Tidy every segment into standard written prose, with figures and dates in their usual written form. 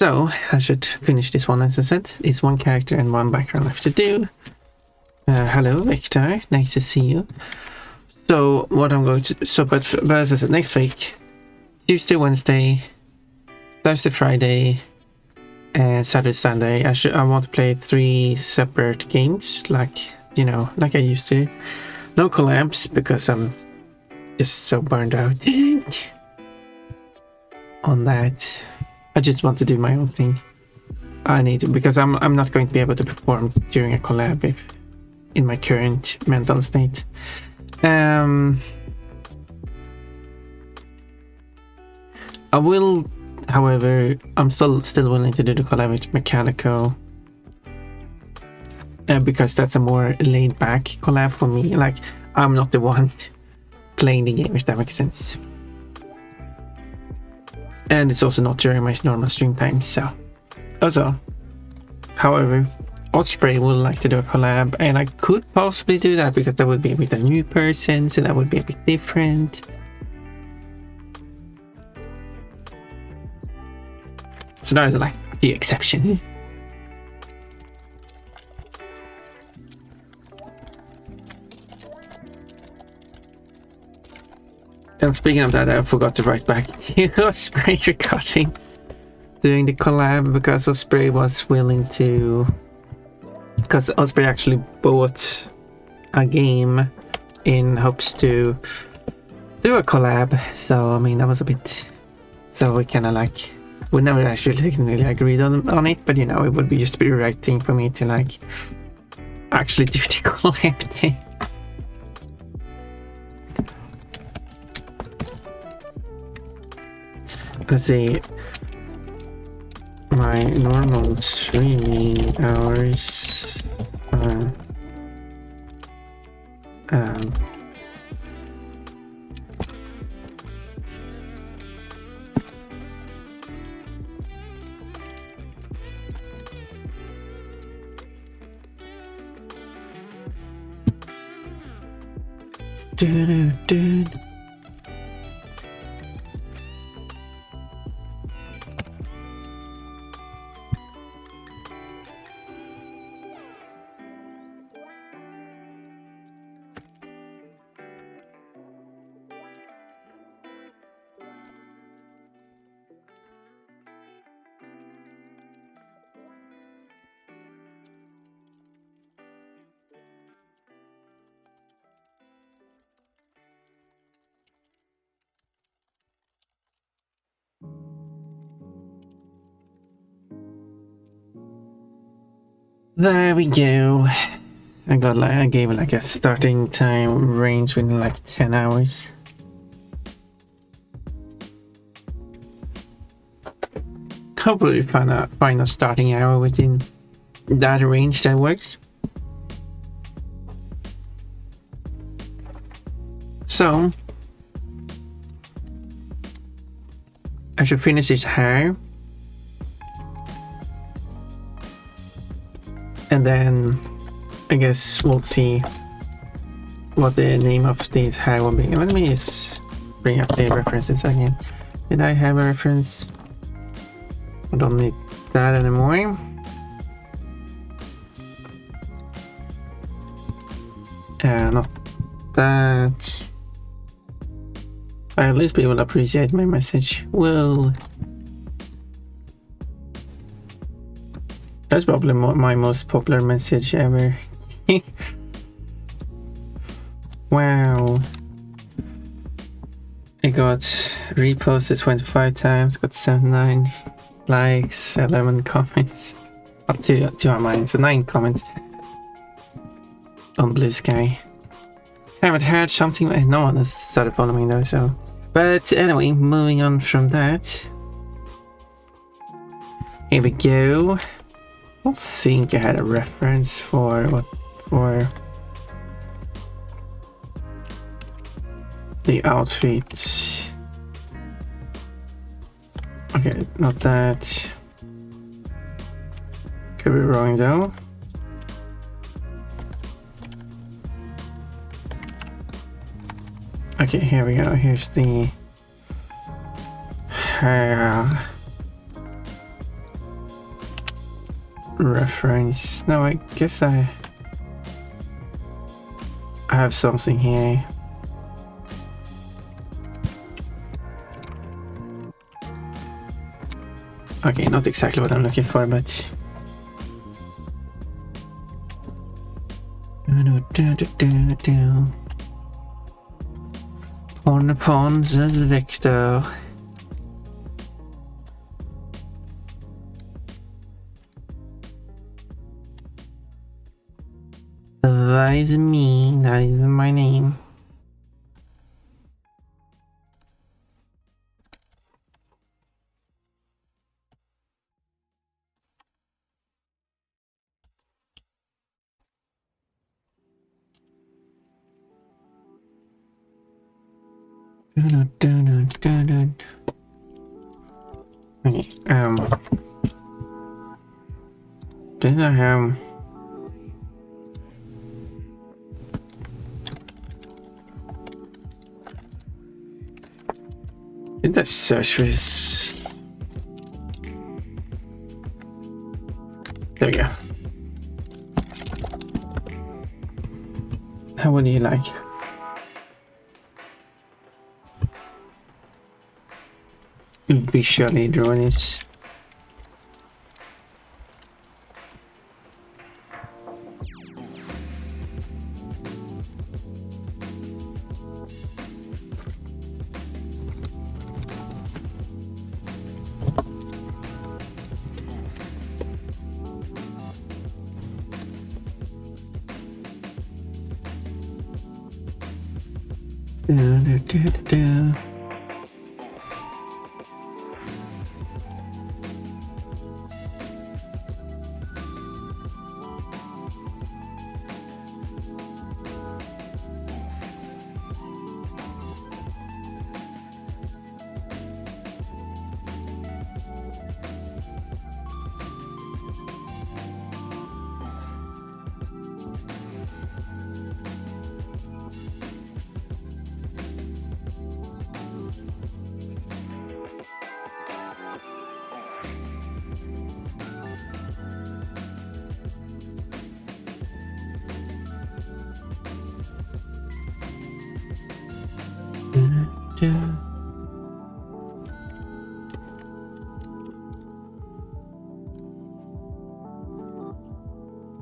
So I should finish this one, as I said. It's one character and one background left to do. Hello, Victor. Nice to see you. So what I'm going to... but as I said, next week, Tuesday, Wednesday, Thursday, Friday, and Saturday, Sunday, I want to play 3 separate games, like, you know, like I used to. No collabs, because I'm just so burned out on that. I just want to do my own thing. I need to, because I'm not going to be able to perform during a collab if in my current mental state. I will, however, I'm still willing to do the collab with Mechanico, because that's a more laid back collab for me. Like, I'm not the one playing the game, if that makes sense. And it's also not during my normal stream time, so. Also, however, Osprey would like to do a collab, and I could possibly do that because that would be with a new person, so that would be a bit different. So there's like a few exceptions. And speaking of that, I forgot to write back to Osprey regarding doing the collab, because Osprey was willing to... Because Osprey actually bought a game in hopes to do a collab, so I mean that was a bit... So we kind of like... We never actually technically agreed on it, but you know, it would be just be the right thing for me to like actually do the collab thing. Let's see, my normal streaming hours are there we go. I gave it like a starting time range within like 10 hours. Hopefully find a starting hour within that range that works. So I should finish his hair. And then I guess we'll see what the name of this hair will be. Let me just bring up the references again. Did I have a reference? I don't need that anymore. Not that. At least people appreciate my message. Well, that's probably my most popular message ever. Wow. It got reposted 25 times, got 79 likes, 11 comments. Up to our mine, so 9 comments on Blue Sky. Haven't heard something, no one has started following though, so. But anyway, moving on from that. Here we go. I think I had a reference for the outfit. Okay, not that. Could be wrong though. Okay, here we go. Here's the reference. No, I guess I have something here. Okay, not exactly what I'm looking for, but on the ponds as Victor. That is me, that is my name. Okay, did I have did I search for this? There we go. How would you like? Visually draw this.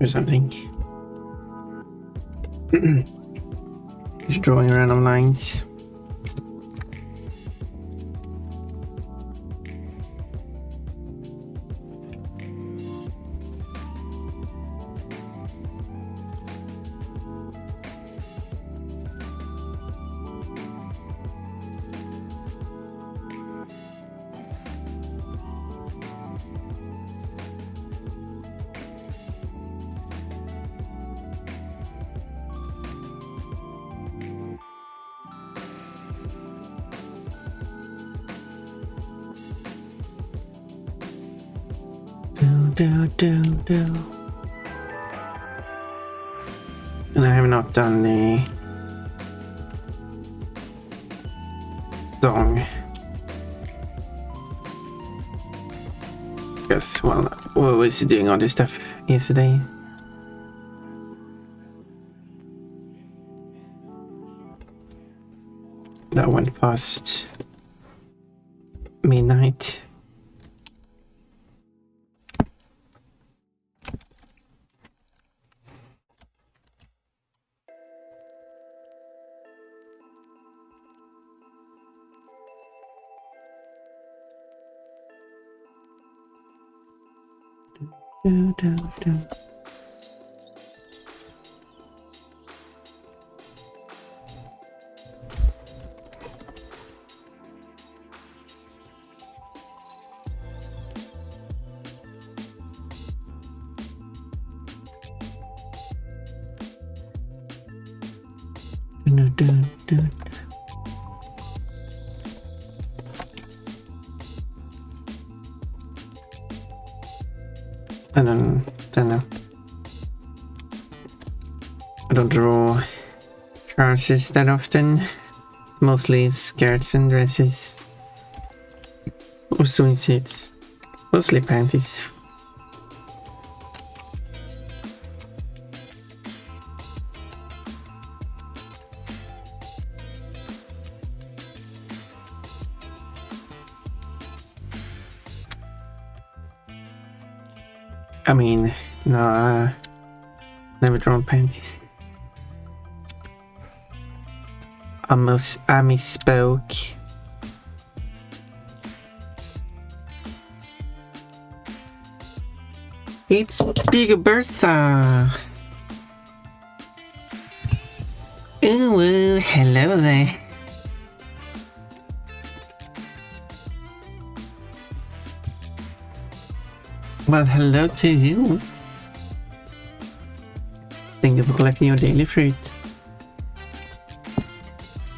Or something. Just drawing random lines. And I have not done the song because, well, what was doing all this stuff yesterday? That went past midnight. I don't draw trousers that often. Mostly skirts and dresses. Or swimsuits. Mostly panties. I mean, no, never drawn panties. I misspoke. It's Big Bertha. Ooh, hello there. Well, hello to you. Thank you for collecting your daily fruit.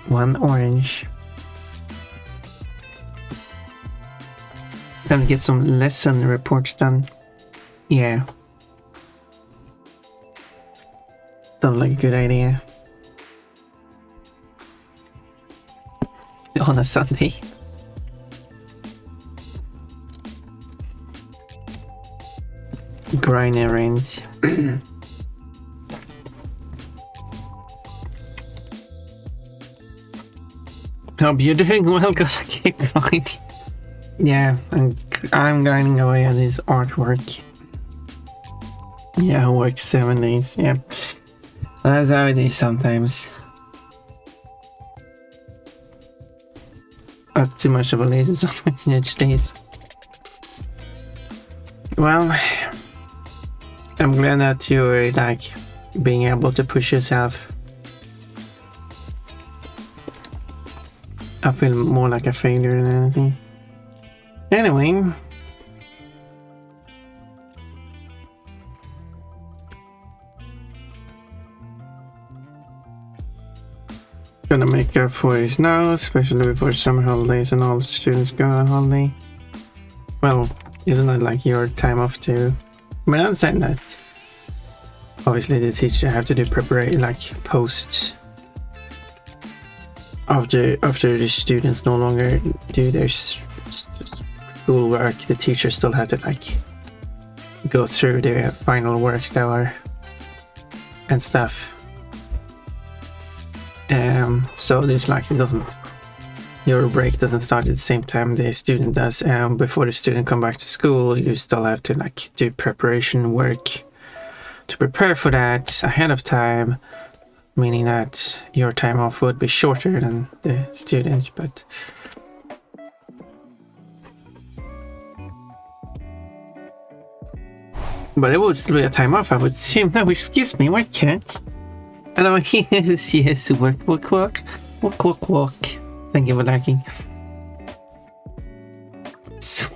1 orange. Gonna get some lesson reports done. Yeah. Sounds like a good idea. On a Sunday. Grind errands. Hope you're doing well, gotta keep grinding. Yeah, I'm grinding away on this artwork. Yeah, I work 7 days, yeah. That's how it is sometimes. Too much of a lazy sometimes in each days. Well, I'm glad that you're like being able to push yourself. I feel more like a failure than anything. Anyway. Gonna make up for it now, especially before summer holidays and all the students go on holiday. Well, isn't it like your time off too? I mean, I understand that. Obviously, the teacher have to do preparation, like post. After the students no longer do their schoolwork, the teachers still have to like go through their final works that are and stuff. So it's like it doesn't. Your break doesn't start at the same time the student does. Before the student come back to school, you still have to like do preparation work to prepare for that ahead of time, meaning that your time off would be shorter than the students, but it would still be a time off, I would assume. No, excuse me, what cat? Hello, yes, work. Thank you for liking.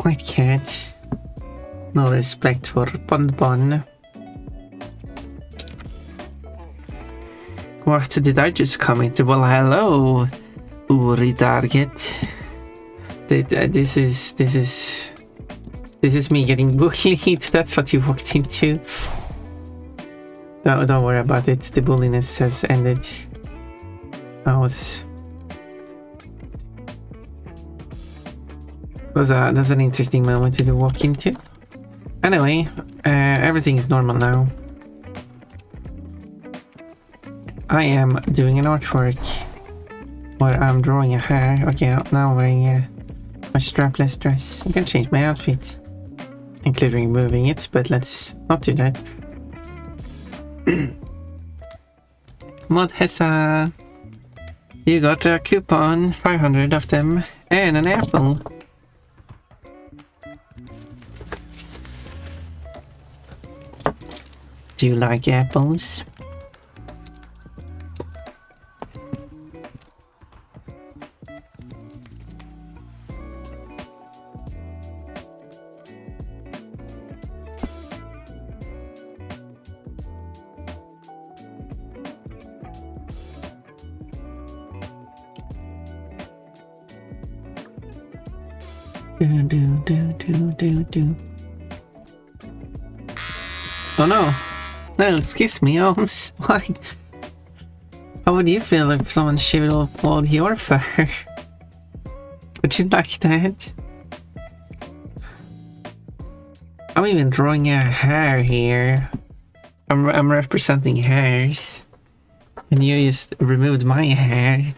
White cat. No respect for Bon. What did I just come into? Well, hello, Uri Target. This is me getting bullied. That's what you walked into. No, don't worry about it. The bulliness has ended. That's an interesting moment to walk into. Anyway, everything is normal now. I am doing an artwork where I'm drawing a hair. Okay, now I'm wearing my strapless dress. I can change my outfit, including moving it, but let's not do that. Modhessa, you got a coupon, 500 of them, and an apple. Do you like apples? Do. Oh no! No, excuse me, Holmes. Why? How would you feel if someone shaved off all your fur? Would you like that? I'm even drawing a hair here. I'm representing hairs. And you just removed my hair.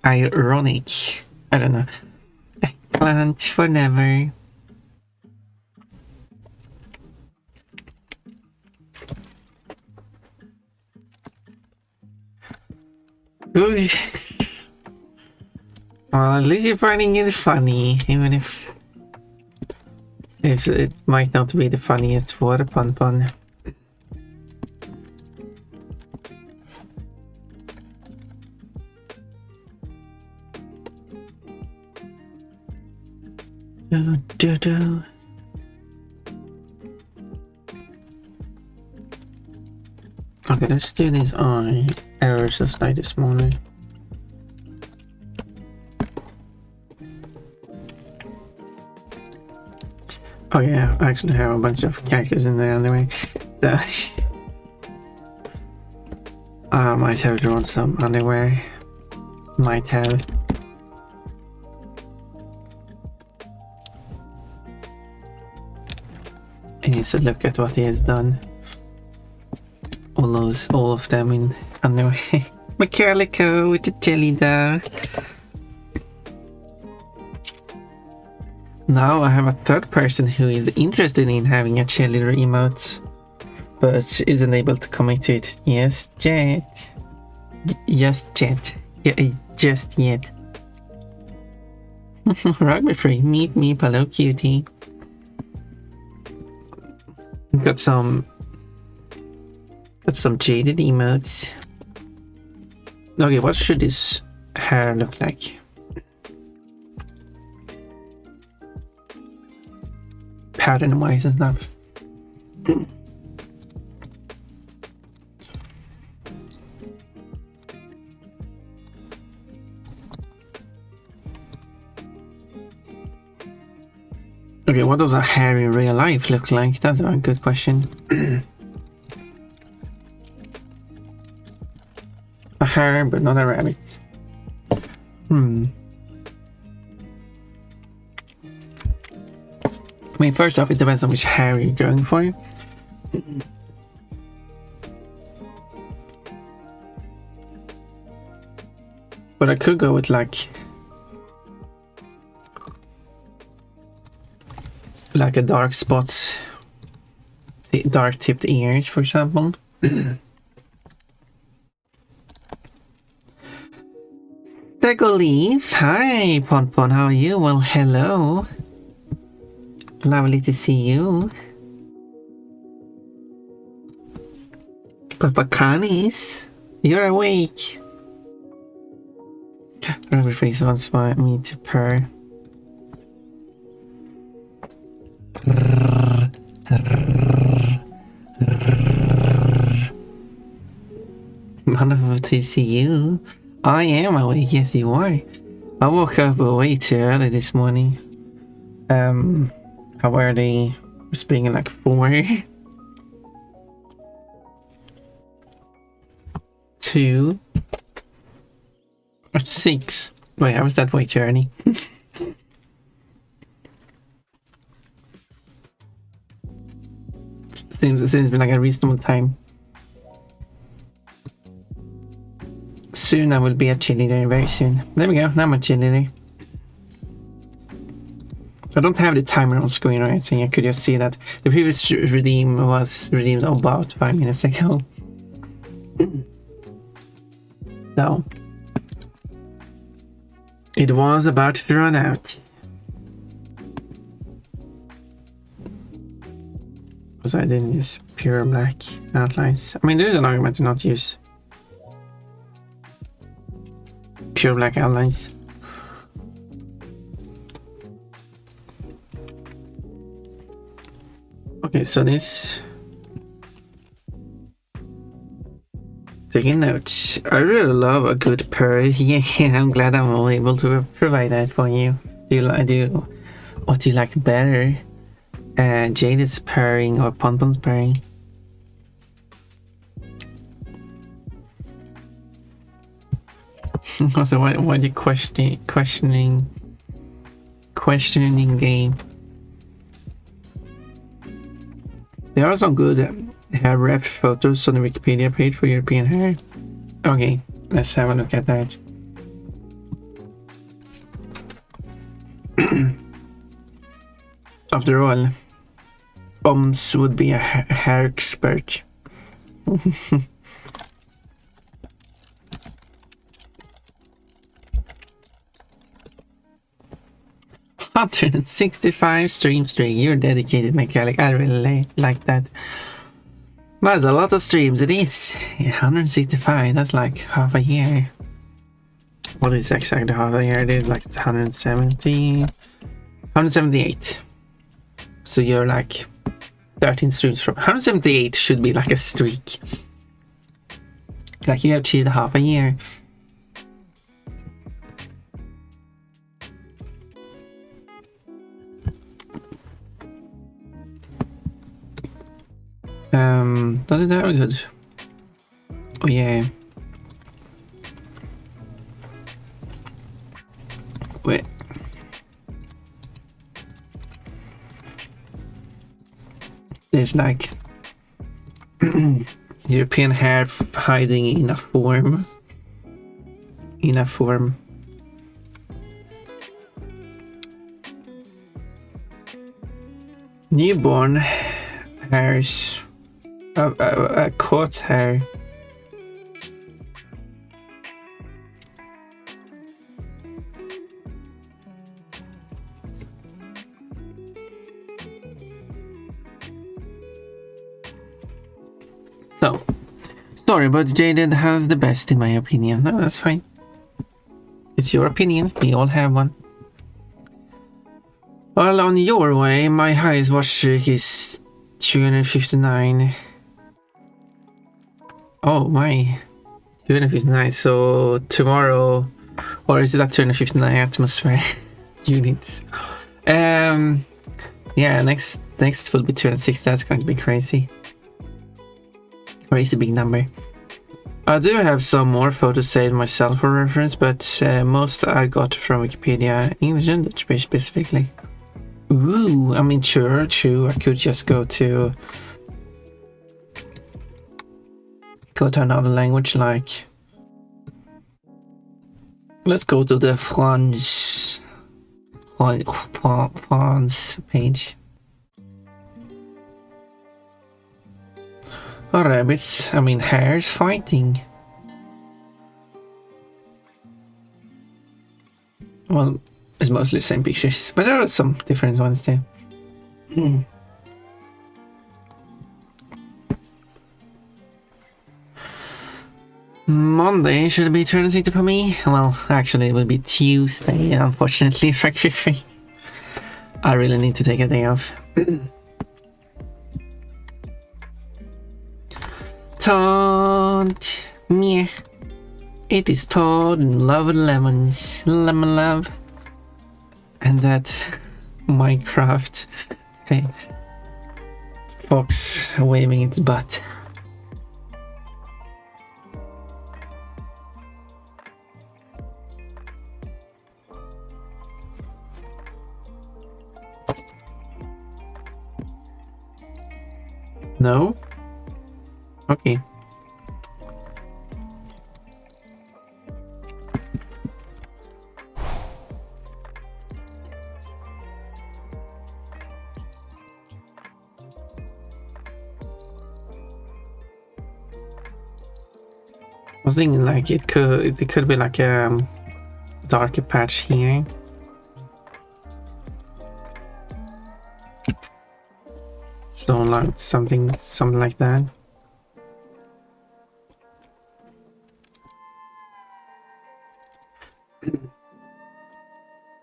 Ironic. I don't know. Plant for never. Ooh. Well, at least you're finding it funny, even if it might not be the funniest for a pun pun. Okay, let's do these errors just like this morning. Oh yeah, I actually have a bunch of characters in there anyway. So I might have drawn some underwear. Might have. And you should look at what he has done. All of them in underwear. Macalico with the jelly there. Now I have a third person who is interested in having a cheerleader emote, but isn't able to commit to it. Yes, Jet. Just yet. Yeah, just yet. Rugby free. Meet me, hello cutie. Got some jaded emotes. Okay, what should this hair look like? Pattern wise and stuff. Okay, what does a hair in real life look like? That's a good question. A hair, but not a rabbit. I mean, first off, it depends on which hair you're going for. But I could go with like a dark spots, dark tipped ears, for example. Leaf, hi Ponpon, how are you? Well, hello. Lovely to see you. Papacanis, you're awake. Rubber face wants me to purr. Wonderful to see you. I am awake, yes you are. I woke up way too early this morning. How early? I was being like 4. 2 or 6. Wait, how was that way too early? Seems like a reasonable time. Soon I will be a cheerleader, very soon. There we go, now I'm a cheerleader. So I don't have the timer on screen or anything, I could just see that the previous redeem was redeemed about 5 minutes ago. So it was about to run out. Because I didn't use pure black outlines. I mean, there's an argument to not use pure black outlines. Okay, so this... Taking notes. I really love a good purr. Yeah, I'm glad I'm able to provide that for you. What do you like better? Jaded's purring or Ponpon's purring? Also, why are you questioning the... There are some good hair ref photos on the Wikipedia page for European hair. Okay, let's have a look at that. After all, Oms would be a hair expert. 165 stream streak. You're dedicated, mechanic. I really like that. That's a lot of streams. It is. Yeah, 165. That's like half a year. What is exactly half a year? I did like 178. So you're like 13 streams from 178 should be like a streak. Like you have achieved half a year. Does it have good? Oh yeah. Wait. There's like European hair hiding in a form. Newborn hairs. A coat hair. So, sorry, but Jaden has the best in my opinion. No, that's fine. It's your opinion. We all have one. Well, on your way, my highest watch streak is 259. Oh my, 259. So tomorrow, or is it at 259 atmosphere units? Yeah, next will be 260. That's going to be crazy. Crazy big number. I do have some more photos saved myself for reference, but most I got from Wikipedia, English and Dutch specifically. Ooh, I mean, true. I could just go to another language, like let's go to the France page. Oh, rabbits, I mean hares fighting. Well, it's mostly the same pictures, but there are some different ones too. Monday should be 260 for me. Well, actually it will be Tuesday, unfortunately. Factory free. I really need to take a day off. Todd, meh. It is Todd and love lemons, lemon love, and that Minecraft. Hey, fox waving its butt. No? Okay. I was thinking like it could be like a darker patch here. So like something like that.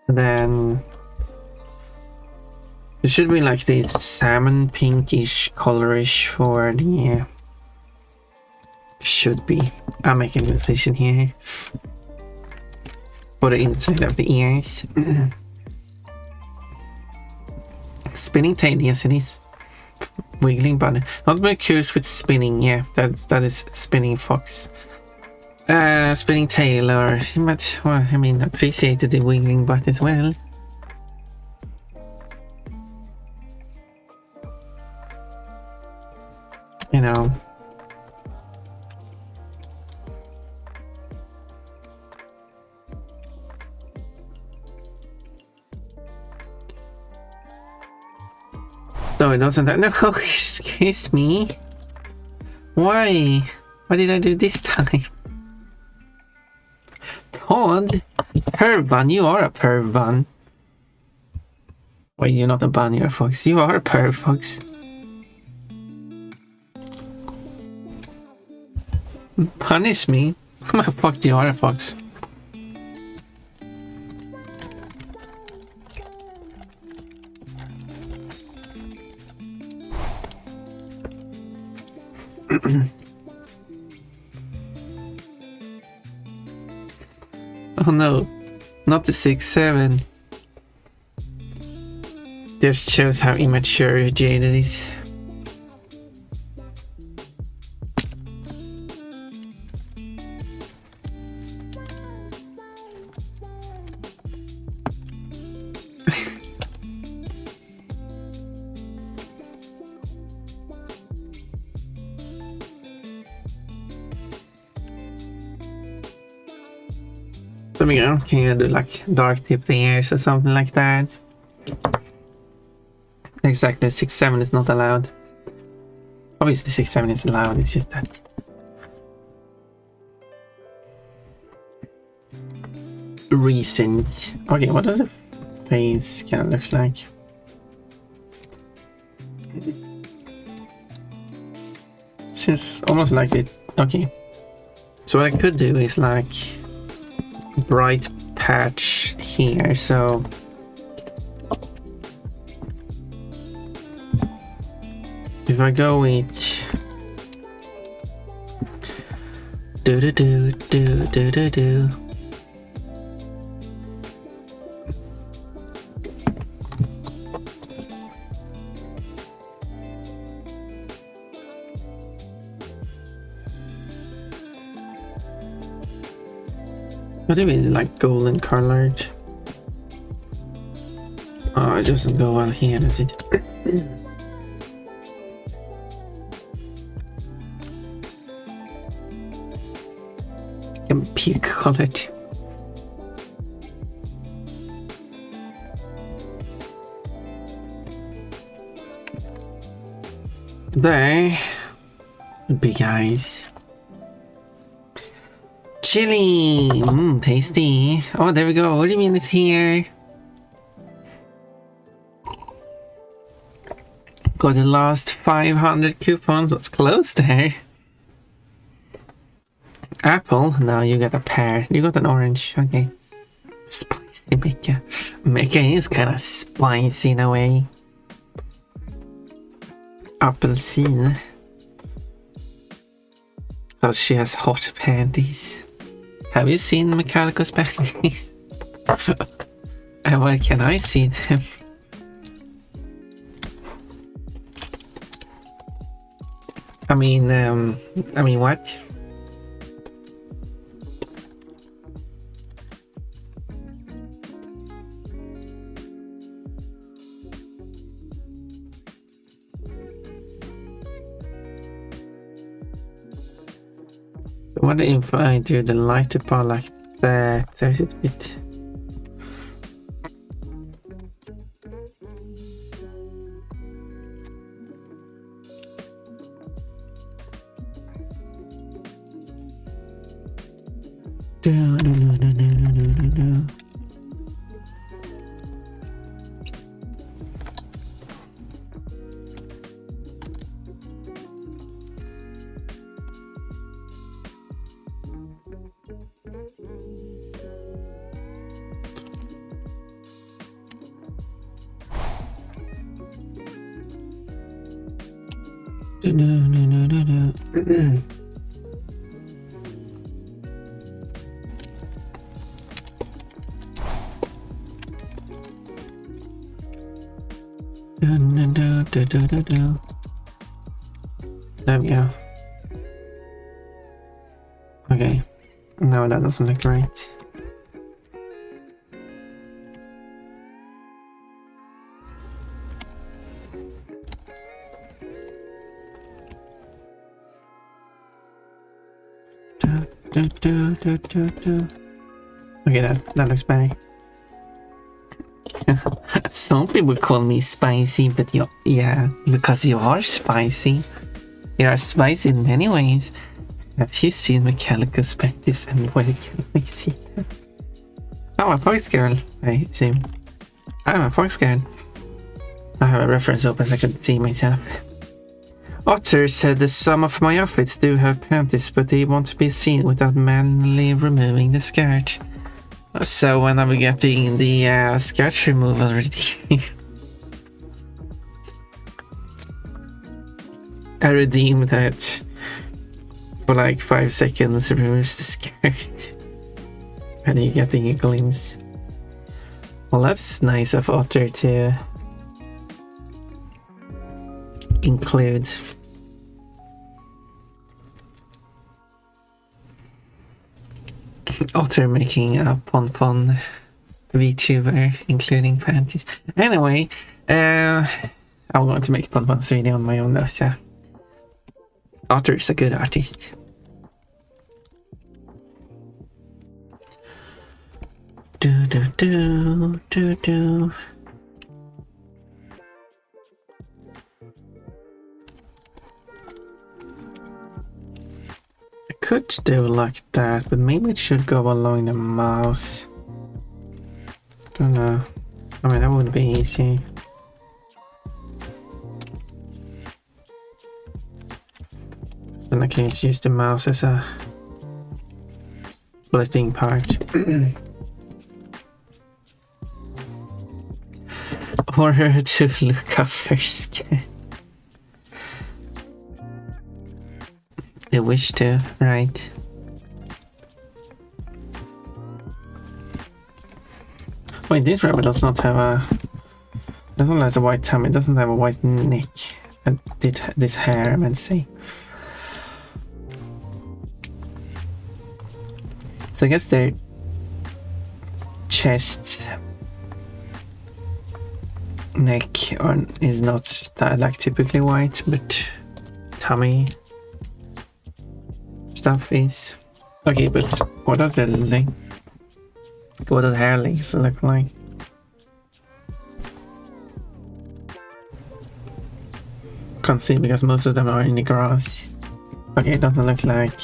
And then it should be like this salmon pinkish colorish for the should be. I'm making a decision here for the inside of the ears. Spinning tail, yes it is. Wiggling button. Not very curious with spinning, yeah, that is spinning fox. Spinning tail, or but well, I mean, appreciated the wiggling butt as well. You know. No, it doesn't. No, excuse me. Why? What did I do this time? Todd? Perv bun, you are a perv bun. Wait, you're not a bunny or a fox. You are a purr fox. Punish me? I'm a fox, you are a fox. Oh no, not the 6-7. Just shows how immature Jada is. There we go. Can you do like dark tip ears or something like that? Exactly, 6-7 is not allowed. Obviously 6-7 is allowed, it's just that. Recent. Okay, what does the face kind of look like? Seems almost like it. Okay. So what I could do is like bright patch here, so if I go with do. What do you mean, like golden colored? Oh, it doesn't go well here, does it? Can be pink colored. There. Big eyes. Chili! Tasty. Oh, there we go. What do you mean it's here? Got the last 500 coupons. What's close there? Apple. Now you got a pear. You got an orange. Okay. Spicy Mecca. Mecca is kind of spicy in a way. Apelsine. Because she has hot panties. Have you seen Mechanical's panties? And where can I see them? I mean what? What if I do the lighter part like that? There's a bit. No. There we go. Okay. No, that doesn't look right. Okay, that looks better. Some people call me spicy, but yeah, because you are spicy. You are spicy in many ways. Have you seen Mechanical's panties and where can we see them? I'm a fox girl, I assume. I'm a fox girl. I have a reference open so I can see myself. Otter said that some of my outfits do have panties, but they want to be seen without manually removing the skirt. So when I'm getting the skirt removal routine, I redeem that for like 5 seconds, removes the skirt, and you get the glimpse. Well, that's nice of Otter to include. Otter making a pon VTuber including panties. Anyway, I'm going to make pon-pons really on my own though, so Otter is a good artist. Do. I could do like that, but maybe it should go along the mouse. Don't know. I mean, that wouldn't be easy. Then I can just use the mouse as a splitting part. Or her to look up her skin. They wish to, right? Wait, this rabbit does not have a... This one has a white tummy, it doesn't have a white neck. And this hair, I meant to say. So I guess their chest, neck is not that, like typically white, but tummy stuff is. Okay, but what does their leg? What do hair legs look like? Can't see because most of them are in the grass. Okay, it doesn't look like.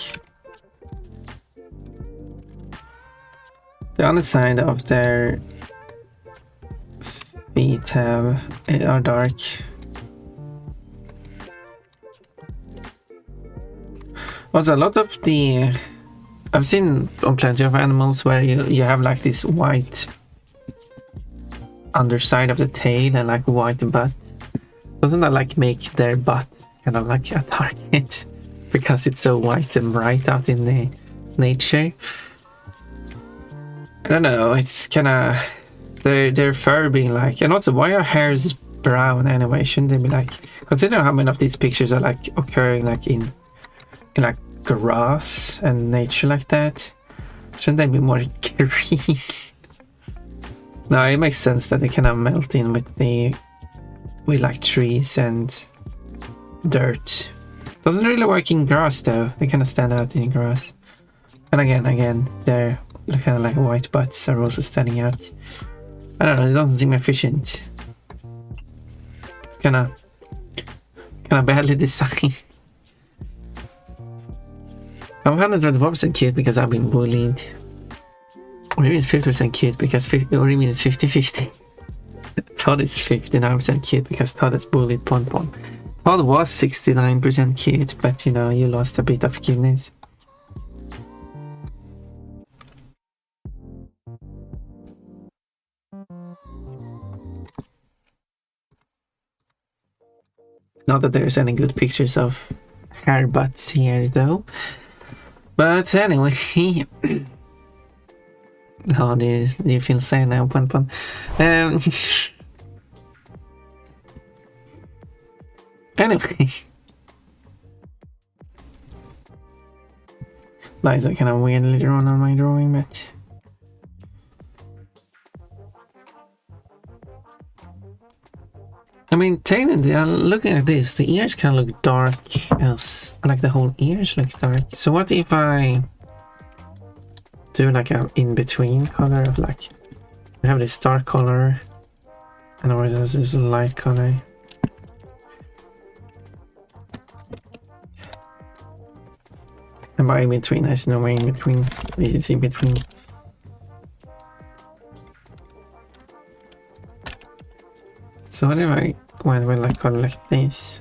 The underside of their feet are dark. Also, a lot of the... I've seen on plenty of animals where you have like this white underside of the tail and like white butt. Doesn't that like make their butt kind of like a target? Because it's so white and bright out in the nature. I don't know, it's kind of their fur being like, and also why are hairs brown anyway? Shouldn't they be like, consider how many of these pictures are like occurring like in like grass and nature like that? Shouldn't they be more green? No, it makes sense that they kind of melt in with like trees and dirt. Doesn't really work in grass though. They kind of stand out in grass. And again, they're kind of like white butts are also standing out. I don't know, it doesn't seem efficient. It's kind of badly designed. I'm 124% cute because I've been bullied. Or maybe it's 50% cute because or you mean it's 50-50. Todd is 59% cute because Todd has bullied Pon. Todd was 69% cute, but you know, you lost a bit of cuteness. Not that there's any good pictures of hair butts here though. But anyway, how do you feel sad now, Pon? Anyway, that is kind of weird later on my drawing, but I mean, technically, looking at this, the ears kind of look dark, else like the whole ears looks dark. So what if I do like an in-between color of like, we have this dark color and or there's this light color. And by in between, there's no way in between, it's in between. So what if I when will I collect these?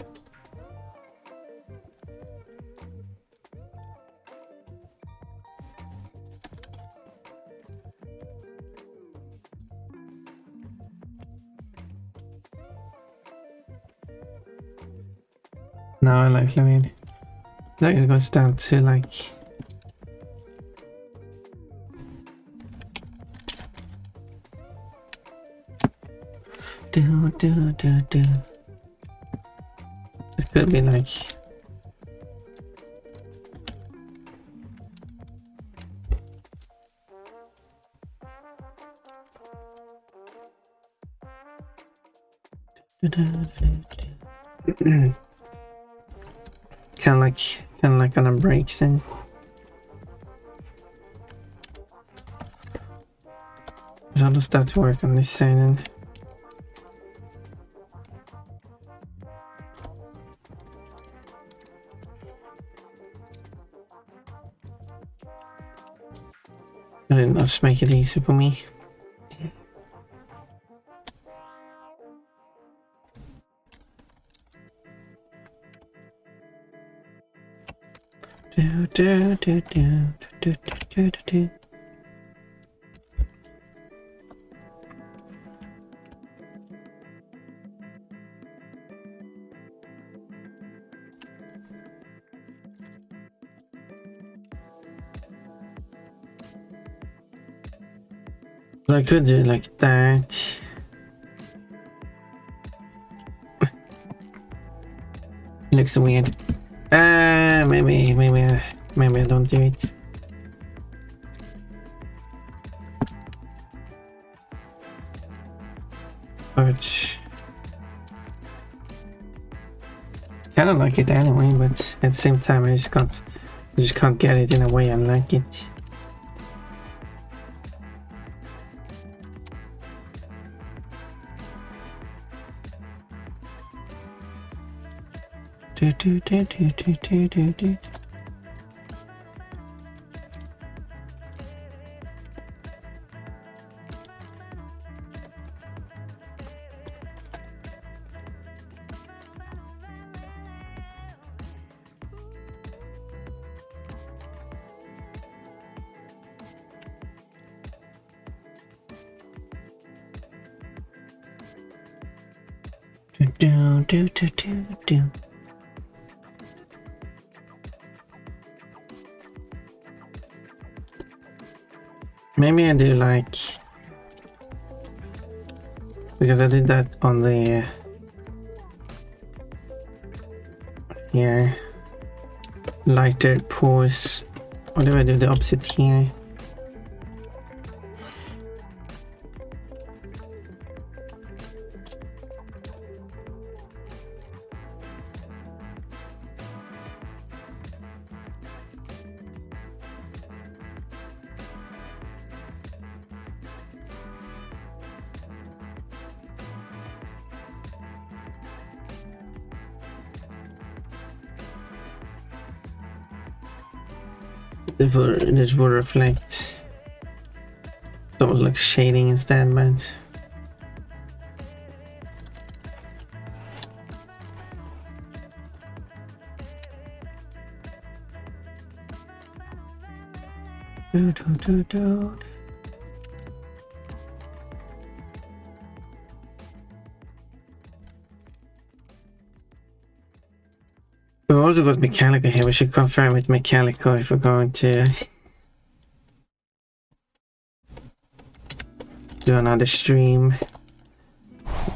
No, like, I mean, like it goes down to like do. It could be like kind of like on a breaks in. But I'll start to work on this side then. Let's make it easy for me. I could do like that. It looks weird. Maybe I don't do it. But kind of like it anyway. But at the same time, I just can't get it in a way I like it. Maybe I do like, because I did that on the here, lighter pores. Or do I do the opposite here? This will reflect. It's almost like shading instead, but we also got Mechanical here. We should confirm with Mechanical if we're going to do another stream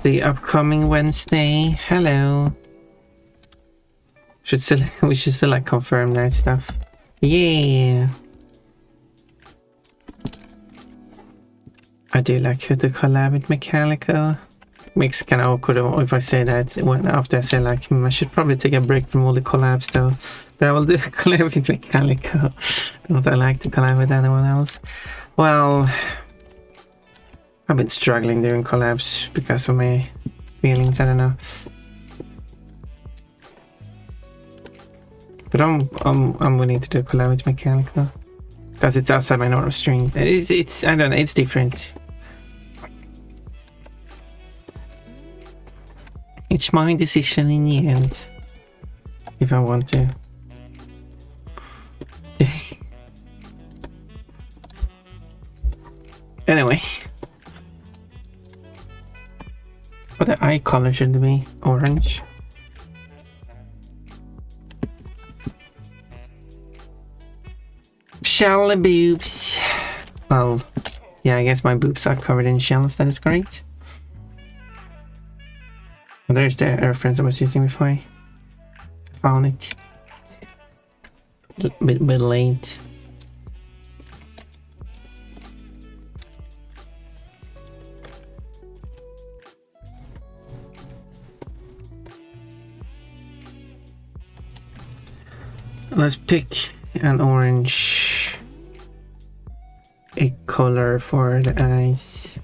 the upcoming Wednesday. Hello. We should still like confirm that stuff. Yeah. I do like to collab with Mechanical. Makes kind of awkward if I say that when after I say like I should probably take a break from all the collabs though. But I will do a collab with Mechanical. Don't I like to collab with anyone else? Well, I've been struggling doing collabs because of my feelings. I don't know. But I'm willing to do a collab with Mechanical because it's outside my normal stream. It's I don't know. It's different. It's my decision in the end. If I want to. Anyway. But the eye color should be orange. Shell boobs. Well, yeah, I guess my boobs are covered in shells. That is great. Well, there's the reference I was using before I found it. A bit late. Let's pick an orange a color for the eyes.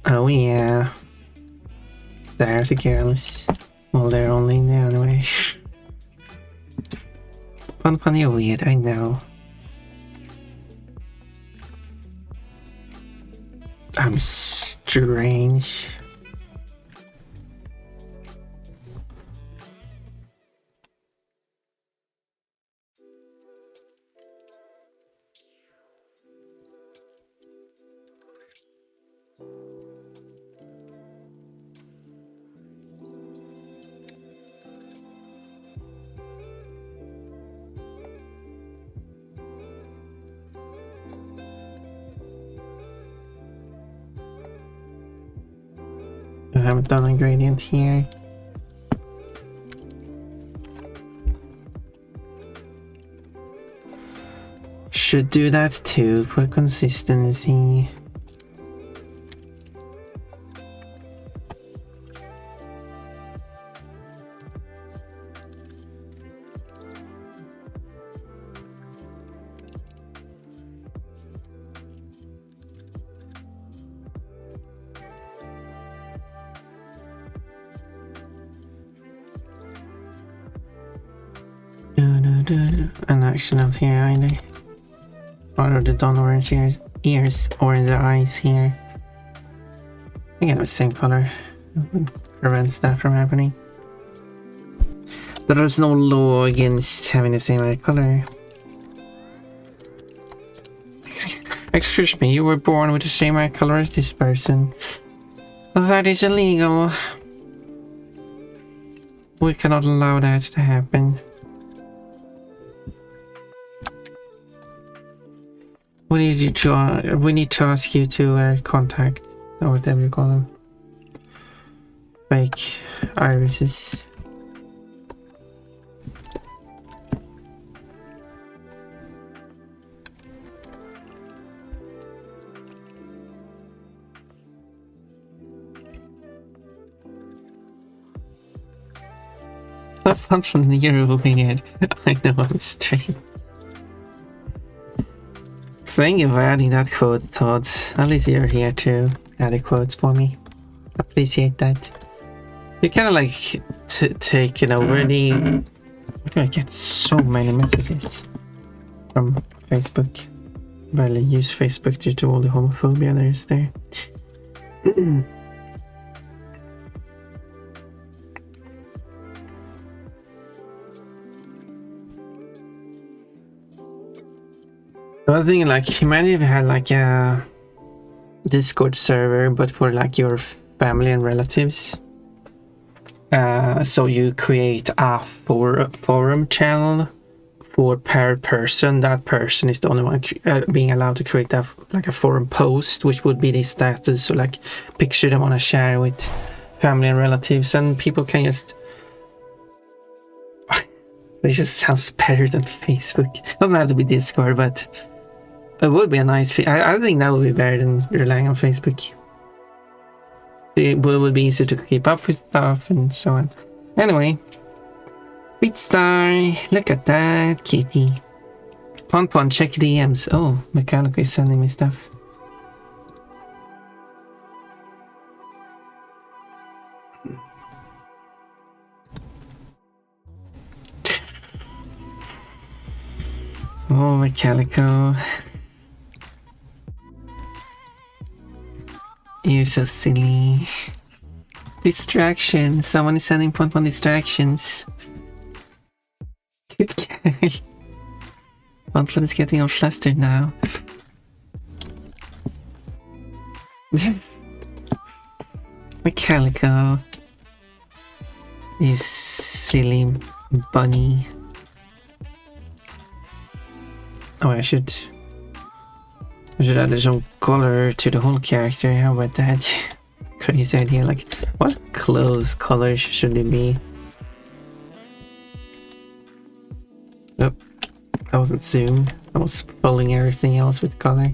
Oh yeah, there's the girls. Well, they're only in there anyway. Funny weird, I know. I'm strange. I haven't done a gradient here. Should do that too for consistency. And actually not here either. Already done orange ears, orange eyes here. Again, the same color. Prevents that from happening. There is no law against having the same eye color. Excuse me, you were born with the same eye color as this person. That is illegal. We cannot allow that to happen. We need to ask you to contact, or whatever you call them, fake irises. What fun from the year weird. I know I'm straight. Thank you for adding that quote, Todd. At least you're here to add the quotes for me. Appreciate that. You kind of like taking over the... Why do I get so many messages from Facebook? I barely use Facebook due to all the homophobia there is there. I was thinking, like, imagine if you had like a Discord server, but for like your family and relatives. So you create a forum channel for per person. That person is the only one being allowed to create like a forum post, which would be the status, so like picture they want to share with family and relatives, and people can just... It just sounds better than Facebook. It doesn't have to be Discord, but it would be a nice... I think that would be better than relying on Facebook. It would be easier to keep up with stuff and so on. Anyway. Beatstar, look at that kitty. Pon, check DMs. Oh, Mechanical is sending me stuff. Oh, Mechanical. You're so silly. Distractions. Someone is sending point one distractions. Good girl. Bantler is getting all flustered now. My calico. You silly bunny. Oh, I should add some color to the whole character. How about that? Crazy idea. Like, what clothes colors should it be? Oh, that wasn't zoomed. I was following everything else with color.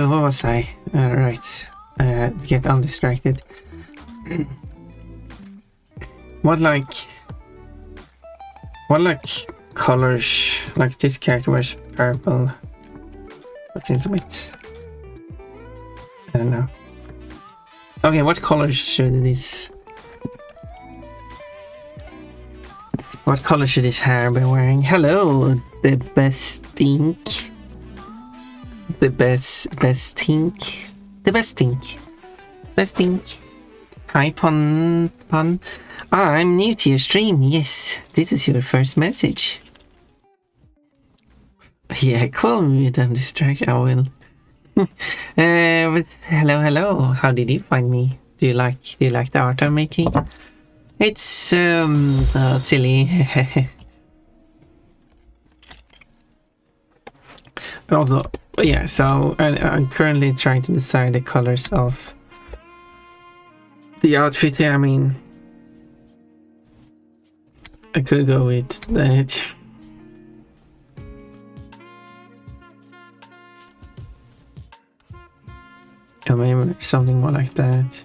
What was I? Right. Get undistracted. What colors? Like this character wears purple. That seems a bit. I don't know. Okay, what colors should this? What color should his hair be wearing? Hello, the best stink. The best stink. The best stink. Best stink. Hi, Pun. I'm new to your stream. Yes, this is your first message. Yeah, call me damn distraction. I will. But hello. How did you find me? Do you like the art I'm making? It's silly. Although, yeah. So I'm currently trying to decide the colors of the outfit here. I mean, I could go with that. Or maybe something more like that.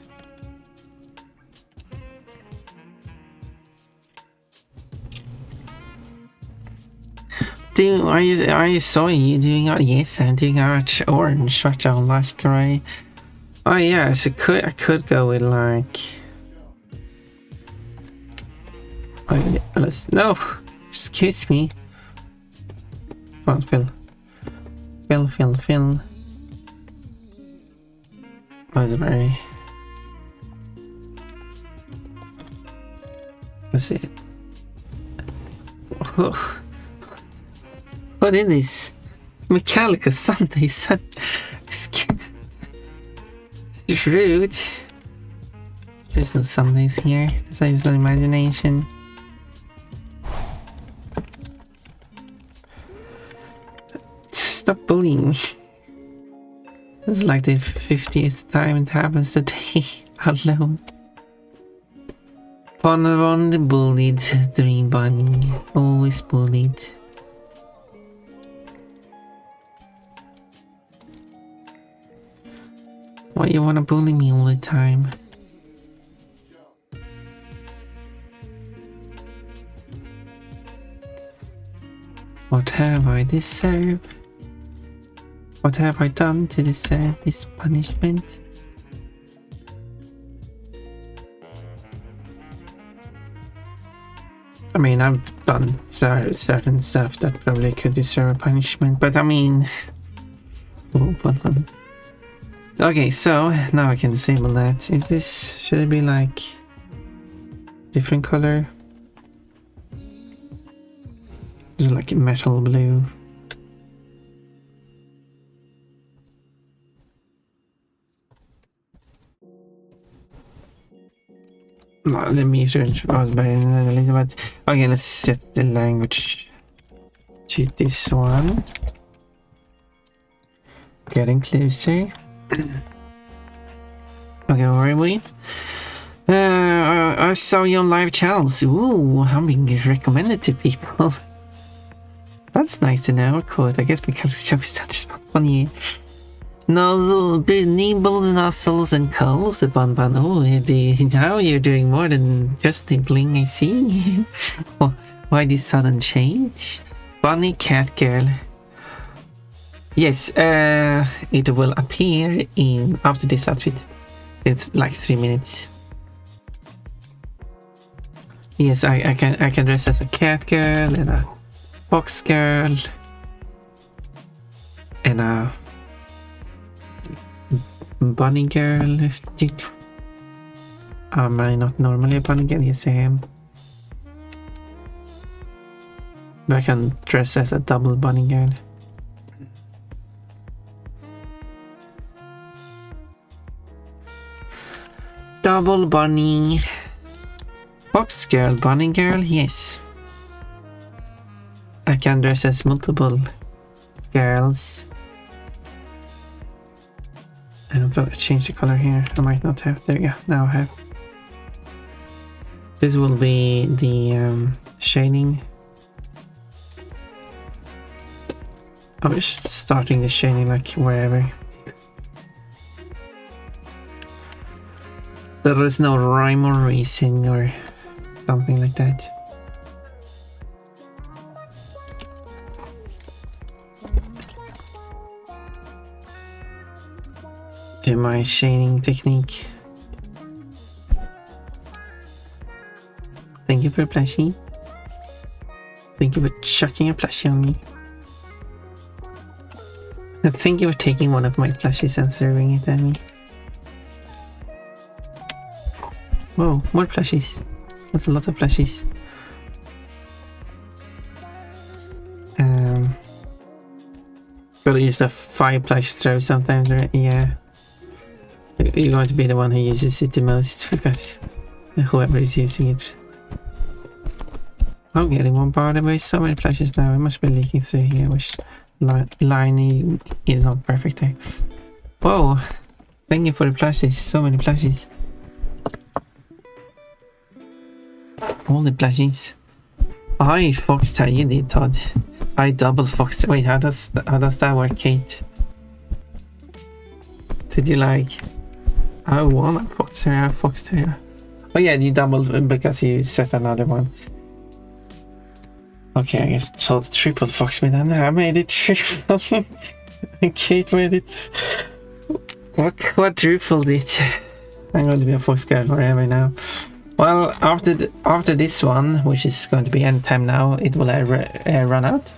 Are you sorry? You doing art? Yes, I'm doing art. Orange, what I like, grey. Oh yeah, so I could go with like. No, excuse me. Come on, Phil. That's very. What's it? Oh. What is this? Metallica Sunday Sun. It's rude. There's no Sundays here. Let's use the imagination. Stop bullying me. This is like the 50th time it happens today. Alone. Pon the bullied dream bunny. Always bullied. Why you wanna bully me all the time? What have I deserved? What have I done to deserve this punishment? I mean, I've done certain stuff that probably could deserve a punishment, but I mean... Oh, fun. Okay, so now I can disable that. Should it be like different color? Just like a metal blue. No, the meter was by a little bit. Okay, let's set the language to this one. Getting closer. Okay, where are we? I saw you on live channels. Ooh, I'm being recommended to people. That's nice to know. Cool. I guess because it's just funny. Nibbles, nozzles, and culls. The bun. Oh, now you're doing more than just the bling. I see. Why this sudden change? Bunny, cat, girl. Yes. It will appear in after this outfit. It's like 3 minutes. Yes, I can dress as a cat girl and a fox girl and a bunny girl. Am I not normally a bunny girl? Yes, I am. But I can dress as a double bunny girl. Double bunny. Fox girl, bunny girl, yes. I can dress as multiple girls. I don't know, change the color here. I might not have. There you go. Now I have. This will be the shading. I'm just starting the shading like wherever. There is no rhyme or reason or something like that. To my shading technique. Thank you for plushie. Thank you for chucking a plushie on me. Thank you for taking one of my plushies and throwing it at me. Whoa, more plushies. That's a lot of plushies. Gotta use the 5 plush throw sometimes, right? Yeah. You're going to be the one who uses it the most because whoever is using it. I'm getting bombarded with so many plushies now. It must be leaking through here, which lining is not perfect there. Whoa! Thank you for the plushies. So many plushies. All the plushies. I foxtail, you did, Todd. I double foxtail. Wait, how does that work, Kate? Did you like? I want a foxtail. Oh yeah, you doubled because you set another one. Okay, I guess Todd triple fox me then. I made it triple. Kate made it. What quadrupled it? I'm going to be a fox girl forever now. Well, after this one, which is going to be end time now, it will run out.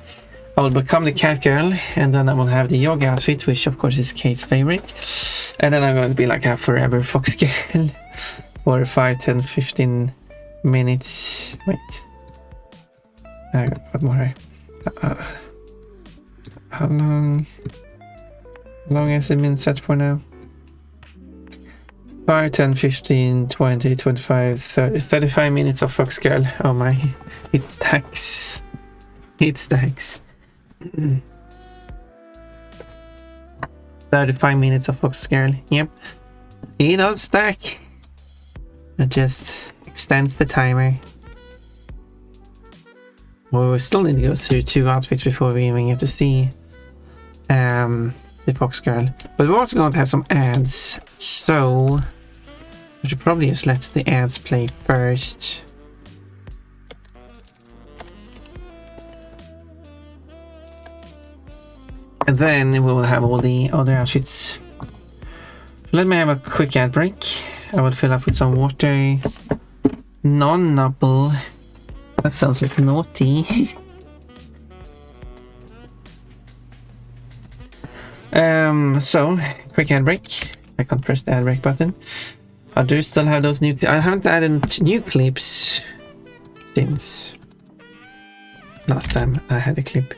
I will become the cat girl, and then I will have the yoga outfit, which of course is Kate's favorite. And then I'm going to be like a forever fox girl for 5, 10, 15 minutes. Wait. I got one more. How long has it been set for now? 5, 10, 15, 20, 25, 30, 35 minutes of fox girl. Oh my, it stacks. It stacks. 35 minutes of fox girl. Yep. It does stack. It just extends the timer. Well, we still need to go through 2 outfits before we even get to see the fox girl. But we're also going to have some ads, so I should probably just let the ads play first. And then we will have all the other outfits. Let me have a quick ad break. I will fill up with some water. Non-nubble. That sounds like naughty. So, quick ad break. I can't press the ad break button. I do still have those new... I haven't added new clips since last time I had a clip.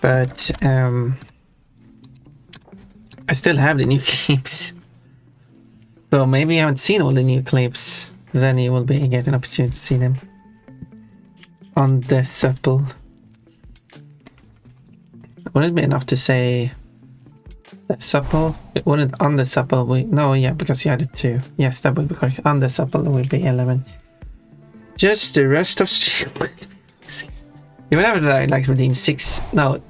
But, I still have the new clips. So maybe you haven't seen all the new clips. Then you will get an opportunity to see them on the supple. Would it be enough to say The supple. It wouldn't on the supple. No, yeah, because you added 2. Yes, that would be correct. On the supple it would be 11. Just the rest of you would have to like redeem 6. No,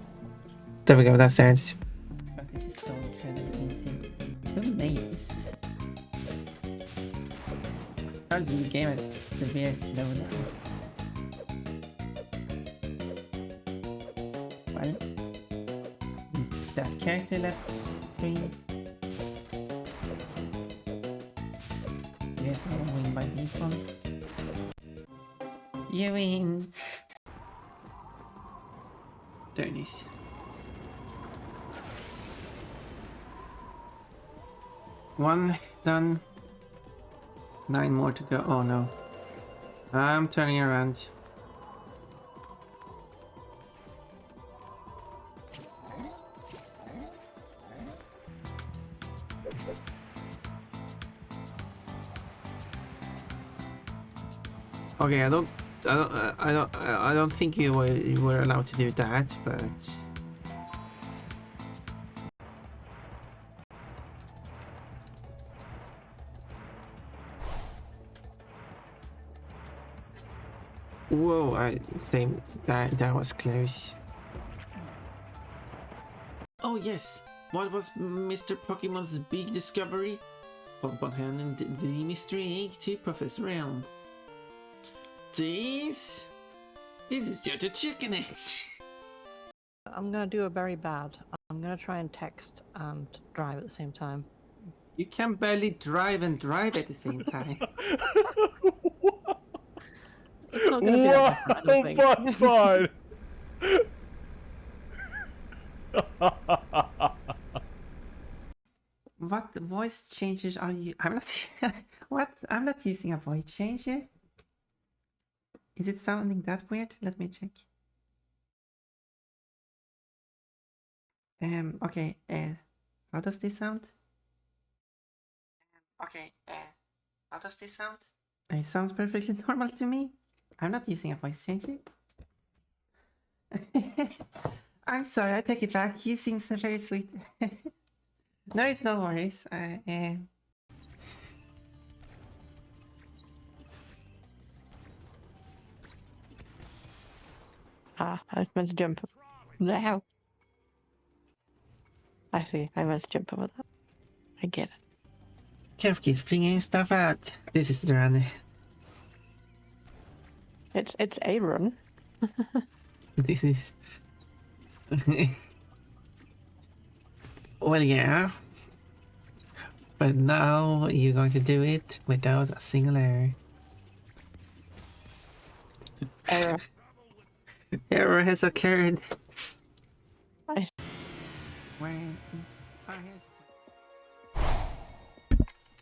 there we go. That's the answer. This is so incredibly easy. Who made this? How the game is very slow now. Well, that character left screen. There's no win by default. You win! There it is. One done. 9 more to go. Oh no. I'm turning around. Okay, I don't think you were allowed to do that, but whoa! I think that was close. Oh yes, what was Mr. Pokemon's big discovery? Pokemon handing the mystery egg to Professor Elm. This is just a chicken egg. I'm gonna do a very bad. I'm gonna try and text and drive at the same time. You can barely drive and drive at the same time. It's not gonna be that bad, I don't think. What voice changes are you? I'm not. What? I'm not using a voice changer. Is it sounding that weird? Let me check. Okay, how does this sound? Okay, how does this sound? It sounds perfectly normal to me. I'm not using a voice changer. I'm sorry, I take it back. You seem so very sweet. No, it's no worries. I was meant to jump up. Now. I see, I meant to jump over that. I get it. Kev keeps figuring stuff out. This is the run. It's a run. This is... Well, yeah. But now you're going to do it without a single error. Error. Error has occurred. Nice. Where is... Oh, here's...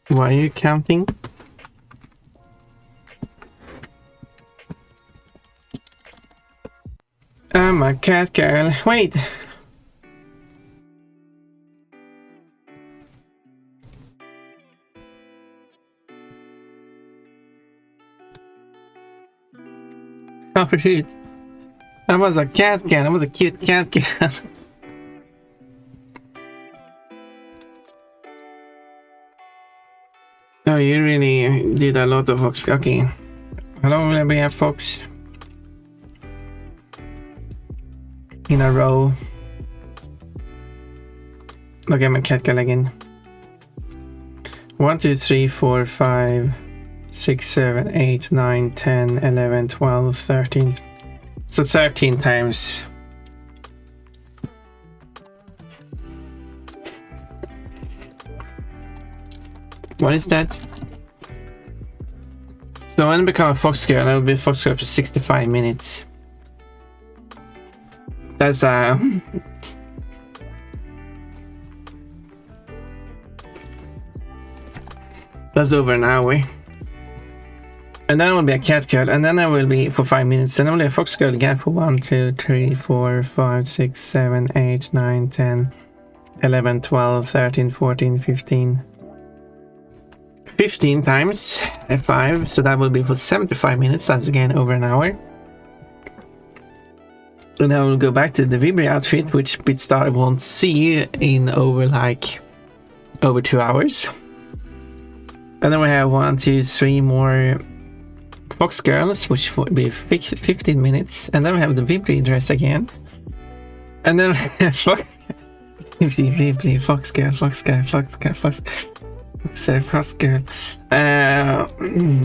Why are you counting? I'm a cat girl. Wait! Oh shit. I was a cat girl. I was a cute cat girl. Oh, you really did a lot of fox. Okay. Hello, let me have fox. In a row. Look at my cat girl again. 1, 2, 3, 4, 5, 6, 7, 8, 9, 10, 11, 12, 13. So 13 times. What is that? So when I become a fox girl, I will be a fox girl for 65 minutes. That's that's over an hour. And then I will be a cat girl, and then I will be for 5 minutes, and I will be a fox girl again for 1, 2, 3, 4, 5, 6, 7, 8, 9, 10, 11, 12, 13, 14, 15. 15 times 5, so that will be for 75 minutes. That's again over an hour. And I will go back to the Vibri outfit, which Bitstar won't see in over 2 hours. And then we have 1, 2, 3 more Fox Girls, which will be 15 minutes. And then we have the Vibri dress again. And then Vibri, Fox Girl.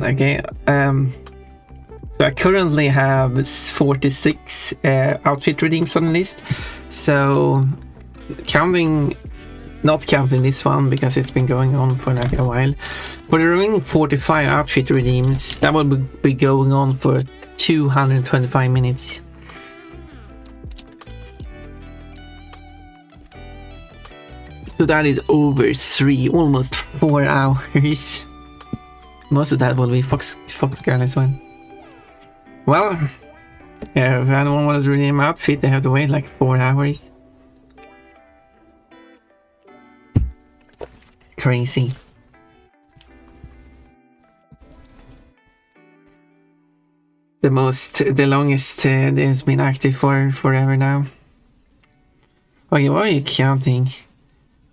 Okay. So I currently have 46 outfit redeems on the list. So not counting this one because it's been going on for like a while. For the remaining 45 outfit redeems, that will be going on for 225 minutes. So that is over almost 4 hours. Most of that will be Fox Girl as well. Well, if anyone wants to redeem outfit, they have to wait like 4 hours. Crazy. The longest they've been active for forever now. Okay, what are you counting?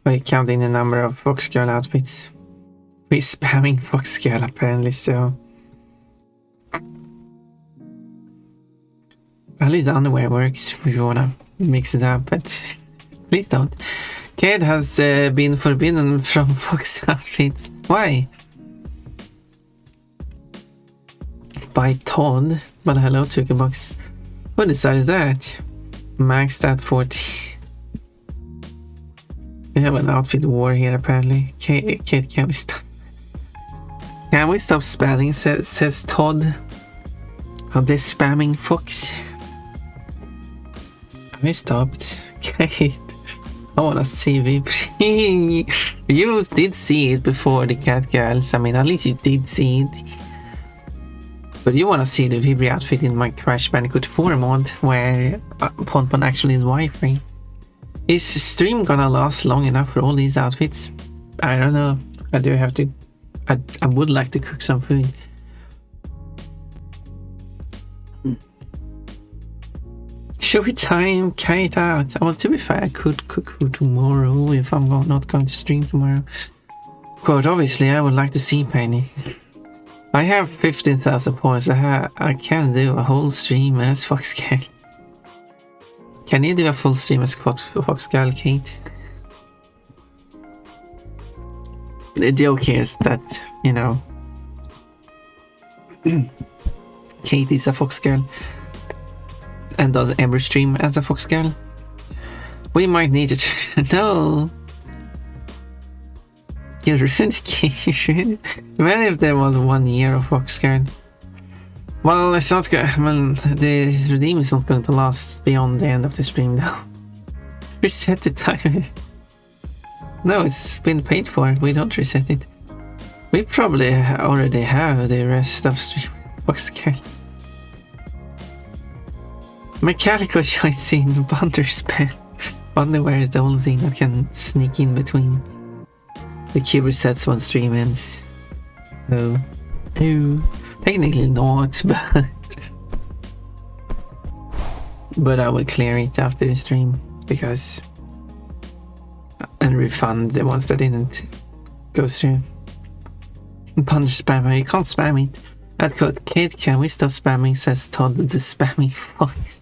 Are you counting the number of Fox Girl outfits? We're spamming Fox Girl apparently, so. At least underwear works if you wanna mix it up, but please don't. Kate has been forbidden from Fox outfits. Why? By Todd. But hello, Tukerbox. Who decided that? Maxed at 40. We have an outfit war here apparently. Kate, can we stop? Can we stop spamming? Says Todd. Are they spamming Fox? I stopped. Kate. I wanna see Vibri. You did see it before the cat girls. I mean, at least you did see it. But you wanna see the Vibri outfit in my Crash Bandicoot 4 mod, where Ponpon actually is wifi. Is stream gonna last long enough for all these outfits? I don't know. I do have to. I would like to cook some food. Should we time Kate out? Well, to be fair, I could cook food tomorrow if I'm not going to stream tomorrow. Quote, obviously, I would like to see Penny. I have 15,000 points. I can do a whole stream as Fox Girl. Can you do a full stream as Fox Girl, Kate? The joke here is that, you know, Kate is a Fox Girl and does every stream as a Fox Girl. We might need it. No. You really can't. Imagine if there was 1 year of Fox Girl. Well, it's not good. Well, the redeem is not going to last beyond the end of the stream now. Reset the timer. No, it's been paid for. We don't reset it. We probably already have the rest of stream Fox Girl. Mechanical choice in Bunder spam. Underwear is the only thing that can sneak in between. The queue resets when stream ends. Oh. Technically not, but I will clear it after the stream because and refund the ones that didn't go through. Bunder spammer, you can't spam it. At code Kate, can we stop spamming? Says Todd, the spamming Fox.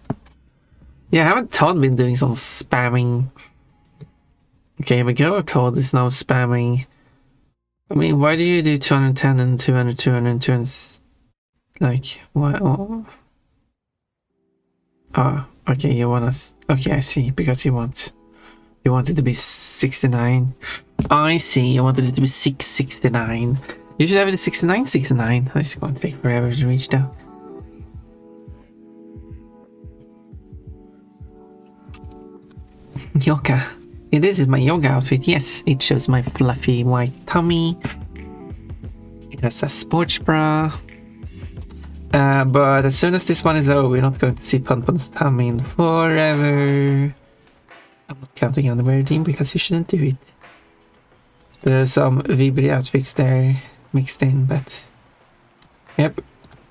Yeah, haven't Todd been doing some spamming? Okay, here we go. Todd is now spamming. I mean, why do you do 210 and 200, 200, 200? Like, what? Oh, okay, you want us. Okay, I see. Because you want it to be 69. I see. You wanted it to be 669. You should have it at 69, 69. It's going to take forever to reach though. Yoga. This is my yoga outfit. Yes, it shows my fluffy white tummy. It has a sports bra. But as soon as this one is over, we're not going to see Ponpon's tummy in forever. I'm not counting on the wear team because you shouldn't do it. There are some Vibri outfits there mixed in, but yep,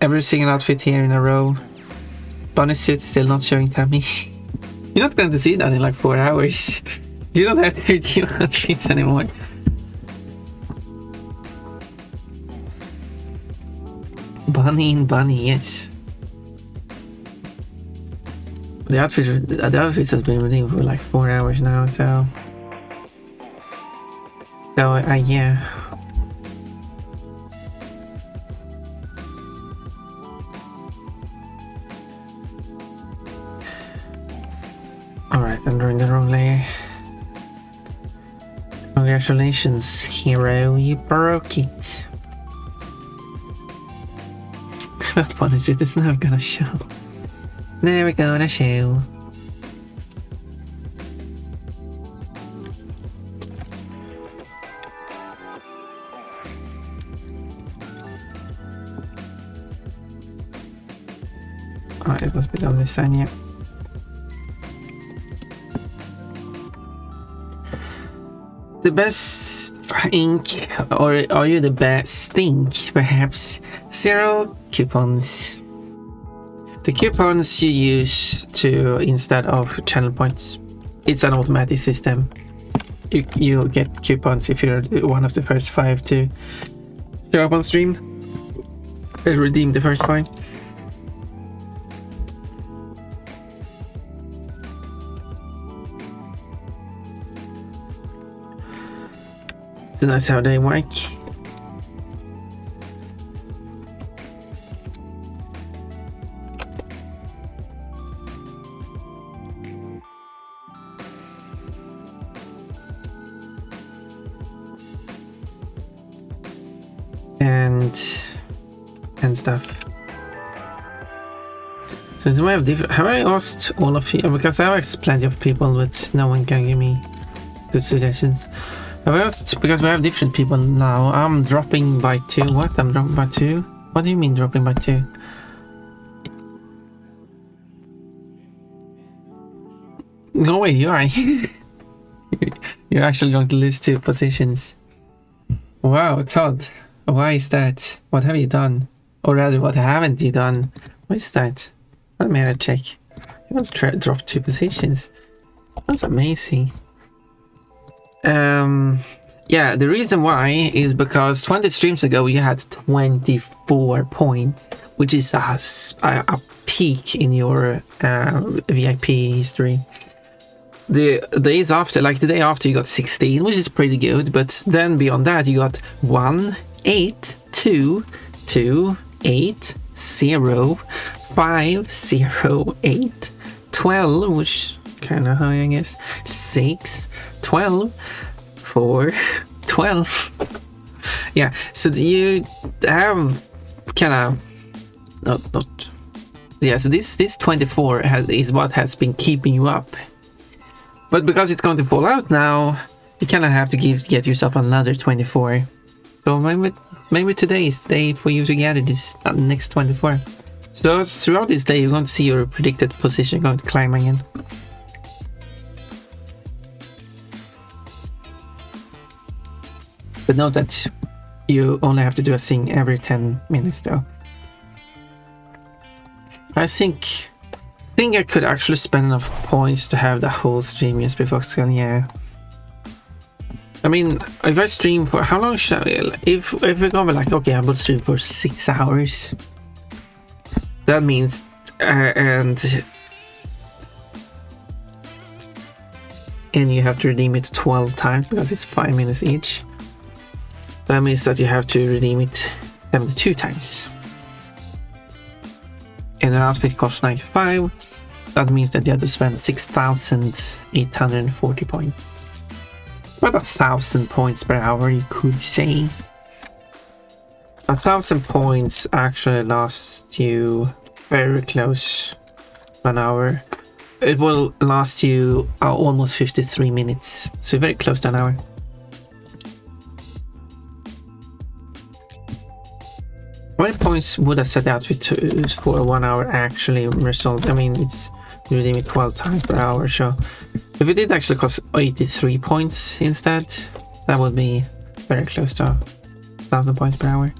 every single outfit here in a row. bunny suit still not showing tummy. You're not going to see that in like 4 hours. You don't have to read your outfits anymore. Bunny in bunny, yes. The outfits has been redeemed for like 4 hours now, so yeah. Alright, I'm doing the wrong layer. Congratulations, hero, you broke it. That funny suit is never gonna show. Never gonna show. Alright, it must be done this side, yeah. The best ink, or are you the best ink? Perhaps 0 coupons. The coupons you use to instead of channel points. It's an automatic system. You get coupons if you're one of the first 5 to show up on stream and redeem the first 5. So that's how they work. And stuff. Since we have different, have I asked all of you? Because I have asked plenty of people, but no one can give me good suggestions. Have I asked, because we have different people now. I'm dropping by 2. What? I'm dropping by 2? What do you mean dropping by 2? No way, you are. You're actually going to lose 2 positions. Wow, Todd. Why is that? What have you done? Or rather, what haven't you done? Why is that? Let me have a check. You want to drop 2 positions. That's amazing. Yeah, the reason why is because 20 streams ago you had 24 points, which is a peak in your VIP history. The days after, like the day after, you got 16, which is pretty good, but then beyond that you got 1, 8, 2, 2, 8, 0, 5, 0, 8, 12, which kind of high, I guess, 6, 12, 4, 12. Yeah, so you have kind of not yeah, so this 24 is what has been keeping you up, but because it's going to fall out now, you kind of have to get yourself another 24. So maybe today is the day for you to get it, is next 24. So throughout this day you're going to see your predicted position going to climb again. But note that you only have to do a thing every 10 minutes though. I think I could actually spend enough points to have the whole stream just before Foxconn, yeah. I mean, if I stream for how long should I, if we go like, okay, I will stream for 6 hours. That means and you have to redeem it 12 times because it's 5 minutes each. That means that you have to redeem it 72 times. And an outfit costs 95. That means that you have to spend 6,840 points. About 1,000 points per hour, you could say. 1,000 points actually lasts you very close to an hour. It will last you almost 53 minutes, so very close to an hour. How many points would a set outfit for 1 hour actually result? I mean, it's redeeming 12 times per hour, so if it did actually cost 83 points instead, that would be very close to 1,000 points per hour.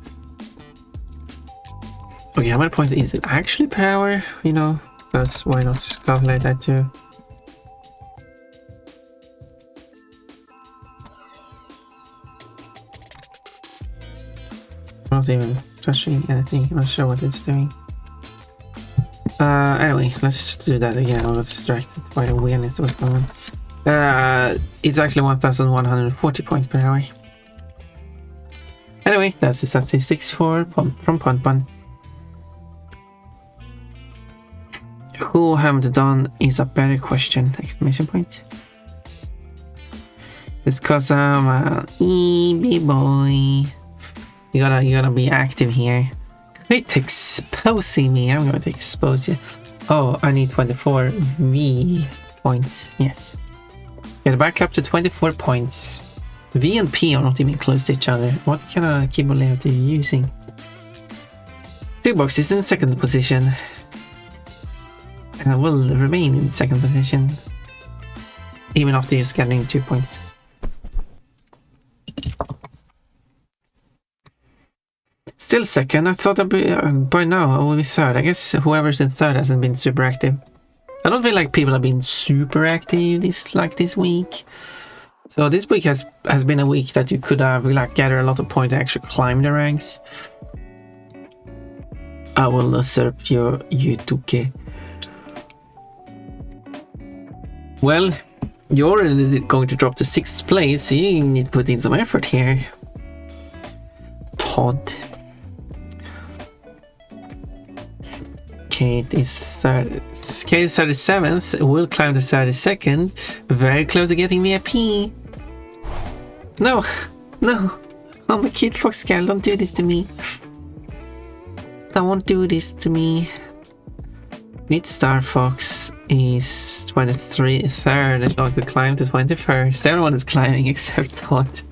Okay, how many points is it actually per hour? You know, because why not calculate that too? Not even touching anything, I'm not sure what it's doing. Anyway, let's just do that again. I was distracted by the weirdness that was going on. It's actually 1140 points per hour. Anyway, that's the statistics from Pon. Who haven't done is a better question! Exclamation point. It's cause I'm an EB boy. You gotta be active here. Quit exposing me. I'm going to expose you. Oh, I need 24 V points. Yes. Get back up to 24 points. V and P are not even close to each other. What kind of keyboard layout are you using? 2 boxes in second position. And I will remain in second position. Even after you're scanning 2 points. Still second. I thought I'd be, by now I will be third. I guess whoever's in third hasn't been super active. I don't feel like people have been super active this week. So this week has been a week that you could have like gather a lot of points and actually climb the ranks. I will usurp your U2K. Well, you're already going to drop to 6th place, so you need to put in some effort here. Todd. Kate is 37th, will climb to 32nd, very close to getting VIP. No, no, I'm a Kid Fox gal, don't do this to me. Don't do this to me. Mid Star Fox is 23rd and going to climb to 21st. Everyone is climbing except Todd,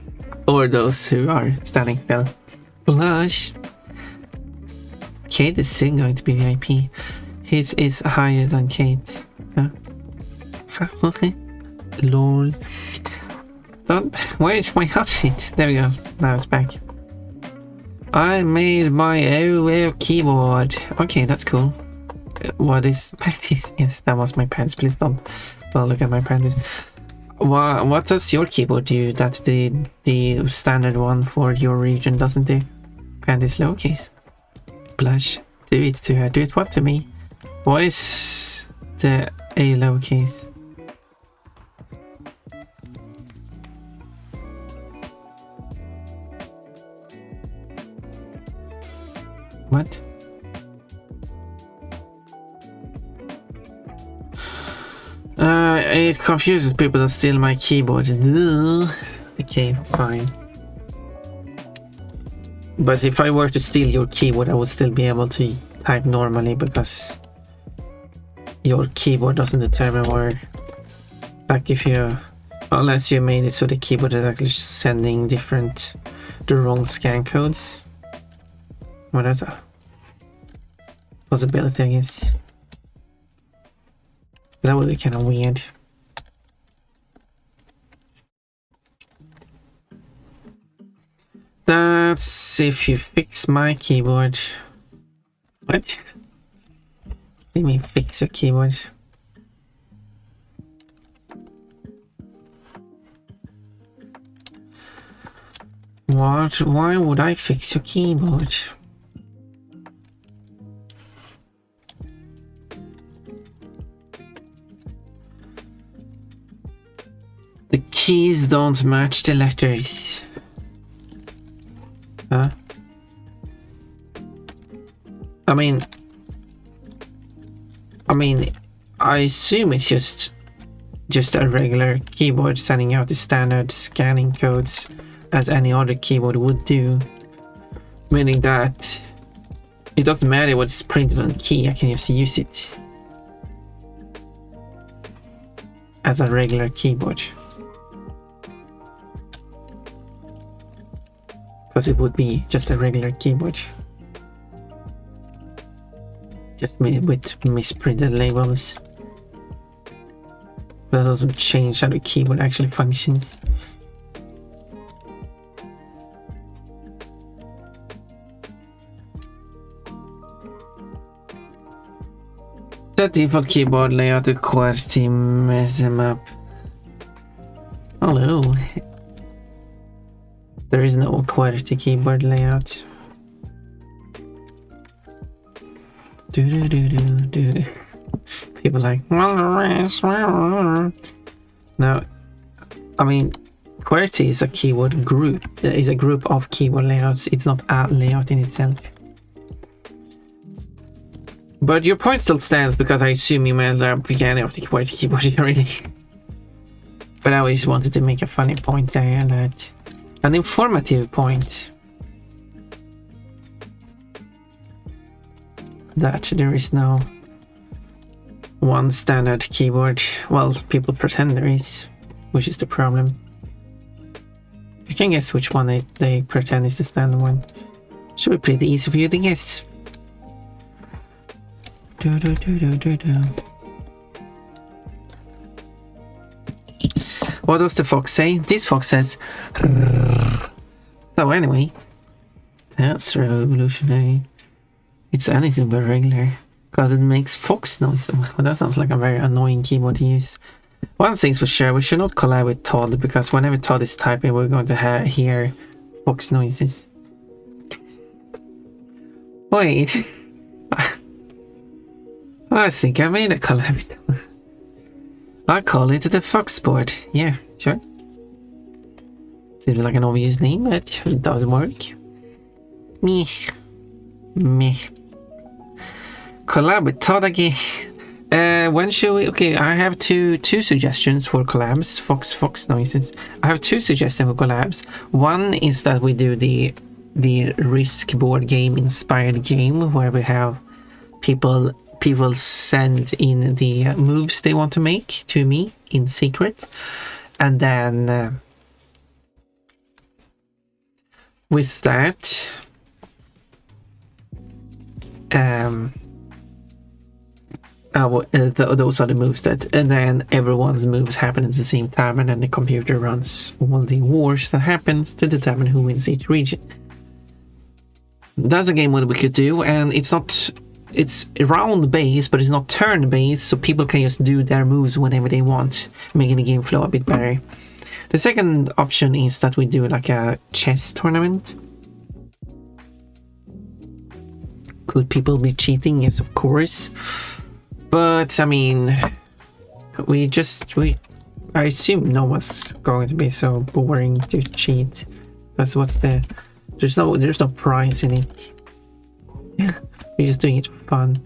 or those who are standing still. Blush. Kate is soon going to be VIP. His is higher than Kate. Huh? Okay. Lol. Where is my outfit? There we go. Now it's back. I made my own keyboard. Okay, that's cool. What is panties? Yes, that was my pants. Please don't look at my panties. What does your keyboard do that the standard one for your region doesn't do? Panties lowercase. Blush. Do it to her. Do it what to me? Why is the A lowercase? What? It confuses people that steal my keyboard. Ugh. Okay, fine. But if I were to steal your keyboard, I would still be able to type normally because your keyboard doesn't determine where. Like if you, unless you made it so the keyboard is actually sending the wrong scan codes. Well, that's a possibility, I guess. But that would be kind of weird. That's if you fix my keyboard. What? Let me fix your keyboard. What? Why would I fix your keyboard? The keys don't match the letters. Huh? I mean, I assume it's just a regular keyboard sending out the standard scanning codes as any other keyboard would do. Meaning that it doesn't matter what's printed on the key, I can just use it as a regular keyboard. Because it would be just a regular keyboard. Just made with misprinted labels. But that doesn't change how the keyboard actually functions. Set default keyboard layout to QWERTY mess them up. Hello. There is no QWERTY keyboard layout. Do. People like no. I mean, QWERTY is a keyword group. Is a group of keyboard layouts. It's not a layout in itself. But your point still stands because I assume you meant the beginning of the QWERTY keyboard already. But I always wanted to make a funny point there, that an informative point. That there is no one standard keyboard. Well, people pretend there is, which is the problem. You can guess which one they pretend is the standard one. Should be pretty easy for you to guess. What does the fox say? This fox says. So anyway, that's revolutionary. It's anything but regular, because it makes fox noise. Well, that sounds like a very annoying keyboard to use. One thing's for sure, we should not collab with Todd, because whenever Todd is typing, we're going to hear fox noises. Wait. I think I made a collab with Todd. I call it the fox board. Yeah, sure. Seems like an obvious name, but it does work. Me. Collab with Todd again. When should we? Okay, I have two suggestions for collabs. Fox noises. I have two suggestions for collabs. One is that we do the Risk board game inspired game, where we have people send in the moves they want to make to me in secret, and then with that those are the moves that, and then everyone's moves happen at the same time, and then the computer runs all the wars that happens to determine who wins each region. That's a game what we could do, and it's round based, but it's not turn based, so people can just do their moves whenever they want, making the game flow a bit better. The second option is that we do like a chess tournament. Could people be cheating? Yes, of course. But I mean, I assume no one's going to be so boring to cheat. Because there's no prize in it. Yeah, we're just doing it for fun.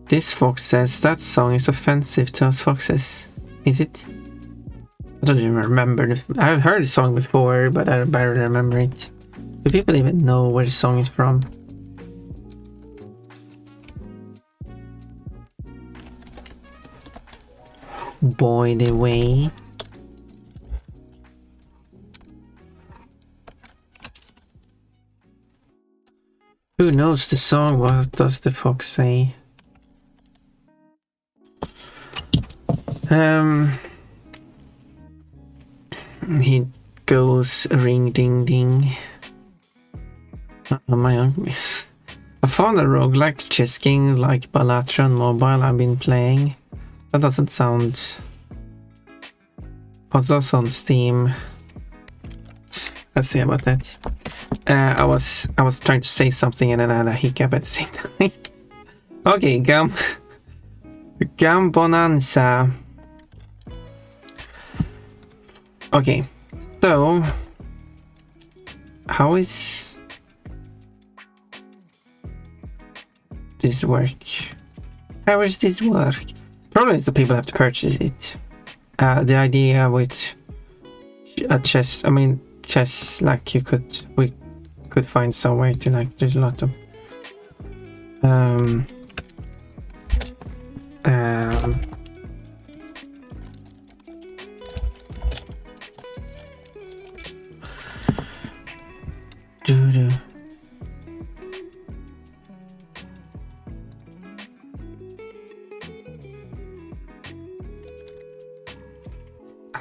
This fox says that song is offensive to us foxes. Is it? I don't even remember. I've heard the song before, but I barely remember it. Do people even know where the song is from? Boy, the way. Who knows the song? What does the fox say? He goes ring ding ding. My uncle. I found a roguelike chess game like Balatron Mobile I've been playing. That doesn't sound. What's that on Steam? Let's see about that. I was trying to say something and then I had a hiccup at the same time. Okay, Gam Bonanza. Okay, so how is this work? How does this work? Problem is the people have to purchase it. The idea with a chess, like we could find some way to, like, there's a lot of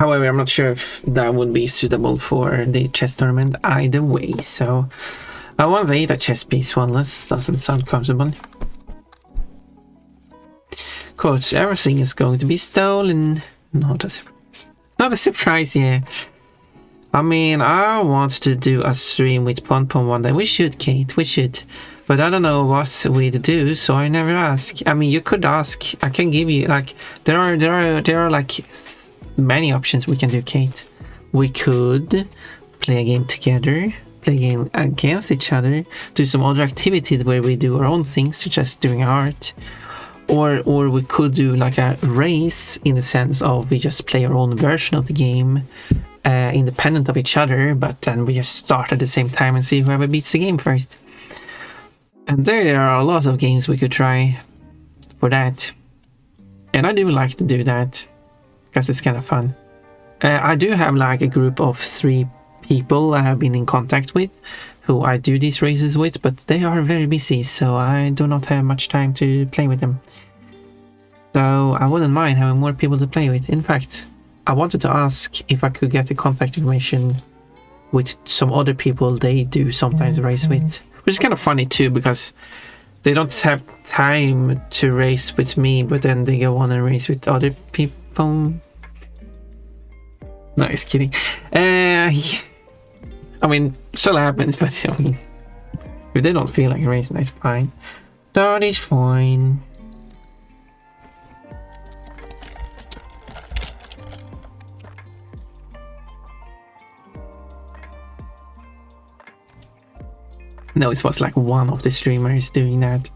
However, I'm not sure if that would be suitable for the chess tournament either way, so I won't eat a chess piece unless doesn't sound comfortable. Quote, everything is going to be stolen. Not a surprise. Not a surprise, yeah. I mean, I want to do a stream with Pon Pon one day. We should, Kate, we should. But I don't know what we'd do, so I never ask. I mean, you could ask. I can give you, like, there are like many options we can do, Kate. We could play a game together, play a game against each other, do some other activities where we do our own things, such as doing art. Or we could do like a race in the sense of we just play our own version of the game, independent of each other, but then we just start at the same time and see whoever beats the game first. And there are a lot of games we could try for that. And I do like to do that, because it's kind of fun. I do have like a group of 3 people I have been in contact with, who I do these races with, but they are very busy, so I do not have much time to play with them. So I wouldn't mind having more people to play with. In fact, I wanted to ask if I could get the contact information with some other people they do sometimes race with. Which is kind of funny too, because they don't have time to race with me, but then they go on and race with other people. No, just kidding. I mean, still happens, but I mean, if they don't feel like racing, that's fine. That is fine. No, it was like one of the streamers doing that.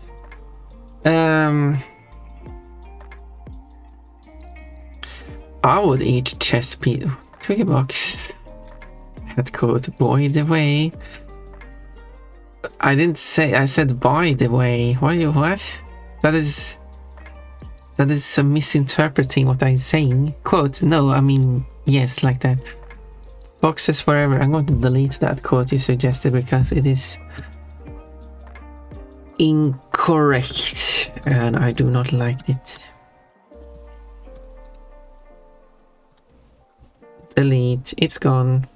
I would eat chess piece. Twiggy box. Head code, by the way. I didn't say, I said by the way. What? That is misinterpreting what I'm saying. Quote, no, I mean, yes, like that. Boxes forever. I'm going to delete that quote you suggested because it is incorrect and I do not like it. Delete, it's gone.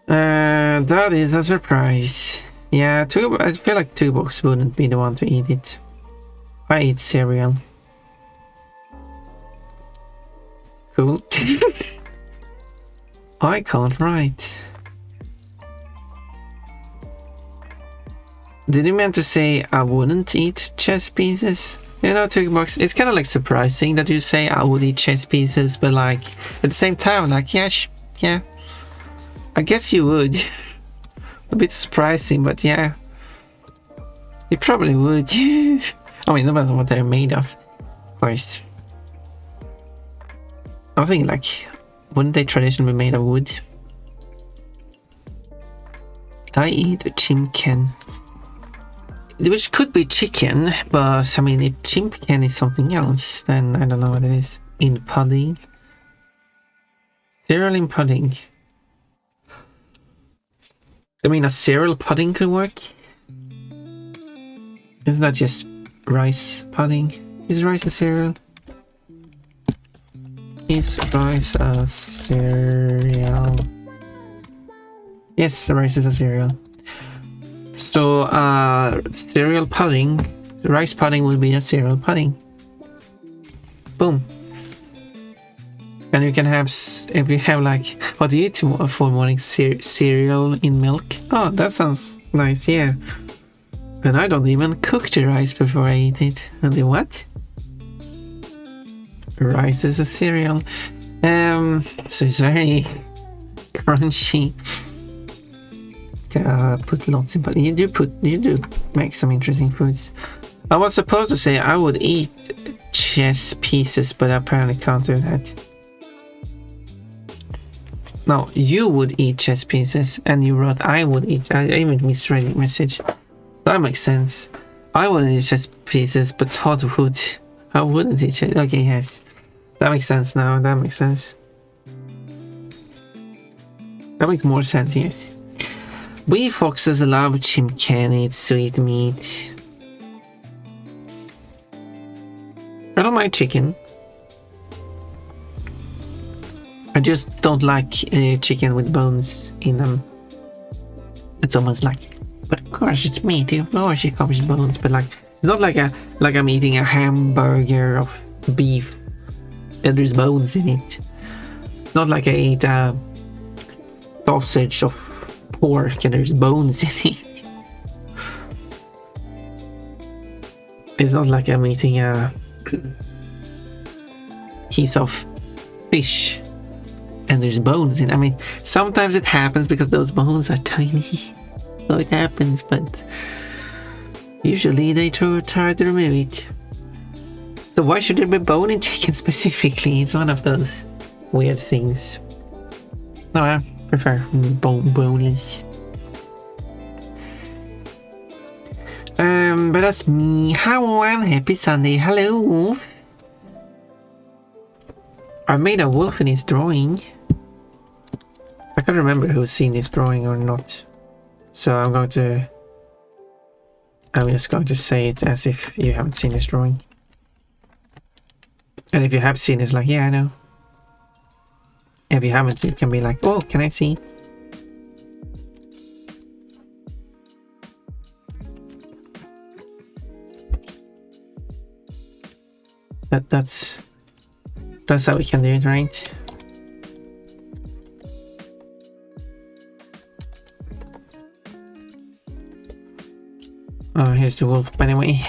That is a surprise. Yeah, I feel like 2 box wouldn't be the one to eat it. I eat cereal. Cool. I can't write. Did you mean to say I wouldn't eat chess pieces? You know, 2 box. It's kind of like surprising that you say I would eat chess pieces, but like at the same time, like yeah, yeah. I guess you would. A bit surprising, but yeah. You probably would. I mean, no matter what they're made of course. I was thinking, like, wouldn't they traditionally be made of wood? I eat chimken. Which could be chicken, but I mean, if chimken is something else, then I don't know what it is. In pudding. Cereal in pudding. I mean, a cereal pudding could work. Isn't that just rice pudding? Is rice a cereal? Is rice a cereal? Yes, rice is a cereal. So, cereal pudding, rice pudding will be a cereal pudding. Boom. And you can have, if you have like, what do you eat for morning? Cereal in milk? Oh, that sounds nice, yeah. And I don't even cook the rice before I eat it. And the what? Rice is a cereal. So it's very crunchy. Put lots in, but you do make some interesting foods. I was supposed to say I would eat chess pieces, but I apparently can't do that. No, you would eat chess pieces, and you wrote I would eat. I even misread the message. That makes sense. I wouldn't eat chess pieces, but Todd would. I wouldn't eat chess. Okay, yes. That makes sense now. That makes sense. That makes more sense, yes. We foxes love chimken, eat sweet meat. I don't mind chicken. I just don't like chicken with bones in them. It's almost like, but of course it's meat. Of course it comes with bones, but like it's not like I'm eating a hamburger of beef and there's bones in it. It's not like I eat a sausage of pork and there's bones in it. It's not like I'm eating a piece of fish and there's bones in it. I mean, sometimes it happens because those bones are tiny. So it happens, but usually they try to remove it. So why should there be bone in chicken specifically? It's one of those weird things. No, I prefer boneless. But that's me. How happy Sunday. Hello, Wolf. I made a wolf in his drawing. I can't remember who's seen this drawing or not. So I'm just going to say it as if you haven't seen this drawing. And if you have seen it, it's like, yeah, I know. If you haven't, you can be like, oh, can I see? That's how we can do it, right? Oh, here's the wolf, by the way.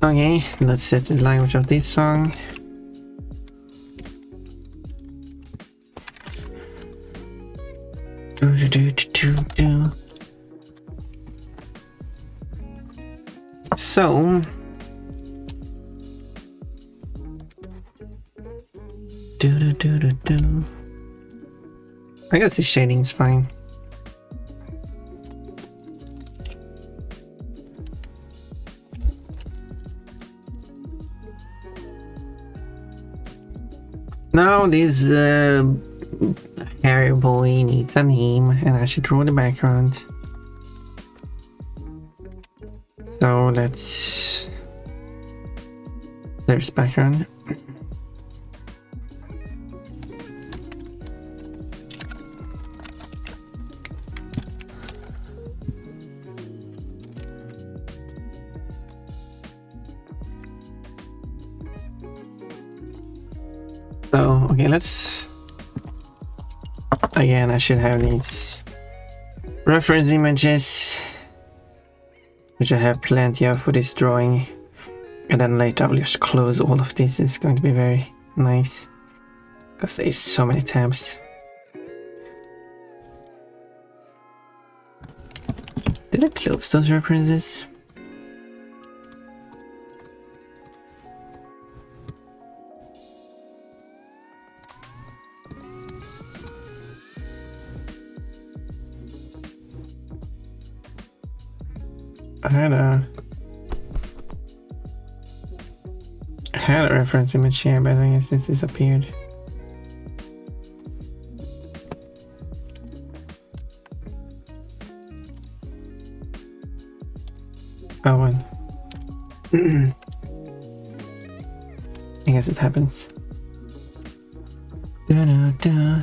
Okay, let's set the language of this song. So I guess the shading's fine. Now this hairy boy needs a name, and I should draw the background. So there's background. So, okay, again, I should have these reference images, which I have plenty of for this drawing, and then later I will just close all of this. It's going to be very nice, because there is so many tabs. Did I close those references? I had a reference image here, but I guess this disappeared. Oh, one. I guess it happens. Da-da-da.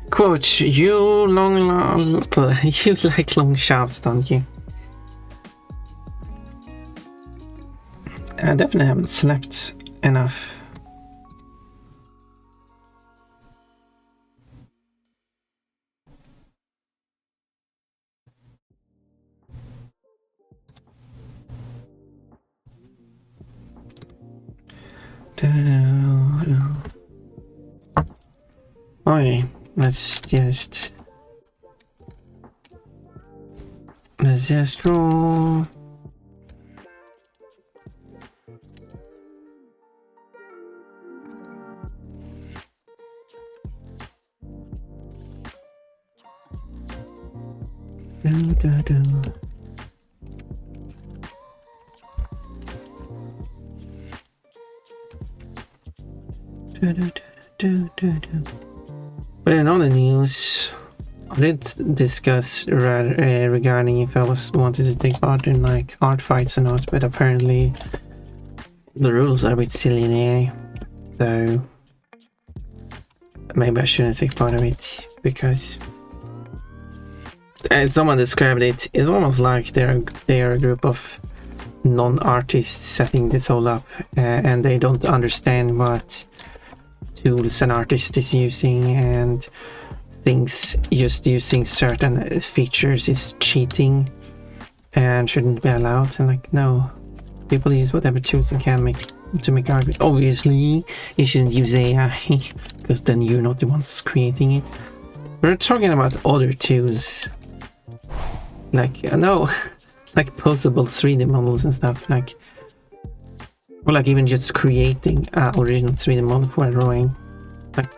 Quote, you like long shafts, don't you? I definitely haven't slept enough. Okay, let's just draw. But in other news, I did discuss regarding if I wanted to take part in like art fights or not, but apparently the rules are a bit silly there, so maybe I shouldn't take part of it, because as someone described it, it's almost like they are a group of non-artists setting this all up, and they don't understand what tools an artist is using, and things just using certain features is cheating and shouldn't be allowed. And like, no, people use whatever tools they can make to make art, but obviously you shouldn't use AI because then you're not the ones creating it. We're talking about other tools, like no, like posable 3D models and stuff, like, or like even just creating original 3D model for a drawing. Like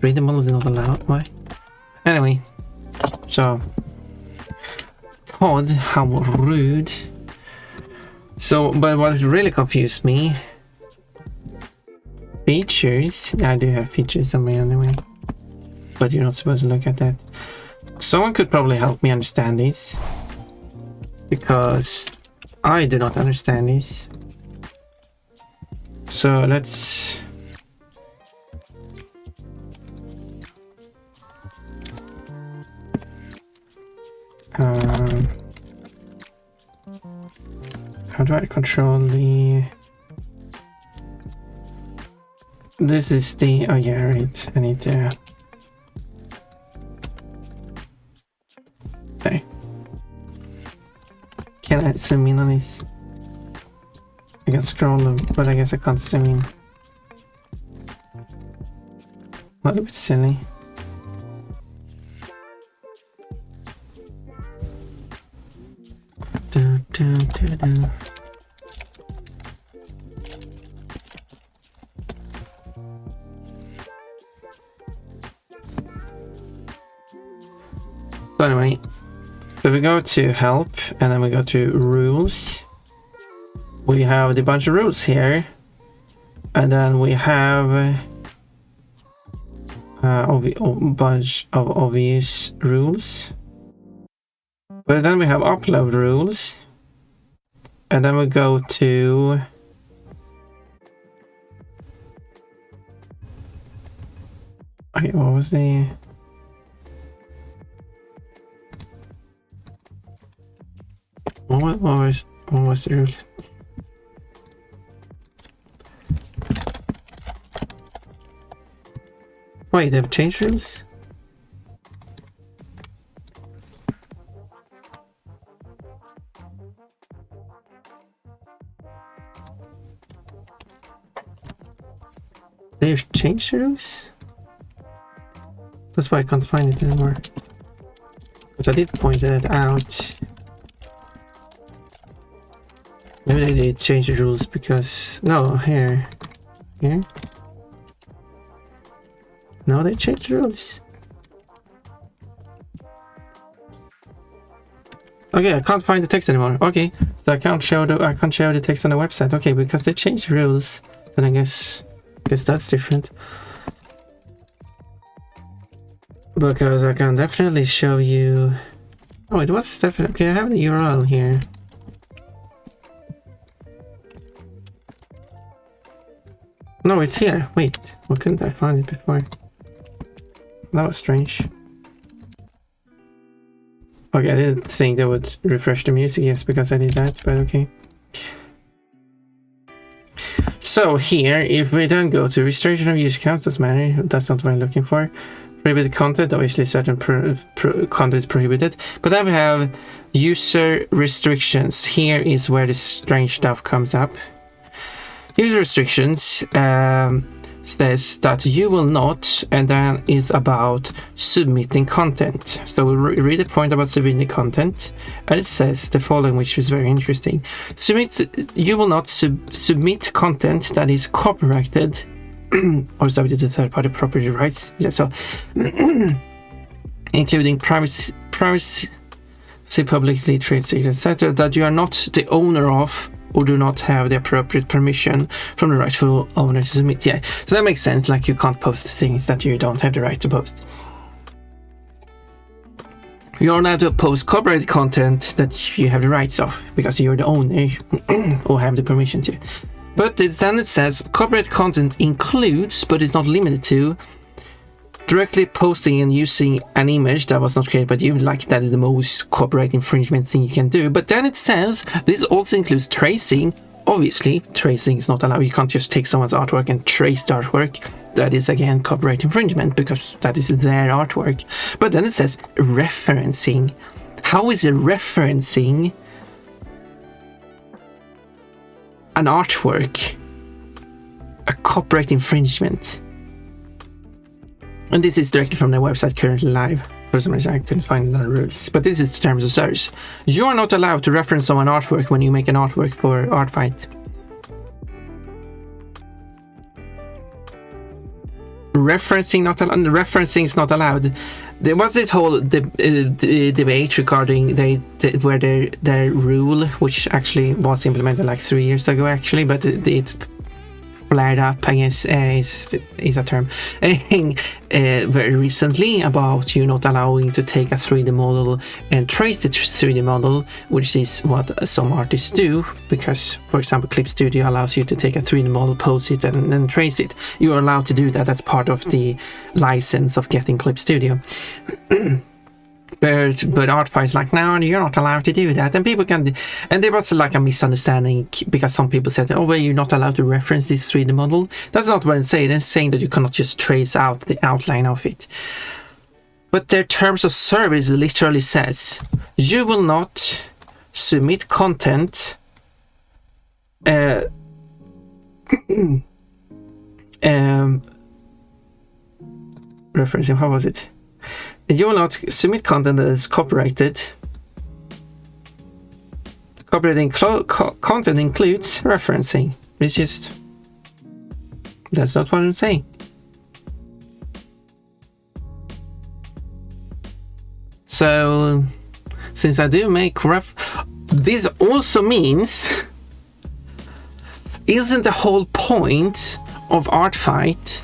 3D models is not allowed. Why? Anyway, so Todd, how rude. So, but what really confused me, features. I do have features on my own anyway, but you're not supposed to look at that. Someone could probably help me understand this, because I do not understand this. So let's how do I control the... This is the... Oh yeah, right. I need to... Okay. Can I zoom in on this? I can scroll them, but I guess I can't zoom in. A little bit silly. So anyway, so we go to help, and then we go to rules. We have the bunch of rules here, and then we have a bunch of obvious rules. But then we have upload rules, and then we go to okay, what was the what was the rules? Wait, they've changed rules? They've changed rules? That's why I can't find it anymore. But I did point it out. Maybe they did change the rules because... No, here. Here? No, they changed the rules. Okay, I can't find the text anymore. Okay, so I can't show the text on the website. Okay, because they changed the rules, then I guess that's different. Because I can definitely show you. Oh, it was definitely okay. I have the URL here. No, it's here. Wait, why couldn't I find it before? That was strange. Okay, I didn't think they would refresh the music, yes, because I did that, but okay. So here, if we then go to restriction of user accounts, doesn't matter, that's not what I'm looking for. Prohibited content, obviously certain content is prohibited. But then we have user restrictions. Here is where the strange stuff comes up. User restrictions says that you will not, and then it's about submitting content. So we read the point about submitting content, and it says the following, which is very interesting. You will not submit content that is copyrighted or subject to third-party property rights. Yeah, so including privacy, publicly trade secrets, etc., that you are not the owner of or do not have the appropriate permission from the rightful owner to submit. Yeah, so that makes sense. Like, you can't post things that you don't have the right to post. You're allowed to post copyrighted content that you have the rights of, because you're the owner or have the permission to. But then it says copyrighted content includes, but is not limited to, directly posting and using an image that was not created by you. Like, that is the most copyright infringement thing you can do. But then it says this also includes tracing. Obviously, tracing is not allowed. You can't just take someone's artwork and trace the artwork. That is, again, copyright infringement, because that is their artwork. But then it says referencing. How is it referencing an artwork a copyright infringement? And this is directly from their website, currently live. For some reason I couldn't find the rules. But this is the terms of service. You are not allowed to reference someone's artwork when you make an artwork for Artfight. Referencing is not allowed. There was this whole debate regarding where their rule, which actually was implemented like 3 years ago, actually, but it flared up, I guess, is a term, very recently, about you not allowing to take a 3D model and trace the 3D model, which is what some artists do, because, for example, Clip Studio allows you to take a 3D model, pose it, and then trace it. You are allowed to do that. That's part of the license of getting Clip Studio. But Artfight is like, no, you're not allowed to do that. And people can, and there was like a misunderstanding, because some people said, oh, well, you're not allowed to reference this 3D model. That's not what it's saying. It's saying that you cannot just trace out the outline of it. But their terms of service literally says, you will not submit content referencing, how was it? You will not submit content that is copyrighted. Copyrighted content includes referencing. It's just, that's not what I'm saying. So, since I do make this also means, isn't the whole point of Artfight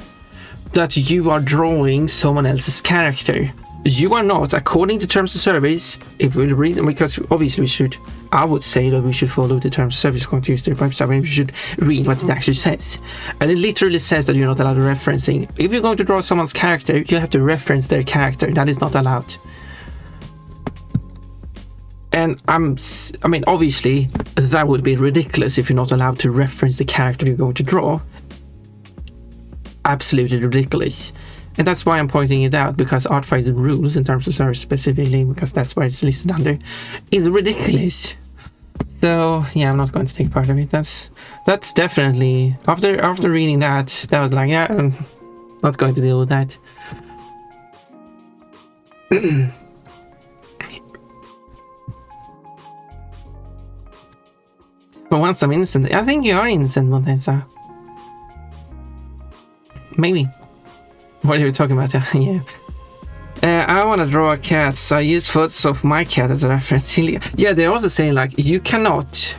that you are drawing someone else's character? You are not, according to terms of service, if we read them, because obviously I would say that we should follow the terms of service according to use the website, and we should read what it actually says. And it literally says that you're not allowed referencing. If you're going to draw someone's character, you have to reference their character. That is not allowed. And I mean, obviously, that would be ridiculous if you're not allowed to reference the character you're going to draw. Absolutely ridiculous. And that's why I'm pointing it out, because Artfight's rules in terms of service specifically, because that's where it's listed under, is ridiculous. So yeah, I'm not going to take part of it. That's definitely, after reading that was like, yeah, I'm not going to deal with that. But once I'm innocent, I think you are innocent, Montensa. Maybe. What are you talking about? Yeah. I want to draw a cat, so I use photos of my cat as a reference. Yeah, they're also saying, like, you cannot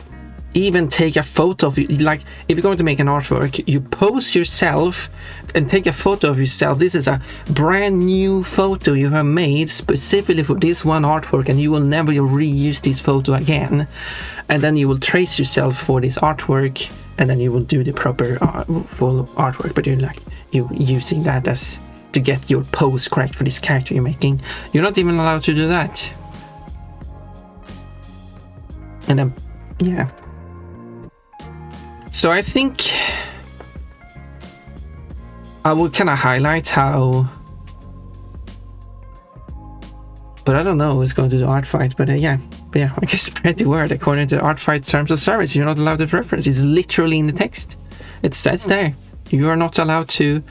even take a photo of you. Like, if you're going to make an artwork, you pose yourself and take a photo of yourself. This is a brand new photo you have made specifically for this one artwork, and you will never reuse this photo again. And then you will trace yourself for this artwork, and then you will do the proper full artwork. But you're like, you using that as to get your pose correct for this character you're making. You're not even allowed to do that. And then, yeah. So I think I will kind of highlight how, but I don't know who's going to do Artfight, but yeah, I guess spread the word. According to Artfight's terms of service, you're not allowed to reference. It's literally in the text. It says there, you are not allowed to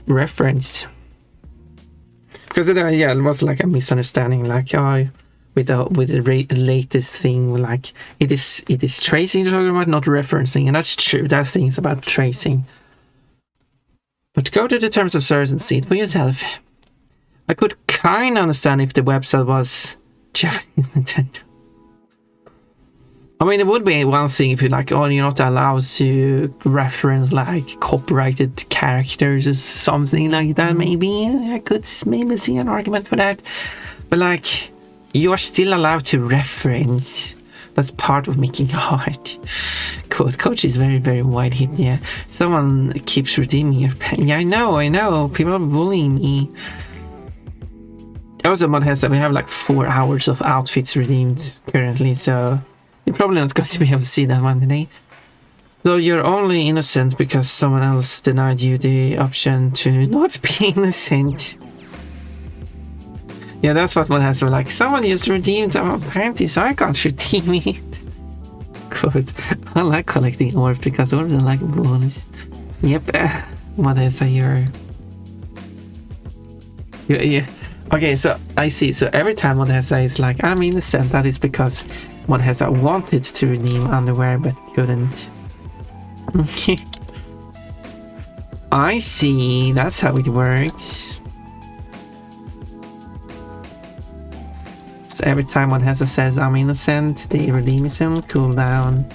reference. Because it was like a misunderstanding, like with the latest thing, like it is tracing you're talking about, not referencing, and that's true. That thing is about tracing. But go to the terms of service and see it for yourself. I could kind of understand if the website was Japanese Nintendo. I mean, it would be one thing if you're like, oh, you're not allowed to reference like copyrighted characters or something like that. Maybe I could maybe see an argument for that. But like, you are still allowed to reference. That's part of making art. Coach is very, very wide hip. Yeah, someone keeps redeeming your pen. Yeah, I know. People are bullying me. Also, mod has that we have like 4 hours of outfits redeemed currently, so you're probably not going to be able to see that one today. So you're only innocent because someone else denied you the option to not be innocent. Yeah, that's what mod has. So like, someone just redeemed our panties, so I can't redeem it. Good. I like collecting orbs because orbs are like balls. Yep. Mod has you're. Okay, so I see. So every time Modessa is like, I'm innocent, that is because Modessa wanted to redeem underwear but couldn't. Okay. I see. That's how it works. So every time Modessa says, I'm innocent, the redeemism cool down.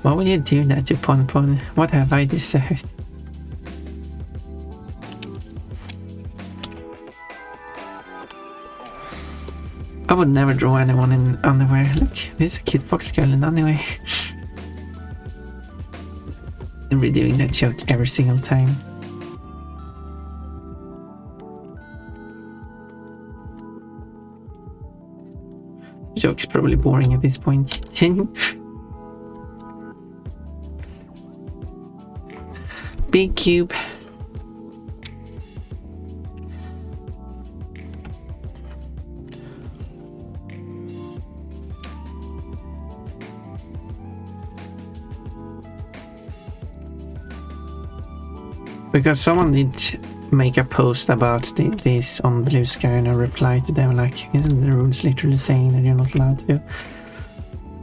Why would you do that to Pon Pon? What have I deserved? I would never draw anyone in underwear. Look, there's a cute fox girl in underwear. I'm redoing that joke every single time. Joke's probably boring at this point. Big cube. Because someone did make a post about this on Blue Sky and I replied to them like, isn't the rules literally saying that you're not allowed to?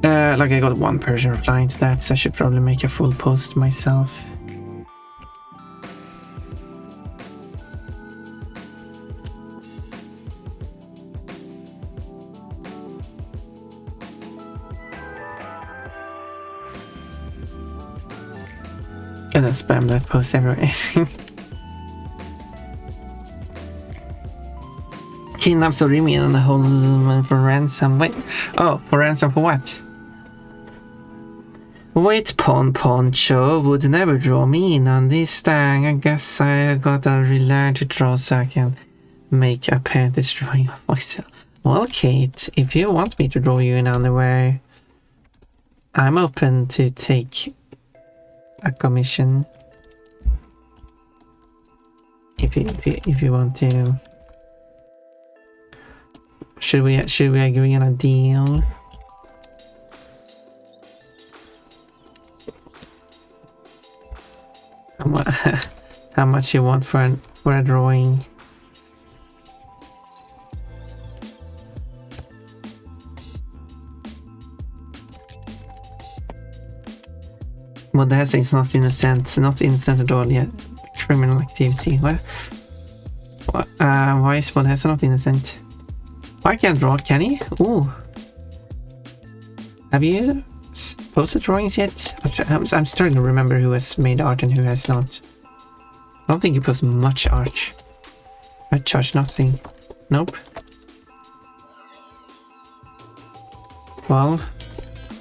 Like I got one person replying to that, so I should probably make a full post myself. Gonna spam that post everywhere. Kidnaps or remain on the whole for ransom. Wait, oh, for ransom for what? Wait, Poncho would never draw me in on this thing. I guess I gotta relearn to draw so I can make a panties drawing of myself. Well, Kate, if you want me to draw you in underwear, I'm open to take a commission if you want to. Should we agree on a deal? How much you want for a drawing? Well, that is not innocent at all yet. Criminal activity. What? Why is Modessa not innocent? I can't draw, can he? Ooh. Have you posted drawings yet? I'm starting to remember who has made art and who has not. I don't think you post much art. I charge nothing. Nope. Well,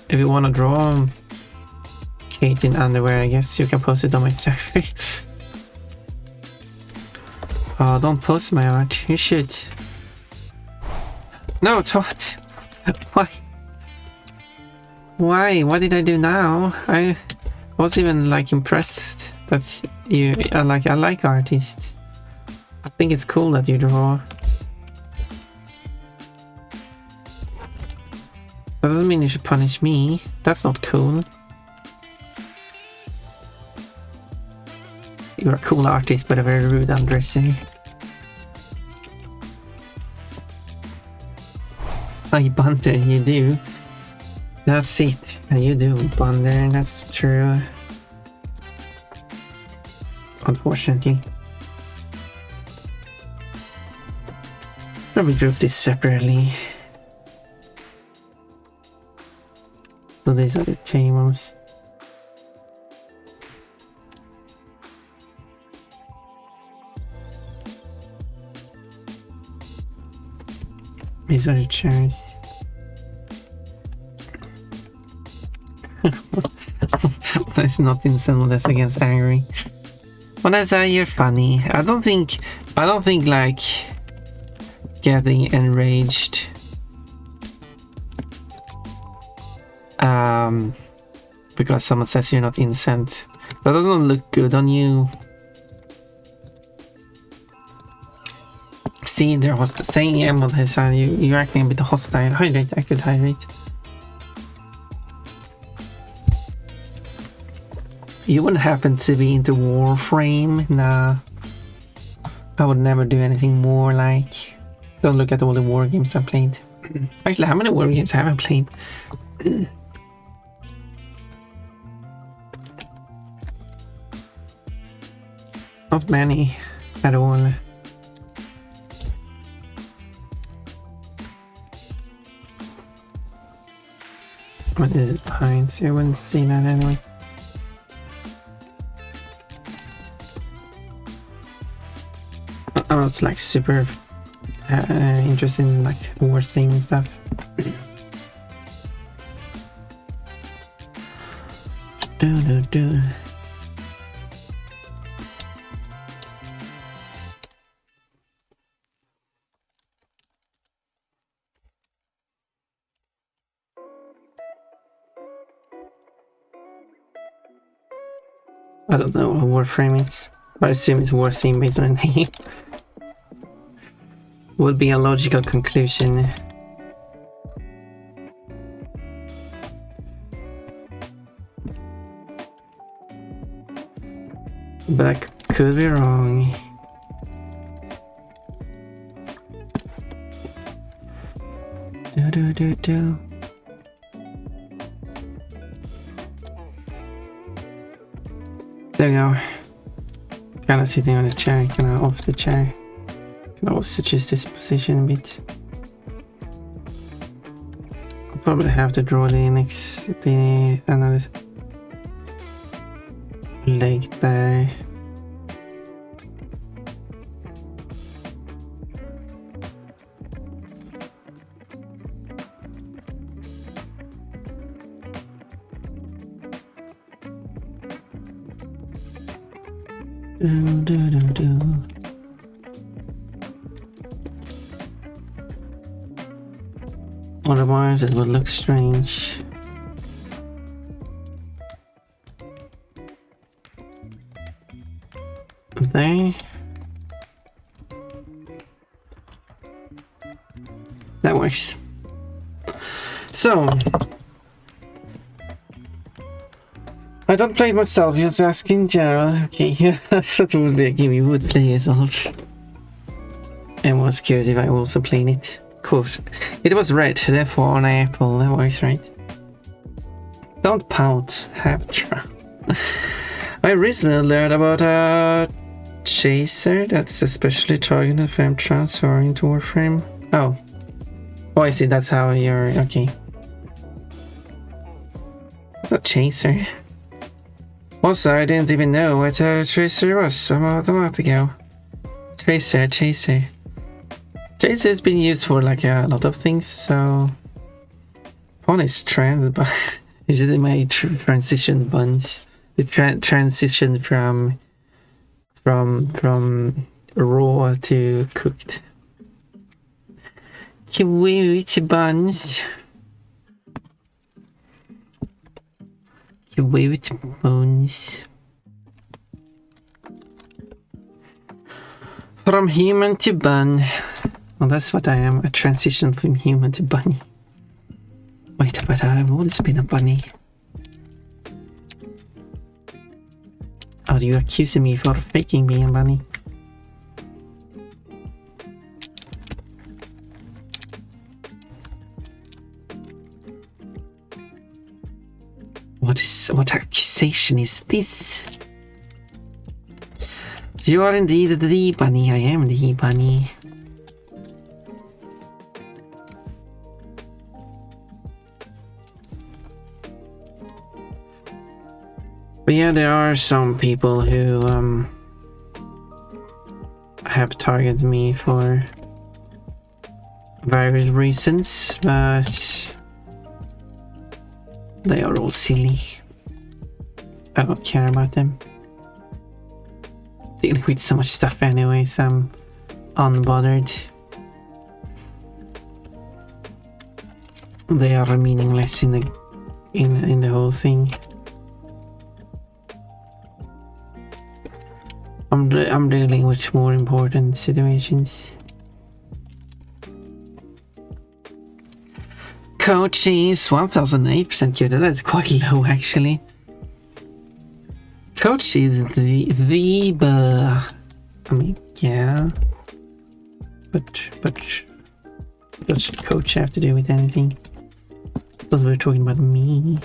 if you want to draw Kate in underwear, I guess you can post it on my server. Oh, don't post my art. You should. No, Todd. Why? Why? What did I do now? I wasn't even like impressed that you. I like artists. I think it's cool that you draw. That doesn't mean you should punish me. That's not cool. You're a cool artist, but a very rude undresser. I Bunter, you do. That's it. You do, Bunter, that's true. Unfortunately. Probably group this separately. So these are the tables. These are the chairs. There's nothing similar against angry. Vanessa, you're funny. I don't think like getting enraged because someone says you're not innocent. That doesn't look good on you. See, there was the saying about his you're acting a bit hostile. Hydrate, I could hydrate. You wouldn't happen to be into Warframe? Nah. I would never do anything more like... Don't look at all the war games I've played. Actually, how many war games have I played? Not many at all. What is it behind? So I wouldn't see that anyway. I'm not like super interested in like war thing and stuff. do. I don't know what Warframe is, but I assume it's war scene based on a name. Would be a logical conclusion. But I could be wrong. Do. There you go. Kind of sitting on the chair, kind of off the chair. Can also adjust this position a bit. I'll probably have to draw the another leg there. Do. Otherwise it would look strange. There. That works. So I don't play it myself, just asking in general. Okay, yeah, I thought it would be a game you would play yourself. And was curious if I also played it. Quote, it was red, therefore on apple, that works, right? Don't pout, have trouble. I recently learned about a chaser that's especially targeted for transferring into Warframe. Oh, I see, that's how you're, okay. A chaser. Also, I didn't even know what a tracer was a month ago. Chaser. Chaser has been used for like a lot of things, so... One is but usually my transition buns. The transition from raw to cooked. Cute buns. Cute buns. From human to bun. Well, that's what I am, a transition from human to bunny. Wait, but I've always been a bunny. Are you accusing me for faking being a bunny? What accusation is this? You are indeed the bunny. I am the bunny. But yeah, there are some people who have targeted me for various reasons, but they are all silly. I don't care about them. Dealing with so much stuff anyway, so I'm unbothered. They are meaningless in the whole thing. I'm dealing with more important situations. Coach is 1008% good. That's quite low actually. Coach is the I mean, yeah. But what does coach have to do with anything? Because we're talking about me.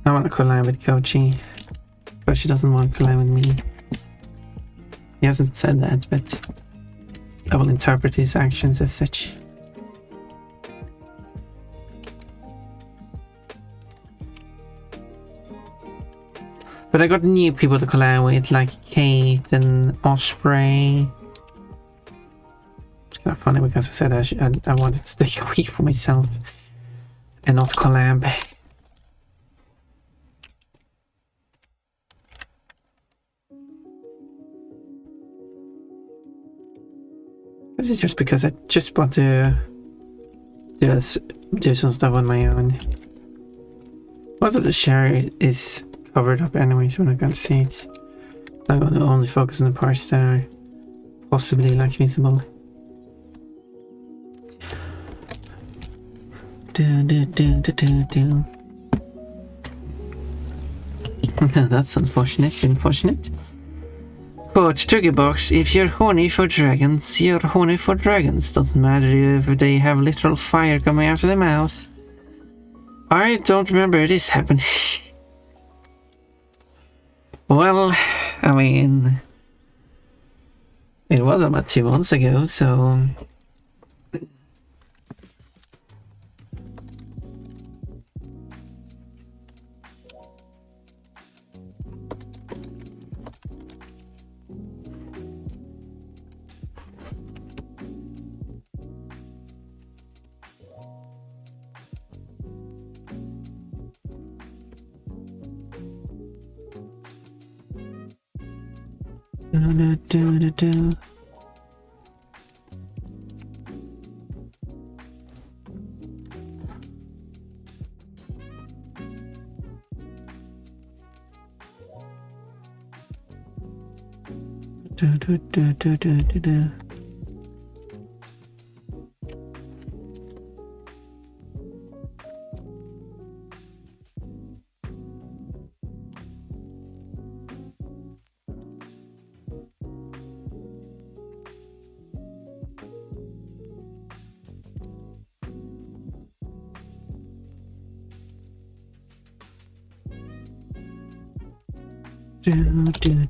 I want to collab with Kochi. Kochi doesn't want to collab with me. He hasn't said that, but I will interpret his actions as such. But I got new people to collab with, like Kate and Osprey. It's kind of funny because I said I wanted to take a week for myself and not collab. This is just because I just want to just do some stuff on my own. Most of the share is covered up anyway, so we're not going to see it. So I'm going to only focus on the parts that are possibly like visible. That's unfortunate. Quote, Trigger Box, if you're horny for dragons, you're horny for dragons. Doesn't matter if they have literal fire coming out of their mouths. I don't remember this happening. Well, I mean, it was about 2 months ago, so...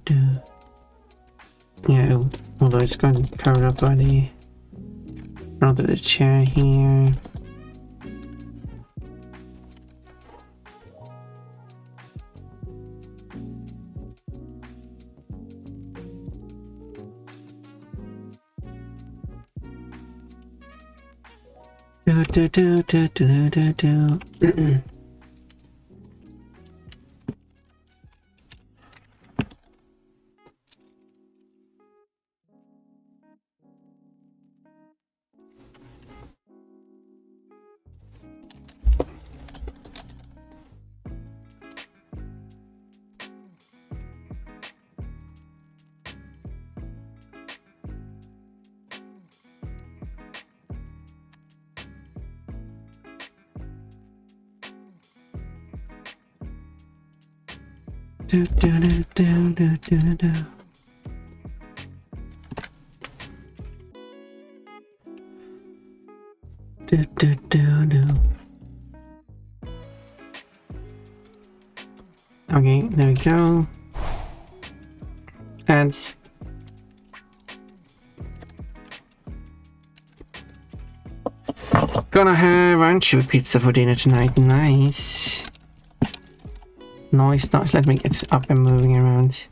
Do. Yeah, although it's going to cover up by the front of the chair here. Okay, there we go. Ads. Gonna have anchovy pizza for dinner tonight. Nice. Nice. Let me get up and moving around.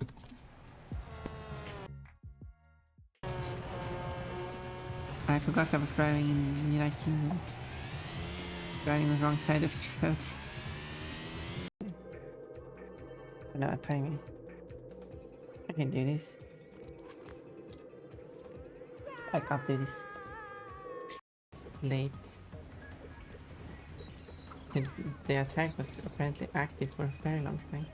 I forgot I was driving in the United Kingdom. Driving the wrong side of the road. Not timing. I can do this. I can't do this. Late. The attack was apparently active for a very long time.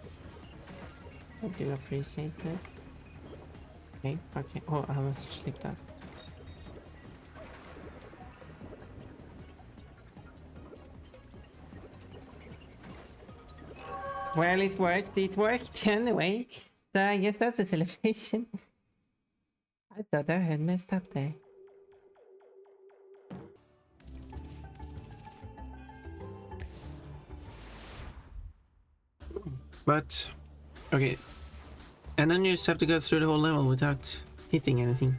I do appreciate that. Okay, okay. Oh, I almost slipped up. Well, it worked anyway. So I guess that's a celebration. I thought I had messed up there. But, okay. And then you just have to go through the whole level without hitting anything.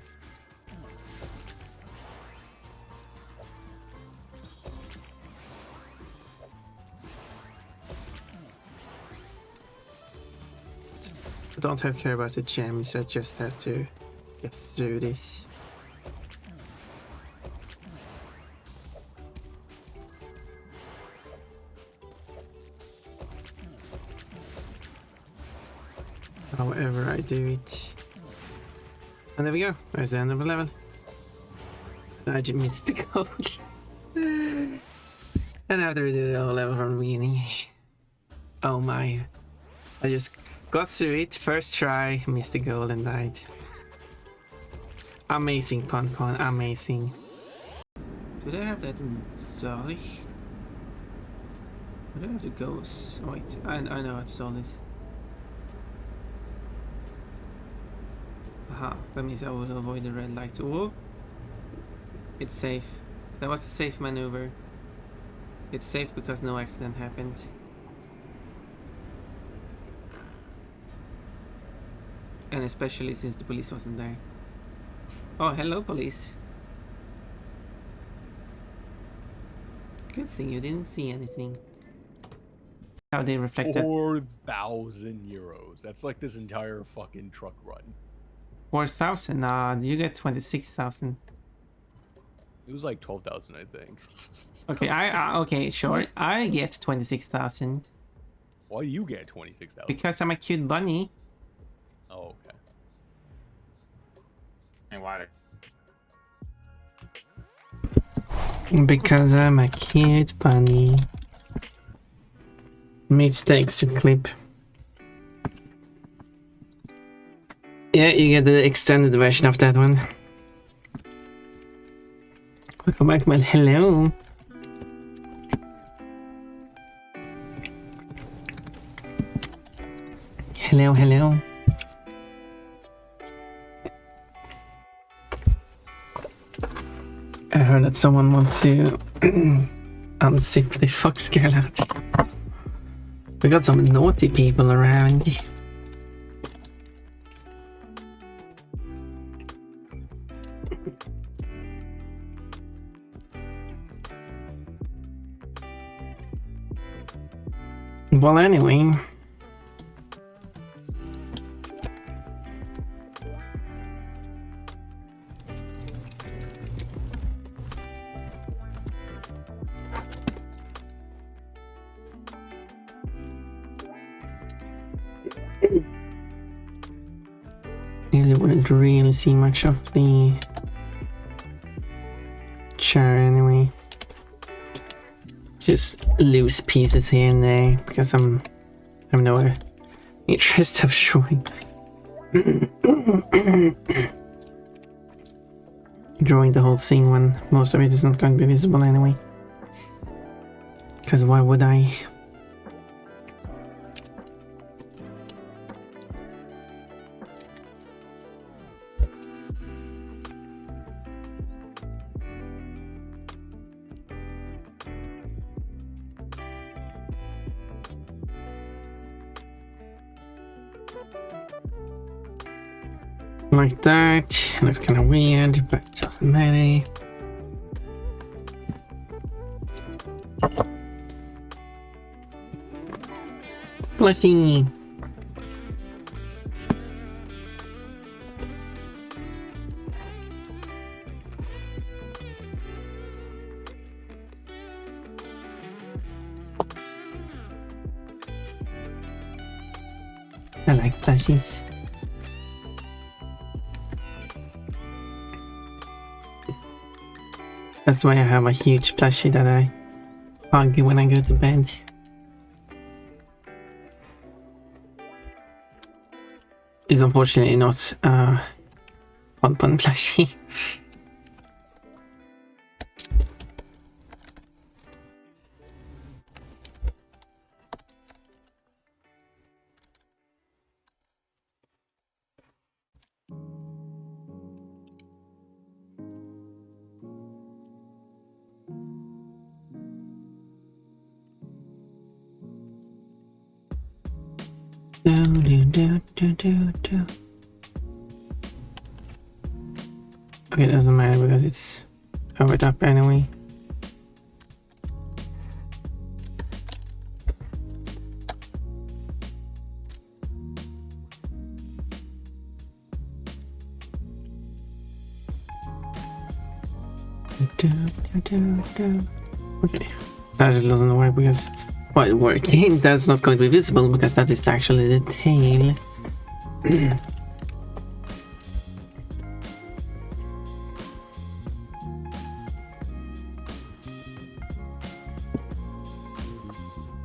I don't have to care about the gems, I just have to get through this. However I do it. And there we go, there's the end of the level. I just missed the goal. And I have to redo the whole level from the beginning. Oh my. I just got through it, first try, missed the goal and died. Amazing Pon, amazing. Do they have that in Zurich? Do they have the ghosts? Oh, wait, I know how to solve this. Aha, that means I will avoid the red light. Whoa! It's safe. That was a safe maneuver. It's safe because no accident happened. And especially since the police wasn't there. Oh, hello police. Good thing you didn't see anything. How they reflected. 4,000 euros. That's like this entire fucking truck run. 4,000? You get 26,000. It was like 12,000, I think. Okay, okay, sure. I get 26,000. Why do you get 26,000? Because I'm a cute bunny. Oh, okay. And water. Because I'm a cute bunny. Mistakes to clip. Yeah, you get the extended version of that one. Welcome back, Mel. Hello. Hello, hello. I heard that someone wants to unzip the fox girl out. We got some naughty people around. Well, anyway. Because you wouldn't really see much of the chair anyway. Just loose pieces here and there because I have no interest of showing drawing the whole thing when most of it is not going to be visible anyway. Because why would I? Like that. Looks kind of weird, but it doesn't matter. Plushie. I like plushies. That's why I have a huge plushie that I hug when I go to bed. It's unfortunately not a Pon plushie. Okay, it doesn't matter because it's covered up anyway. Okay, that doesn't work because well, it working. That's not going to be visible because that is actually the tail.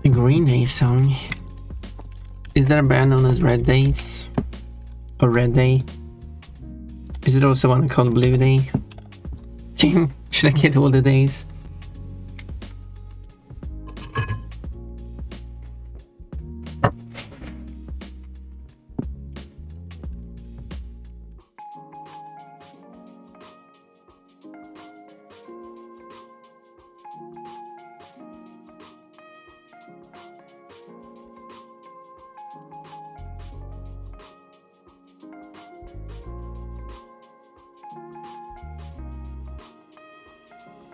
A Green Day song. Is there a band known as Red Days? Or Red Day? Is it also one called Blue Day? Should I get all the days?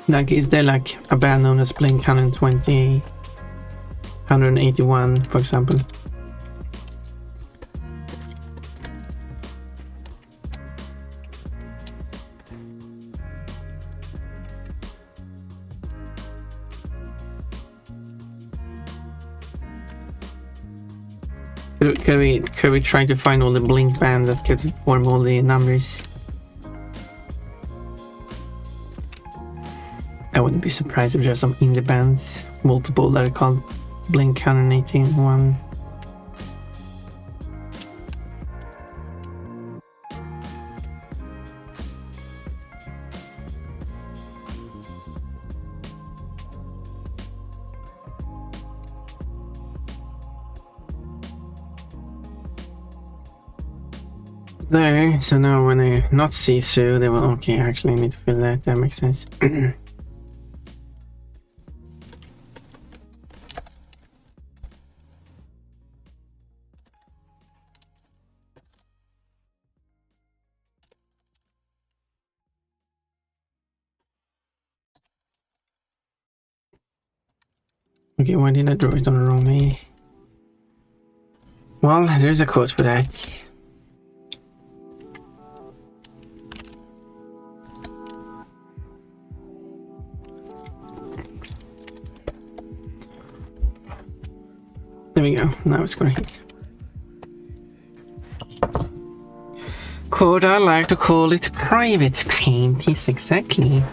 Like, is there like a band known as Blink 120, 181, for example? Could we try to find all the Blink bands that could form all the numbers? I wouldn't be surprised if there's some indie bands, multiple that are called Blink 181. There, so now when I not see through, they will, okay, actually I need to fill that, that makes sense. Okay, why did I draw it on the wrong way? Well, there's a quote for that. There we go, now it's gonna hit. Quote, I like to call it private paint, yes, exactly.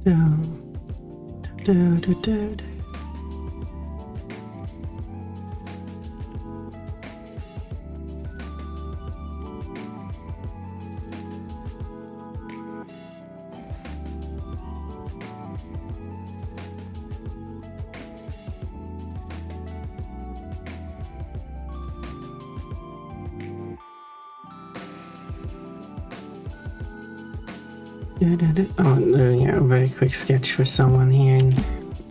Oh, I'm doing a very quick sketch for someone here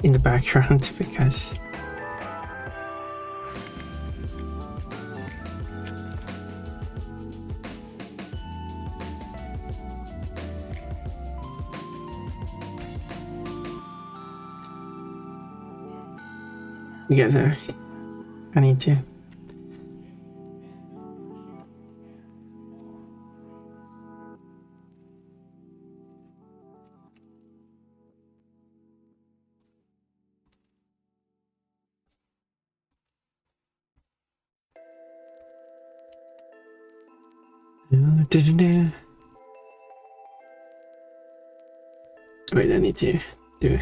in the background because I need to. Wait, I need to do.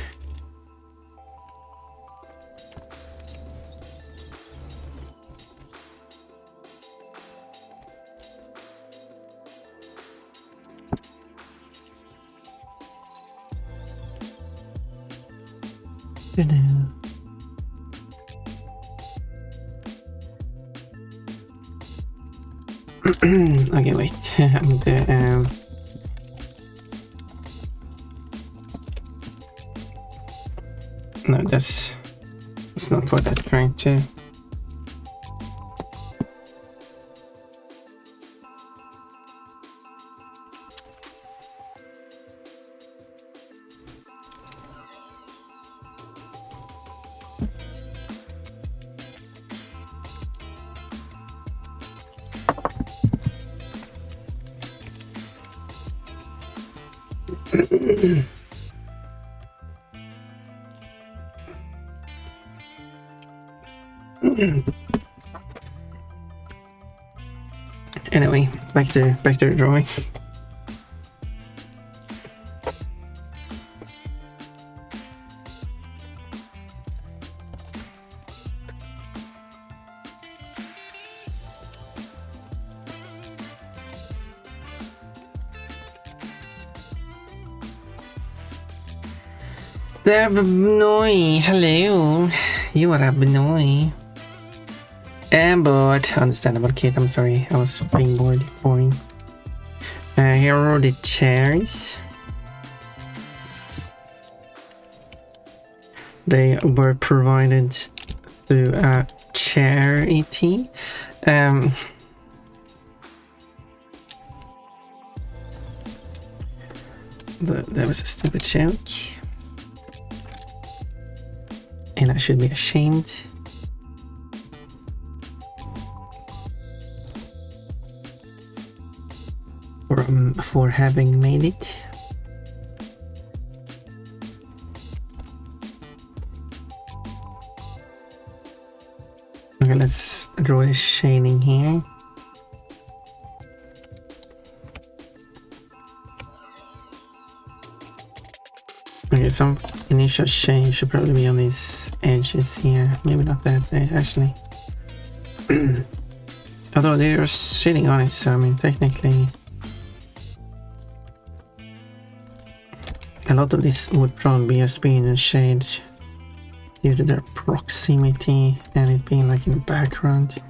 Okay, wait. No, that's not what I'm trying to. Anyway, back to the drawing. Abnoy, hello. You are Abnoy. I'm bored. Understandable, Kate. I'm sorry. I was being boring. Here are the chairs. They were provided through a charity. That was a stupid joke. And I should be ashamed. For having made it. Okay, let's draw a shading here. Okay, some initial shade should probably be on these edges here. Maybe not that actually. Although they're sitting on it, so I mean technically a lot of this would probably just be in a shade due to their proximity and it being like in the background.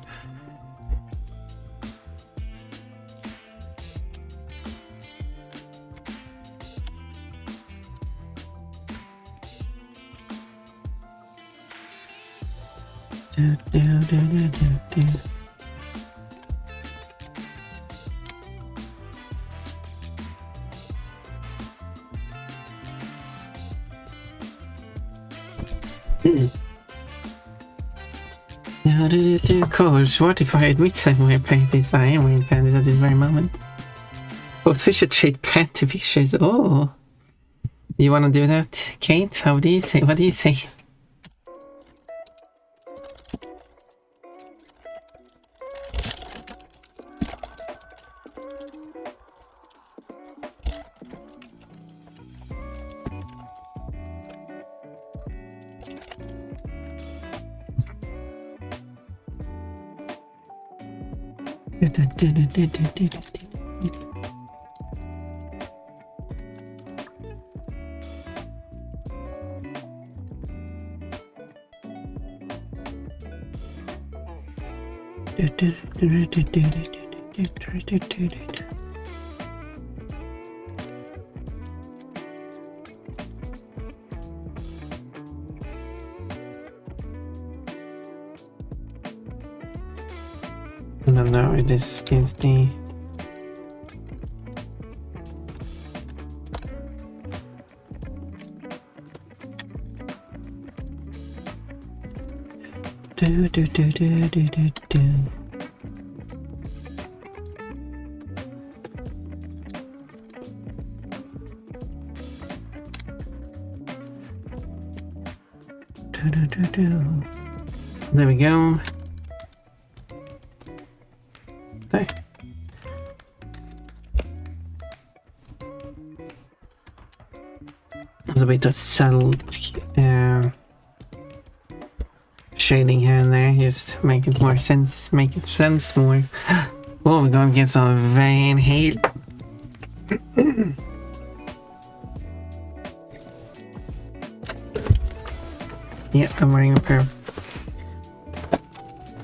Coach, what if I admit I'm wearing panties? I am wearing panties at this very moment. But we should trade panty pictures. Oh, you wanna do that, Kate? How do you say? What do you say? No, no, this is the do. There we go. There. There's a bit of subtle shading here and there, just make it more sense, make it sense more. Oh, we're gonna get some Van Halen. Yeah, I'm wearing a pair of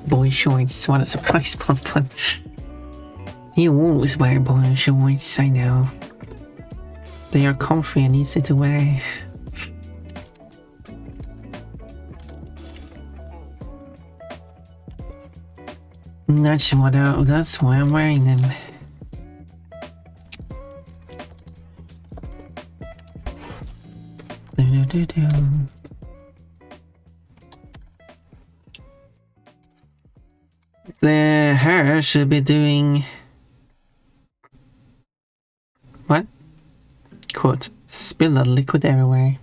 boy shorts. What a surprise, Pun. You always wear boy shorts, I know. They are comfy and easy to wear. That's why I'm wearing them. The hair should be doing what? Quote, spill that liquid everywhere.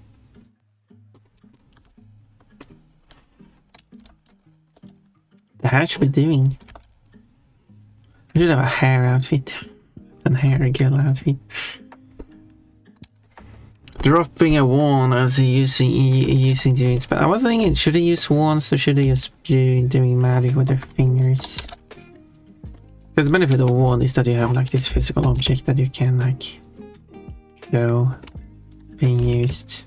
The hair should be doing. I should have a hair outfit and hair girl outfit. Dropping a wand as using doing spell. I was thinking, should I use wands or should I just be doing magic with their fingers? Because the benefit of a wand is that you have like this physical object that you can like show being used.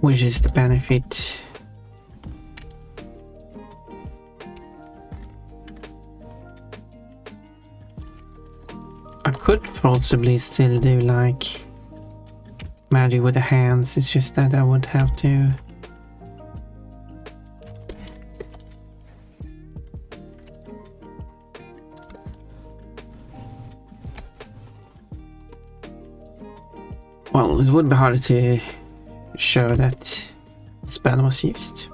Which is the benefit? I could possibly still do like magic with the hands, it's just that I would have to well, it would be harder to show that spell was used.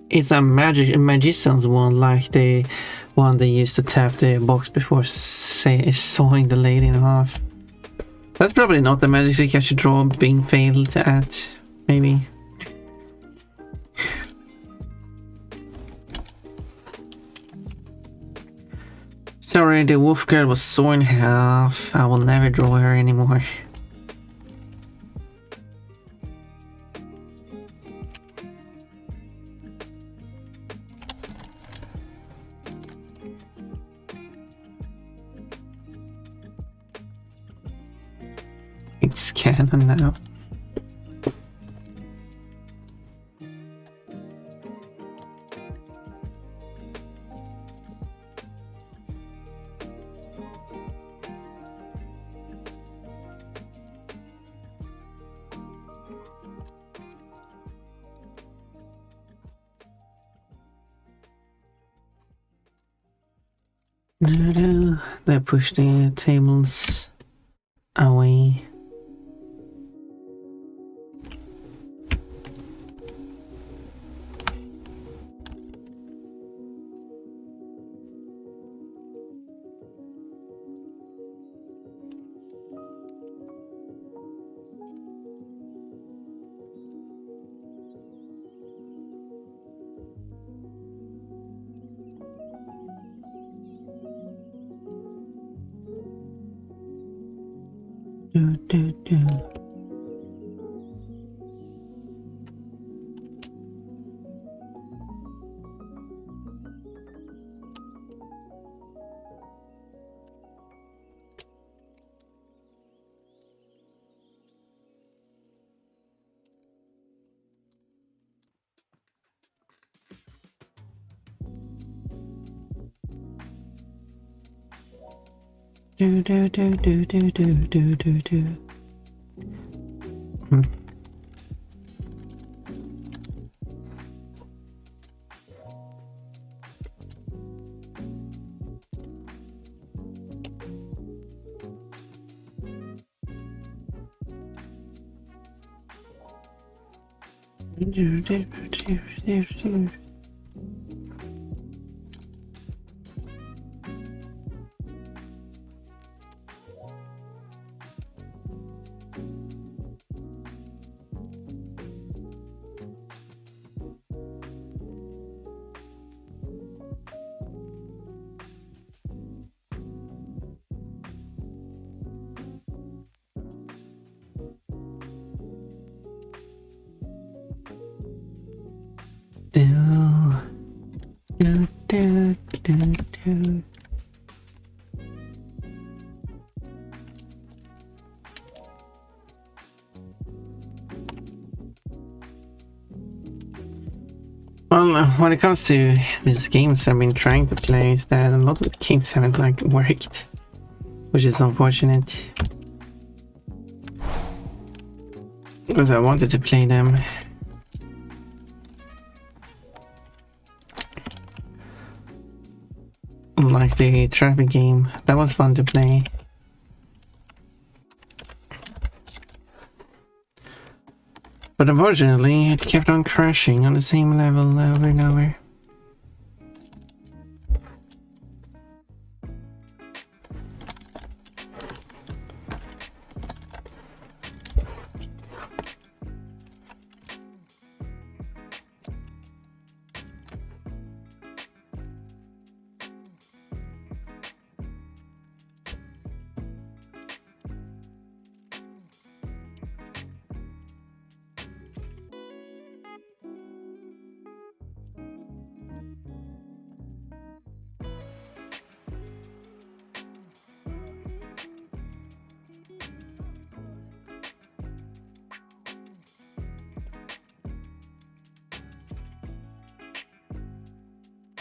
It's a magician's wand, like the one they used to tap the box before sawing the lady in half. That's probably not the magic trick I should draw being failed at, maybe. Sorry, the wolf girl was sawn in half. I will never draw her anymore. It's canon now. They push the tables away. Do, do, do. Do do do do do do do do do. Do do do do do. Do do do do. Well, when it comes to these games I've been trying to play, is that a lot of the games haven't like worked, which is unfortunate. Because I wanted to play them. Like the traffic game, that was fun to play. But unfortunately, it kept on crashing on the same level over and over.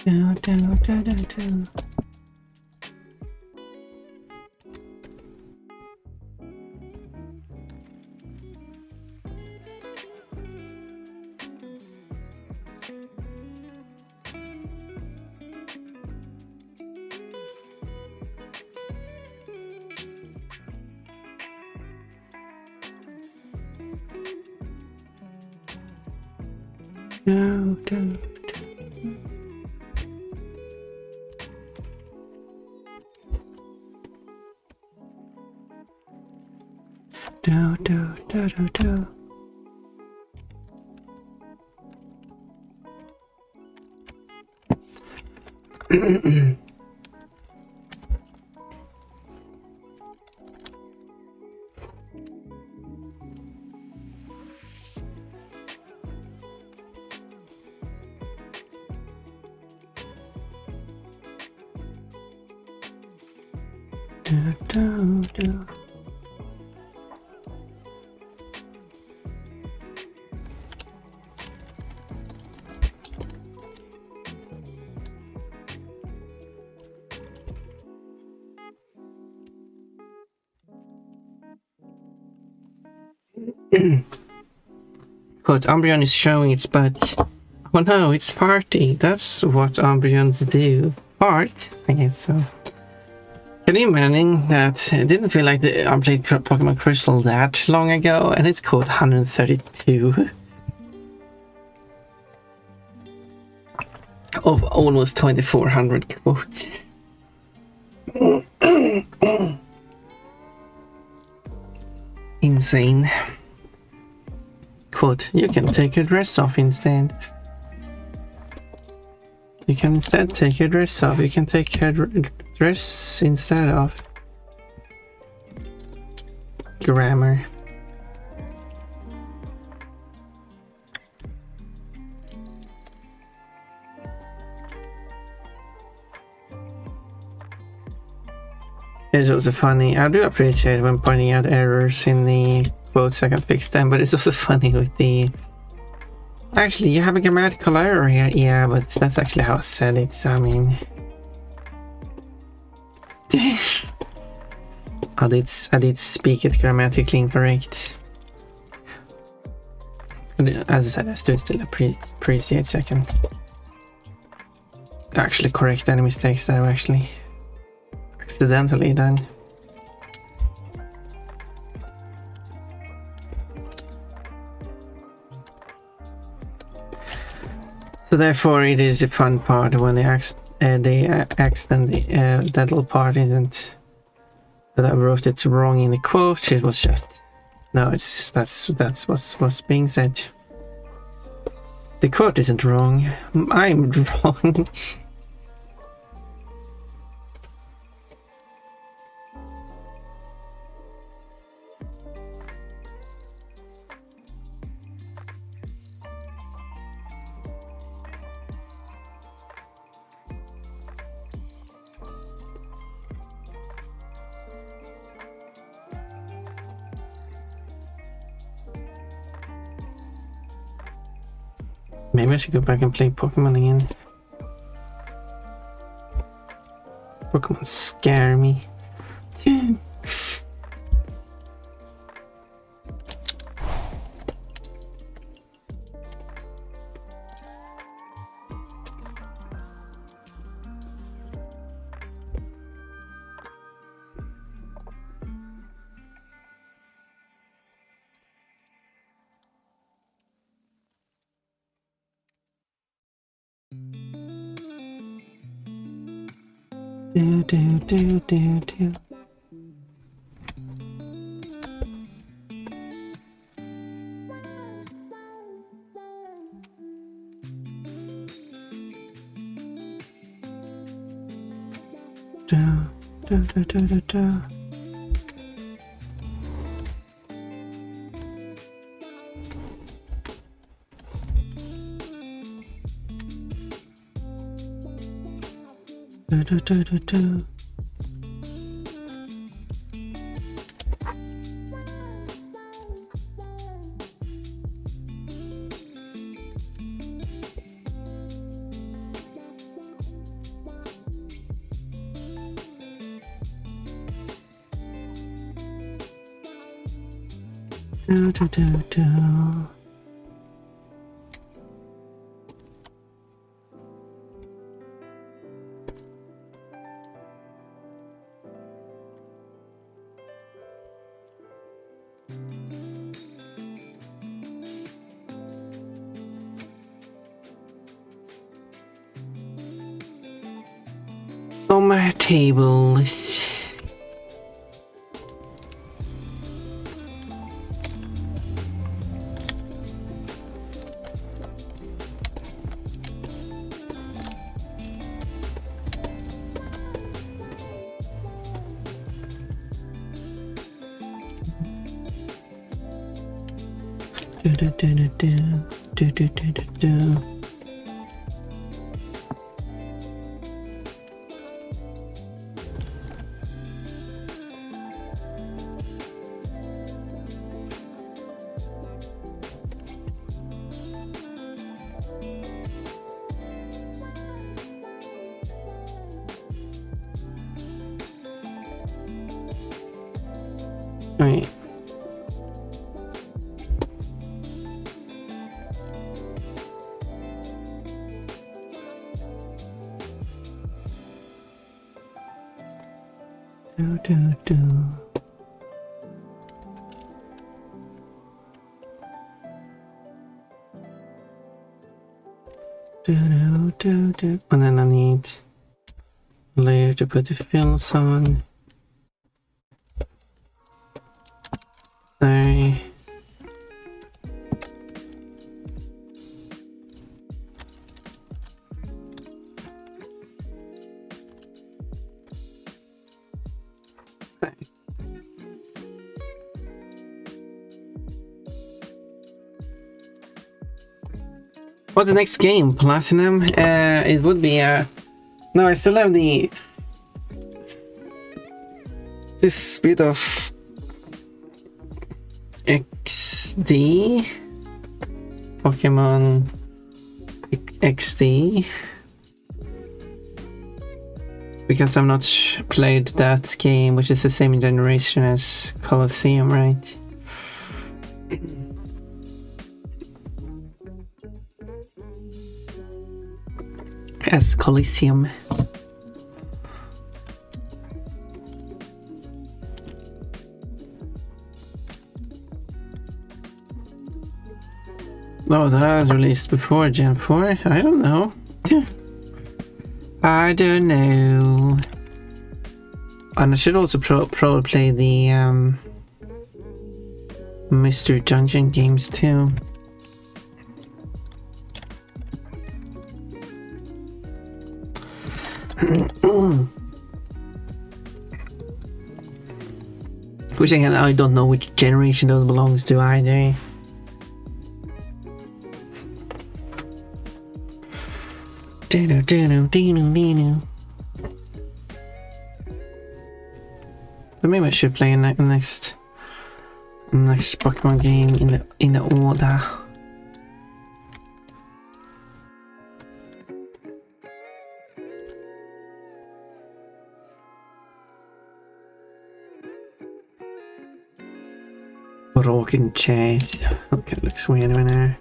Do, do, do, do, do. Do, do, do. Do, do, do, do, do. Do, do, do. Quote, Umbreon is showing its butt. Oh no, it's farty. That's what Umbreons do. Fart? I guess so. Can you imagine that? It didn't feel like I played Pokemon Crystal that long ago, and it's called 132 of almost 2400 quotes. Insane. Quote, you can take your dress off instead. You can instead take your dress off. You can take your dress instead of. grammar. It's also funny. I do appreciate when pointing out errors in the quotes. I can fix them, but it's also funny with the. Actually, you have a grammatical error here. Yeah, but that's actually how I said it. So I mean, I did speak it grammatically incorrect. As I said, I still appreciate so I can actually correct any mistakes that I've actually accidentally done. So therefore, it is the fun part when the accident, that little part isn't that I wrote it wrong in the quote. It was just no. That's what's being said. The quote isn't wrong. I'm wrong. Maybe I should go back and play Pokemon again. Pokemon scare me. Do. Do. Do. On my tables. Do. Wait. Do. And then I need a layer to put the fills on. Sorry. What's the next game? Platinum? It would be no, I still have this bit of XD. Pokemon XD. Because I've not played that game, which is the same generation as Colosseum, right? As Coliseum. Oh, that was released before Gen 4? I don't know. I don't know. And I should also probably play the Mr. Dungeon games too. Which again, I don't know which generation those belongs to either. But maybe I should play next Pokemon game in the order. Rocking chase. Okay, looks weird in there.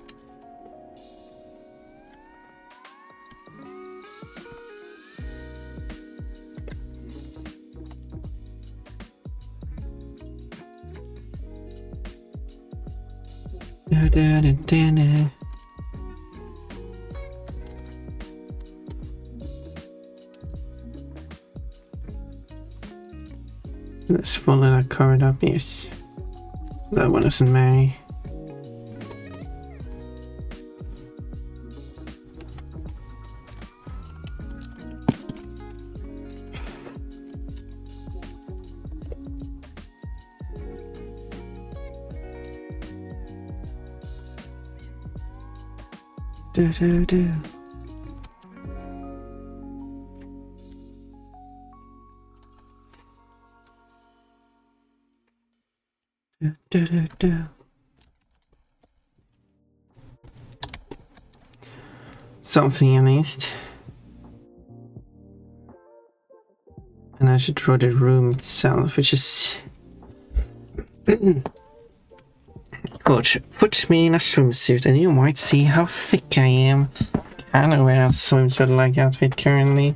Let's follow that card up, yes. That one isn't Mary. Do. Something at least. And I should draw the room itself, which is Coach, put me in a swimsuit and you might see how thick I am. I don't wear a swimsuit-like outfit currently.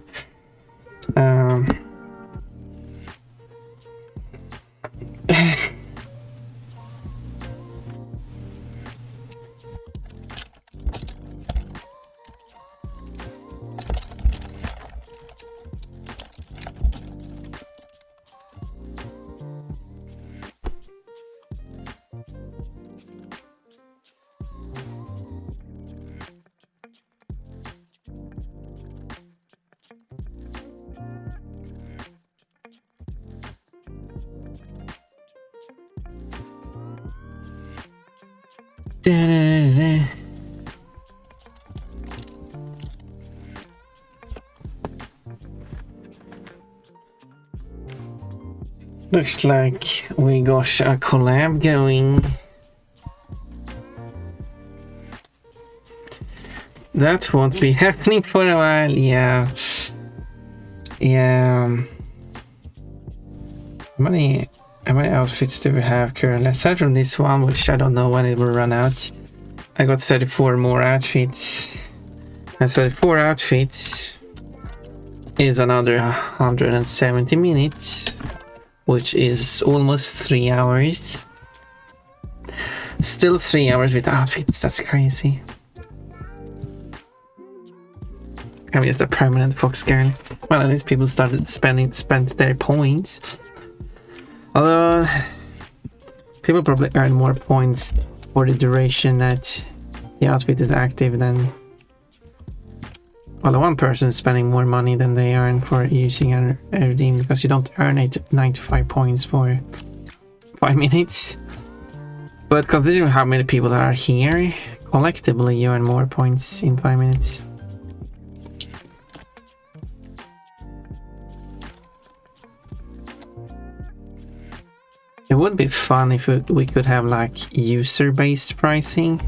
Looks like we got a collab going. That won't be happening for a while, yeah. Yeah. How many outfits do we have currently? Aside from this one, which I don't know when it will run out. I got 34 more outfits. And 34 outfits is another 170 minutes. Which is almost 3 hours. Still 3 hours with outfits, that's crazy. I'm just a permanent fox girl. Well, at least people started spent their points. Although people probably earn more points for the duration that the outfit is active than. Well, one person is spending more money than they earn for using a redeem, because you don't earn 95 points for 5 minutes. But considering how many people that are here collectively you earn more points in 5 minutes. It would be fun if we could have like user-based pricing.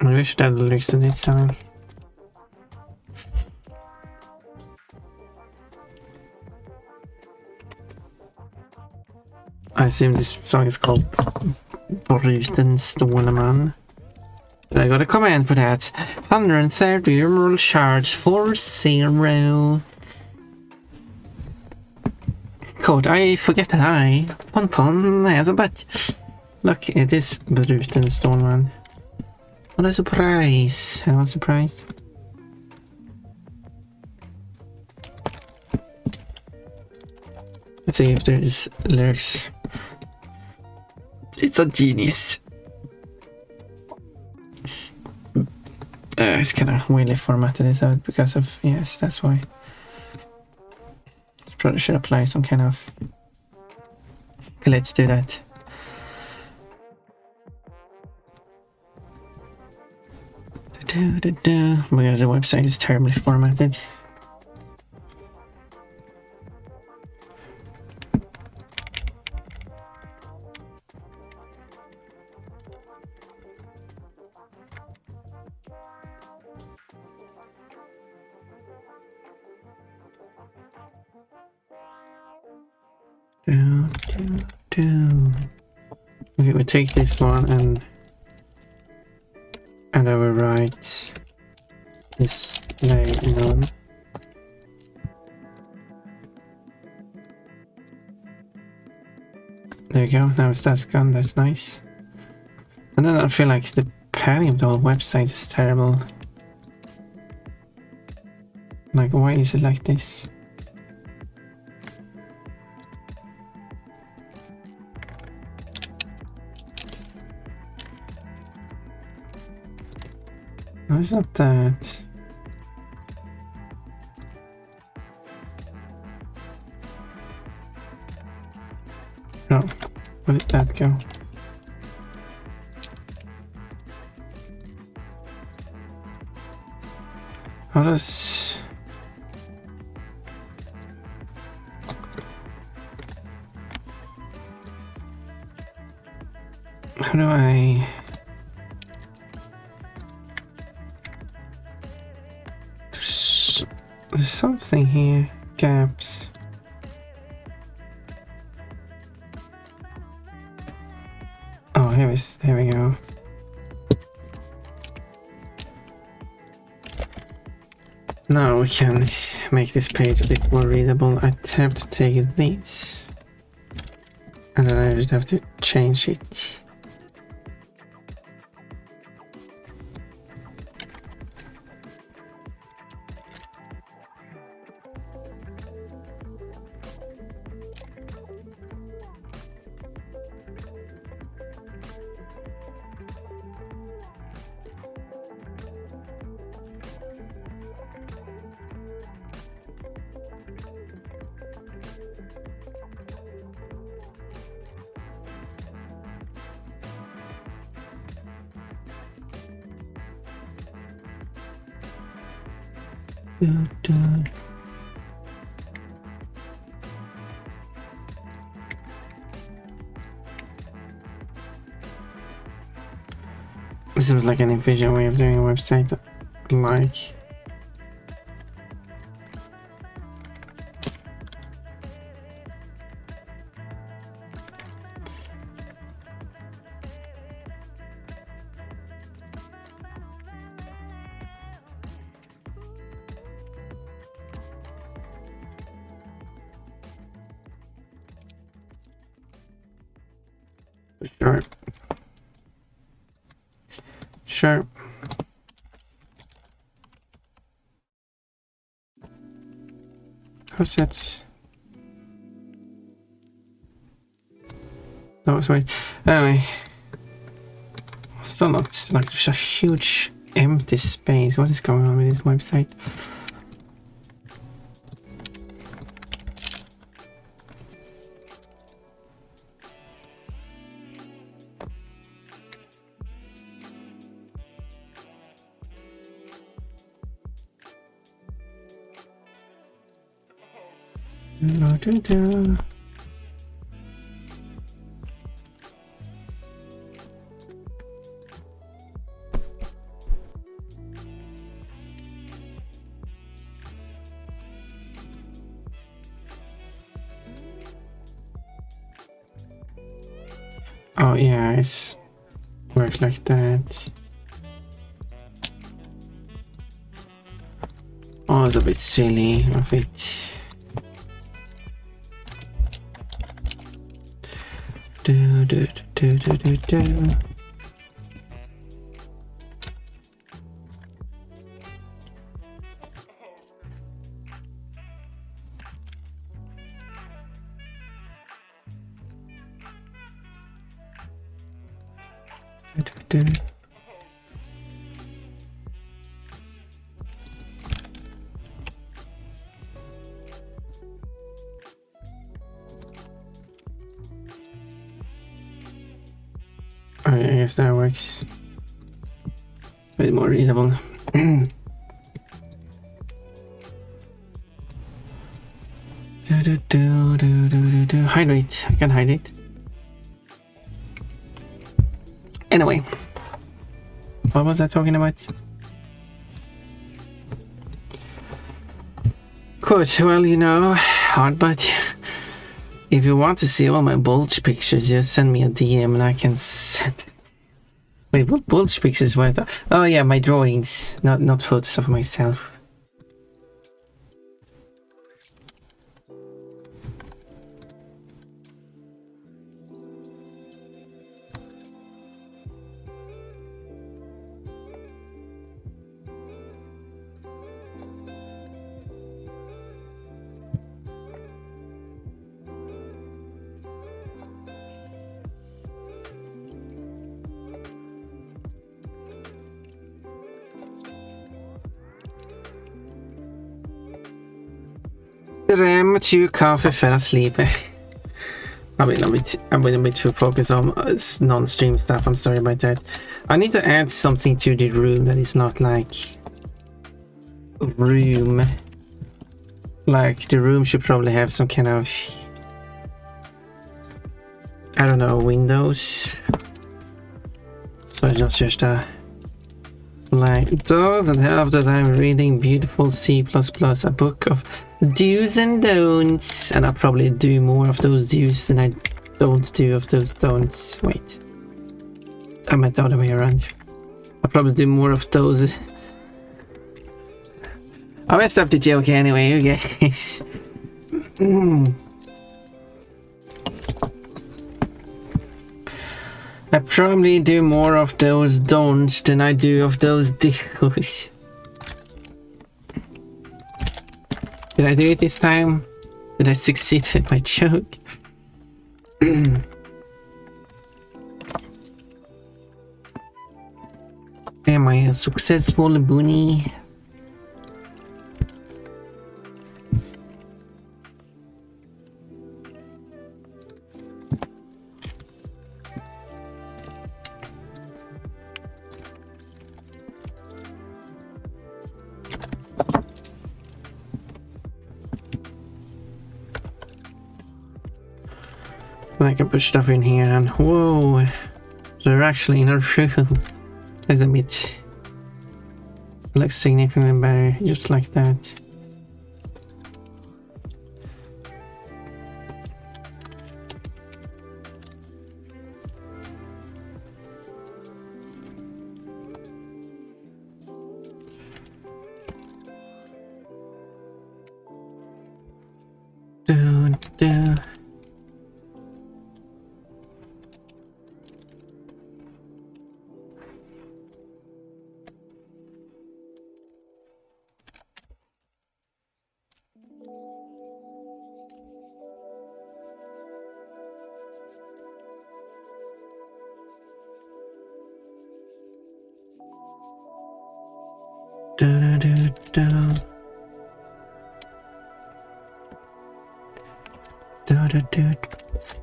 I should have listened this song. I assume this song is called Bruten Stålman. But I got a comment for that. 130 emerald charge for 0. Code, I forget that I. Pon has a butt. Look, it is Bruten Stålman. What a surprise! I was surprised. Let's see if there is lyrics. It's a genius. It's kind of weirdly formatted it out because of, yes, that's why. Probably should apply some kind of. Okay, let's do that. Because the website is terribly formatted. Okay, we take this one and I will write display none. There you go, now that's gone, that's nice. And then I feel like the padding of the whole website is terrible. Like, why is it like this? No, it's not that. No, where did that go? How does... How do I... There's something here. Gaps. Oh, here we go. Now we can make this page a bit more readable. I have to take these. And then I just have to change it. This seems like an efficient way of doing a website. Like. Sure. Sure. How's that? No, it's right. Anyway. Still not like just a huge empty space. What is going on with this website? Oh yeah, it's works like that. Oh, it's a bit silly of it. Do. Alright, I guess that works. A bit more readable. Hydrate. I can hydrate. Anyway, what was I talking about? Good. Well, you know, hard, but if you want to see all my bulge pictures, just send me a DM and I can send. Wait, what bulge pictures were that? Oh yeah, my drawings, not photos of myself. Rem to coffee fell asleep. I've been a bit too focused on non-stream stuff. I'm sorry about that. I need to add something to the room that is not like room. Like the room should probably have some kind of, I don't know, windows. So it's not just a like those that have that I'm reading beautiful C++, a book of do's and don'ts, and I'll probably do more of those do's than I don't do of those don'ts. Wait, I meant the other way around. I'll probably do more of those. I messed up the joke anyway, who cares? I probably do more of those don'ts than I do of those do's. Did I do it this time? Did I succeed with my joke? Am I a successful bunny? I can put stuff in here and whoa, they're actually in a room. Looks a bit, looks significantly better, just like that. Do.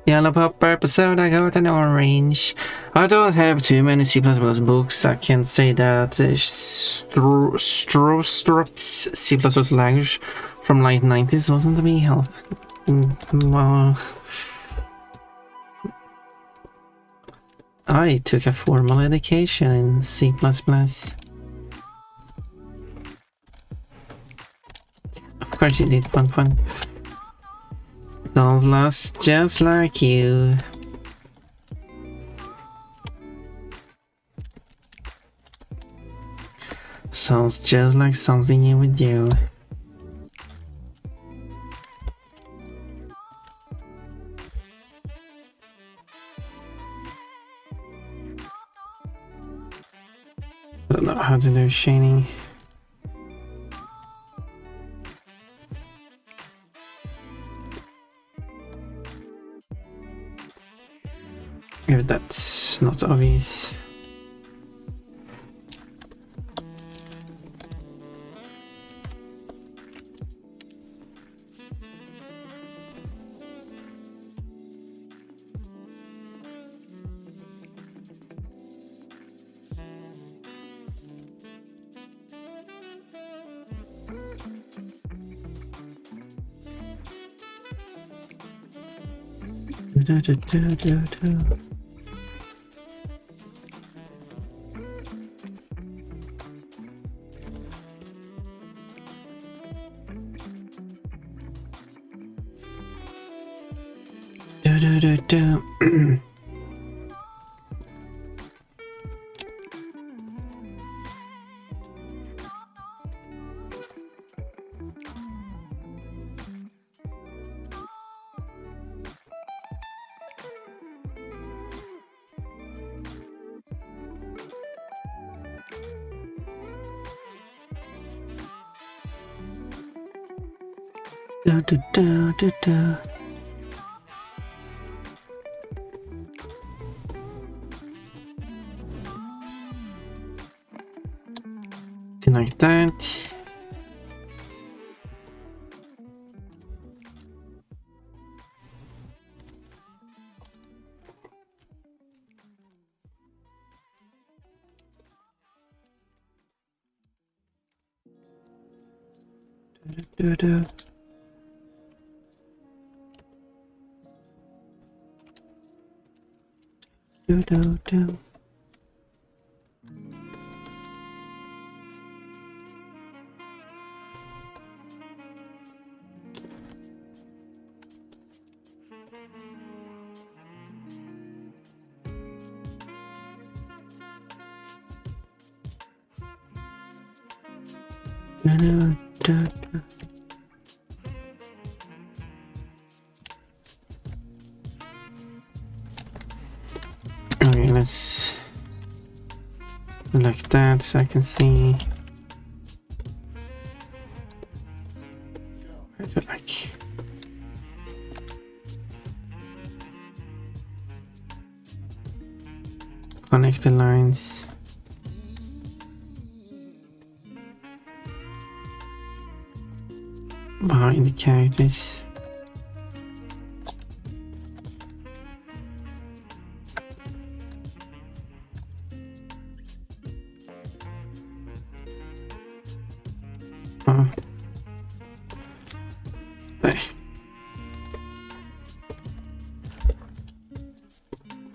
Yellow pop, purple soda, got an orange. I don't have too many C++ books. I can say that Stroup's C++ language from late 90s wasn't a big help. I took a formal education in C++. Of course you did, Fun. Sounds lost just like you. Sounds just like something you would do. I don't know how to do shading. If that's not obvious. Like that. Okay, let's like that so I can see. I do like connect the lines. Behind the characters.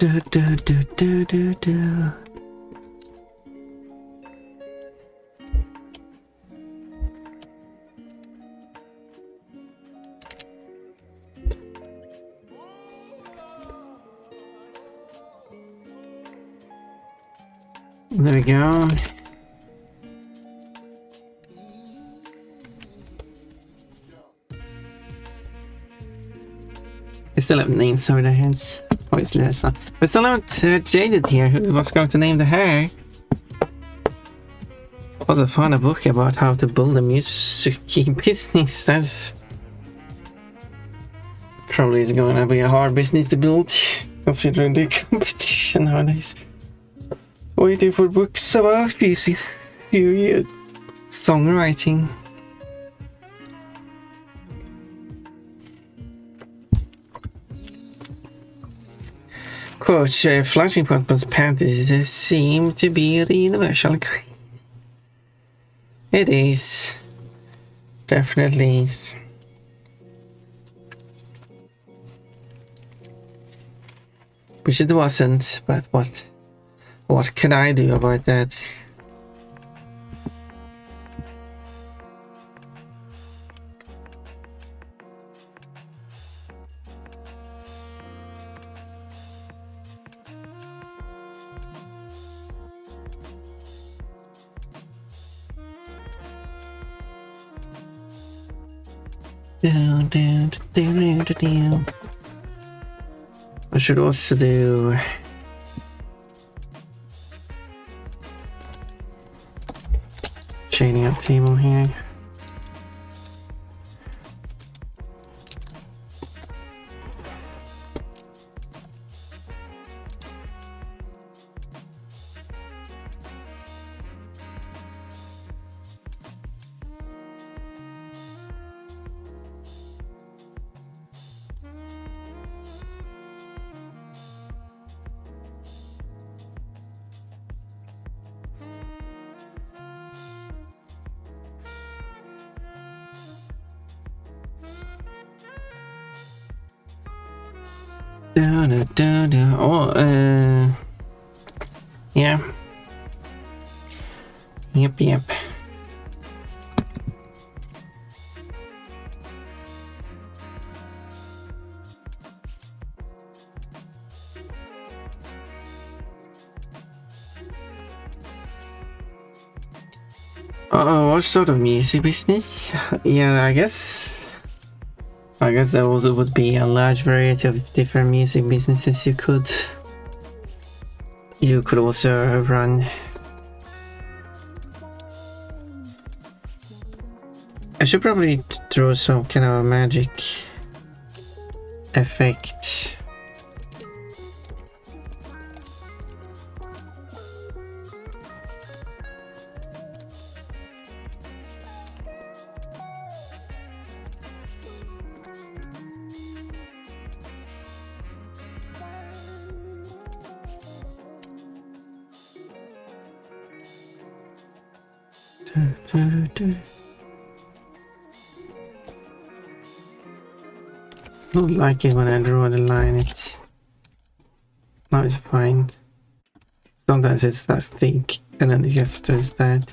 do, do, do, do, do, do. There we go. I still haven't named some of the heads. Obviously, that's not. We still haven't Jaded here, who was going to name the hair. Also found a book about how to build a music business. That's probably is going to be a hard business to build, considering the competition nowadays. Waiting for books about music, songwriting. Quote, flashing buttons panties seem to be the universal creed. It is. Definitely is. Wish it wasn't, but what can I do about that? I should also do chaining up table here. Oh, yeah. Yep. What sort of music business? Yeah, I guess there also would be a large variety of different music businesses you could also run. I should probably throw some kind of magic effect. I don't like it when I draw the line. No, it's fine. Sometimes it's that thick and then it just does that.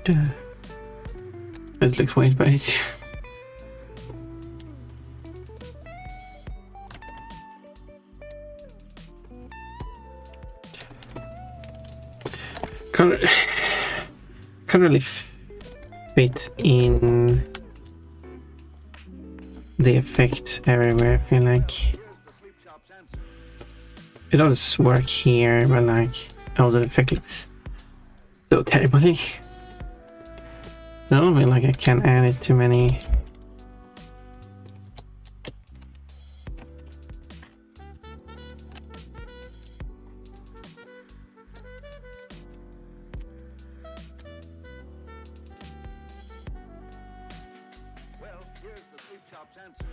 Do. This looks way bait. Can't really fit in the effect everywhere. I feel like it does work here, but like also the effect looks so terribly. I don't feel like I can add it too many. Well, here's the sweet shop's answer.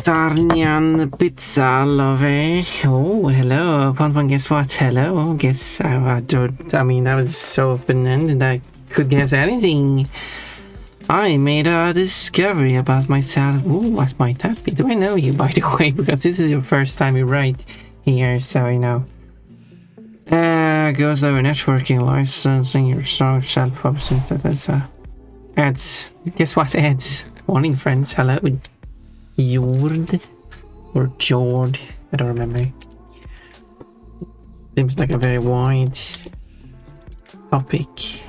Sarnian Pizza Lover. Oh, hello. One guess what? Hello. Guess I mean, that was so open-ended. I could guess anything. I made a discovery about myself. Ooh, what might that be? Do I know you, by the way? Because this is your first time you write here, so you know. Goes over networking, licensing, your strong self-publishing. That's ads. Guess what? Ads. Morning, friends. Hello. Jord or Jord, I don't remember. Seems like a very wide topic.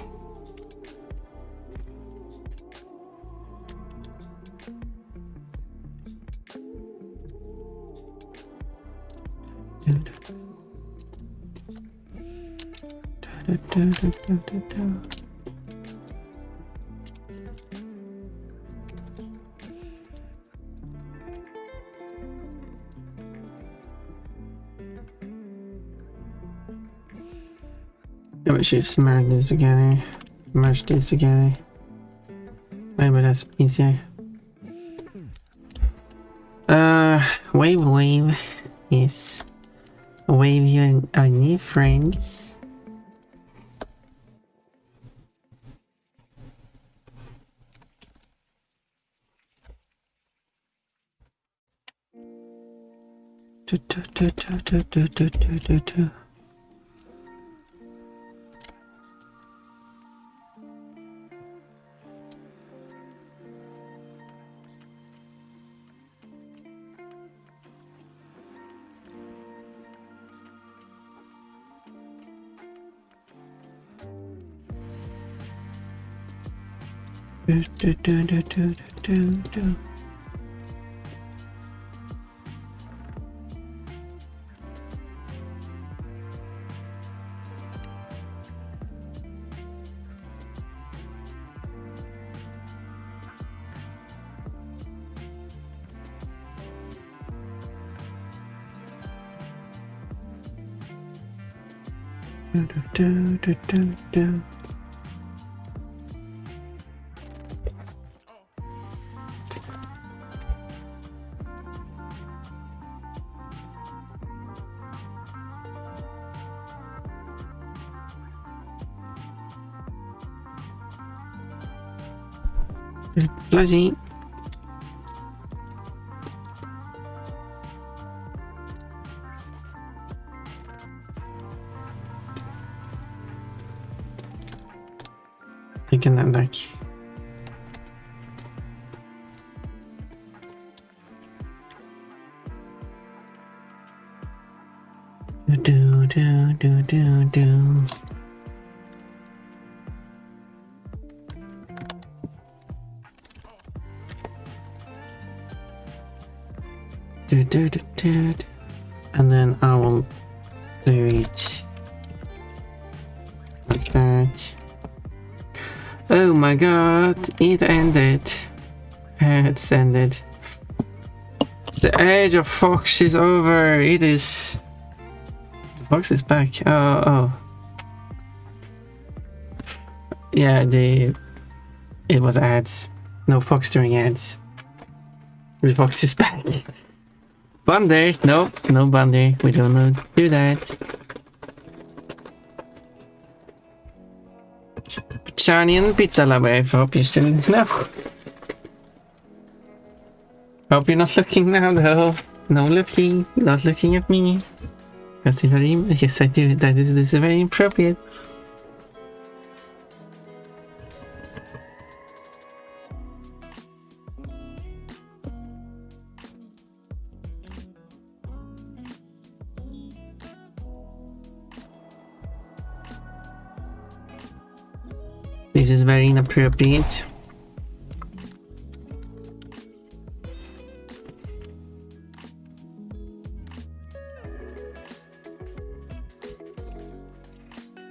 Yeah, we should merge this together. Merge this together. Maybe that's easier. Wave. Yes. Wave you our new friends. Fuzzy. Taking that like do. And then I will do it like that. Oh my god, it ended. It's ended. The age of Fox is over. It is. The Fox is back. Oh. Yeah, it was ads. No Fox during ads. The Fox is back. Bonder. No Bonder. We don't do that. Johnny and Pizza Lover, I hope you still know. Hope you're not looking now though. No looking, not looking at me. That's very, yes I do, this is very inappropriate. This is very inappropriate.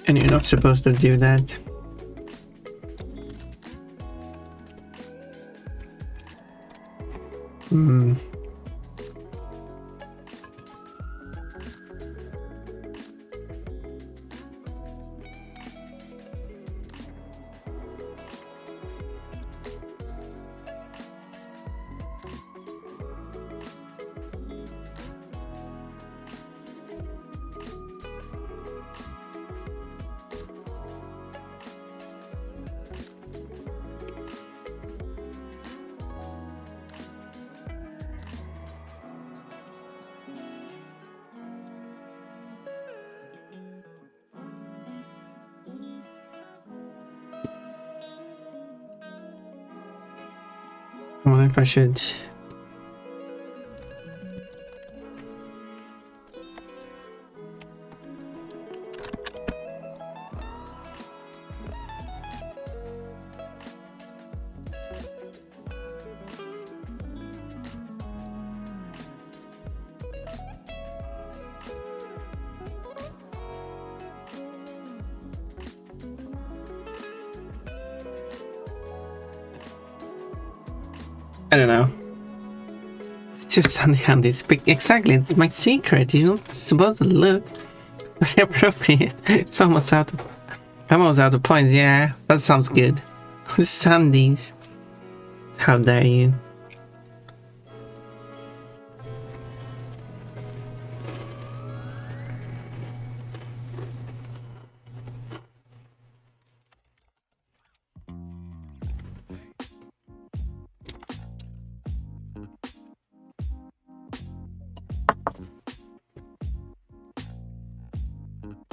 And you're not supposed to do that. I wonder if I should. I don't know. It's just on the hand. Exactly, it's my secret. You're not supposed to look. Very appropriate. It's almost out of points. Yeah, that sounds good. Sundays. How dare you?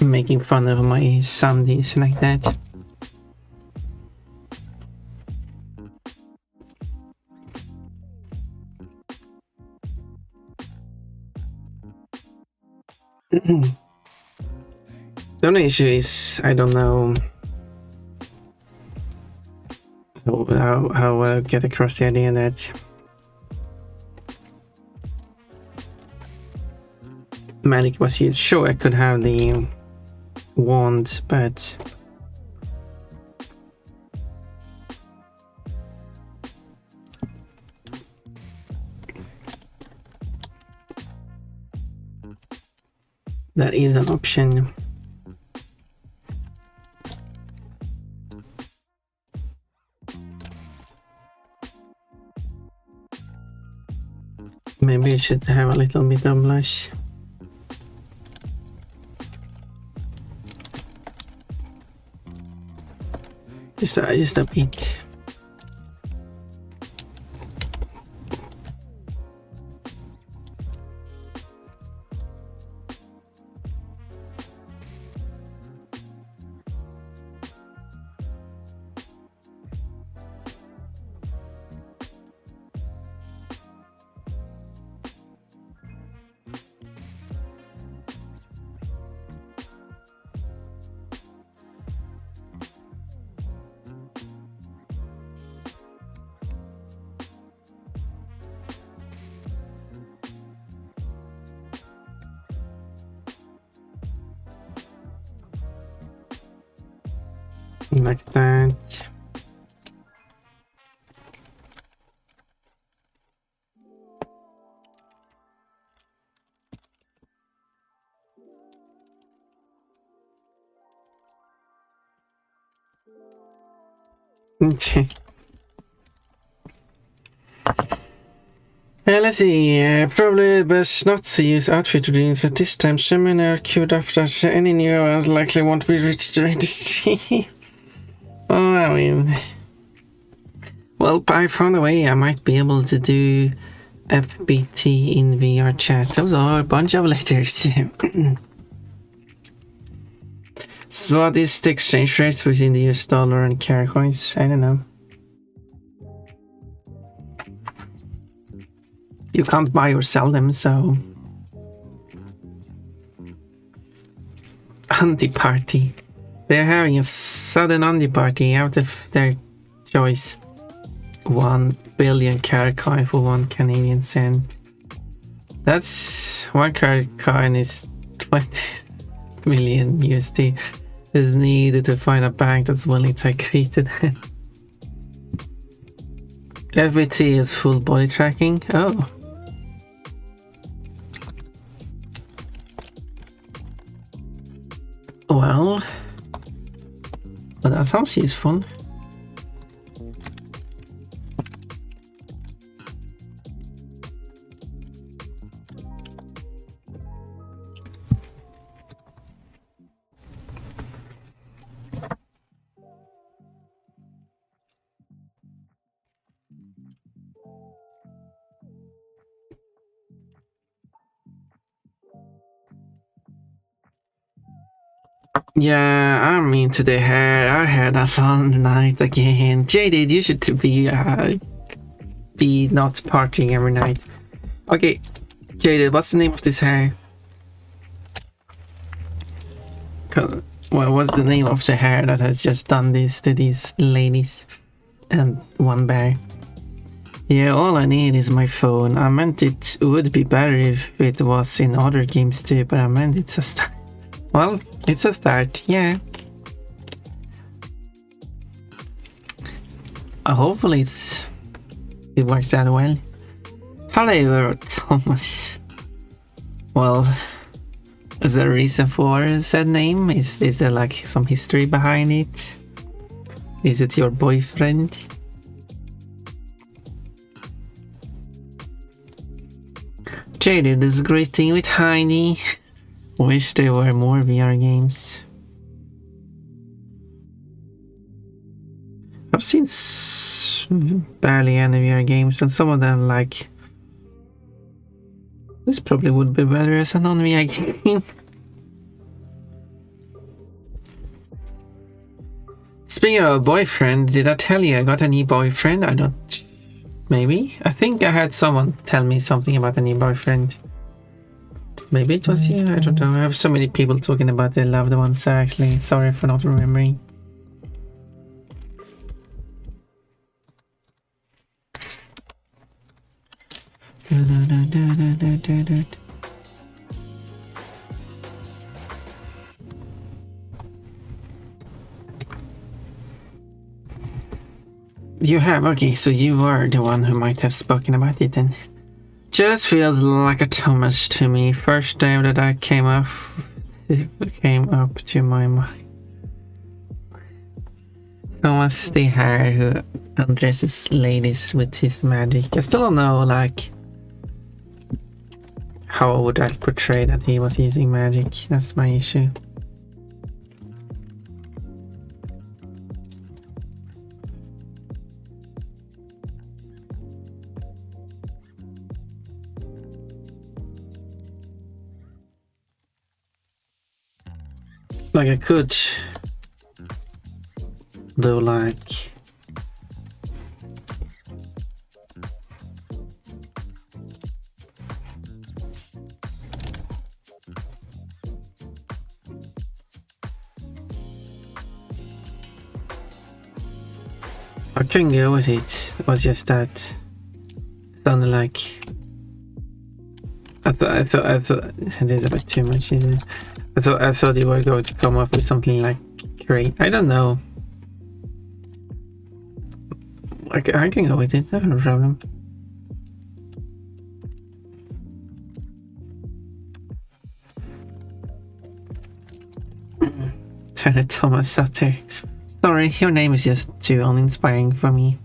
Making fun of my Sundays like that. The only issue is I don't know how I'll get across the idea that magic was used. Sure, I could have the wand, but that is an option. Maybe I should have a little bit of blush. Just a bit. Like that. Let's see. Probably best not to use outfit routines at this time. So many are queued up that any new ones likely won't be reached during the stream. Oh, I mean, well, I found a way I might be able to do FBT in VR chat. Those are a bunch of letters. So what is the exchange rates between the US dollar and carry coins? I don't know. You can't buy or sell them, so... Undie party. They're having a sudden undie party out of their choice. 1 billion carry coin for 1 Canadian cent. That's... 1 carry coin is 20 million USD. Is needed to find a bank that's willing to agree to that. FBT is full body tracking. Oh. Well, that sounds useful. Yeah, I'm into the hair. I had a fun night again. Jaded, you should be not partying every night. Okay, Jaded, what's the name of this hair? Well, what's the name of the hair that has just done this to these ladies and one bear? Yeah, all I need is my phone. I meant it would be better if it was in other games too, but I meant it's a start. Well, it's a start, yeah. Hopefully it works out well. Hello, Thomas. Well, is there a reason for said name? Is there like some history behind it? Is it your boyfriend? Jaded is greeting with Heiny. Wish there were more VR games. I've seen barely any VR games, and some of them like this probably would be better as a non-VR game. Speaking of a boyfriend, did I tell you I got a new boyfriend? I don't. Maybe? I think I had someone tell me something about a new boyfriend. Maybe it was you, I don't know. I have so many people talking about their loved ones, actually. Sorry for not remembering. You have? Okay, so you were the one who might have spoken about it then. Just feels like a Thomas to me. First time that I came up to my mind. Thomas the hair who undresses ladies with his magic. I still don't know like how would I portray that he was using magic. That's my issue. Like I could do like I couldn't go with it. It was just that it sounded like I thought it is a bit too much, isn't it? I thought you were going to come up with something like great. I don't know. I can go with it, no problem. Turn it Thomas Sutter. Sorry, your name is just too uninspiring for me.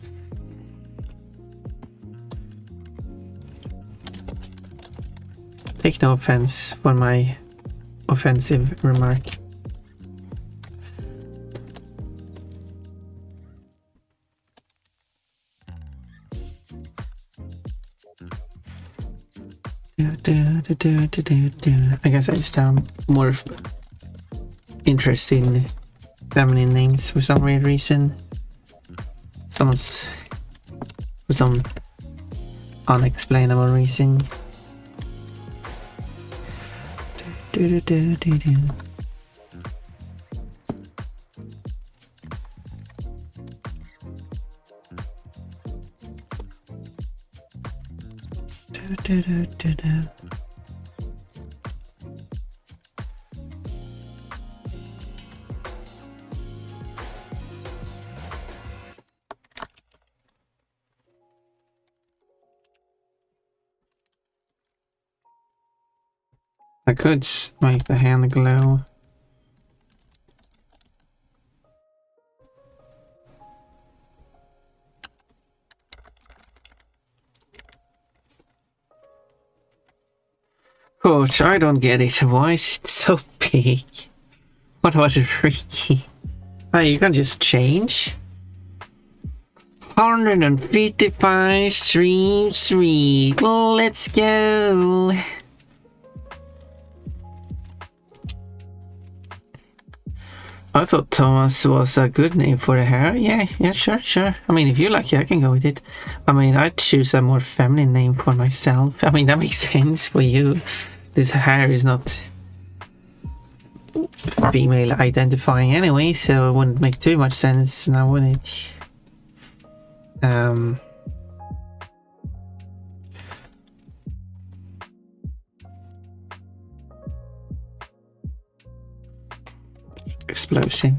Take no offense for my offensive remark. I guess I just have more interest in feminine names for some weird reason. For some unexplainable reason. I could make the hand glow. Coach, I don't get it. Why is it so big? What was it, Ricky? Oh, you can just change? 155 streams free. Let's go. I thought Thomas was a good name for the hair. Yeah, sure. I mean, if you like it, I can go with it. I mean, I'd choose a more feminine name for myself. I mean, that makes sense for you. This hair is not female identifying anyway, so it wouldn't make too much sense now, would it? Explosive.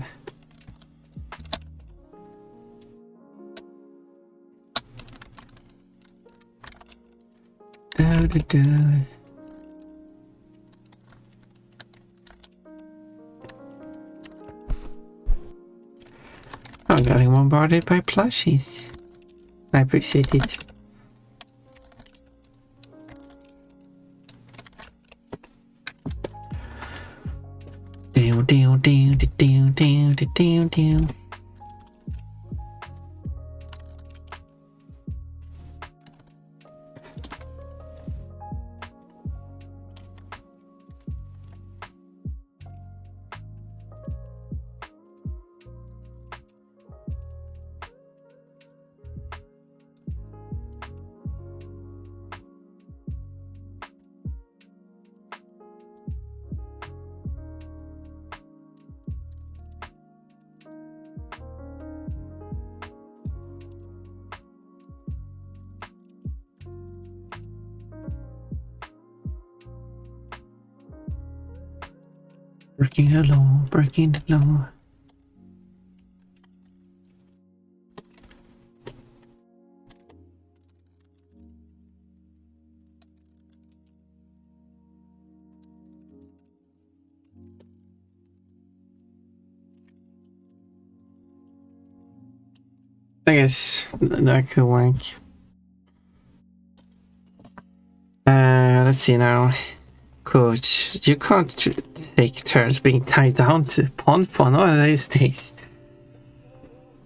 I'm getting bombarded by plushies. I appreciate it. Breaking the law, breaking the law. I guess that could work. Let's see now. Coach, you can't take turns being tied down to pon one of these days.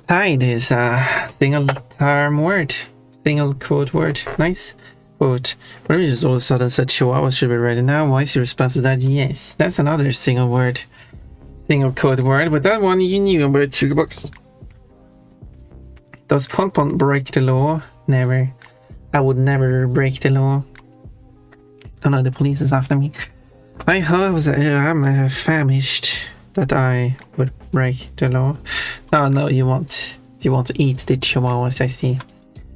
Tied is a single term word. Single code word. Nice. Quote. What if you just all of a sudden said Chihuahua should be ready now? Why is your response to that? Yes. That's another single word. Single code word. But that one you knew about 2 bucks. Does pon break the law? Never. I would never break the law. Oh no, the police is after me. I'm famished that I would break the law. Oh no, you want to eat the chihuahuas, I see.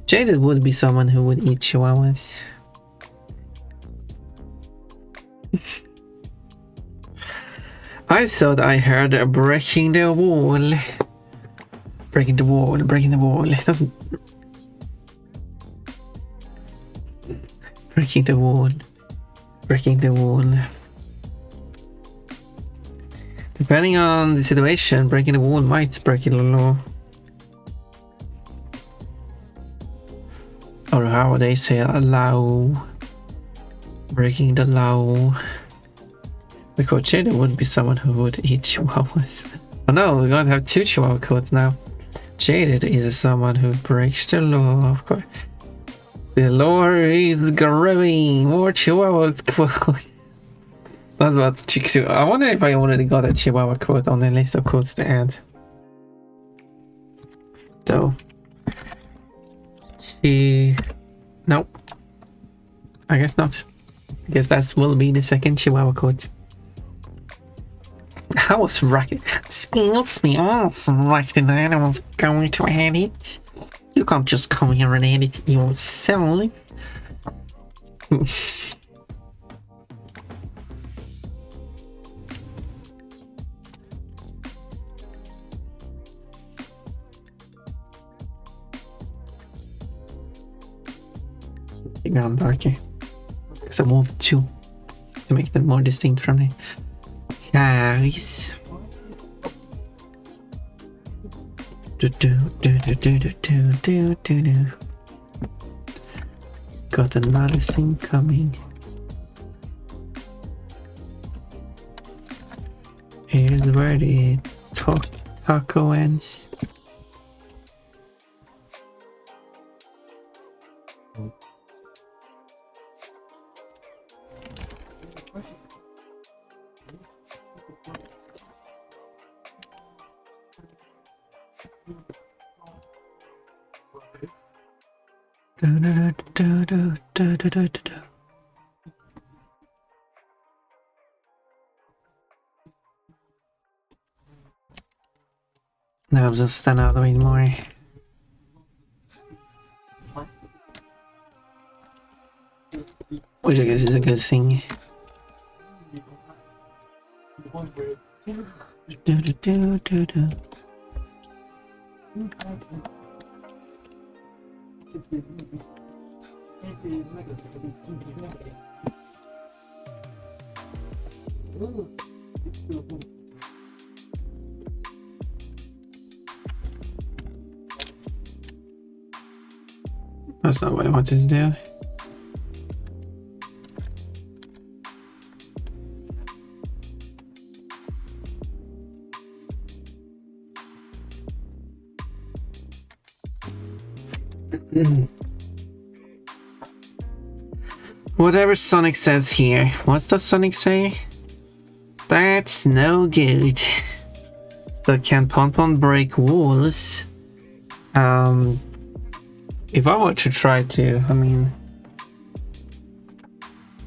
Jaded would be someone who would eat chihuahuas. I thought I heard breaking the wall. Breaking the wall, breaking the wall. It doesn't... Breaking the wall. Breaking the wall. Depending on the situation, breaking the wall might break the law. Or how they say allow. Breaking the law. Because Jada wouldn't be someone who would eat chihuahuas. Oh no, we're going to have 2 chihuahua quotes now. Jaded is someone who breaks the law, of course. The law is growing. More chihuahuas quote. That's what Chick. I wonder if I already got a chihuahua quote on the list of quotes to add. So. Nope. I guess not. I guess that will be the second chihuahua quote. I was right. Excuse me, I was right that I was going to edit. You can't just come here and edit yourself. Ground darker. Because I wanted to make them more distinct from the cherries. Got another thing coming. Here's where the taco ends. Now just stand out a bit more. Which I guess is a good thing. That's not what I wanted to do. Whatever Sonic says here. What does Sonic say? That's no good. So can Pon break walls? If I were to try to, I mean...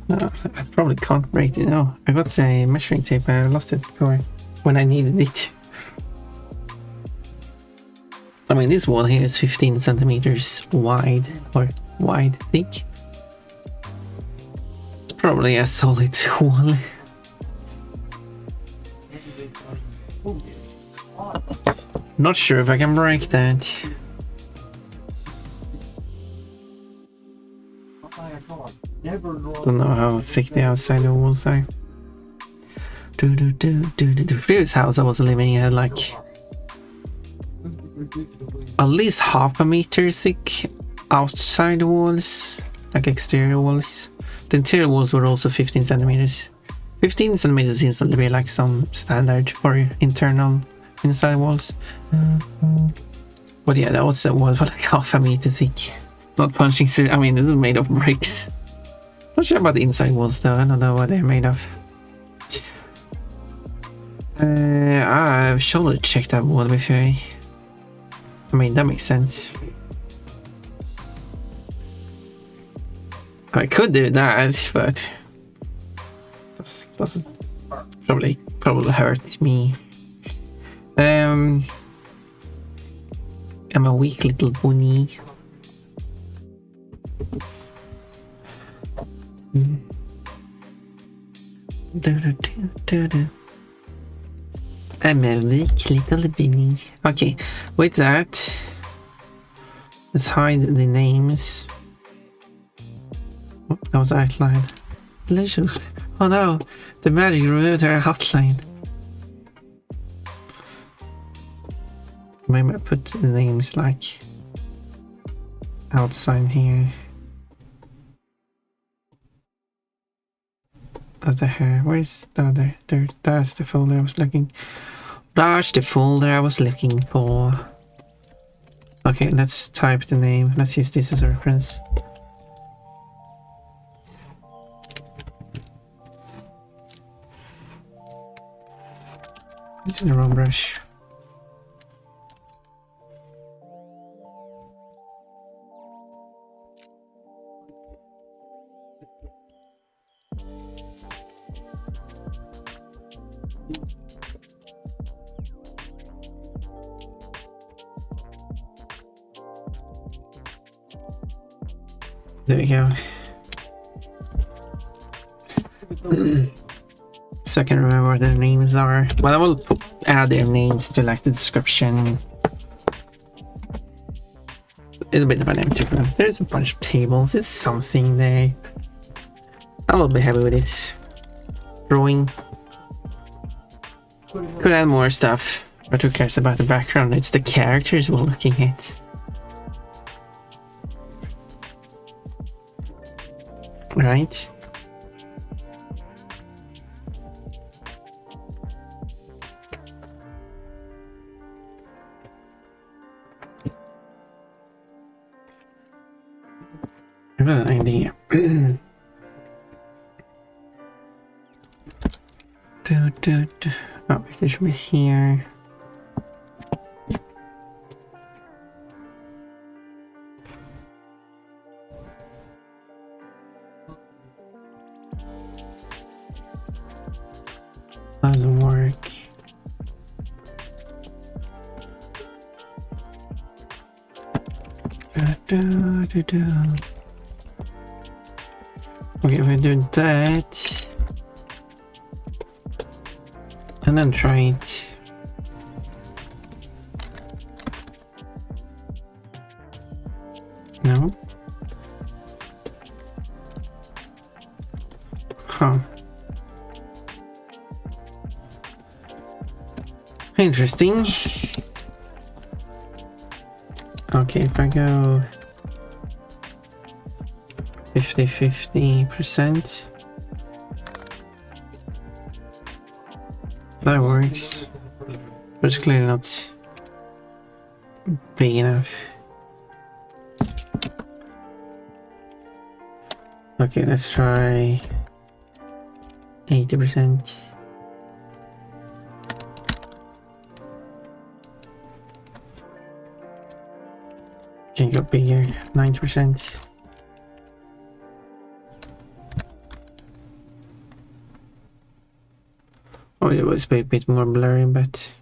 No, I probably can't break it. No, I got a measuring tape. I lost it before when I needed it. I mean, this wall here is 15 centimeters wide, or wide, thick. It's probably a solid wall. Not sure if I can break that. Don't know how thick the outside of the walls are. The previous house I was living in had like at least half a meter thick outside the walls, like exterior walls. The interior walls were also 15 centimeters. 15 centimeters seems to be like some standard for internal inside walls. But yeah, that was a wall for like half a meter thick. Not punching through. I mean, this is made of bricks. Not sure about the inside walls though. I don't know what they're made of. I should have checked that wall before. I mean, that makes sense. I could do that, but doesn't probably hurt me. I'm a weak little bunny. I'm a weak little bunny. Okay, with that, let's hide the names. Oh, that was outline. Oh no, the magic removed our outline. Maybe I put the names like outside here. That's the hair. Where's the other? That's the folder I was looking. That's the folder I was looking for. Okay, let's type the name. Let's use this as a reference. Using the wrong brush. There we go. So I can remember what their names are. Well, I will add their names to like the description. It's a bit of an empty room. There's a bunch of tables. It's something there. I will be happy with this. Drawing. Could add more stuff, but who cares about the background? It's the characters we're looking at. Right? I have an idea. Oh, this should be here. Doesn't work. Okay, if I do that and then try it. No. Huh. Interesting. Okay, if I go 50-50%, that works, but it's clearly not big enough. Okay, let's try 80%. Can go bigger, 90%. Oh, it was a bit more blurry, but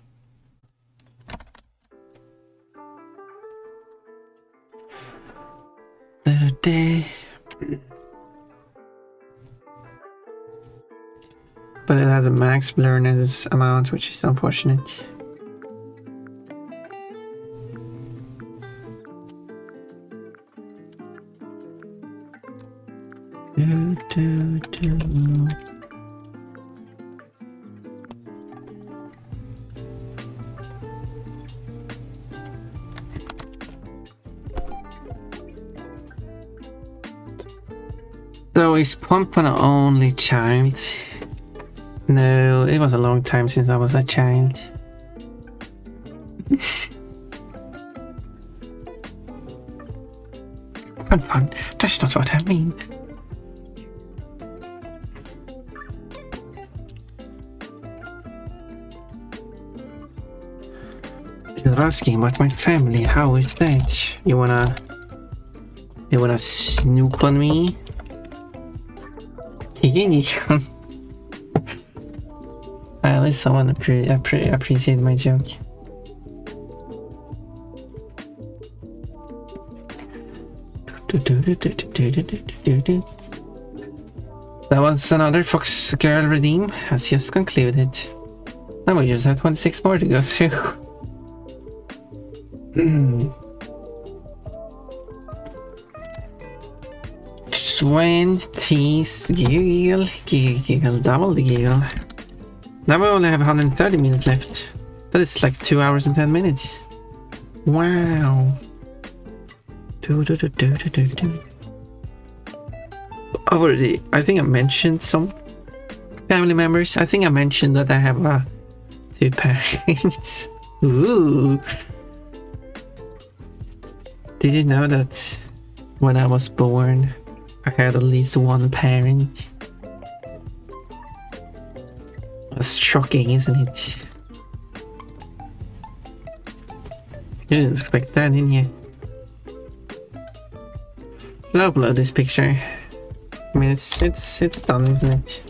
but it has a max blurriness amount, which is unfortunate. So is Pomp an only child? No, it was a long time since I was a child. Fun, that's not what I mean. You're asking about my family, how is that? You wanna snoop on me? At least someone appreciate my joke. That was another Fox Girl redeem has just concluded. Now we just have 26 more to go through. 20 giggle, double the giggle. Now we only have 130 minutes left. That is like 2 hours and 10 minutes. Wow. Already, I think I mentioned some family members. I think I mentioned that I have 2 parents. Ooh. Did you know that when I was born, I had at least 1 parent? That's shocking, isn't it? You didn't expect that, didn't you? I'll upload this picture. I mean, it's done, isn't it?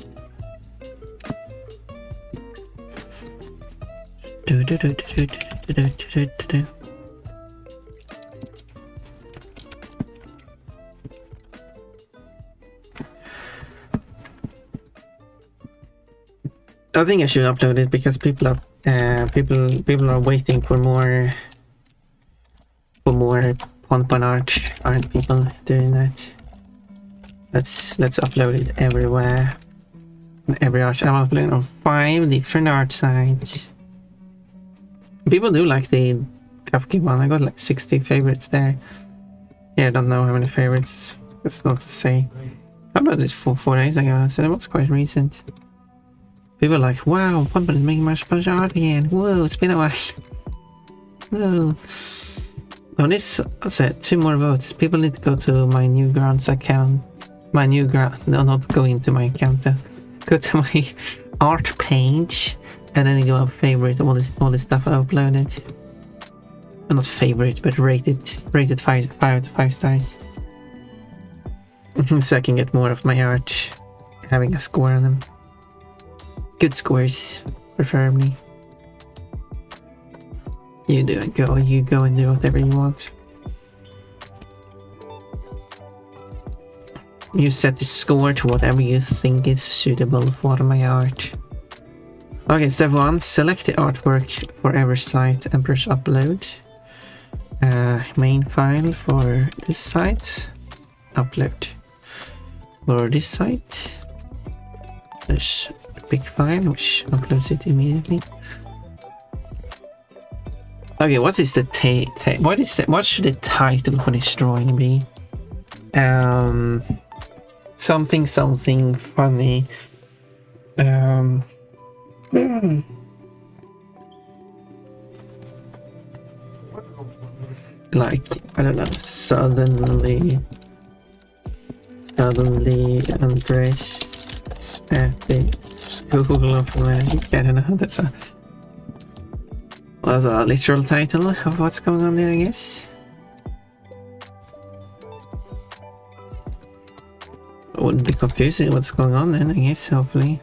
I think I should upload it because people are waiting for more Ponpon art. Aren't people doing that? Let's upload it everywhere. On every art. I'm uploading on 5 different art sites. People do like the Kafka one. I got like 60 favorites there. Yeah, I don't know how many favorites. That's not to say. I uploaded this 4 days ago, so it was quite recent. People are like, wow, Ponpon is making my splash art again. Whoa, it's been a while. Whoa. On this, I said 2 more votes. People need to go to my Newgrounds account. My Newground, no, not go into my account though. Go to my art page and then you go up favorite all this stuff I uploaded. Well, not favorite, but rated 5 stars. So I can get more of my art having a score on them. Good scores, preferably. You go and do whatever you want. You set the score to whatever you think is suitable for my art. Okay, step 1, select the artwork for every site and press upload. Main file for this site, upload. For this site, there's a big file which uploads it immediately. Okay, what is the what should the title for this drawing be? Something funny. Like, I don't know, suddenly undressed at the School of Magic. I don't know, that's a literal title of what's going on there, I guess. It wouldn't be confusing what's going on then, I guess, hopefully.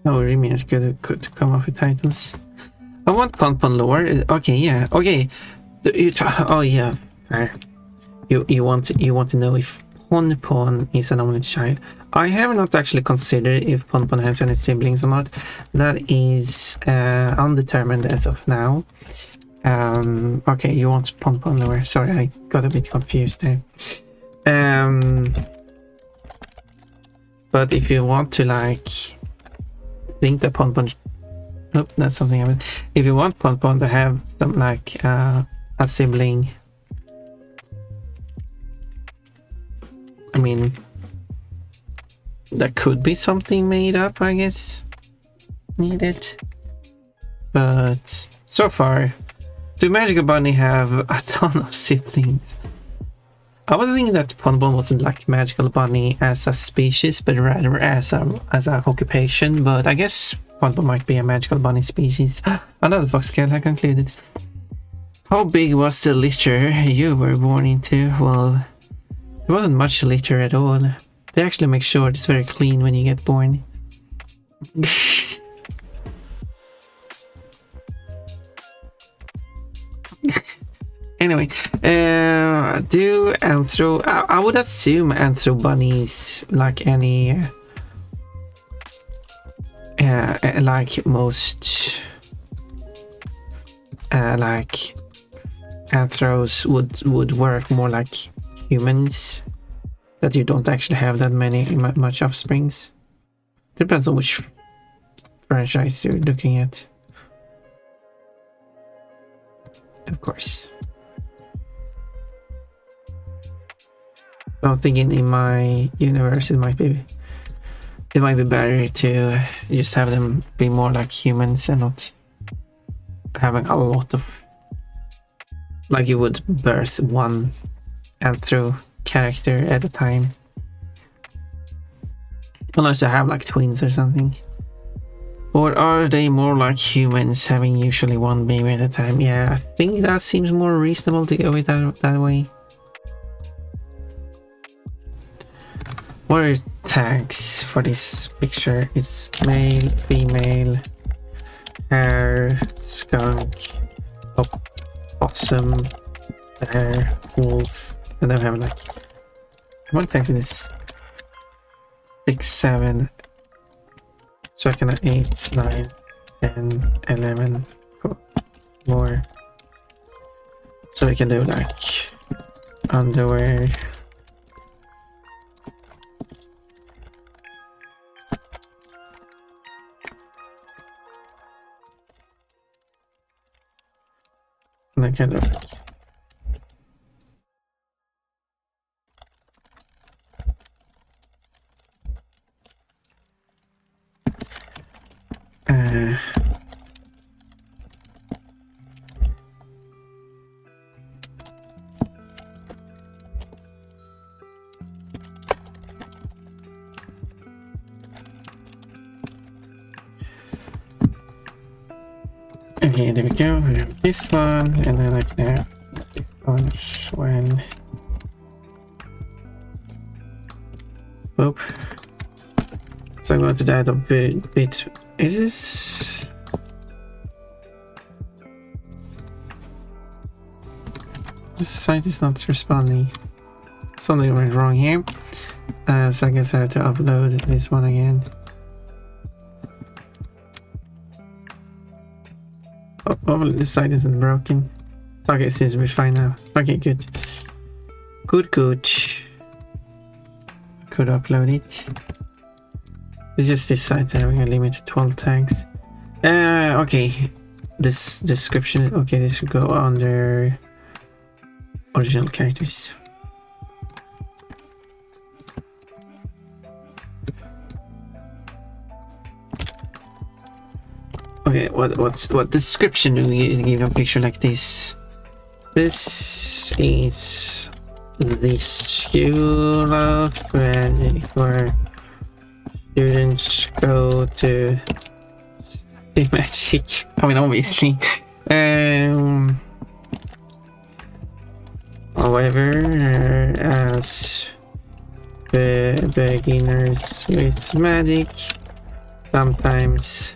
Oh, really? It's good to come up with titles. I want Ponpon lore. Okay, yeah. Okay. Oh yeah. Fair. You want to know if Ponpon is an only child. I have not actually considered if Ponpon has any siblings or not. That is undetermined as of now. Okay, you want Ponpon lore. Sorry, I got a bit confused there. But if you want to like think that Ponpon, nope, that's something I mean. If you want Ponpon to have some like a sibling, I mean, that could be something made up, I guess, needed. But so far, do Magical Bunny have a ton of siblings? I was thinking that Ponpon wasn't like Magical Bunny as a species, but rather as a occupation. But I guess Ponpon might be a Magical Bunny species. Another foxcale, I concluded. How big was the litter you were born into? Well, there wasn't much litter at all. They actually make sure it's very clean when you get born. Anyway, do anthro... I would assume anthro bunnies, like any... like most... like... anthros would work more like humans. That you don't actually have that much offsprings. Depends on which franchise you're looking at. Of course. I'm thinking in my universe it might be better to just have them be more like humans and not having a lot of, like you would birth one anthro character at a time. Unless you have like twins or something. Or are they more like humans, having usually one baby at a time? Yeah, I think that seems more reasonable to go with that way. What are tags for this picture? It's male, female, hare, skunk, possum, bear, wolf, and then we have like, how many tags is this? 6, 7, second 8, 9, 10, 11, cool. More. So we can do like underwear. And I can do like okay, there we go. We have this one, and then I can have this one. Whoop. So I'm going to add a bit. Is this? This site is not responding. Something went wrong here. So I guess I have to upload this one again. Hopefully this site isn't broken. Okay, it seems to be fine now. Okay, good. Good. Could upload it. It's just this site having a limit to 12 tags. Okay. This description. Okay, this should go under original characters. Okay, what description do we give a picture like this? This is the school of magic where students go to study magic. I mean, obviously. However, as beginners with magic, sometimes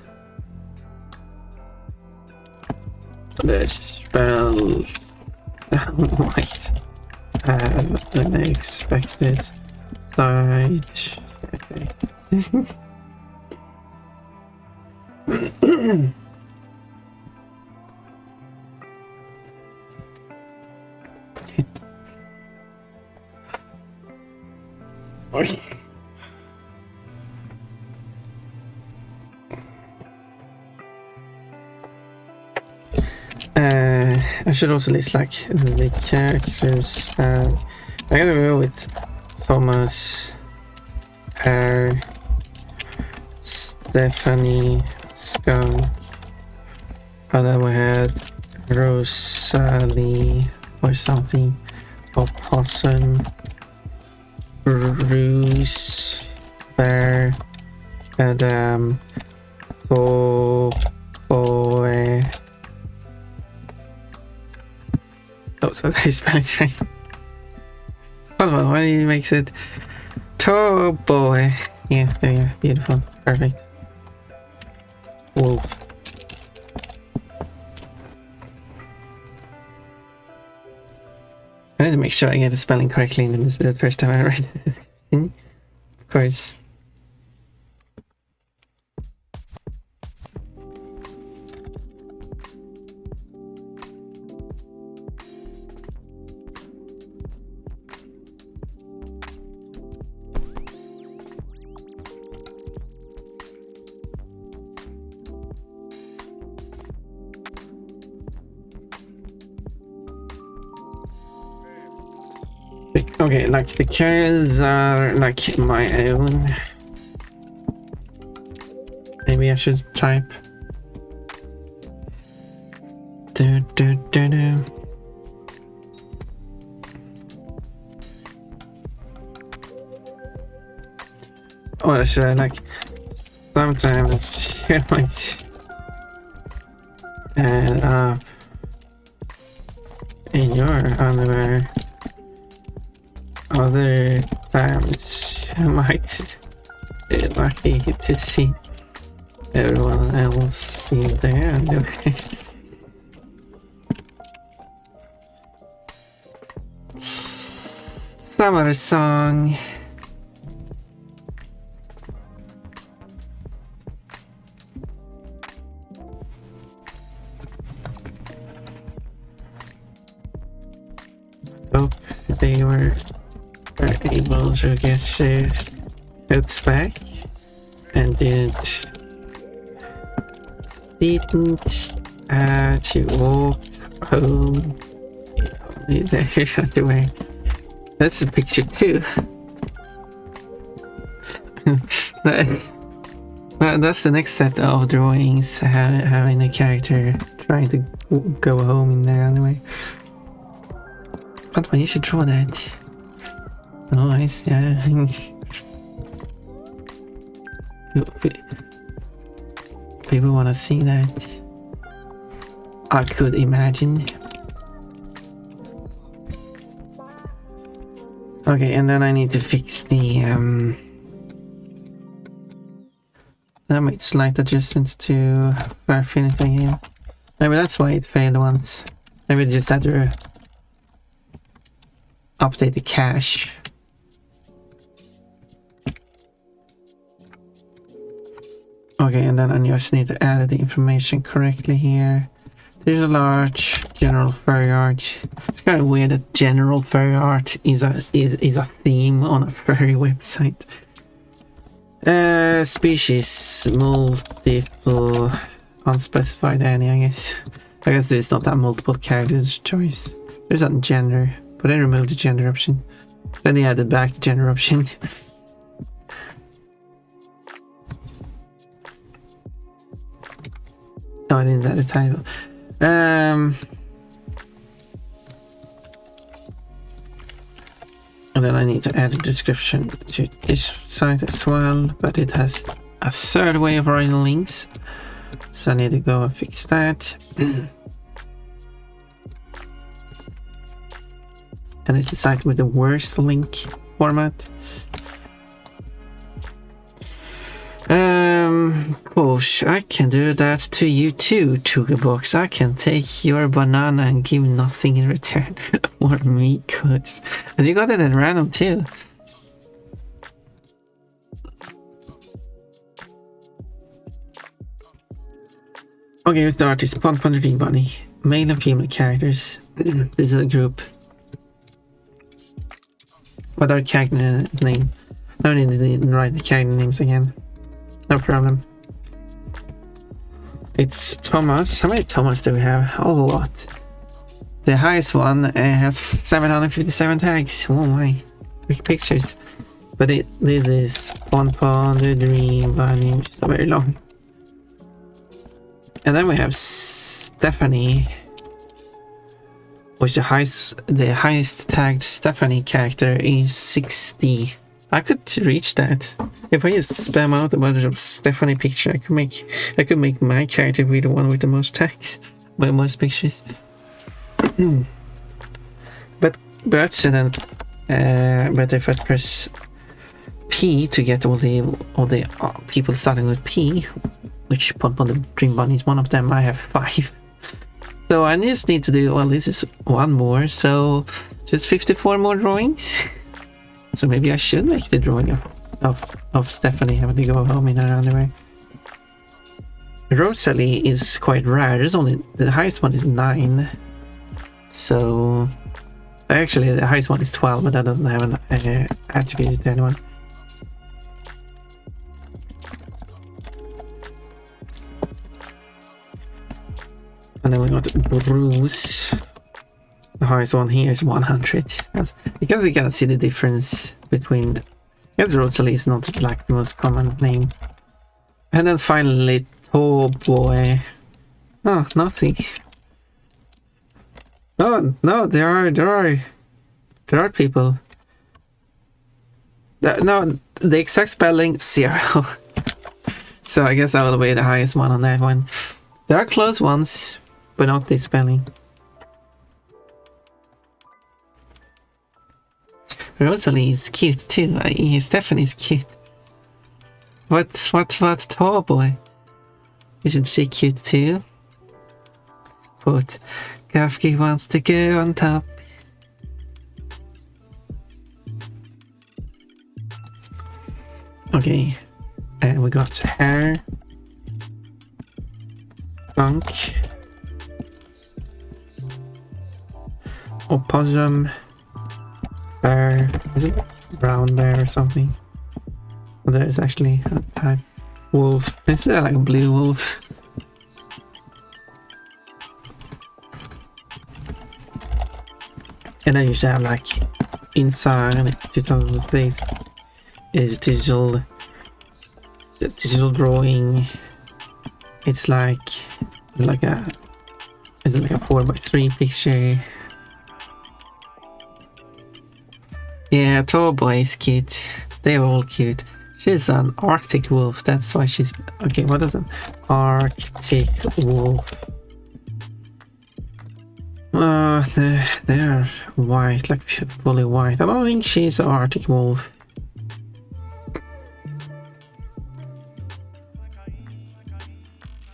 the spells might have unexpected side effects. I should also list like the characters. I gotta go with Thomas, Stephanie, Skunk, and then we had Rosalie or something, Opossum, Bruce, Bear, and Boy. Oh, so that is Spanish, right? Hold on, why he makes it toe boy? Yes, there you are. Beautiful. Perfect. Wolf. I need to make sure I get the spelling correctly the first time I write it. Of course. Okay, like the cards are like my own. Maybe I should type. Do. Or should I like sometimes you might end up in your underwear. Other times you might be lucky to see everyone else in there underwear. Summer song. Hope they were able to get their coats back and didn't to walk home only their underwear. That's a picture too. That's the next set of drawings, having a character trying to go home in there anyway. But you should draw that. Nice, yeah. People want to see that. I could imagine. Okay, and then I need to fix the I made slight adjustments to Infinity here. Maybe that's why it failed once. Maybe I just had to update the cache. Okay, and then I just need to add the information correctly here. There's a large general furry art. It's kind of weird that general furry art is a theme on a furry website. Species multiple unspecified any, I guess. I guess there's not that multiple characters choice. There's not gender, but I removed the gender option. Then they added back the gender option. No, I didn't add the title. And then I need to add a description to this site as well, but it has a third way of writing links, so I need to go and fix that. And it's the site with the worst link format. Gosh, I can do that to you too, Chuggerbox. I can take your banana and give nothing in return. More meat goods. And you got it at random too. Okay, who's the artist? Pond Pond Green Bunny. Male and female characters. This is a group. What are character name? I don't need to write the character names again. No problem. It's Thomas. How many Thomas do we have? A lot. The highest one has 757 tags. Oh my. Big pictures. But this is Pond Pond, the Dream Bunny, which is very long. And then we have Stephanie, which the highest tagged Stephanie character is 60. I could reach that. If I just spam out a bunch of Stephanie picture, I could make my character be the one with the most tags, by most pictures. but if I press P to get all the people starting with P, which Pond Pond the Dream Bunny is one of them, I have 5. So I just need to do, well, this is one more, so just 54 more drawings. So maybe I should make the drawing of Stephanie having to go home in her underwear. Rosalie is quite rare. There's only, the highest one is 9. So actually the highest one is 12, but that doesn't have an attribute to anyone. And then we got Bruce. The highest one here is 100. Because you can see the difference between... I guess Rosalie is not like the most common name. And then finally, Boy. Oh, nothing. No, there are people. No, the exact spelling 0. So I guess I will be the highest one on that one. There are close ones, but not this spelling. Rosalie is cute too. Stephanie's cute. What tall boy? Isn't she cute too? But Gafki wants to go on top. Okay, and we got hair, skunk, opossum, bear. Is it brown bear or something? Well, there is actually a type. Wolf. Is that like a blue wolf? And then you should have like inside, and it's 2008. Is digital drawing. It's like a 4x3 picture. Yeah, tall boy is cute. They're all cute. She's an Arctic wolf. That's why she's okay. What is an Arctic wolf? They're white, like fully white. I don't think she's an Arctic wolf.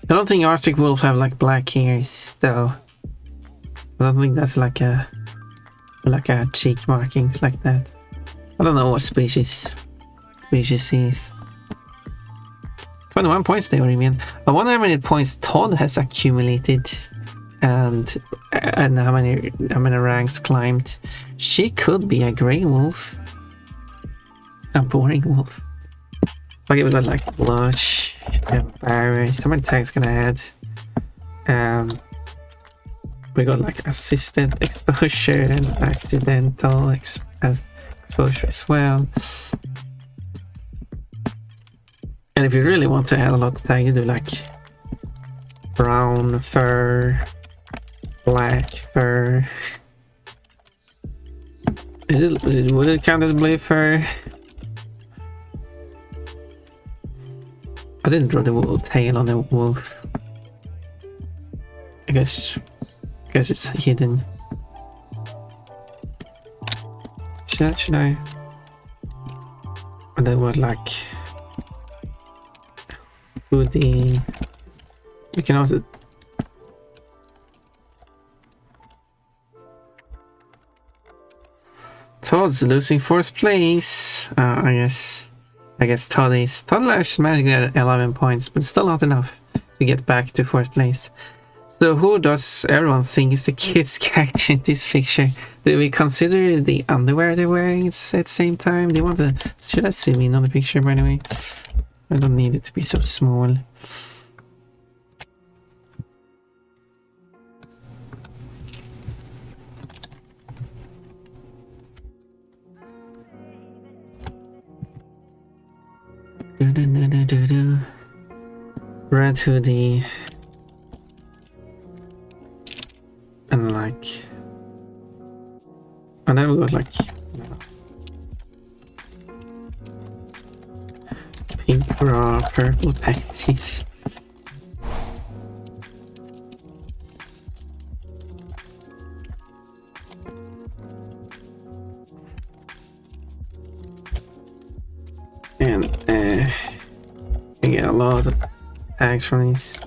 I don't think Arctic wolves have like black hairs though. I don't think that's like a cheek markings like that. I don't know what species is. 21 points there, Remian. I wonder how many points Todd has accumulated and how many ranks climbed. She could be a grey wolf. A boring wolf. Okay, we got like blush and barriers. How many tags can I add? We got like assisted exposure and accidental exposure as well. And if you really want to add a lot of tags, you do like brown fur, black fur. Would it count as blue fur? I didn't draw the tail on the wolf. I guess it's hidden. Should I? And then what, like hoodie? We can also. Todd's losing 4th place. I guess Todd managed to get 11 points, but still not enough to get back to 4th place. So who does everyone think is the kid's character in this picture? Do we consider the underwear they're wearing at the same time? Do you want to? Should I zoom in on the picture, by the way? I don't need it to be so small. Red hoodie. And like, and then we got like pink bra, purple panties. And I get a lot of tags from these.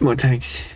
More tags.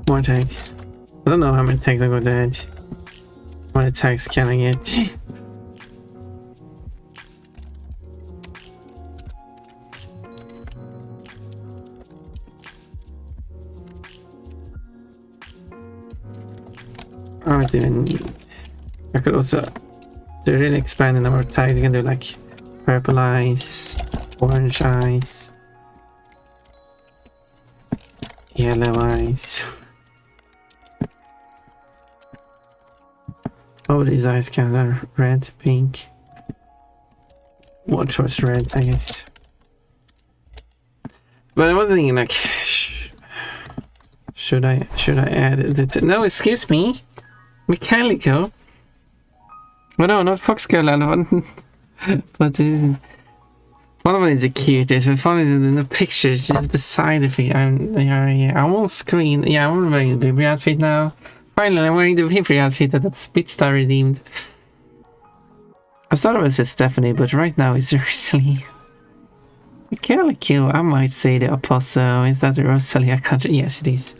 More tags. I don't know how many tags I'm going to add. How many tags can I get? I'm doing. I could also to really expand the number of tags. You can do like purple eyes, orange eyes, yellow eyes. Oh, these eyes can are red, pink. More choice red, I guess. But I was thinking like, should I add it? No, excuse me, mechanical. Oh no, not fox girl. One, but it isn't. One of them is the cutest, but one is in the pictures just beside the figure. I'm on screen. Yeah, I'm wearing the baby outfit now. Finally, I'm wearing the baby outfit that Spitstar redeemed. I thought it was a Stephanie, but right now it's Rosalie. Kind of cute. I might say the Apostle. Is that Rosalie? I can't. Yes, it is.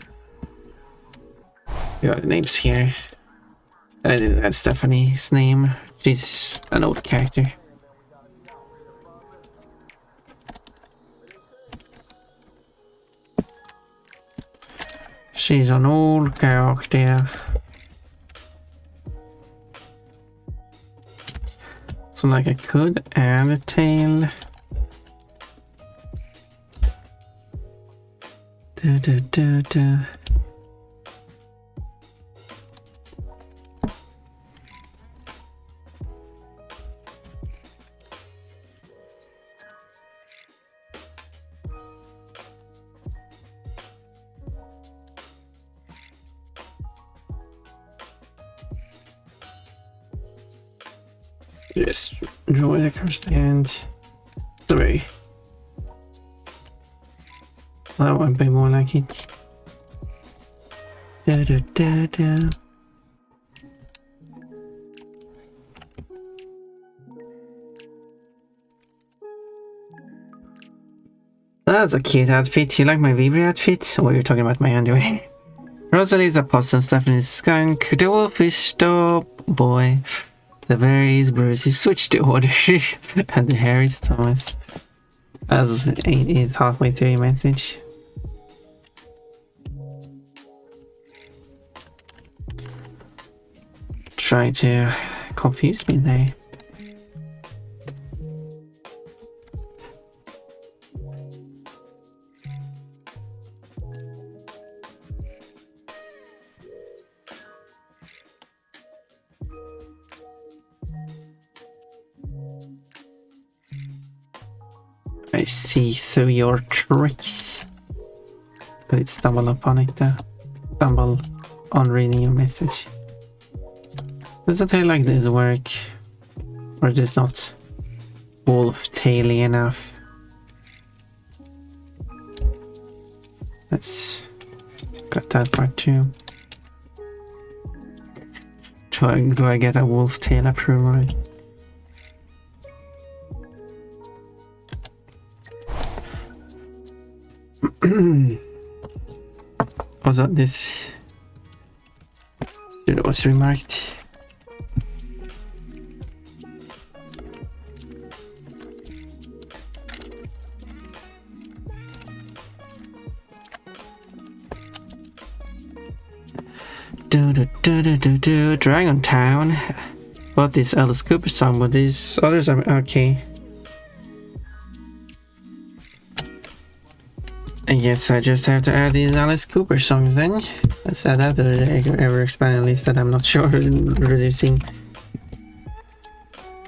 We got the names here. That's Stephanie's name. She's an old character. She's an old character. So like I could add a tail. Just draw it across the end. Sorry. That would be more like it. That's a cute outfit. You like my Vibri outfit? Or you're talking about my underwear? Rosalie's a possum, Stephanie's a skunk, the wolf is the boy. The berry is Bruce, he switched the order, and the hair is Thomas. That was it's halfway through your message. Try to confuse me there. I see through your tricks. But it stumble upon it though. Stumble on reading your message. Does a tail like this work? Or just not wolf-taily enough? Let's cut that part too. Do I get a wolf tail approval? Also, this was remarked. Dragon Town. Bought this Alice Cooper song, but these others are okay. I guess I just have to add these Alice Cooper songs then. Let's add that to the ever expanding list that I'm not sure reducing.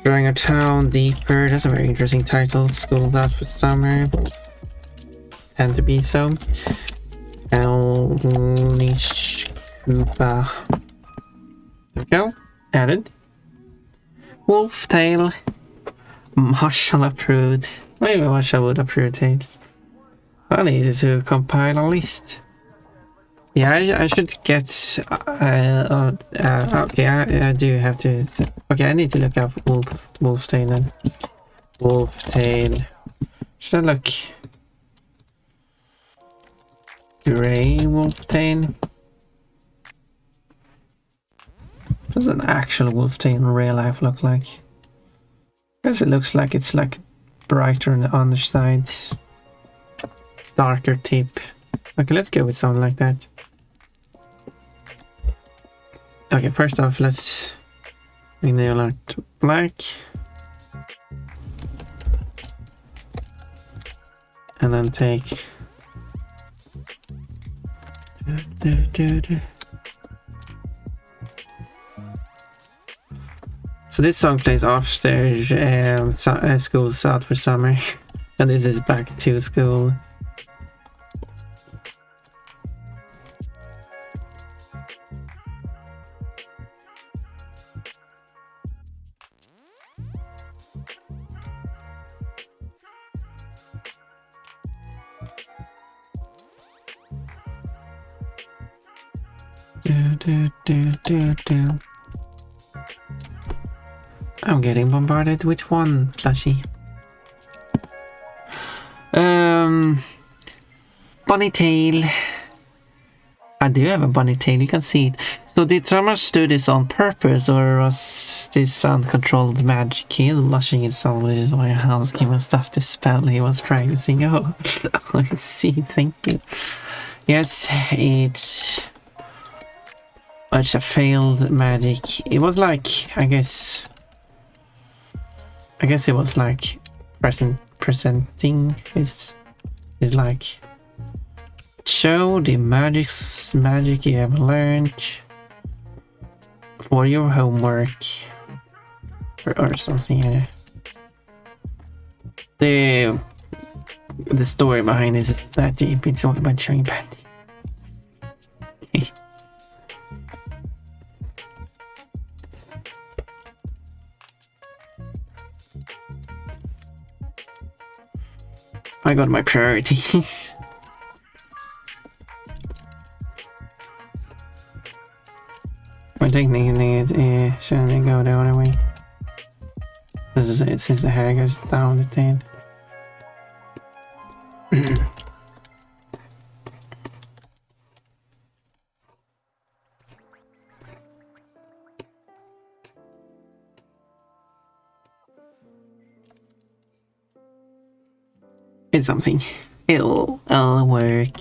Dragon Town Deeper, that's a very interesting title. Schooled Out for Summer. Tend to be so. Alice Cooper. There we go. Added. Wolf Tail. Marshall approved. Maybe Marshall would approve tails. I needed to compile a list. Yeah, I should get. Okay, I do have to. Okay, I need to look up wolf tail then. Wolf tail. Should I look? Gray wolf tail. What does an actual wolf tail in real life look like? I guess it looks like it's like brighter on the underside. Darker tip. Okay, let's go with something like that. Okay, first off, let's nail art black. And then take So this song plays after school's out for summer. And this is back to school. I'm getting bombarded with one plushie. Bunny tail. I do have a bunny tail, you can see it. So did someone do this on purpose, or was this uncontrolled magic? He is blushing his soul, which is why I asked him stuff to spell he was practicing. Oh, I see, thank you. Yes, it's a failed magic. It was like, I guess it was like presenting is like show the magic you have learned for your homework or something. The story behind this is that deep. It's all about showing panty. I got my priorities. My technique shouldn't go the other way. This is it, since the hair goes down the tail. It's something. It'll work.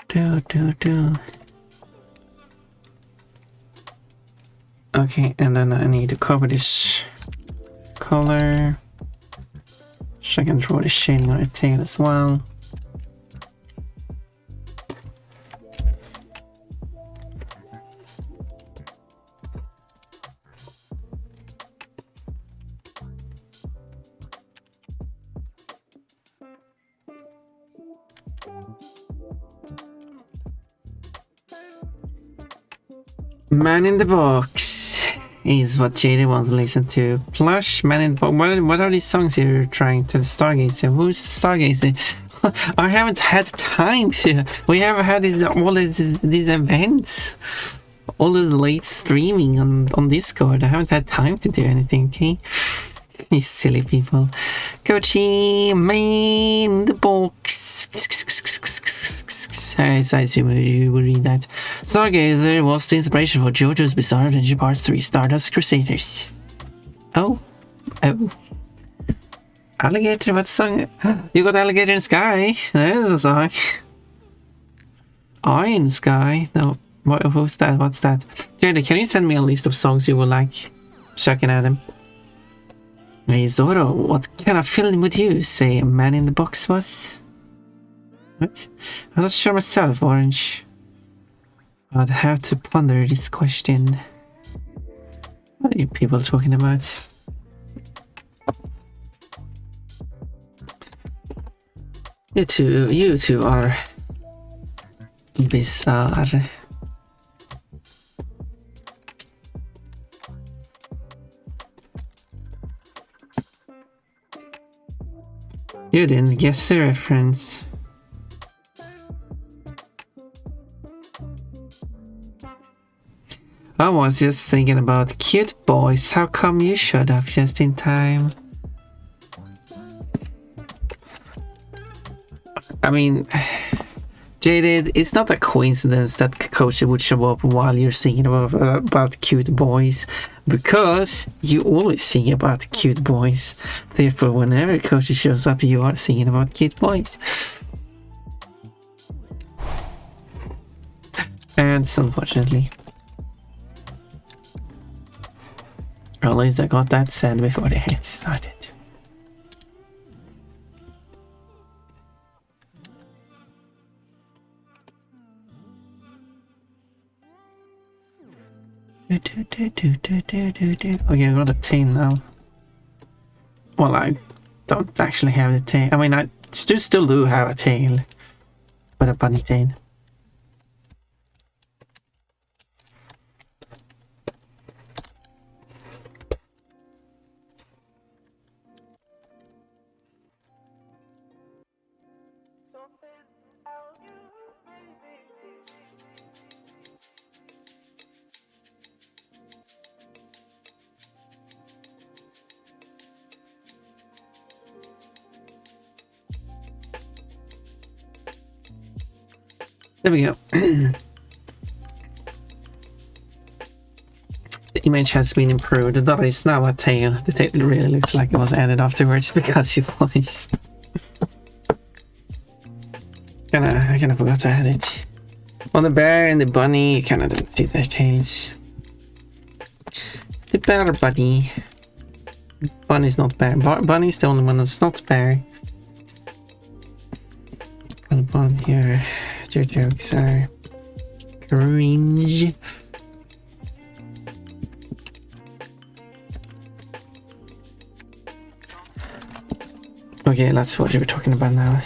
Do. Okay, and then I need to cover this color. So I can draw the shading on the tail as well. Man in the Box is what JD wants to listen to. Plush, Man in the Box. What are these songs you're trying to? Stargazer. Who's the Stargazer? I haven't had time to. We have had all these events, all the late streaming on Discord. I haven't had time to do anything. Okay, you silly people. Coachy main the box. I assume you will read that. Stargazer was the inspiration for JoJo's Bizarre Adventure Part 3: Stardust Crusaders. Oh. Alligator, what song? You got Alligator in the Sky. There's a song. Eye in the Sky. No, who's that? What's that? Jada, can you send me a list of songs you would like? So I can add them. Hey Zoro, what kind of film would you say A Man in the Box was? What? I'm not sure myself, Orange. I'd have to ponder this question. What are you people talking about? You two are bizarre. You didn't guess the reference. I was just thinking about cute boys. How come you showed up just in time? I mean, Jaded, it's not a coincidence that Kakashi would show up while you're singing about cute boys, because you always sing about cute boys. Therefore, whenever Kakashi shows up, you are singing about cute boys. And unfortunately, at least I got that said before the hit started. Okay, I got a tail now. Well, I don't actually have the tail. I mean, I still do have a tail, but a bunny tail. There we go. The image has been improved. That is now a tail. The tail really looks like it was added afterwards because it was. I kinda forgot to add it. On the bear and the bunny, you kinda don't see their tails. The bear bunny. Bunny's not bear. Bunny's the only one that's not bear. Bun here. Your jokes are cringe. Okay, that's what you were talking about now.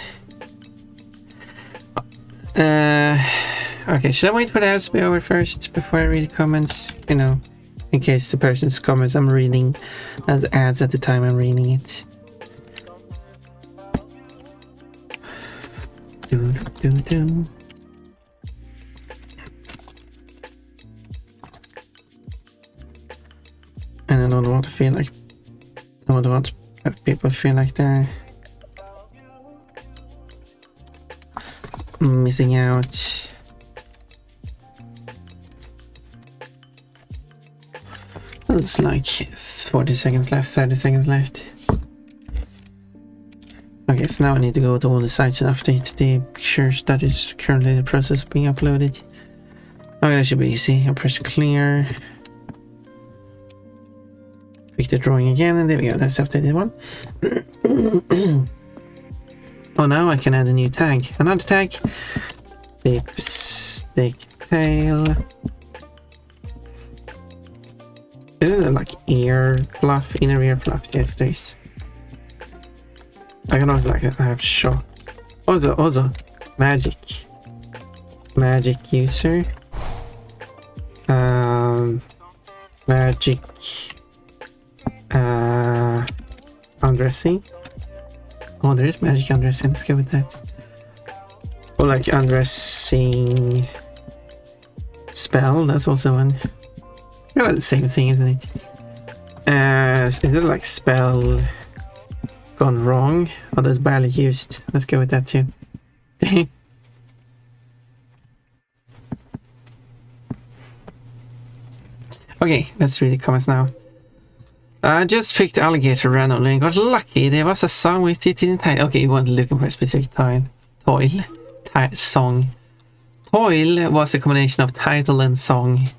Okay, should I wait for the ads to be over first before I read the comments? You know, in case the person's comments I'm reading as ads at the time I'm reading it. Do. And I don't want to feel like I don't want people feel like they're missing out. It's like 40 seconds left, 30 seconds left. Okay, so now I need to go to all the sites and update the pictures that is currently in the process of being uploaded. Okay, that should be easy. I'll press clear. Pick the drawing again, and there we go. That's the updated one. Oh, now I can add a new tag. Another tag. Dip stick tail. Ooh, like ear fluff, inner ear fluff. Yes, there is. I can also like I have shot. Also, magic user. Magic undressing. Oh, there is magic undressing. Let's go with that. Or like undressing spell, that's also one. Yeah, the same thing, isn't it? Is it like spell gone wrong? Or that's barely used? Let's go with that too. Okay, let's read the comments now. I just picked alligator randomly and got lucky. There was a song with it in the title. Okay, you weren't looking for a specific song. Toil was a combination of title and song.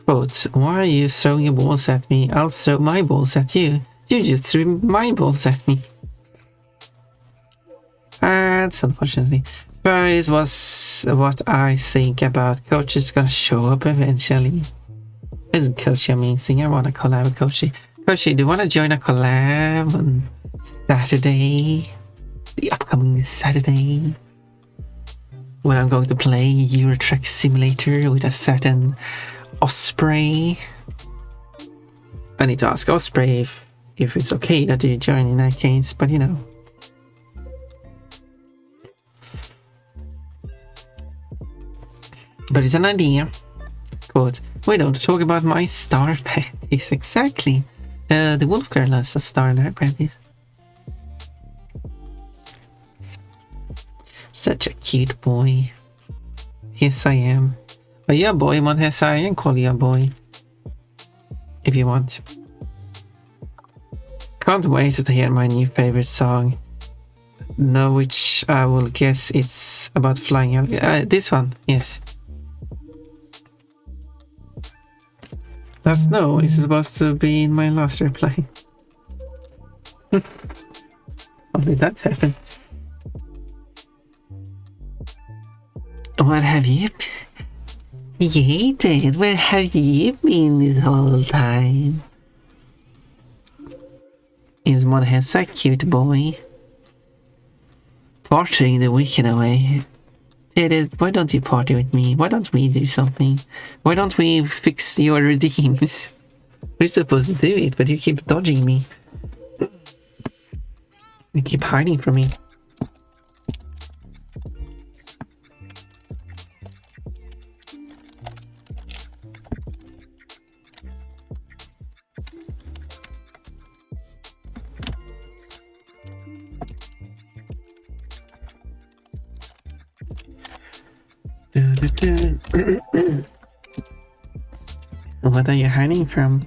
Quote, why are you throwing your balls at me? I'll throw my balls at you. You just threw my balls at me. That's unfortunately. Furries was what I think about. Coach is gonna show up eventually. Isn't Kochi amazing? I want to collab with Kochi. Kochi, do you want to join a collab on Saturday? The upcoming Saturday? When I'm going to play Euro Truck Simulator with a certain Osprey. I need to ask Osprey if it's okay that you join in that case, but you know. But it's an idea. Quote, we don't talk about my star panties. Exactly. The wolf girl has a star in her panties. Such a cute boy. Yes, I am. Are you a boy, Montesa? I can call you a boy. If you want. Can't wait to hear my new favorite song. No, which I will guess it's about flying out. This one, yes. That's no, it's supposed to be in my last reply. How did that happen? What have you been? Yeah, Dad, where have you been this whole time? Is Montes a cute boy? Partying the weekend away. Dad, why don't you party with me? Why don't we do something? Why don't we fix your redeems? We're supposed to do it, but you keep dodging me. You keep hiding from me. What are you hiding from?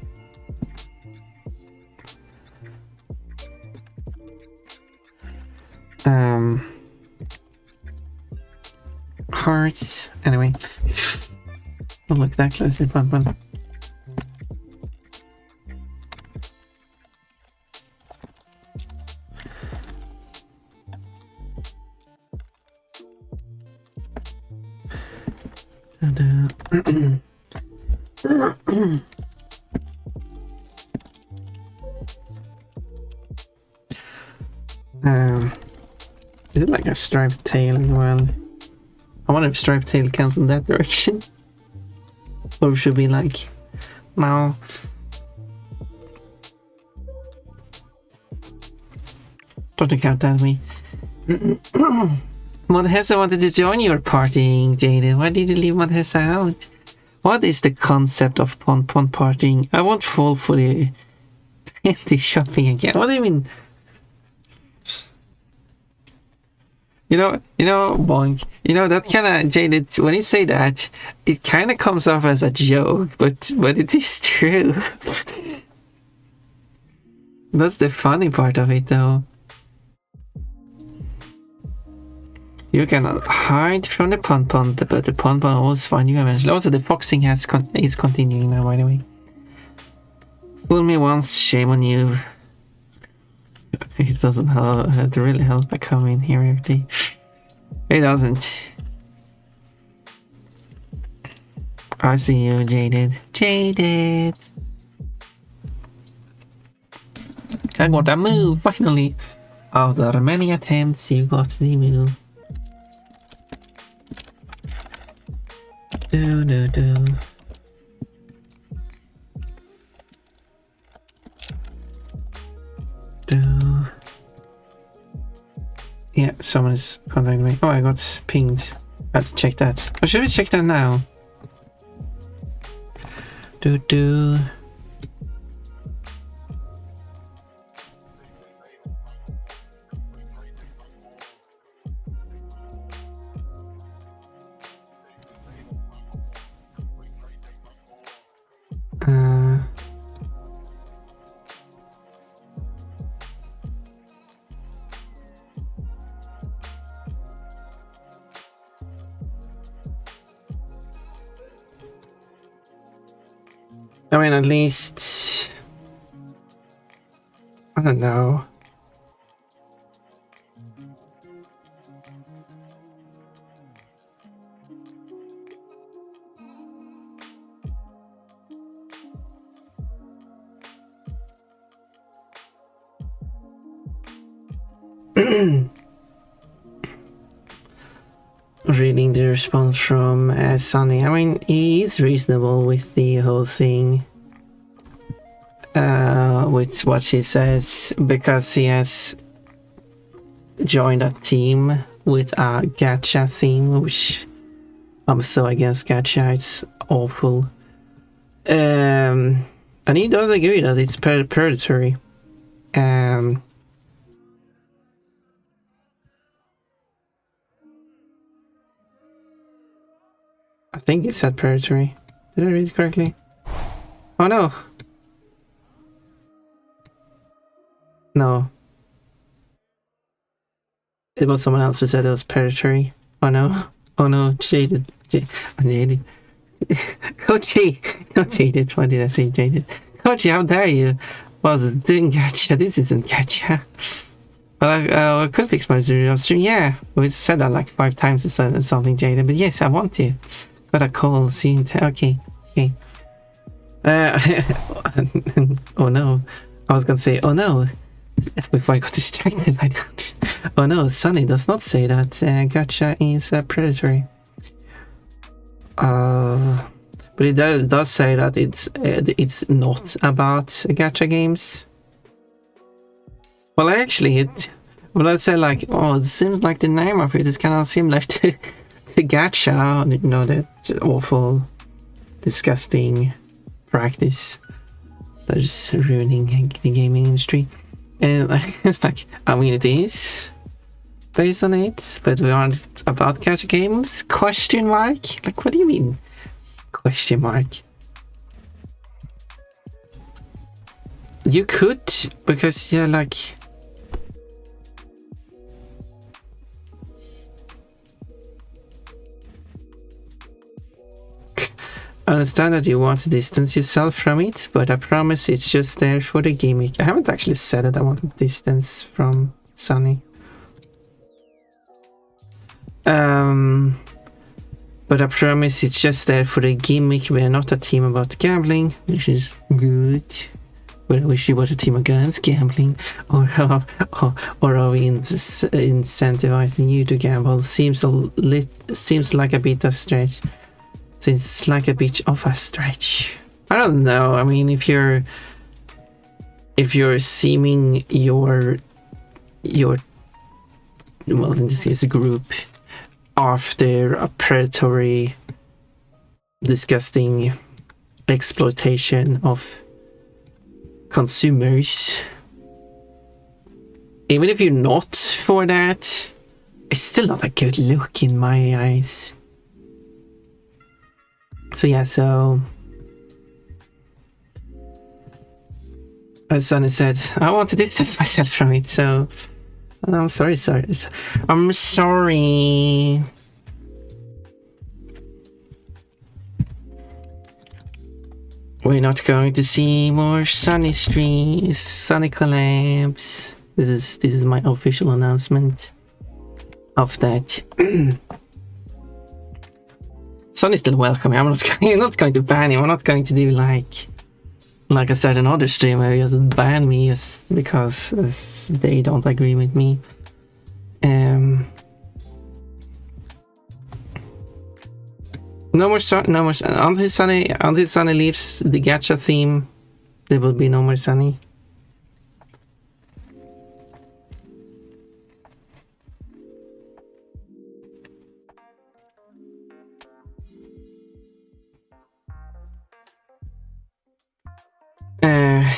Hearts. Anyway. Don't look that closely, Pun. Is it like a striped tail as well? I wonder if striped tail counts in that direction. Or should be like, no. Don't count that way. Montesa wanted to join your partying, Jaden. Why did you leave Montesa out? What is the concept of pon partying? I won't fall for the panty shopping again. What do you mean? You know, Bonk, you know, that kind of, Jaded, when you say that, it kind of comes off as a joke, but it is true. That's the funny part of it, though. You can hide from the pon, but the pon will always find you eventually. Also, the foxing is continuing now, by the way. Fool me once, shame on you. It doesn't really help by coming here every day. It doesn't. I see you, Jaded. Jaded! I got a move, finally! After many attempts, you got the move. Do. Yeah, someone is contacting me. Oh, I got pinged. I have to check that. Or should we check that now? Do. I mean, at least... I don't know. Reading the response from Sonny. I mean, he is reasonable with the whole thing. With what she says, because he has joined a team with a gacha theme, which I'm so against gacha, it's awful. And he does agree that it's predatory. I think he said predatory. Did I read it correctly? Oh no! No. It was someone else who said it was predatory. Oh no. Oh no, jaded. Jaded. Kochi! Not jaded, why did I say jaded? Kochi, how dare you? Was doing gacha, this isn't gacha. Well, I could fix my stream. Yeah, we said that like 5 times instead of something jaded, but yes, I want to. Got a call, see, okay. Oh no. I was gonna say, oh no. Before I got distracted by that. Oh no, Sunny does not say that gacha is predatory. But it does say that it's not about gacha games. Well, actually, I said like, oh, it seems like the name of it is kind of similar to gacha. You know, that awful, disgusting practice that is ruining the gaming industry. And it's like, I mean, it is based on it, but we aren't about gacha games? Question mark? Like, what do you mean? Question mark? You could, because you're like... I understand that you want to distance yourself from it, but I promise it's just there for the gimmick. I haven't actually said that I want to distance from Sunny. But I promise it's just there for the gimmick. We are not a team about gambling, which is good. But I wish you were a team against gambling. Or are we incentivizing you to gamble? Seems like a bit of stretch. Seems like a bit of a stretch. I don't know. I mean, if you're seeming your well, in this case, a group after a predatory, disgusting exploitation of consumers, even if you're not for that, it's still not a good look in my eyes. So yeah, so as Sonny said, I want to distance myself from it, so I'm sorry. I'm sorry. We're not going to see more Sunny streams, Sunny collabs. This is my official announcement of that. Sunny's still welcome. I'm not going to ban him. I'm not going to do like I said, another streamer just ban me just because they don't agree with me. No more until Sunny leaves the gacha theme. There will be no more Sunny.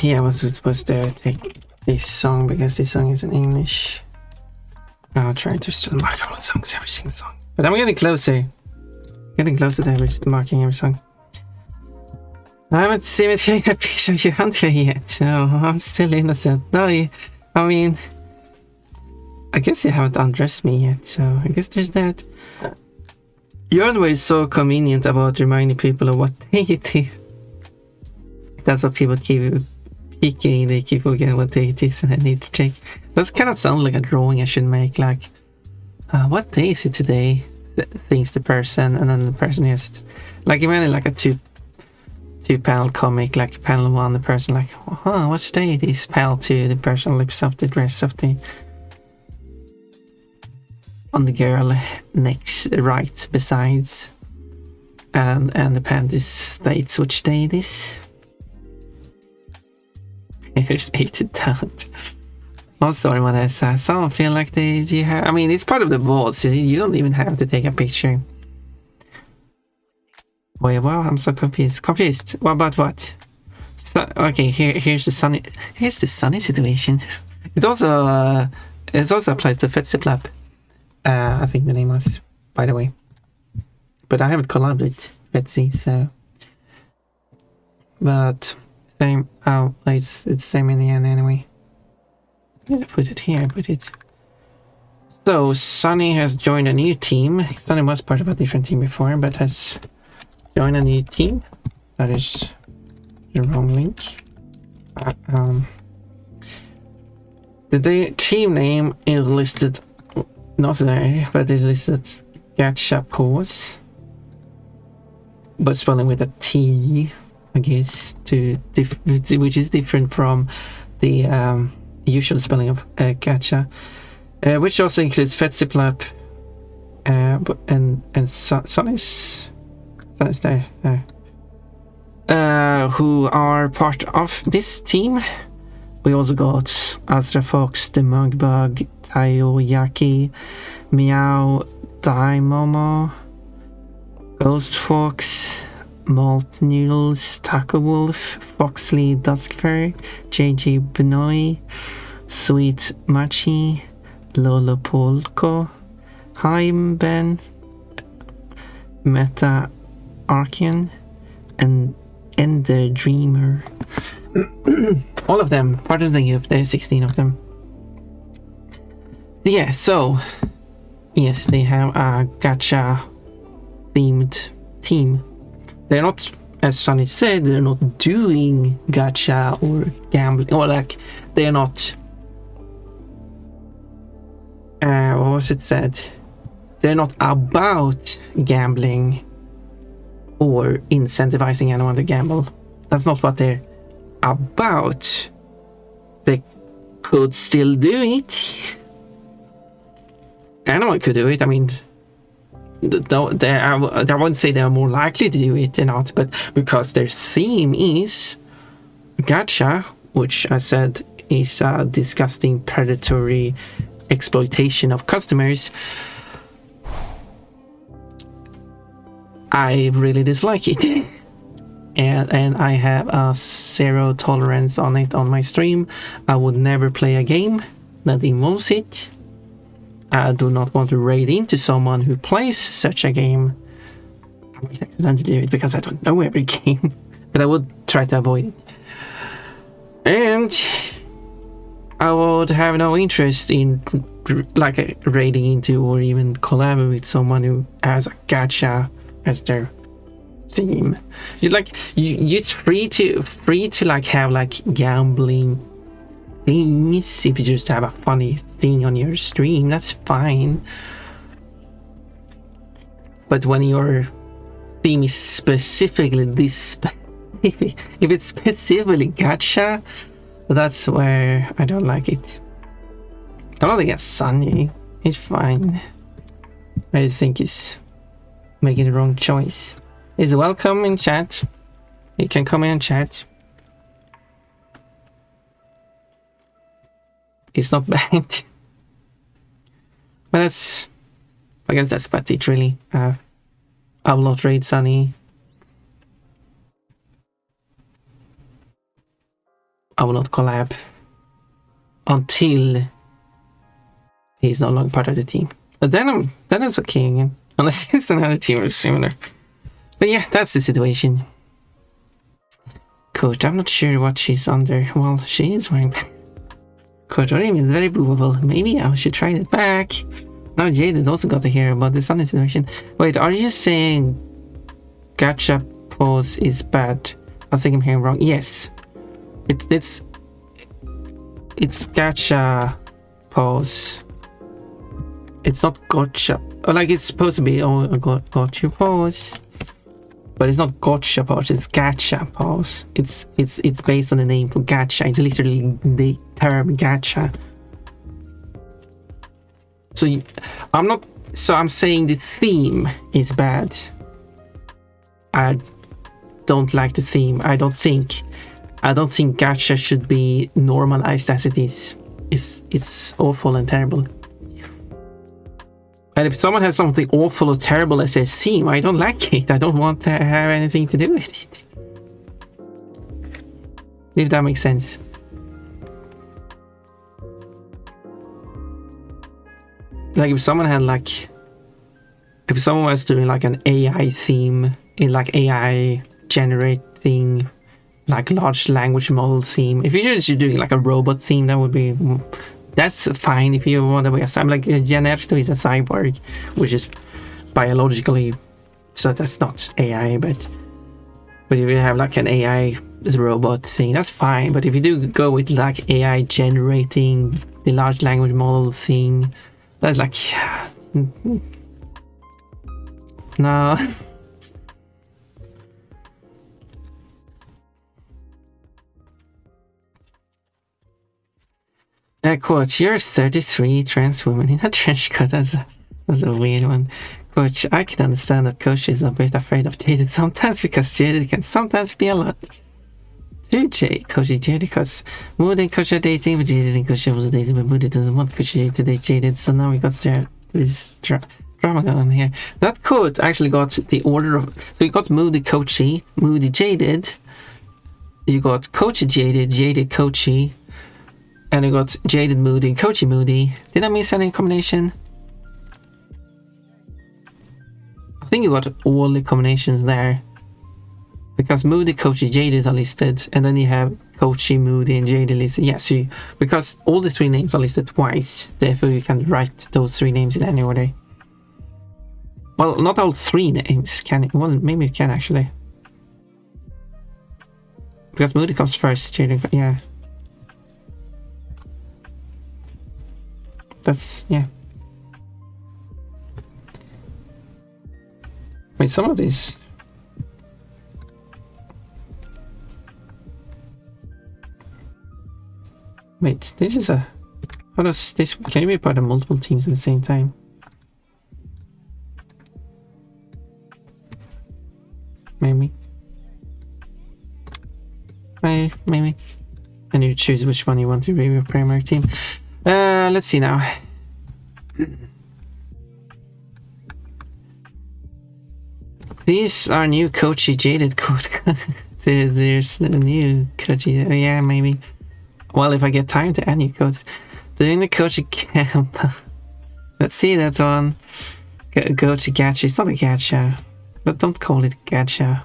yeah, I was supposed to take this song because this song is in English. I'll try just to mark all the songs, every single song. But I'm getting closer. Getting closer to marking every song. I haven't seen it take a picture of your hunter yet, so I'm still innocent. No, I mean, I guess you haven't undressed me yet, so I guess there's that. You're always so convenient about reminding people of what day it is. That's what people keep peeking, they keep forgetting what day it is and I need to check. That kind of sounds like a drawing I should make, like, what day is it today? Thinks the person, and then the person just, like, imagine like a two panel comic, like panel 1, the person like, oh, what's day it is? Panel 2, the person looks up the dress of the on the girl next right besides, and the panel states which day it is. Here's 8 talent. Oh, sorry, what I said. Some feel like you have. I mean, it's part of the vault, so you don't even have to take a picture. Wait, wow, I'm so confused. Confused. What about what? So, okay, here's the sunny. Here's the sunny situation. It also applies to Pixabay. I think the name was, by the way. But I haven't collabed with Betsy, so. But same. Oh, it's same in the end anyway. I put it here. I put it. So Sunny has joined a new team. Sunny was part of a different team before, but has joined a new team. That is the wrong link. The team name is listed not there, but it's listed Gacha Pause, but spelling with a T, I guess, which is different from the usual spelling of gacha, which also includes Fetziplap and Sunnis there, who are part of this team. We also got Astra Fox, the Mugbug, Taiyaki, Meow, Daimomo, Ghost Fox, Malt Noodles, Taco Wolf, Foxley Duskfur, JJ Benoy, Sweet Machi, Lolo Polko, Haim Ben, Meta Archean, and Ender Dreamer. All of them part of the group. There's 16 of them. Yeah, so yes, they have a gacha themed team. They're not, as Sunny said, they're not doing gacha or gambling, or like, they're not, what was it said? They're not about gambling or incentivizing anyone to gamble. That's not what they're about. They could still do it. Anyone could do it. I mean, I wouldn't say they're more likely to do it or not, but because their theme is gacha, which I said is a disgusting predatory exploitation of customers, I really dislike it. And I have a zero tolerance on it on my stream. I would never play a game that involves it. I do not want to raid into someone who plays such a game. I might accidentally do it because I don't know every game, but I would try to avoid it. And I would have no interest in like raiding into or even collabing with someone who has a gacha as their theme. It's free to like have like gambling things. If you just have a funny thing on your stream, that's fine. But when your theme is specifically this specific, if it's specifically gacha, that's where I don't like it. I don't think it's Sunny. It's fine. I just think he's making the wrong choice. He's welcome in chat. You can come in and chat. It's not bad. But I guess that's about it really. I will not raid Sunny. I will not collab until he's no longer part of the team. But then it's okay again, unless it's another team or similar. But yeah, that's the situation. Coach, I'm not sure what she's under. Well, she is wearing. Coach, what do you mean? It's very movable. Maybe I should try it back. Now Jaded also got to hear about the sunny situation. Wait, are you saying gacha pose is bad? I think I'm hearing wrong. Yes, it's gacha pose. It's not gotcha. Like it's supposed to be a gotcha pose, but it's not gotcha pose. It's gacha pose. It's based on the name for gacha. It's literally the term gacha. So I'm saying the theme is bad. I don't like the theme. I don't think gacha should be normalized as it is. It's awful and terrible. And if someone has something awful or terrible as their theme, I don't like it. I don't want to have anything to do with it. If that makes sense. Like if someone was doing like an AI theme in like AI generating like large language model theme. If you're just doing like a robot theme, that's fine. If you want to be like Generto is a cyborg, which is biologically, so that's not AI, but if you have like an AI robot thing, that's fine. But if you do go with like AI generating the large language model thing, that's like no. Coach, you're 33 trans woman in a trench coat. That's a weird one. Coach, I can understand that Coach is a bit afraid of Jaded sometimes because Jaded can sometimes be a lot. Dude, Coach is Jaded because Moody and Coach are dating, but Jaded and Coach was dating, but Moody doesn't want Coach to date Jaded, so now we got this drama going on here. That could actually got the order of. So you got Moody Coachy, Moody Jaded. You got Coachy Jaded, Jaded Coachy. And you got Jaded Moody, Coachy Moody. Did I miss any combination? I think you got all the combinations there. Because Moody, Coachy, Jaded are listed. And then you have Coachy, Moody, and Jaded listed. Yes, because all the three names are listed twice. Therefore you can write those three names in any order. Well, not all three names, can you? Well, maybe you can actually. Because Moody comes first, Jaded, yeah. That's, yeah. Wait, some of these. Wait, this is a. How does this. Can you be part of multiple teams at the same time? Maybe. Maybe. And you choose which one you want to be your primary team. Let's see now. These are new Coachy Jaded code. There's a new Coachy. Oh, yeah, maybe. Well, if I get time to add new codes. Doing the Coachy camp. Let's see that one. Coachy gacha. It's not a gacha. But don't call it gacha.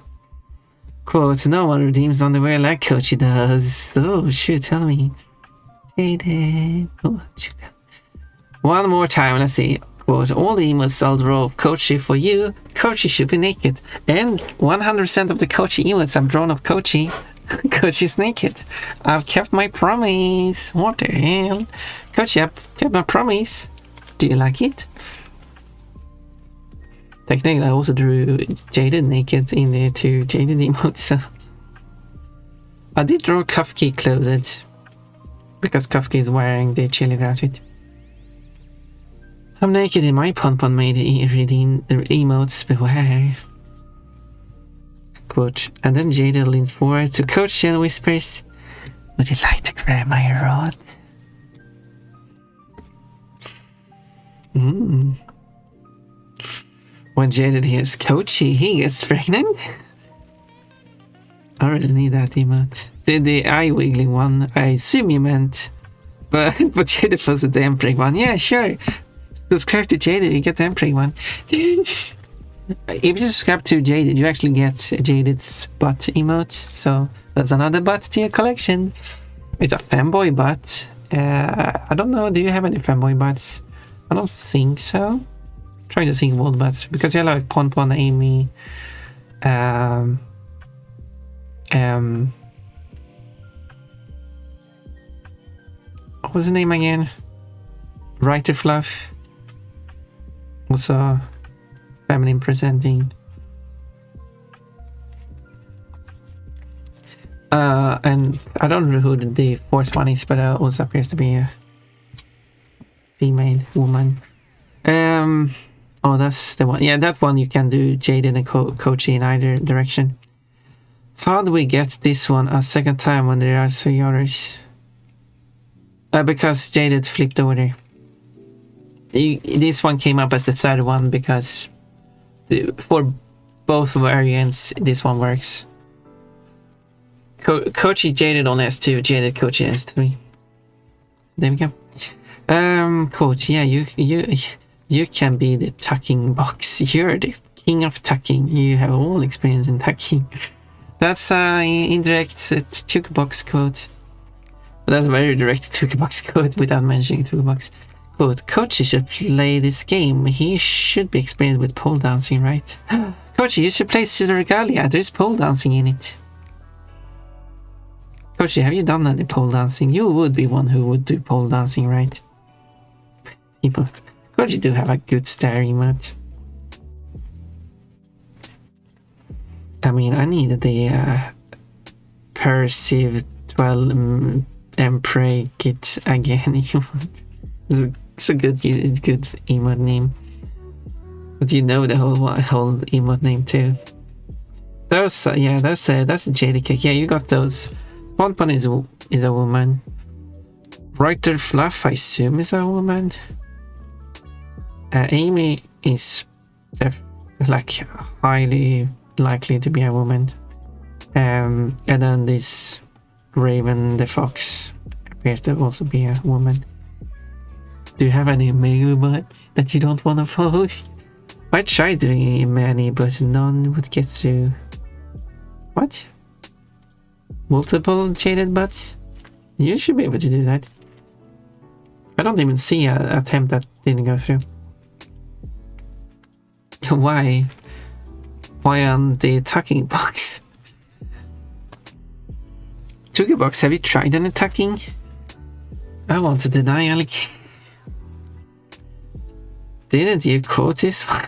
Quote, no one redeems underwear like Coachy does. Oh, shoot, tell me. Jaded. Oh, shoot. One more time, let's see. Quote, all the emotes I'll draw of Coachy for you. Coachy should be naked. And 100% of the Coachy emotes I've drawn of Coachy. Coachy's naked. I've kept my promise. What the hell? Coachy, I've kept my promise. Do you like it? Technically, I also drew Jaded naked in there too. Jaded emotes, so. I did draw Kafki clothed. Because Kafki is wearing the chilling outfit. I'm naked in my pon-pon made redeem emotes, beware. Quote, and then Jada leans forward to Coach and whispers, would you like to grab my rod? When Jada hears Coachy, he gets pregnant. I really need that emote. The eye wiggling one, I assume you meant, but Jaded was the Emperor one. Yeah, sure. Subscribe to Jaded, you get the Emperor one. If you subscribe to Jaded, you actually get Jaded's butt emote. So that's another butt to your collection. It's a fanboy butt. I don't know. Do you have any fanboy butts? I don't think so. I'm trying to think of old butts because you have like Pon Pon, Amy. What was the name again? Writer Fluff. Also feminine presenting. And I don't know who the fourth one is, but also appears to be a female woman. Oh, that's the one. Yeah, that one you can do Jaded and Kochi in either direction. How do we get this one a second time when there are 3 others? Because Jaded flipped over there. This one came up as the third one because for both variants, this one works. Kochi Jaded only has 2, Jaded Kochi has 3. There we go. Coach, yeah, you can be the tucking box. You're the king of tucking. You have all experience in tucking. That's indirect box quote. That's a very direct box quote without mentioning box quote. Coach should play this game. He should be experienced with pole dancing, right? Coach, you should play Regalia. There's pole dancing in it. Coach, have you done any pole dancing? You would be one who would do pole dancing, right? Emote. Coach, you do have a good stare emote. I mean, I need the perceived 12 Emperor kit again. It's a good emote name. But you know the whole emote name too. Those, yeah, that's JDK. Yeah, you got those. Pon is a woman. Writer Fluff, I assume, is a woman. Amy is like highly likely to be a woman. And then this Raven the Fox appears to also be a woman. Do you have any male bots that you don't want to post? I tried doing many, but none would get through. What? Multiple Jaded bots? You should be able to do that. I don't even see an attempt that didn't go through. Why? Why on the tucking box? Tucking box, have you tried any tucking? I want to deny Alec. Didn't you quote this one?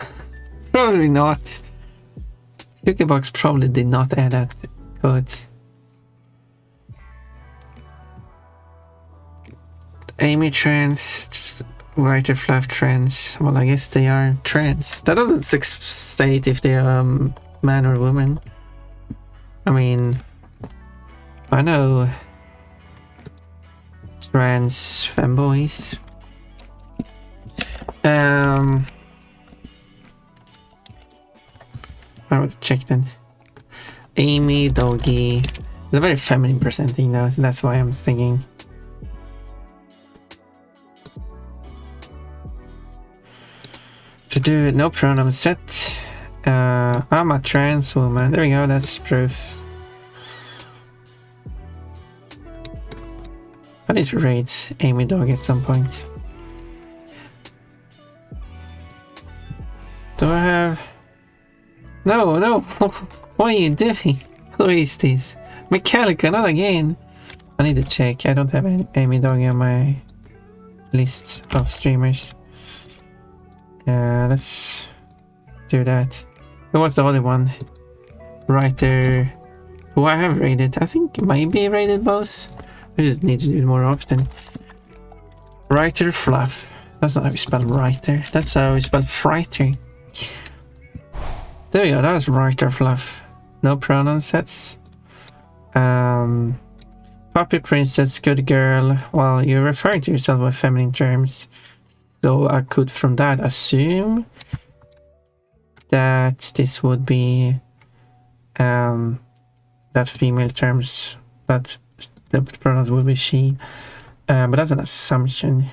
Probably not. Tucking box probably did not add that quote. Amy trans, Writer Fluff trans. Well, I guess they are trans. That doesn't state if they're man or woman. I mean, I know trans femboys. I would check then. Amy, doggy. It's a very feminine presenting though, so that's why I'm thinking. To do no pronoun set. I'm a trans woman. There we go, that's proof. I need to raid Amy Dog at some point. Do I have... No! What are you doing? Who is this? Metallica, not again! I need to check. I don't have Amy Dog on my list of streamers. Let's do that. Who was the other one? Writer... Who I have raided. I think maybe raided both. I just need to do it more often. Writer Fluff. That's not how you spell writer. That's how you spell frighter. There we go. That was Writer Fluff. No pronoun sets. Puppy Princess, good girl. Well, you're referring to yourself with feminine terms. So I could from that assume that this would be that female terms, that the pronouns will be she. But that's an assumption.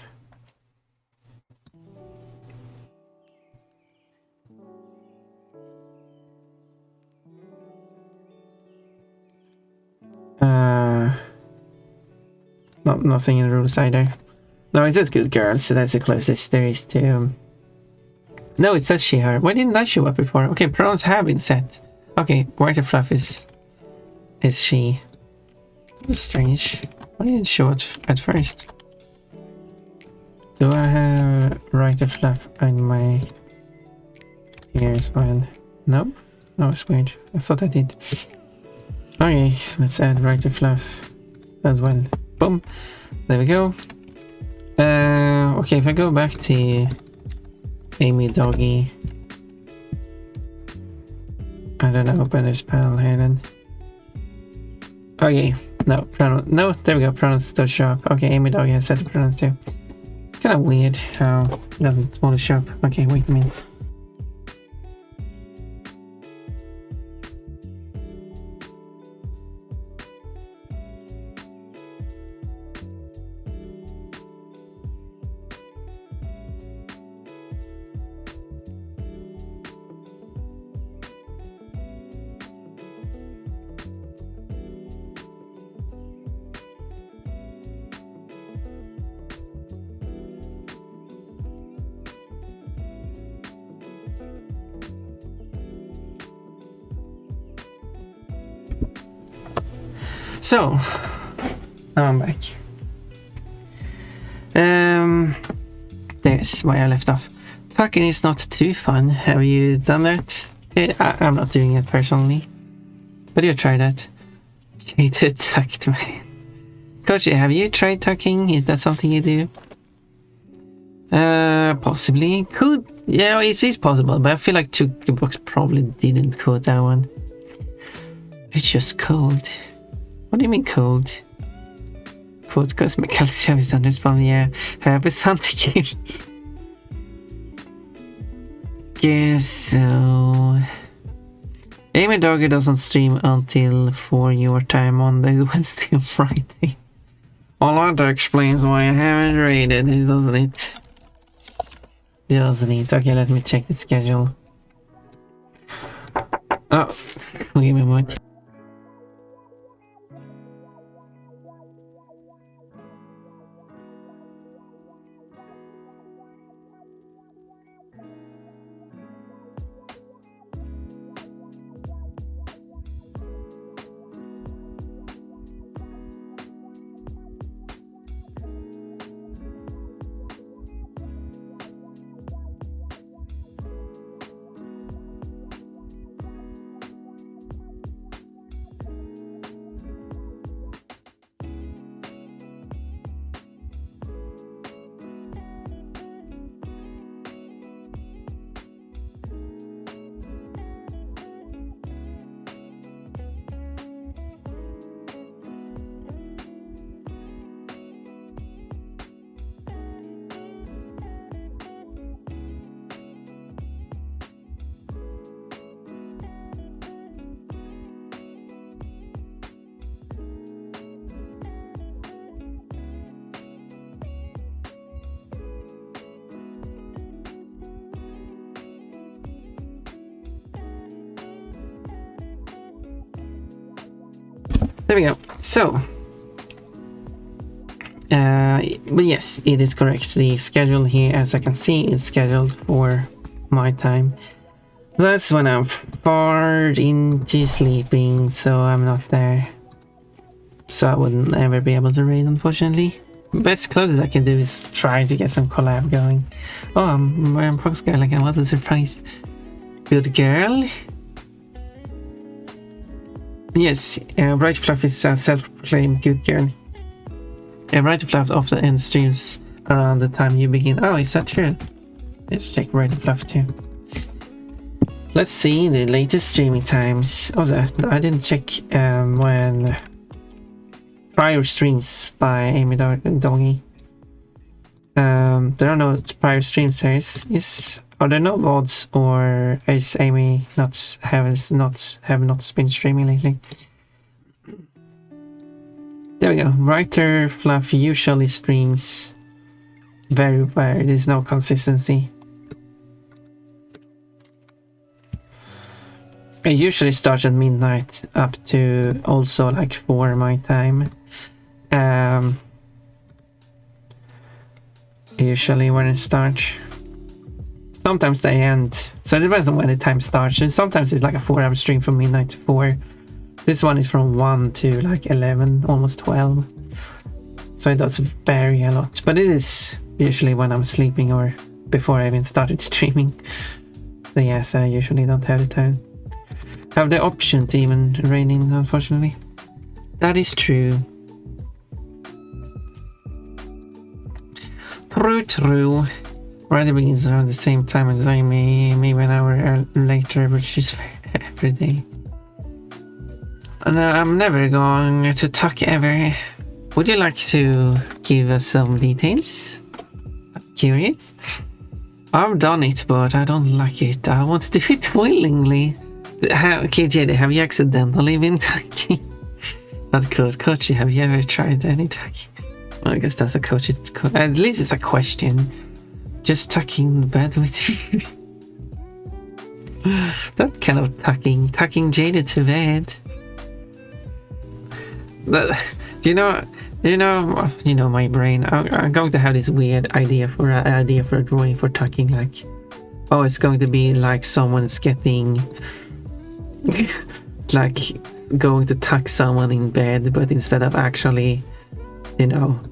Nothing in the rules either. No, it says good girl, so that's the closest there is to... No, it says she, her. Why didn't that show up before? Okay, pronouns have been set. Okay, white and fluff is she. That's strange. Why didn't it show it at first? Do I have right and fluff on my ear as well? No? That was weird. I thought I did. Okay, let's add right and fluff as well. Boom. There we go. Okay, if I go back to Amy Doggy, I don't know, open this panel here then. Okay, no, pronoun, no, there we go, pronouns still show up. Okay, Amy Doggy has set the pronouns too. Kind of weird how it doesn't want to show up. Okay, wait a minute. So, now I'm back. There's where I left off. Tucking is not too fun. Have you done that? I'm not doing it personally, but you try that. Hated tucked man. Coach, have you tried tucking? Is that something you do? Possibly. Could. Yeah, it is possible, but I feel like Box probably didn't code that one. It's just cold. What do you mean cold? Cold cosmic calcium is under from the air. But something games. Guess so. Amy Dogger doesn't stream until 4 your time on Wednesday and Friday. Well, that explains why I haven't raided it, doesn't it? Doesn't it? Okay, let me check the schedule. Oh, give me a moment. There we go. So, but yes, it is correct. The schedule here, as I can see, is scheduled for my time. That's when I'm far into sleeping, so I'm not there. So I wouldn't ever be able to raid, unfortunately. Best closest I can do is try to get some collab going. Oh, I'm wearing Prox Girl again. What a surprise. Good girl. Yes, Bright Fluff is a self-proclaimed good girl. Bright Fluff often ends streams around the time you begin. Oh, is that true? Let's check Bright Fluff too. Let's see the latest streaming times. Oh, I didn't check when prior streams by Amy Doggy. There are no prior streams. Are there no VODs, or is Amy have not been streaming lately? There we go. Writer Fluff usually streams very weird. There's no consistency. It usually starts at midnight up to also like 4 my time. Usually when it starts. Sometimes they end. So it depends on when the time starts. And sometimes it's like a 4-hour stream from midnight to 4. This one is from 1 to like 11, almost 12. So it does vary a lot. But it is usually when I'm sleeping or before I even started streaming. So yes, I usually don't have the time. Have the option to even rain in, unfortunately. That is true. True. Friday begins around the same time as I maybe an hour later, which is every day. And I'm never going to talk ever. Would you like to give us some details? Curious? I've done it, but I don't like it. I want to do it willingly. Okay, JD, have you accidentally been talking? Not coach, have you ever tried any talking? Well, I guess that's a coach. At least it's a question. Just tucking in bed with you. That kind of tucking Jada to bed. You know my brain. I'm going to have this weird idea for a drawing for tucking. Like, oh, it's going to be like someone's getting, like, going to tuck someone in bed, but instead of actually,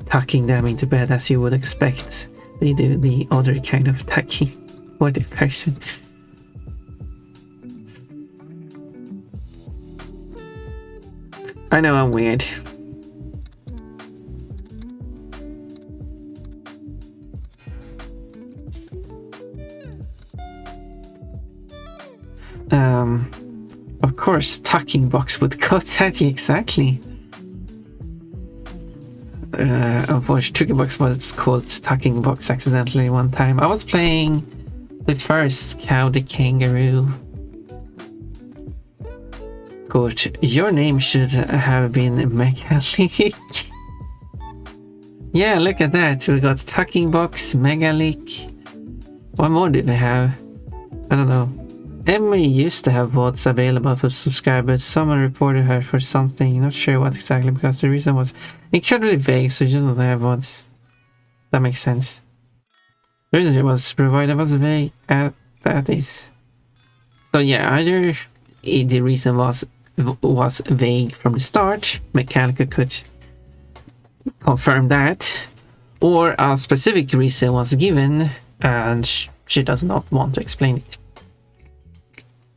tucking them into bed as you would expect, they do the other kind of tucking for the person. I know I'm weird. Of course, tucking box would cut at you exactly. Unfortunately, tucking box was called tucking box accidentally one time. I was playing the first Cow the Kangaroo. Coach, your name should have been Megalik. Yeah, look at that. We got tucking box, Megalik. What more did we have? I don't know. Emily used to have VODs available for subscribers. Someone reported her for something, not sure what exactly, because the reason was incredibly vague, so she doesn't have VODs. That makes sense. The reason it was provided was vague at that is. So yeah, either the reason was vague from the start, Mechanical could confirm that, or a specific reason was given and she does not want to explain it.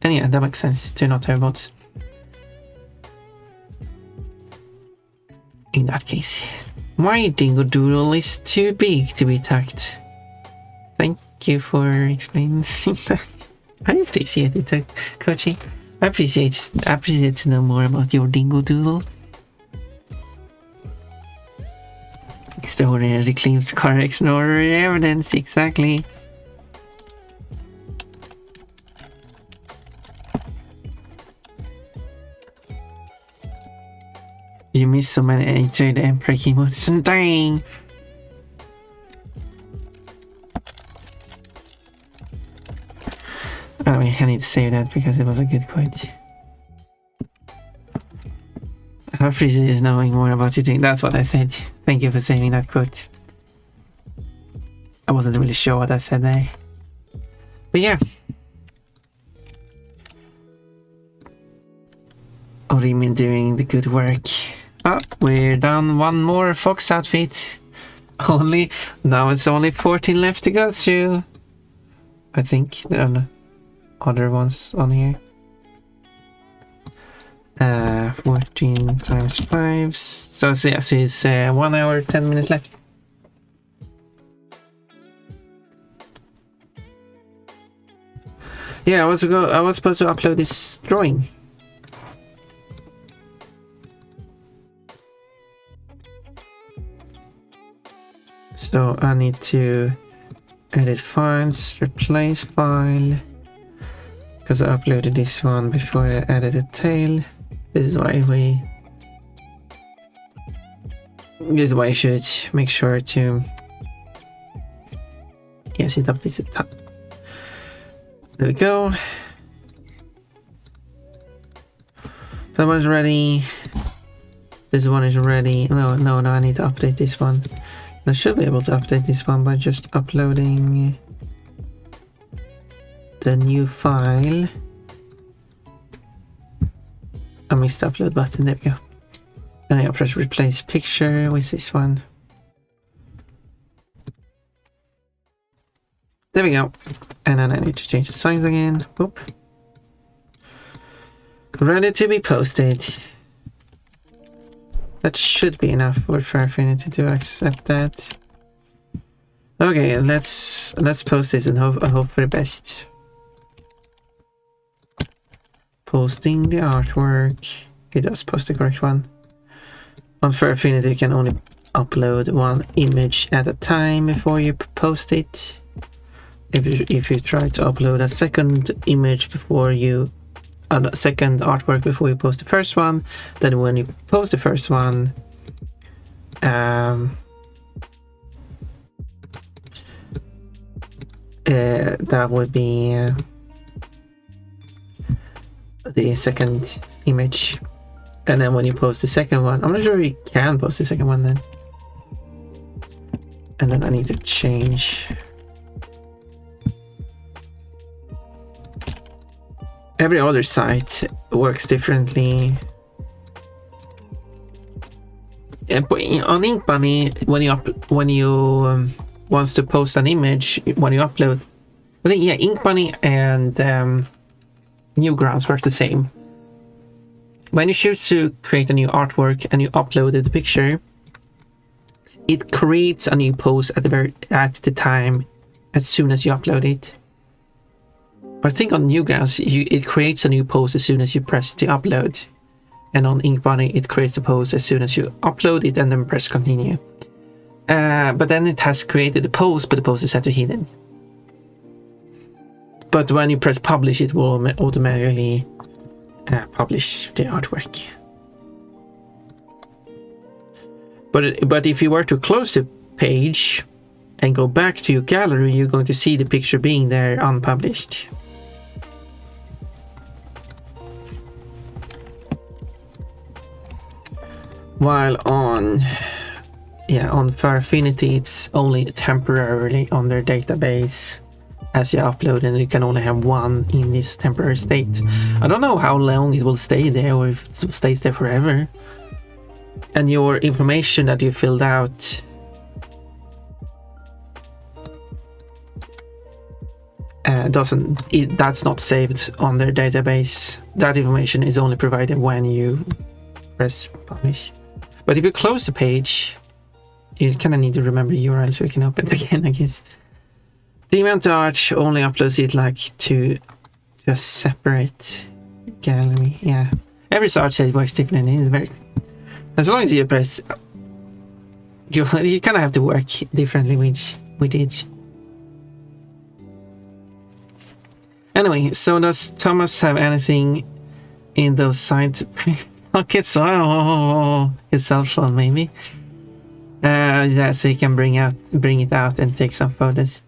And yeah, that makes sense to not have bots. In that case, my dingo doodle is too big to be tucked. Thank you for explaining that. I appreciate it, Kochi. I appreciate to know more about your dingo doodle. Extraordinary claims to correct extraordinary evidence, exactly. You missed so many AJ the Emperor emotes. Dang! I mean, I need to say that because it was a good quote. I appreciate knowing more about your thing. That's what I said. Thank you for saying that quote. I wasn't really sure what I said there. But yeah. What do you mean doing the good work? Oh, we're done one more fox outfit. Now it's only 14 left to go through. I think there are other ones on here. 14 times 5. So yeah, so it's 1 hour 10 minutes left. Yeah, I was supposed to upload this drawing. So I need to edit files, replace file, because I uploaded this one before I added a tail. This is why we This is why you should make sure to... Yes, it updates the top. There we go. That one's ready. This one is ready. No, I need to update this one. I should be able to update this one by just uploading the new file. I missed the upload button. There we go. And I press replace picture with this one. There we go. And then I need to change the size again. Boop. Ready to be posted. That should be enough for Affinity to accept that. Okay, let's post this and hope for the best. Posting the artwork. It does post the correct one. On Affinity, you can only upload one image at a time before you post it. If you try to upload a second image before you, a second artwork before you post the first one, then when you post the first one, that would be the second image. And then when you post the second one, I'm not sure you can post the second one then. And then I need to change. Every other site works differently. And on Ink Bunny, when you wants to post an image, when you upload, I think, yeah, Ink Bunny and Newgrounds work the same. When you choose to create a new artwork and you upload the picture, it creates a new post at the time as soon as you upload it. I think on Newgrounds, it creates a new post as soon as you press the upload. And on Ink Bunny, it creates a post as soon as you upload it and then press continue. But then it has created a post, but the post is set to hidden. But when you press publish, it will automatically publish the artwork. But if you were to close the page and go back to your gallery, you're going to see the picture being there unpublished. While on Affinity, it's only temporarily on their database as you upload, and you can only have one in this temporary state. I don't know how long it will stay there, or if it stays there forever. And your information that you filled out that's not saved on their database. That information is only provided when you press publish. But if you close the page, you kind of need to remember the URL so you can open it again, I guess. The event art only uploads it like to a separate gallery. Yeah, every art set works differently. It's very, as long as you press, you kind of have to work differently with it. Anyway, so does Thomas have anything in those side pockets? Oh, his cell phone maybe. Yeah, so you can bring it out and take some photos.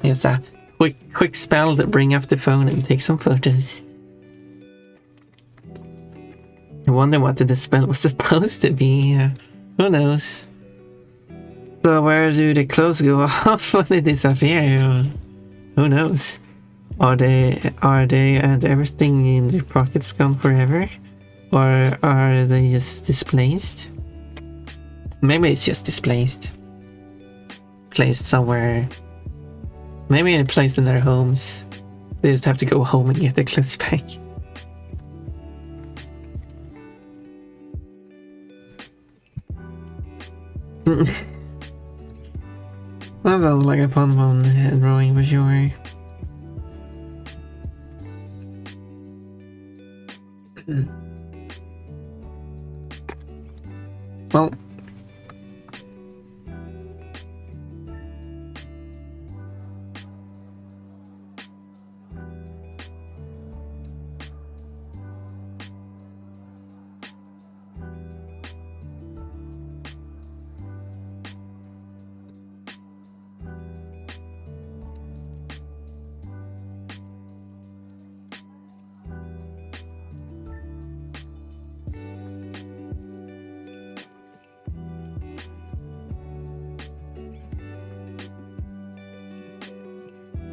Yes, a quick spell to bring up the phone and take some photos. I wonder what the spell was supposed to be. Who knows? So where do the clothes go off when they disappear? Who knows? Are they and everything in their pockets gone forever? Or are they just displaced? Maybe it's just displaced. Placed somewhere. Maybe placed in their homes. They just have to go home and get their clothes back. That sounds like a Pon drawing for sure. Well,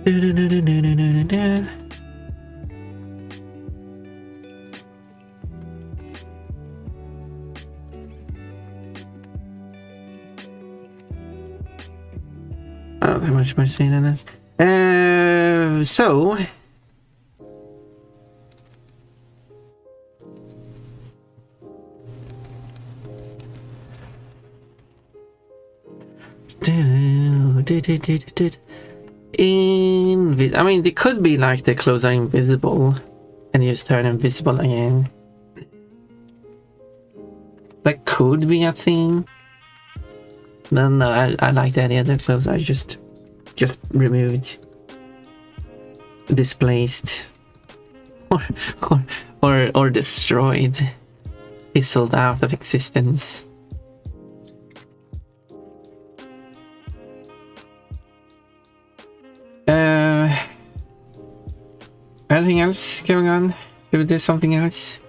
Oh, how much am I saying on this? So I mean, they could be like the clothes are invisible and you just turn invisible again. That could be a thing. No, I like the idea that clothes are just removed, displaced, or destroyed, fizzled out of existence. Anything else going on? Should we do something else?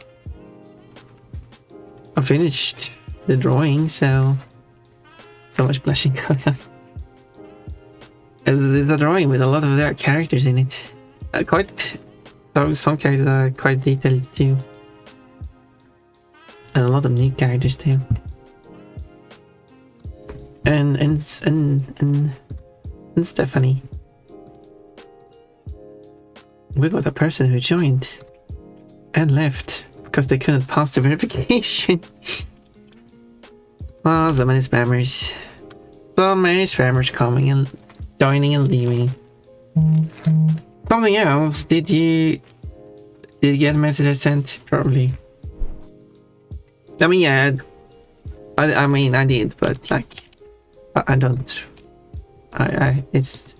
I finished the drawing, so much blushing going on. The drawing with a lot of their characters in it. Some characters are quite detailed too, and a lot of new characters too. And Stephanie. We got a person who joined and left because they couldn't pass the verification. Oh, so many spammers. So many spammers coming and joining and leaving. Something else, did you get a message I sent? Probably. I mean, yeah. I mean, I did, but like, I don't. It's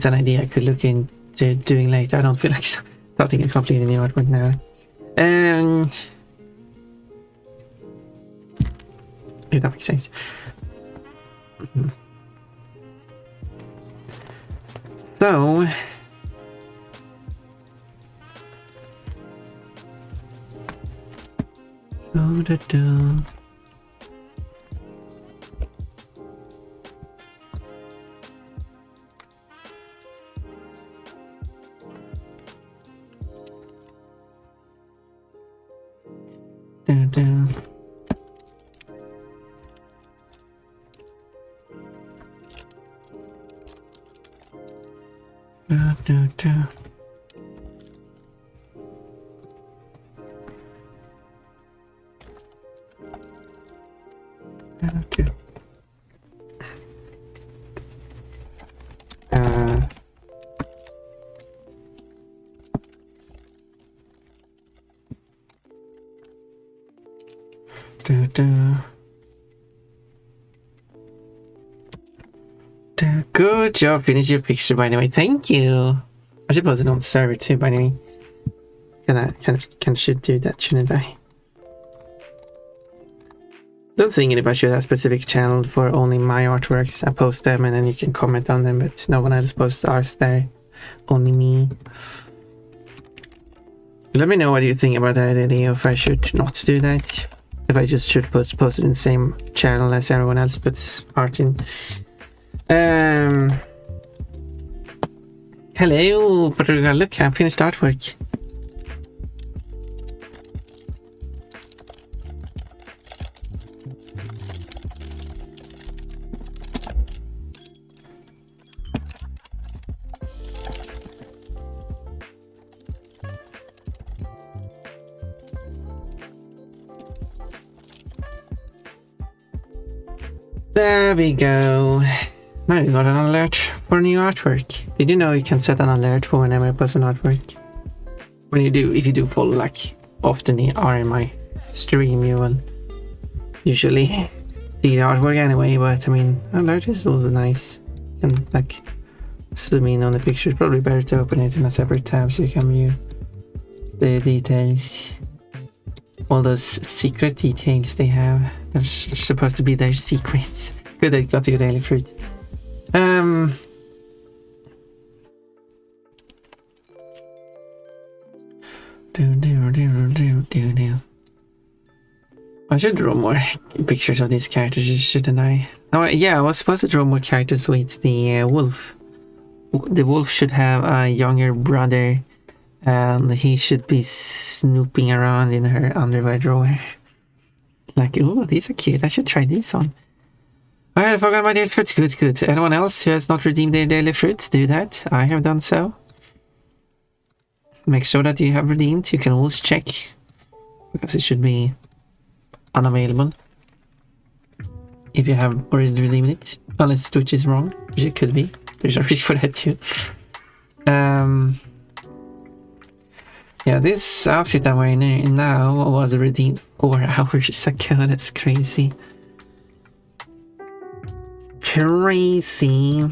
an idea I could look into doing later. I don't feel like starting a completely new artwork now. And if that makes sense. So okay. Good job, finish your picture by the way. Thank you. I should post it on the server too by the way. Should do that, shouldn't I? Don't thinking if I should have a specific channel for only my artworks. I post them and then you can comment on them, but no one else posts ours there. Only me. Let me know what you think about that idea, if I should not do that. If I just should post it in the same channel as everyone else puts art in. Hello, Portugal. Look, I finished artwork. There we go. Now you got an alert for new artwork. Did you know you can set an alert for whenever I post an artwork? When you do, if you do follow like often are in my stream, you will usually see the artwork anyway. But I mean, alert is also nice. And like zoom in on the picture. It's probably better to open it in a separate tab so you can view the details. All those secret details they have. They're supposed to be their secrets. Good, I got your daily fruit. I should draw more pictures of these characters, shouldn't I? Oh, yeah, I was supposed to draw more characters with the wolf. the wolf should have a younger brother, and he should be snooping around in her underwear drawer. Like, oh, these are cute. I should try these on. I forgot my daily fruits. Good, good. Anyone else who has not redeemed their daily fruits, do that. I have done so. Make sure that you have redeemed. You can always check, because it should be unavailable if you have already redeemed it, unless Twitch is wrong, which it could be. There's a reason for that too. Yeah, this outfit I'm wearing now was redeemed 4 hours ago. That's crazy. Crazy.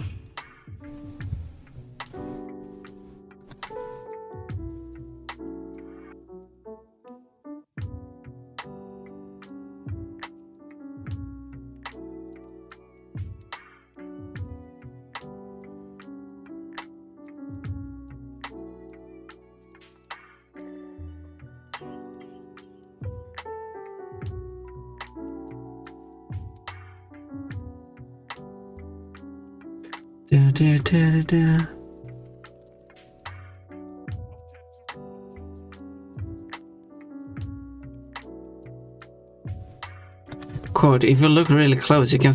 Da. Quote, if you look really close, you can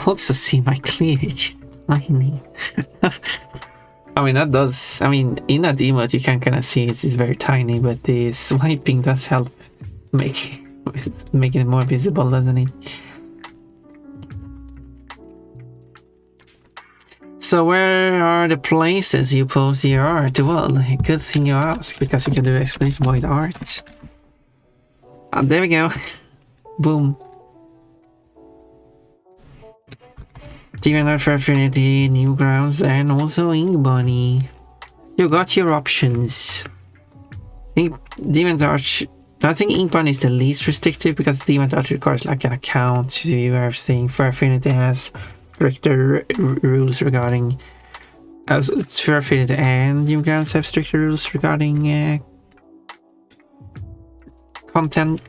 also see my cleavage. Tiny. I mean, that does... I mean, in that emote, you can kind of see it's very tiny, but the swiping does help make it more visible, doesn't it? So where are the places you post your art? Well, good thing you asked, because you can do explanation void art. There we go. Boom. DeviantArt for Affinity, Newgrounds, and also Ink Bunny. You got your options. DeviantArt... I think Ink Bunny is the least restrictive, because DeviantArt requires like an account to do everything. For Affinity has stricter rules regarding... it's for Affinity and Newgrounds have stricter rules regarding content.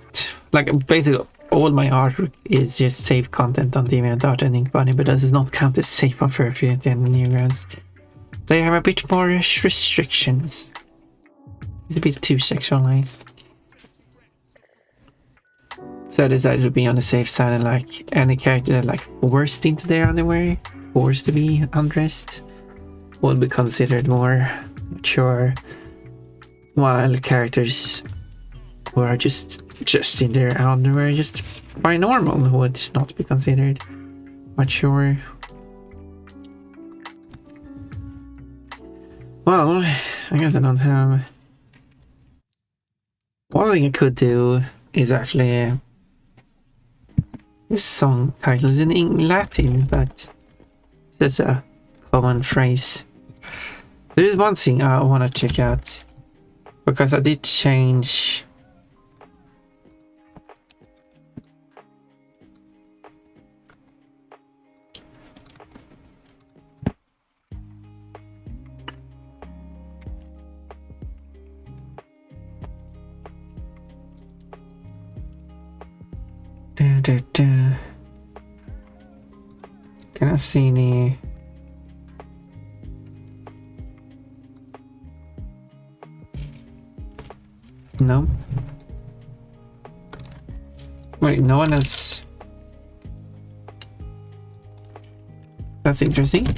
Like basically all my artwork is just safe content on DeviantArt and Ink Bunny, but does not count as safe on Affinity and Newgrounds. They have a bit more restrictions. It's a bit too sexualized. So I decided to be on the safe side, and like any character that like forced into their underwear, forced to be undressed, will be considered more mature, while characters who are just in their underwear, just by normal, would not be considered mature. Well, I guess I don't have... One thing I could do is actually... this song title is in Latin, but it's just a common phrase. There is one thing I want to check out, because I did change... Can I see any... No. Wait, no one has... That's interesting.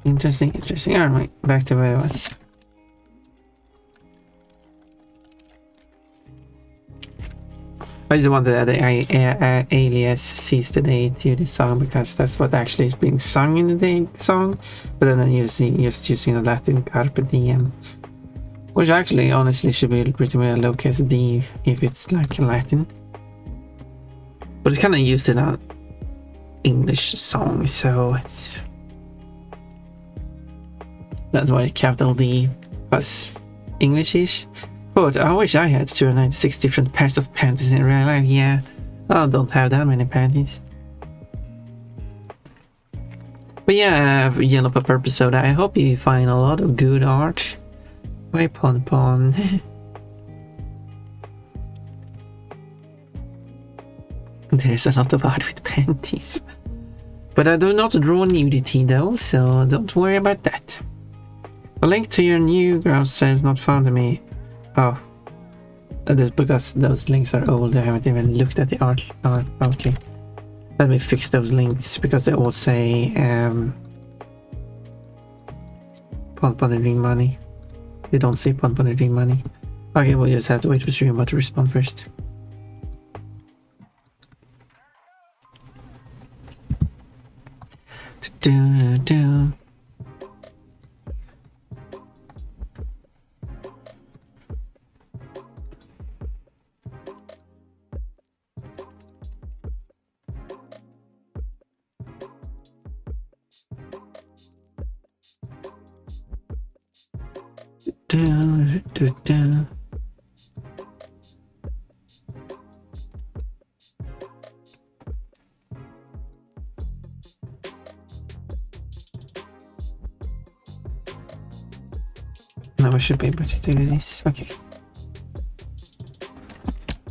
Interesting. Alright, back to where I was. I just wanted that the alias sees the day to the song, because that's what actually is being sung in the song. But then I'm using the Latin carpe diem, which actually honestly should be written with a lowercase d if it's like Latin. But it's kind of used in an English song, so it's... That's why capital D was Englishish. Quote, I wish I had 296 different pairs of panties in real life. Yeah, I don't have that many panties. But yeah, Yellow Pepper Soda, I hope you find a lot of good art by Pon. There's a lot of art with panties. But I do not draw nudity though, so don't worry about that. A link to your new graph says not found to me. Oh. That's because those links are old. I haven't even looked at the art. Oh, okay. Let me fix those links because they all say Pump on the Dream Money. They don't say Pump on the Dream Money. Okay, we'll just have to wait for Streambot to respond first. Do. Now I should be able to do this. Okay.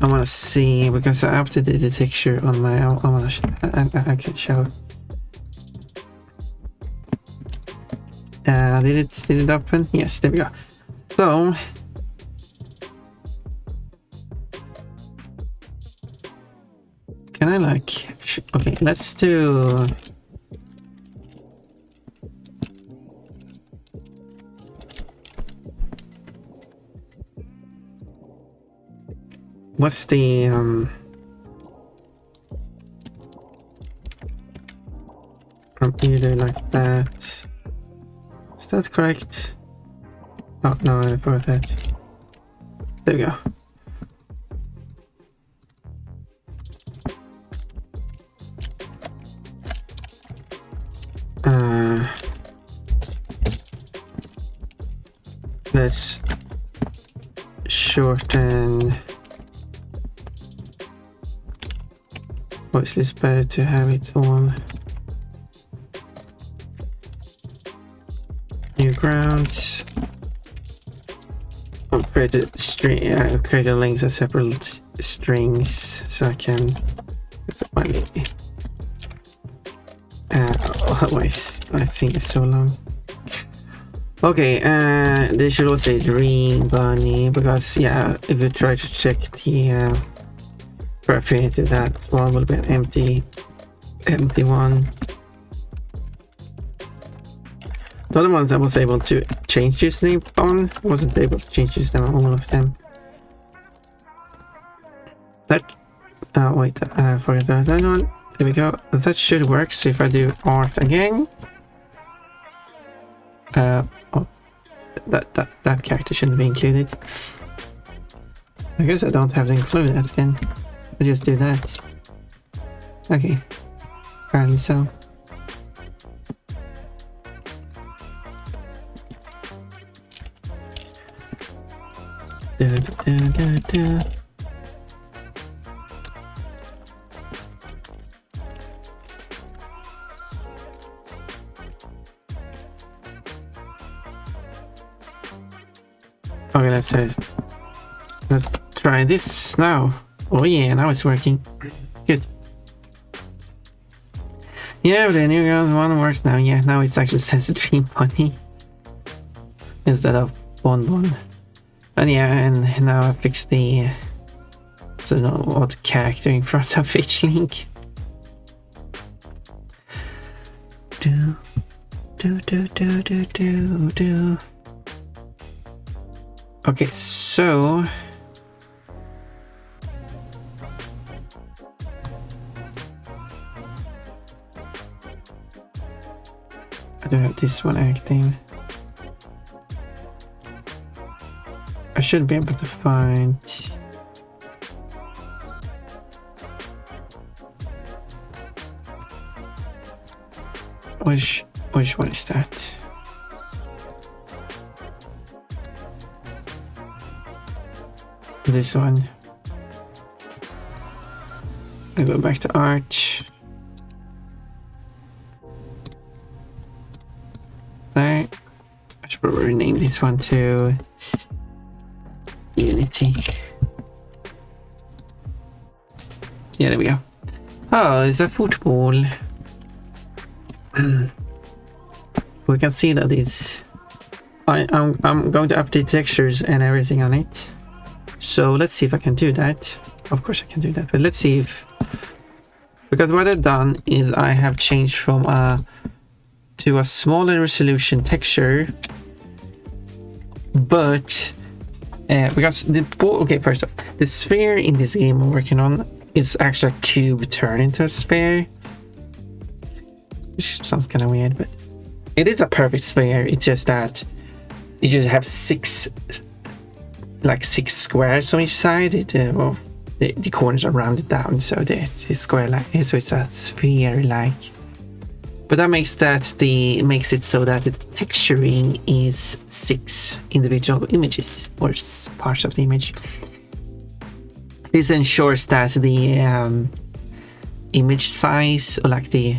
I want to see because I updated the texture on my. I can show. Did it open? Yes, there we go. So can I like? Okay, let's do. What's the either like that? Is that correct? Oh no, I forgot that. There we go. Let's shorten. Obviously it's better to have it on new grounds. I'll create a string, create a links as separate strings so I can. It's funny. Otherwise, I think it's so long. Okay, they should also say Dream Bunny because yeah, if you try to check the proprietary, that one will be an empty one. The other ones I was able to change username on, I wasn't able to change username on all of them. That wait, I forgot that one. There we go. That should work. So if I do art again, oh, that character shouldn't be included. I guess I don't have to include that then. I just do that. Okay, apparently so. Okay, let's try this now. Oh yeah, now it's working. Good. Yeah, the new ground one works now. Yeah, now it's actually says Dream Bunny instead of Bon. And yeah, and now I fixed the so no auto character in front of each link. Do. Okay, so I do have this one acting. I should be able to find which one is that? This one. I go back to art. There. I should probably rename this one to Unity. Yeah, there we go. Oh, it's a football. We can see that it's... I'm going to update textures and everything on it. So let's see if I can do that. Of course I can do that, but let's see if... Because what I've done is I have changed from to a smaller resolution texture. But... because the ball... Okay, first off, the sphere in this game I'm working on is actually a cube turned into a sphere. Which sounds kind of weird, but... It is a perfect sphere, it's just that you just have six squares on each side. Well, the corners are rounded down, so it's square like, so it's a sphere like. But that makes it so that the texturing is 6 individual images or parts of the image. This ensures that the image size, or like the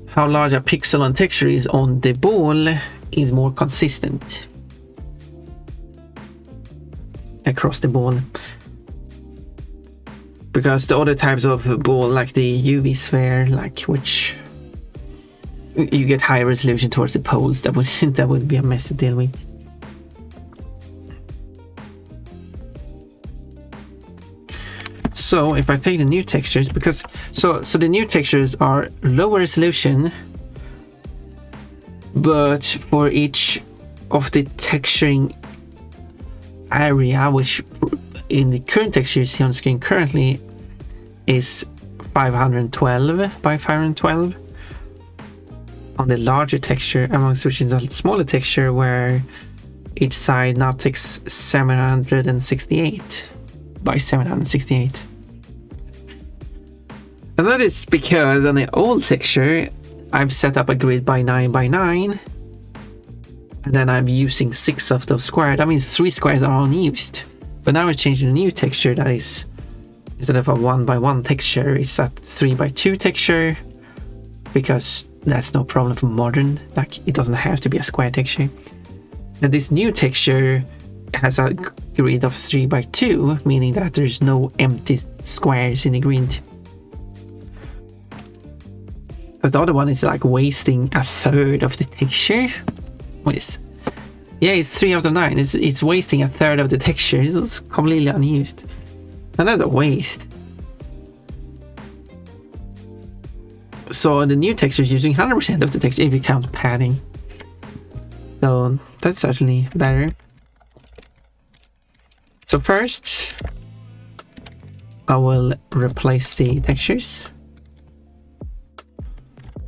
how large a pixel and texture is on the ball is more consistent across the ball. Because the other types of ball, like the UV sphere, like which you get high resolution towards the poles, that would be a mess to deal with. So if I take the new textures, because so the new textures are lower resolution, but for each of the texturing area, which in the current texture you see on the screen currently is 512 by 512. On the larger texture, among switching to a smaller texture where each side now takes 768 by 768. And that is because on the old texture I've set up a grid by 9 by 9, and then I'm using 6 of those squares. That means 3 squares are unused. But now we're changing a new texture that is, instead of a 1 by 1 texture, it's a 3 by 2 texture, because that's no problem for modern. Like, it doesn't have to be a square texture. And this new texture has a grid of 3 by 2, meaning that there's no empty squares in the grid. Because the other one is like wasting a third of the texture. What is? Yeah, it's 3 out of 9. It's wasting a third of the texture. It's completely unused. And that's a waste. So the new texture is using 100% of the texture if you count padding. So that's certainly better. So first, I will replace the textures.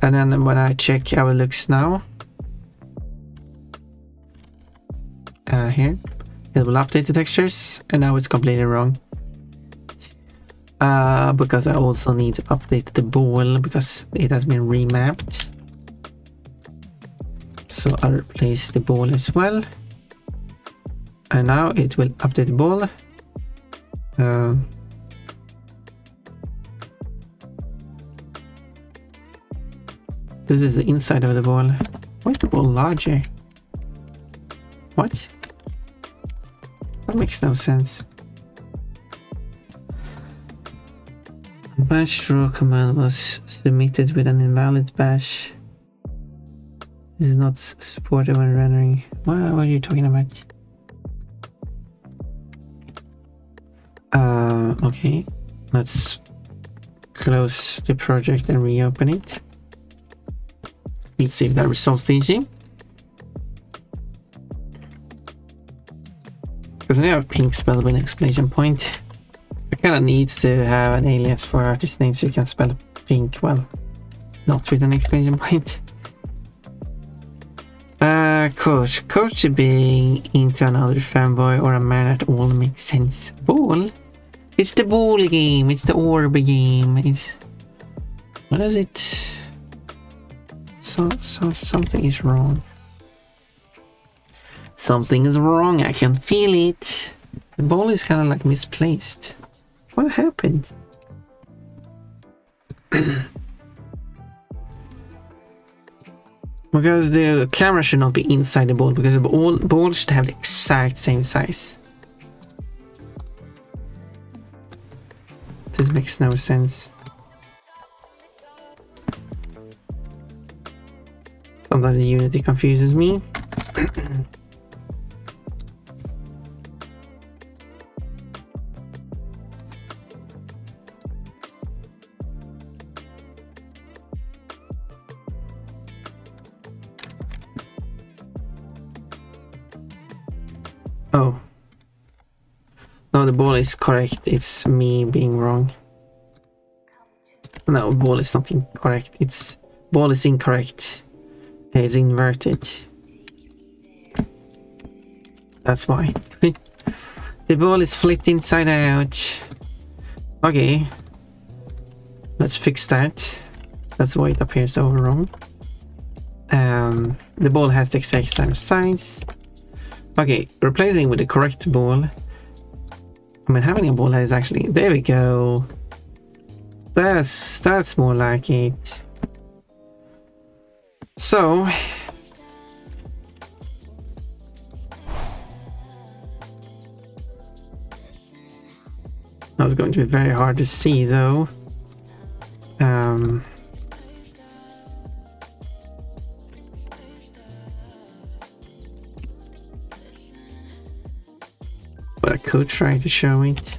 And then when I check how it looks now, here, it will update the textures, and now it's completely wrong. Because I also need to update the ball because it has been remapped. So I'll replace the ball as well. And now it will update the ball. This is the inside of the ball. Why is the ball larger? What? That makes no sense. Bash draw command was submitted with an invalid bash. This is not supported when rendering. What are you talking about? Okay. Let's close the project and reopen it. Let's see if that resolves the issue. Because I have pink spelled with an exclamation point. I kind of need to have an alias for artist name so you can spell pink, well, not with an exclamation point. Coach being into another fanboy or a man at all makes sense. Ball? It's the ball game, it's the orb game, it's... What is it? So something is wrong. Something is wrong, I can feel it. The ball is kind of like misplaced. What happened? Because the camera should not be inside the ball, because the ball should have the exact same size. This makes no sense. Sometimes the Unity confuses me. Oh. No, the ball is correct. It's me being wrong. No, ball is not incorrect. It's ball is incorrect. It's inverted. That's why. The ball is flipped inside out. Okay. Let's fix that. That's why it appears so wrong. The ball has the exact same size. Okay, replacing with the correct ball. I mean, how many ball is actually? There we go. That's more like it. So that's going to be very hard to see, though. But I could try to show it.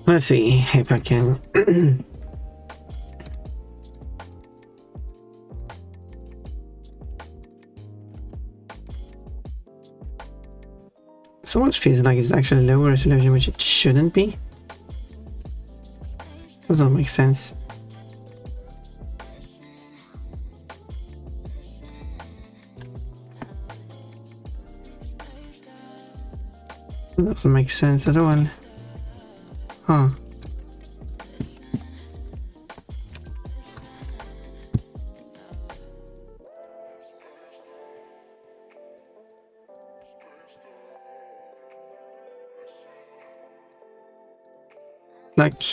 Let's see if I can. So much feels like it's actually lower resolution, which it shouldn't be. Doesn't make sense. Doesn't make sense at all. Huh. It's like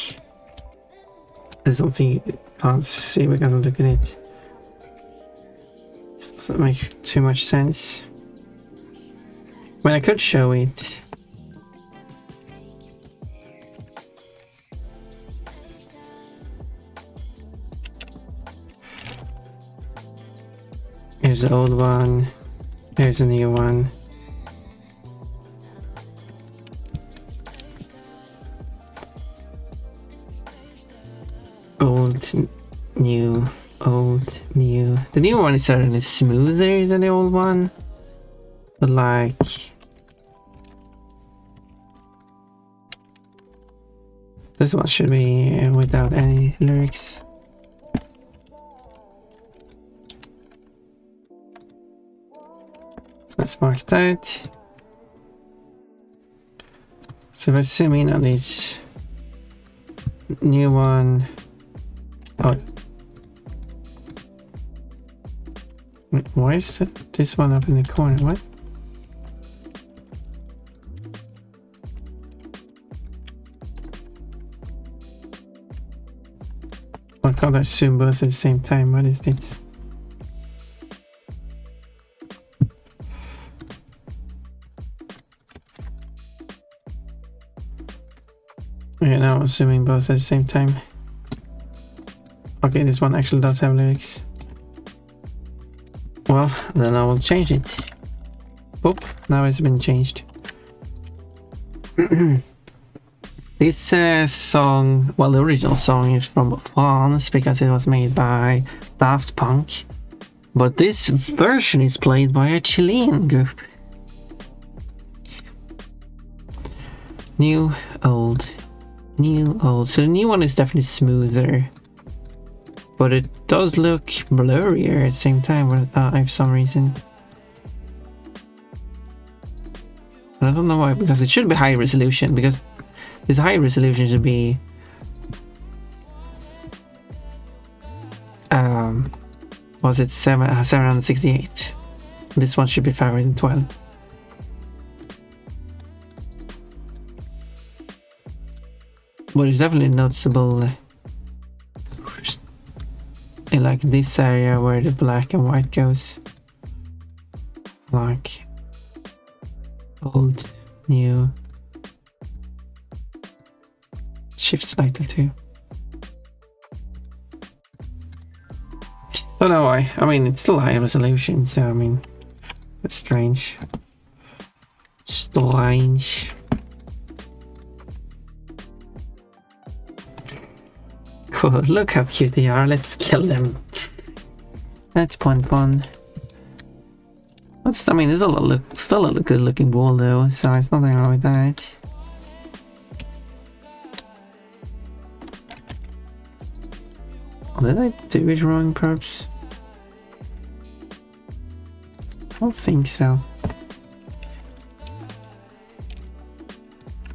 there's something you can't see because I'm looking at it. This doesn't make too much sense. When I could show it. Here's the old one. Here's the new one. Old, new, old, new. The new one is certainly smoother than the old one. But like... this one should be without any lyrics. Let's mark that. So let's zoom in on this new one. Oh, wait, why is this one up in the corner? What? Why can't I zoom both at the same time? What is this? Okay, now I'm assuming both at the same time. Okay, this one actually does have lyrics. Well, then I will change it. Boop, now it's been changed. This song, well, the original song is from France because it was made by Daft Punk. But this version is played by a Chilean group. New, old. New, old. So the new one is definitely smoother. But it does look blurrier at the same time for some reason. I don't know why, because it should be high resolution, because this high resolution should be was it 768? This one should be 512. But it's definitely noticeable in like this area where the black and white goes. Like old, new. Shift slightly too. Don't know why. I mean, it's still high resolution, so I mean, it's strange. Strange. Cool. Look how cute they are. Let's kill them. That's fun. I mean, there's still a good looking ball though, so it's nothing wrong with that. Did I do it wrong, perhaps? I don't think so.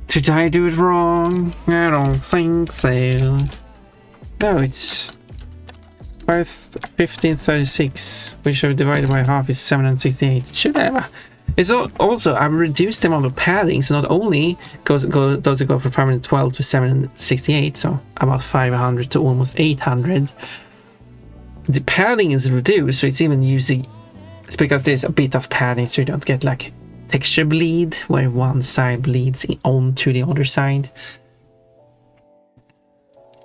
Did I do it wrong? I don't think so. No, it's both 1536, which I've divided by half is 768. Should I? It's also I've reduced the amount of padding, so not only does it go from permanent 12 to 768, so about 500 to almost 800. The padding is reduced, so it's even using. It's because there's a bit of padding, so you don't get like texture bleed, where one side bleeds onto the other side.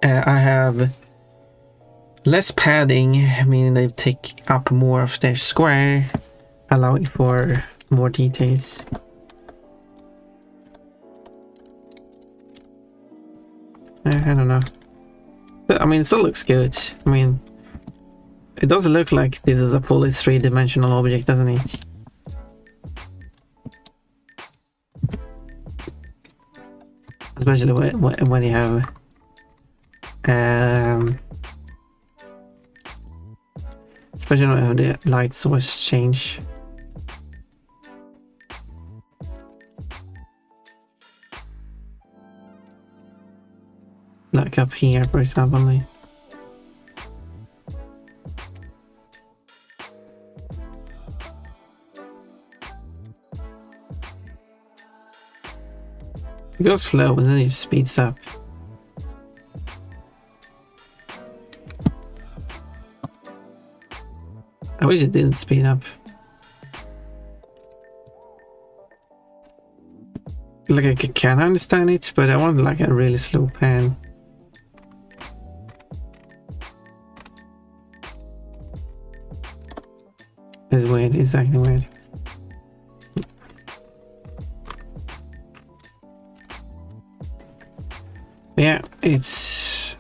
I have less padding, meaning they take up more of their square, allowing for more details. I don't know. But, I mean, it still looks good. I mean, it doesn't look like this is a fully three-dimensional object, doesn't it? Especially when you have especially when the light source change. Like up here, for example. It goes slow and then it speeds up. I wish it didn't speed up. Like I can understand it, but I want like a really slow pan. It's weird, it's acting weird. Yeah, it's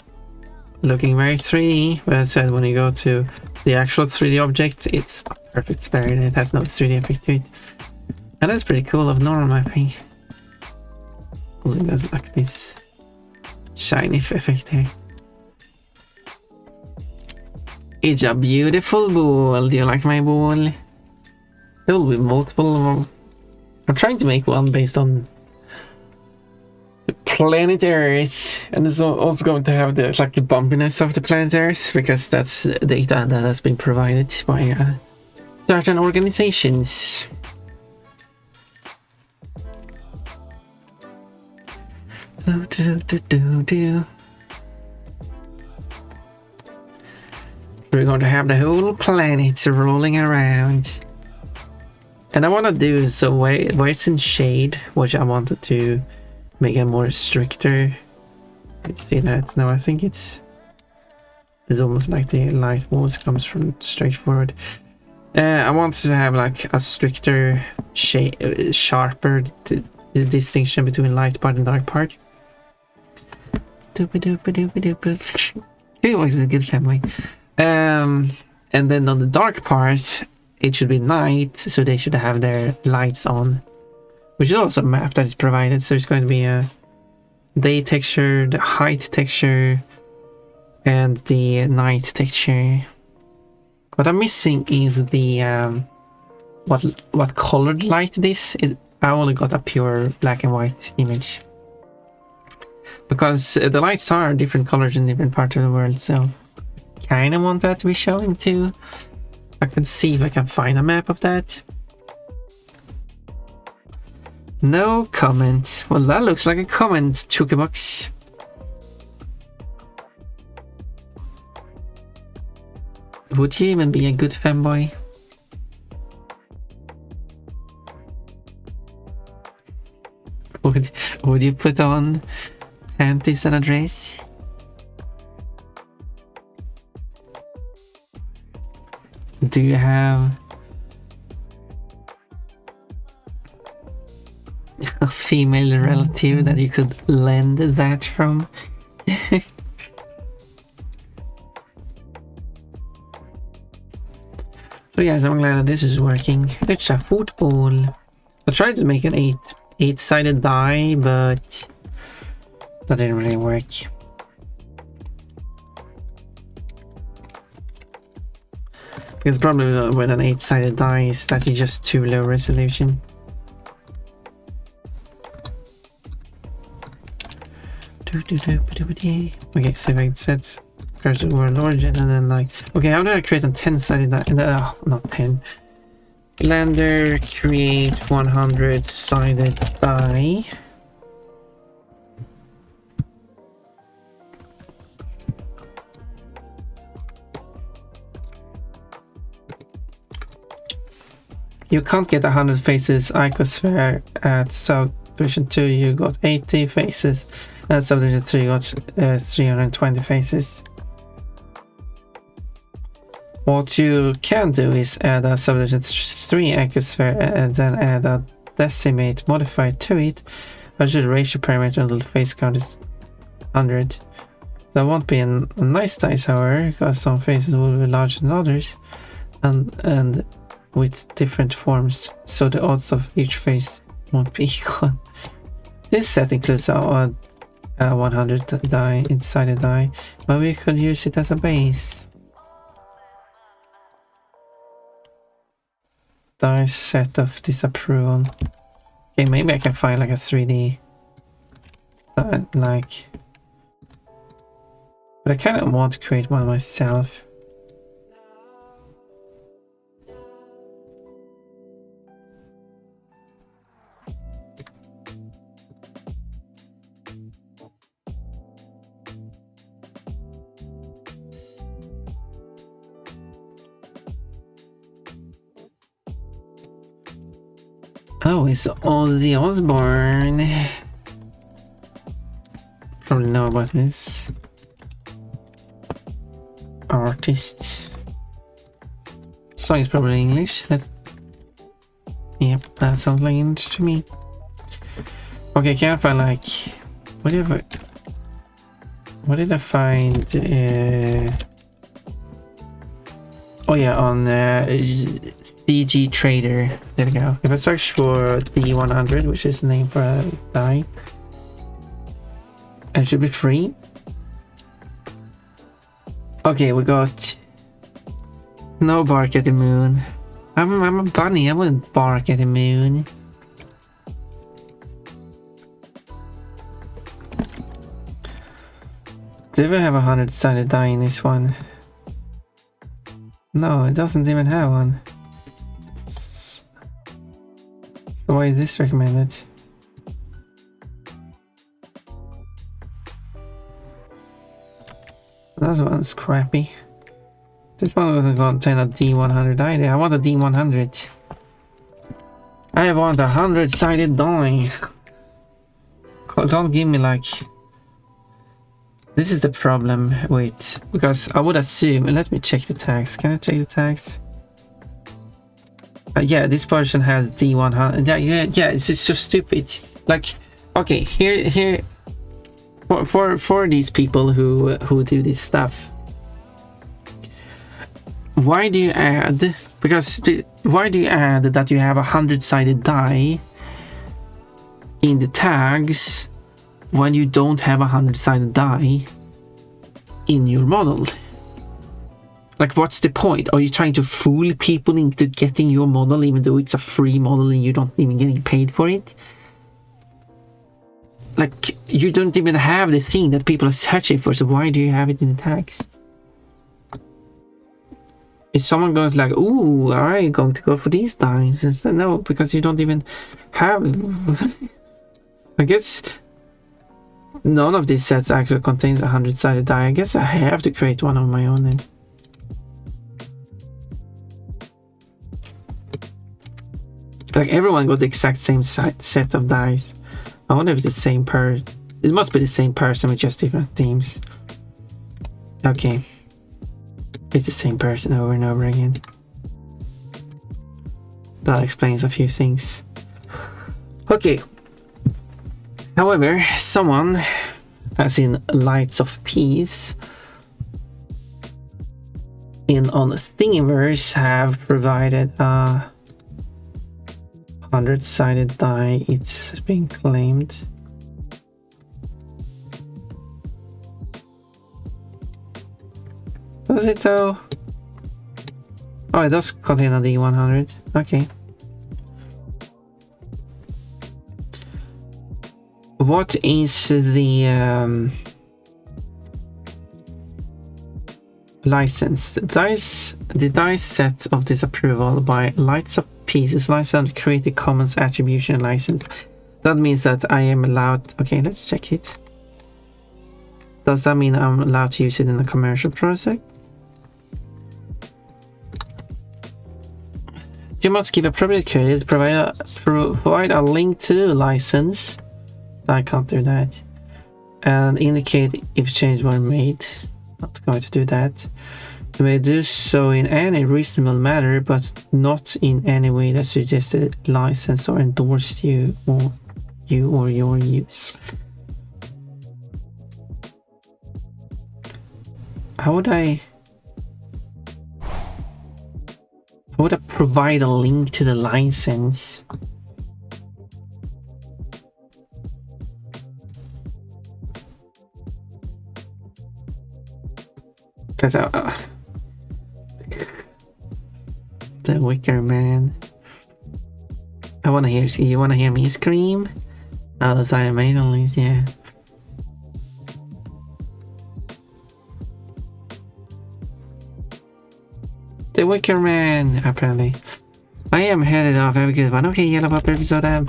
looking very 3D, but as I said, when you go to the actual 3D object, it's a perfect sphere and it has no 3D effect to it. And that's pretty cool of normal mapping. Also it has like this shiny effect here. It's a beautiful ball. Do you like my ball? There will be multiple of them. I'm trying to make one based on the planet Earth, and it's also going to have the like the bumpiness of the planet Earth, because that's data that has been provided by certain organizations. We're going to have the whole planet rolling around. And I want to do so where it's in shade, which I wanted to make it more stricter. You see that? No, I think it's almost like the light walls comes from straightforward. I want to have like a stricter shade, sharper the distinction between light part and dark part. It was a good family. And then on the dark part, it should be night, so they should have their lights on, which is also a map that is provided. So it's going to be a day texture, the height texture, and the night texture. What I'm missing is the what colored light this is. I only got a pure black and white image, because the lights are different colors in different parts of the world, so kind of want that to be showing too. I can see if I can find a map of that. No comment. Well, that looks like a comment, Tookbox. Would you even be a good femboy? Would you put on panties and a dress? Do you have a female relative that you could lend that from? So yes, I'm glad that this is working. It's a football. I tried to make an eight-sided die, but that didn't really work. Because the problem with an 8-sided die is that it's just too low resolution. Okay, so it sets cursor world origin, and then like, okay, how do I create a 10-sided die? Not 10. Blender, create 100-sided die. You can't get 100 faces icosphere at subdivision 2, you got 80 faces. At subdivision 3, you got 320 faces. What you can do is add a subdivision 3 icosphere and then add a decimate modifier to it. Measure the ratio parameter until the face count is 100. That won't be a nice dice, however, because some faces will be larger than others, and with different forms, so the odds of each face won't be equal. This set includes a 100 die inside a die, but we could use it as a base. Die set of disapproval. Okay, maybe I can find like a 3D like, but I kind of want to create one myself. Oh, it's Ozzy Osbourne. Probably know about this artist. Song is probably English. Yep, that sounds like English to me. Okay, can I find like whatever? What did I find? Oh yeah, on CG Trader. There we go. If I search for D100, which is the name for a die, it should be free. Okay, we got no bark at the moon. I'm a bunny. I wouldn't bark at the moon. Do we have a 100-sided die in this one? No, it doesn't even have one. So why is this recommended? That one's crappy. This one doesn't contain a D100 either. I want a D100. I want a 100-sided die. Don't give me like... This is the problem with... Because I would assume... Let me check the tags. Can I check the tags? Yeah, this person has D100. Yeah, it's just so stupid. Like, okay, here... For these people who do this stuff, why do you add? Because why do you add that you have a 100-sided die in the tags when you don't have a 100-sided die in your model? Like, what's the point? Are you trying to fool people into getting your model even though it's a free model and you don't even getting paid for it? Like, you don't even have the thing that people are searching for, so why do you have it in the tags? Is someone going to like, ooh, I'm going to go for these dies instead? No, because you don't even have... I guess none of these sets actually contains a 100-sided die. I guess I have to create one of my own then. Like everyone got the exact same set of dice. I wonder if it's the same it must be the same person with just different themes. Okay. It's the same person over and over again. That explains a few things. Okay. However, someone, as in Lights of Peace, on Thingiverse have provided a 100-sided die. It's being claimed. Does it though? Oh, it does contain a D100. Okay. What is the license? The dice set of disapproval by Lights of Peace is licensed under Creative Commons Attribution license. That means that I am allowed. Okay, let's check it. Does that mean I'm allowed to use it in a commercial project? You must give appropriate credit, provide a link to the license. I can't do that. And indicate if changes were made. Not going to do that. You may do so in any reasonable manner, but not in any way that suggested license or endorsed you or your use. How would I provide a link to the license? Because the Wicker Man. I want to hear. You want to hear me scream? Oh, that's Iron Maiden at least, yeah. The Wicker Man, apparently. I am headed off. Have a good one. Okay, Yellow Pop episode. I'm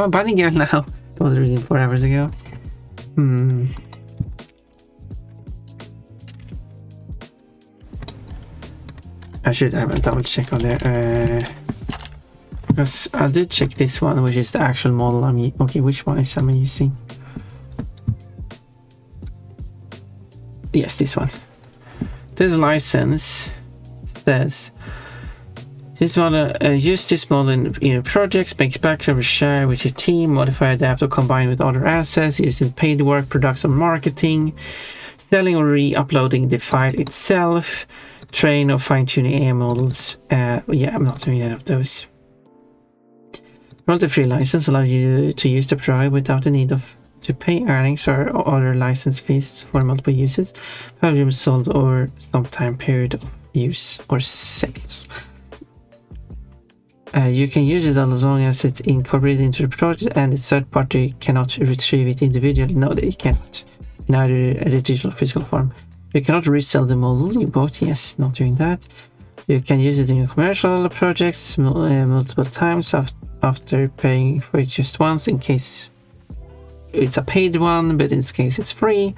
a bunny girl now. That was reading 4 hours ago. I should have a double check on there. Because I did check this one, which is the actual model I'm using. Okay, which one is I'm using? Yes, this one. This license says this model, use this model in your projects, make backup, share with your team, modify, adapt, or combine with other assets, using paid work, production, marketing, selling or re-uploading the file itself, train or fine-tuning AI models. Yeah, I'm not doing any of those. Royalty-free license allows you to use the product without the need to pay earnings or other license fees for multiple uses, volume sold or some time period of use or sales. You can use it as long as it's incorporated into the project and the third party cannot retrieve it individually. No, they cannot in either a digital or physical form. You cannot resell the model you bought. Yes, not doing that. You can use it in your commercial projects multiple times after paying for it just once, in case it's a paid one, but in this case it's free.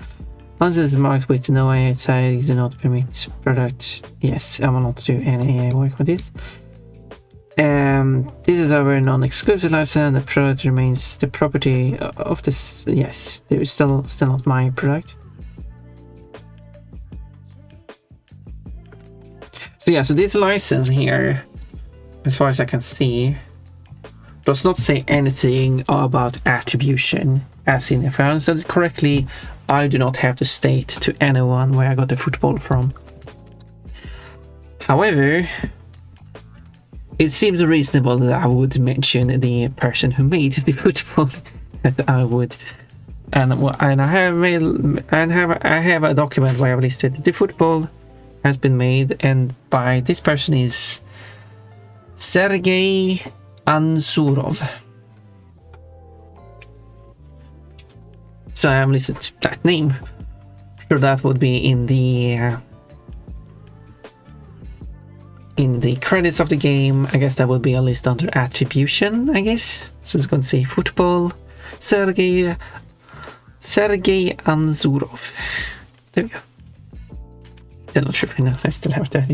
Once it's marked with no AI tags, do not permit product. Yes, I will not do any AI work with this. This is our non-exclusive license. The product remains the property of this. Yes, there is still not my product. So yeah, so this license here, as far as I can see, does not say anything about attribution. As in, if I understand it correctly, I do not have to state to anyone where I got the football from. However, it seems reasonable that I would mention the person who made the football. That I would, and I have a document where I've listed the football has been made, and by this person is Sergei Anzurov. So I am listed that name. So that would be in the credits of the game. I guess that would be a list under attribution, I guess. So it's going to say football Sergei Anzurov. There we go. Still not sure if I still have that.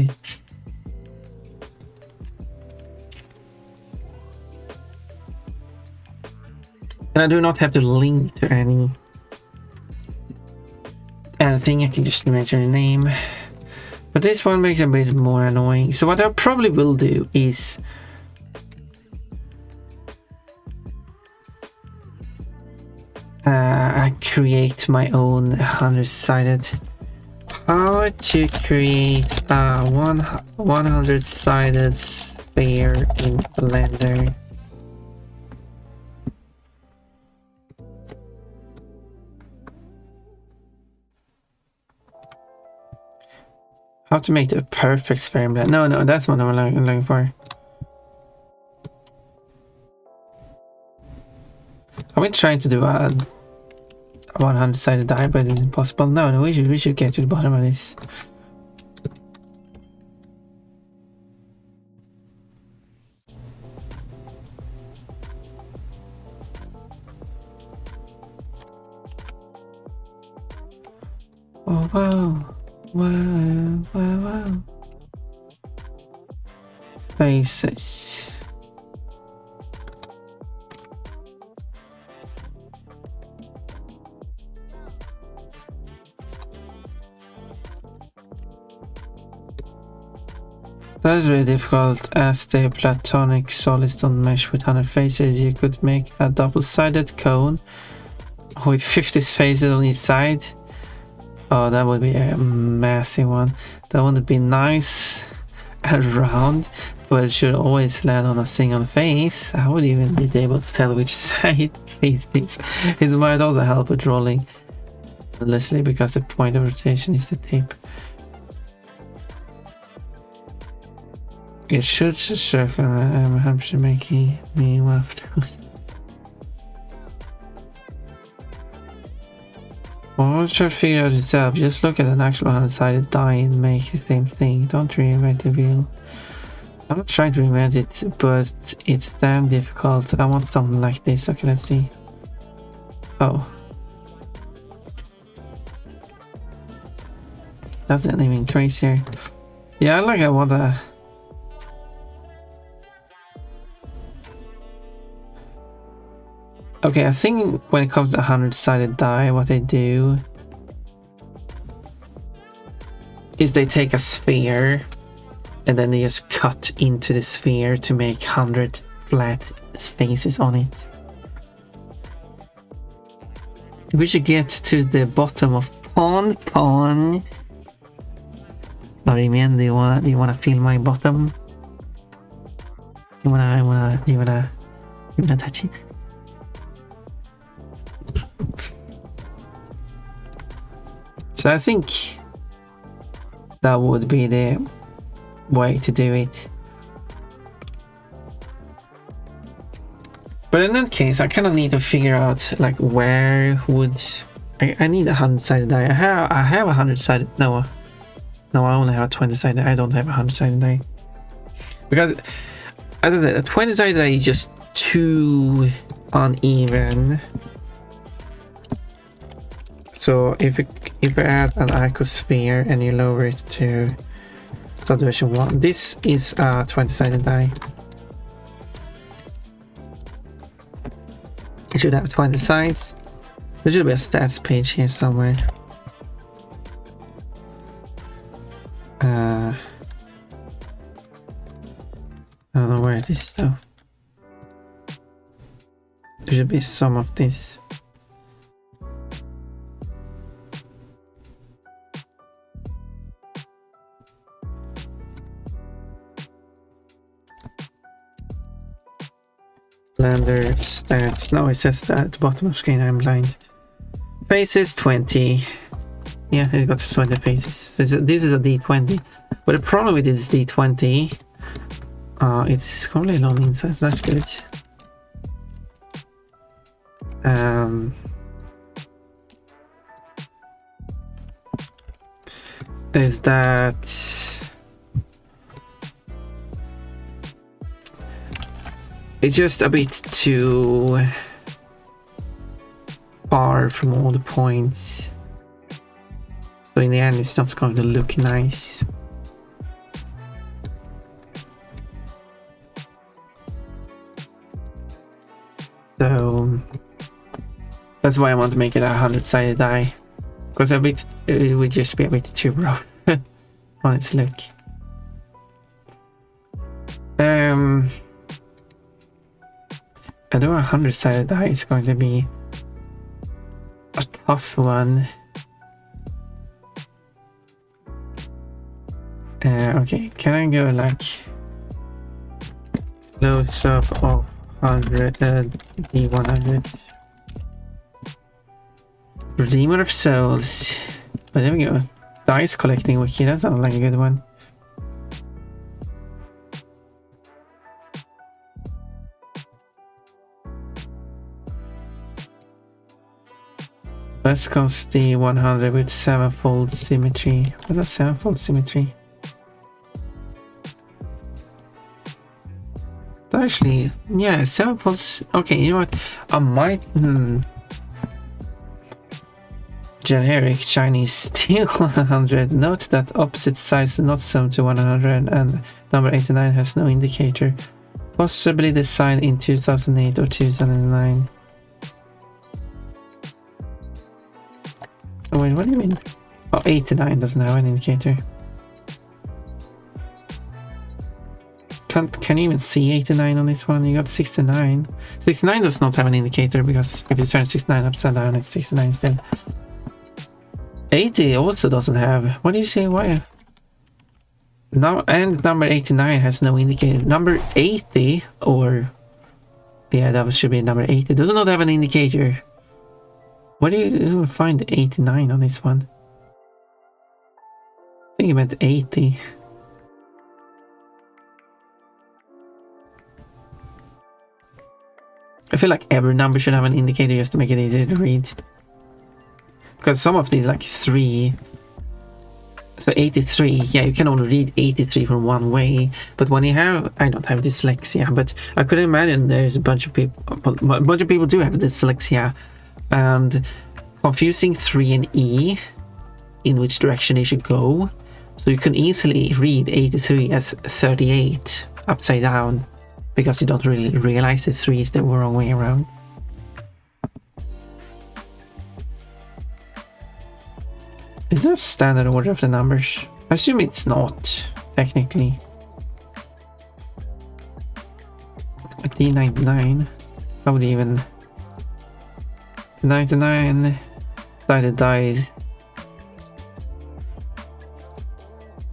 And I do not have to link to anything. I can just mention the name. But this one makes it a bit more annoying. So what I probably will do is I create my own 100-sided. How to create a 100-sided sphere in Blender. How to make the perfect sphere in Blender. No, that's what I'm looking for. I've been trying to do a 100-sided die, but it's impossible. No, we should get to the bottom of this. Oh wow. Faces. That is really difficult as the platonic solids don't mesh with 100 faces. You could make a double-sided cone with 50 faces on each side. Oh, that would be a massive one. That would be nice and round, but it should always land on a single face. I would even be able to tell which side face is. It might also help with rolling endlessly because the point of rotation is the tip. It should circle. I'm 100% making me one of those. Well, try to figure out yourself. Just look at an actual 100-sided die and make the same thing. Don't reinvent the wheel. I'm not trying to reinvent it, but it's damn difficult. I want something like this. Okay, let's see. Oh. That's even crazier. Yeah, I want a... Okay, I think when it comes to 100-sided die, what they do is they take a sphere and then they just cut into the sphere to make 100 flat faces on it. We should get to the bottom of Pon. Sorry, do you wanna feel my bottom? You wanna touch it? So I think that would be the way to do it. But in that case, I kind of need to figure out like where would I need a 100-sided die. I have a 100-sided. No, I only have a 20-sided. I don't have a 100-sided die because I don't know. A 20-sided die is just too uneven. So if you add an icosphere and you lower it to subdivision 1, this is a 20-sided die. It should have 20 sides. There should be a stats page here somewhere. I don't know where it is though. There should be some of this. Blender stats. No, it says that at the bottom of the screen. I'm blind. Faces 20. Yeah, it got 20 faces. So this is a D20. But the problem with this D20, it's only long inside. So that's good. Is that it's just a bit too far from all the points, so in the end it's not going to look nice. So That's why I want to make it a 100-sided die. Because it would just be a bit too rough on its look. I know a 100-sided die is going to be a tough one. Okay, can I go like close up of 100 D100 Redeemer of Souls? Oh, there we go. Dice collecting wiki, that sounds like a good one. Let's cast the 100 with 7-fold symmetry. What's that 7-fold symmetry? Actually, yeah, 7-fold. Okay, you know what? I might. Generic Chinese steel 100. Note that opposite sides do not sum to 100 and number 89 has no indicator. Possibly designed in 2008 or 2009. Oh wait, what do you mean? Oh, 89 doesn't have an indicator. Can you even see 89 on this one? You got 69. 69 does not have an indicator because if you turn 69 upside down, it's 69 still. 80 also doesn't have. What do you say? Why? Now, and number 89 has no indicator. Number 80, or yeah, that should be number 80, does not have an indicator. Where do you find 89 on this one? I think you meant 80. I feel like every number should have an indicator just to make it easier to read. Because some of these, like 3. So 83, yeah, you can only read 83 from one way. But when you have, I don't have dyslexia, but I could imagine there's a bunch of people do have dyslexia. And confusing 3 and E, in which direction they should go. So you can easily read 83 as 38 upside down. Because you don't really realize that 3 is the wrong way around. Is there a standard order of the numbers? I assume it's not, technically. A D99? How would even... The 99 sided dice.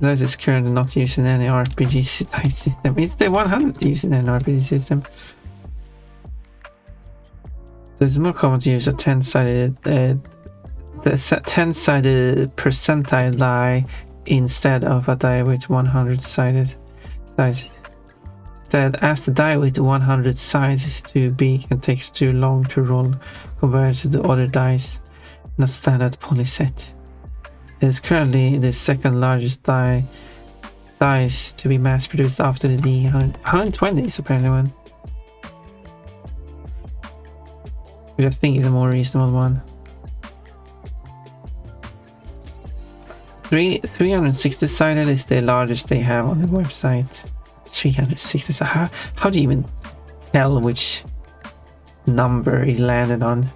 Dice is currently not used in any RPG dice system. It's the 100 used in an RPG system. So it's more common to use a 10-sided the 10-sided percentile die instead of a die with 100 sided sides. Instead, as the die with 100 sides is too big and takes too long to roll compared to the other dice in a standard poly set. It is currently the second largest die size to be mass produced after the D120 is apparently one. Which I think is a more reasonable one. 360 sided is the largest they have on the website. 360, so how do you even tell which number it landed on?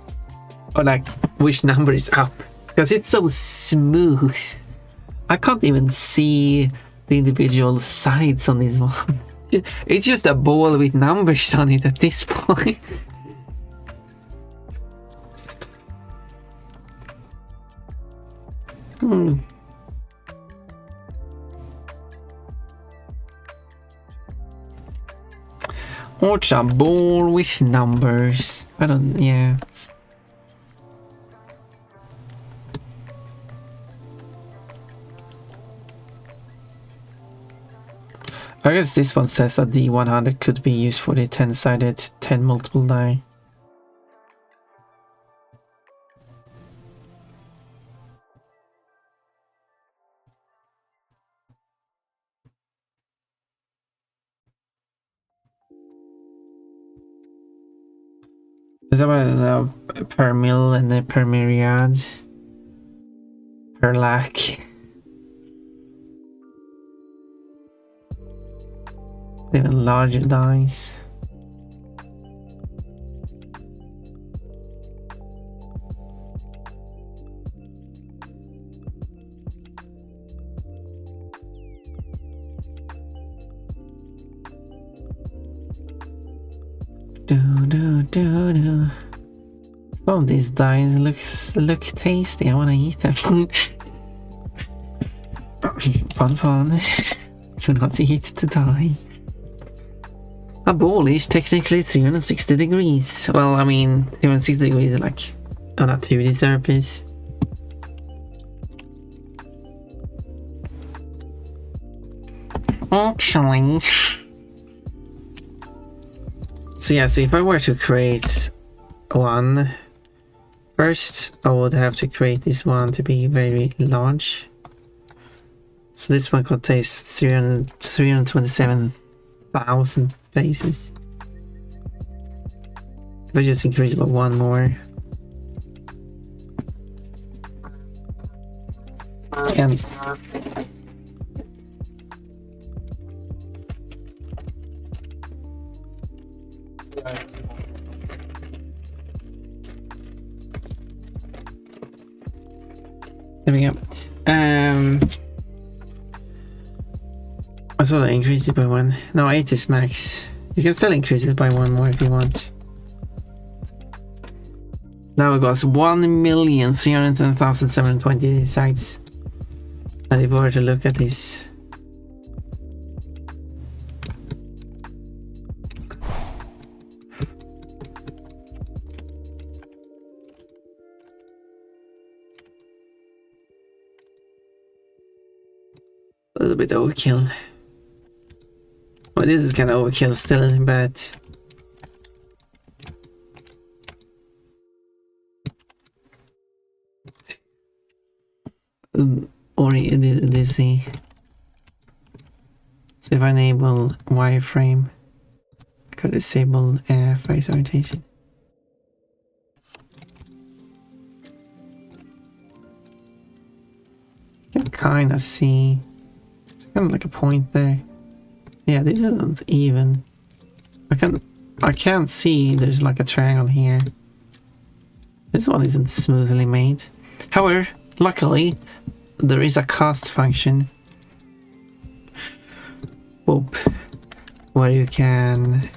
Or like, which number is up? Because it's so smooth. I can't even see the individual sides on this one. It's just a ball with numbers on it at this point. What's a ball with numbers? I don't, yeah. I guess this one says that the 100 could be used for the 10-sided 10 multiple die. There's about per mil and then per myriad, per lakh. Even larger dice. Some of these dice look tasty. I want to eat them. Fun. Do not eat to die. A ball is technically 360 degrees. Well, I mean, 360 degrees is like on a 2D surface. Actually. So yeah, so if I were to create one, first I would have to create this one to be very large. So this one contains 327,000 faces. If I just increase it by one more. And there we go. I thought I increased it by one. No, 8 is max. You can still increase it by one more if you want. Now it goes 1,310,720 sites. And if we were to look at this, a little bit overkill. Well, this is kind of overkill still, but or this see. So if I enable wireframe, I could disable face orientation. You can kind of see. It's kind of like a point there. Yeah, this isn't even. I can't see there's like a triangle here. This one isn't smoothly made. However, luckily, there is a cast function. Whoop, where you can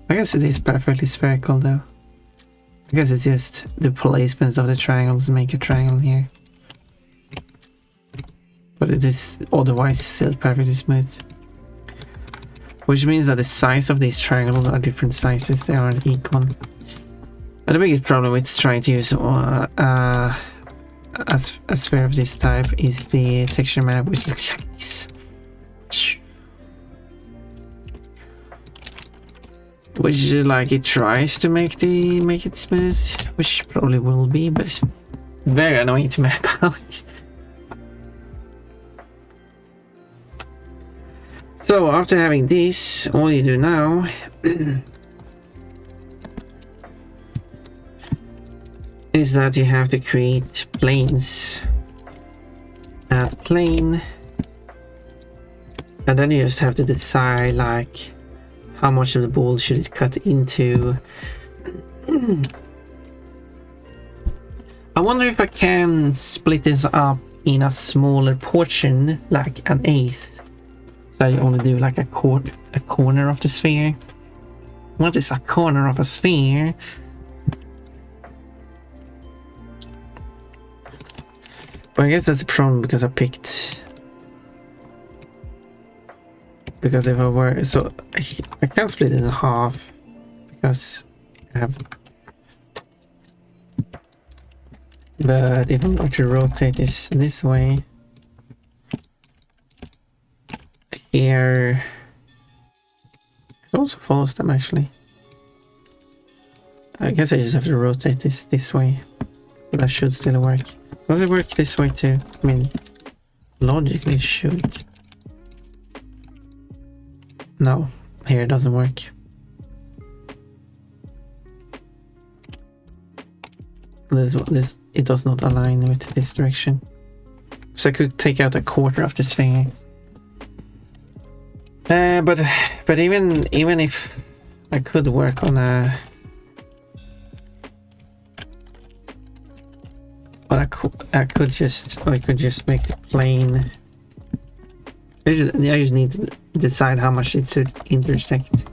I guess it is perfectly spherical though. I guess it's just the placements of the triangles make a triangle here. But it is otherwise still perfectly smooth. Which means that the size of these triangles are different sizes, they aren't equal. And the biggest problem with trying to use a sphere of this type is the texture map, which looks like this. Which like it tries to make it smooth, which probably will be, but it's very annoying to map out. So after having this, all you do now is that you have to create planes. Add plane, and then you just have to decide like how much of the ball should it cut into. I wonder if I can split this up in a smaller portion, like an eighth. So you only do like a corner of the sphere. What is a corner of a sphere? But I guess that's a problem because I picked. Because if I were, so I can't split it in half because I have. But if I'm going to rotate this way, here it also follows them actually. I guess I just have to rotate this way. So that should still work. Does it work this way too? I mean, logically it should. No, here it doesn't work. This it does not align with this direction. So I could take out a quarter of the sphere. But even if I could work on a I could just make the plane I just need to decide how much it should intersect.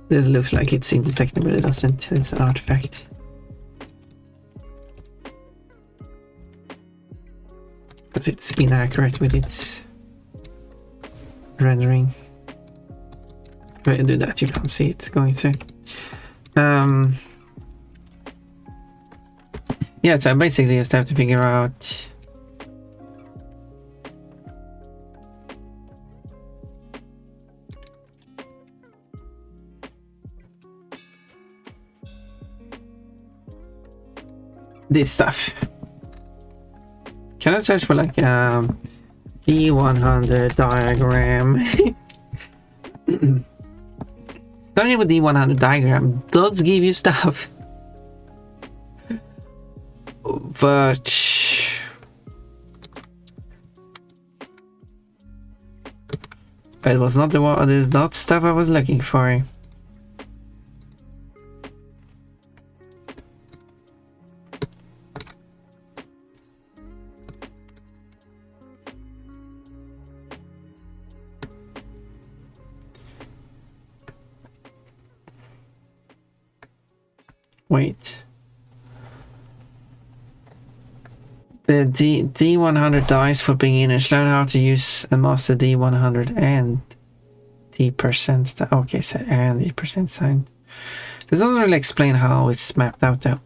This looks like it's intersecting, but it doesn't. It's an artifact. Because it's inaccurate with its rendering. If I do that, you can't see it going through. Yeah, so I basically just have to figure out this stuff. Can I search for like D100 diagram? Starting with D100 diagram does give you stuff, but it was not the one. It is not stuff I was looking for. Wait. The D100 dice for beginners. Learn how to use and master D100 and the percent. Okay, so and the percent sign. This doesn't really explain how it's mapped out though.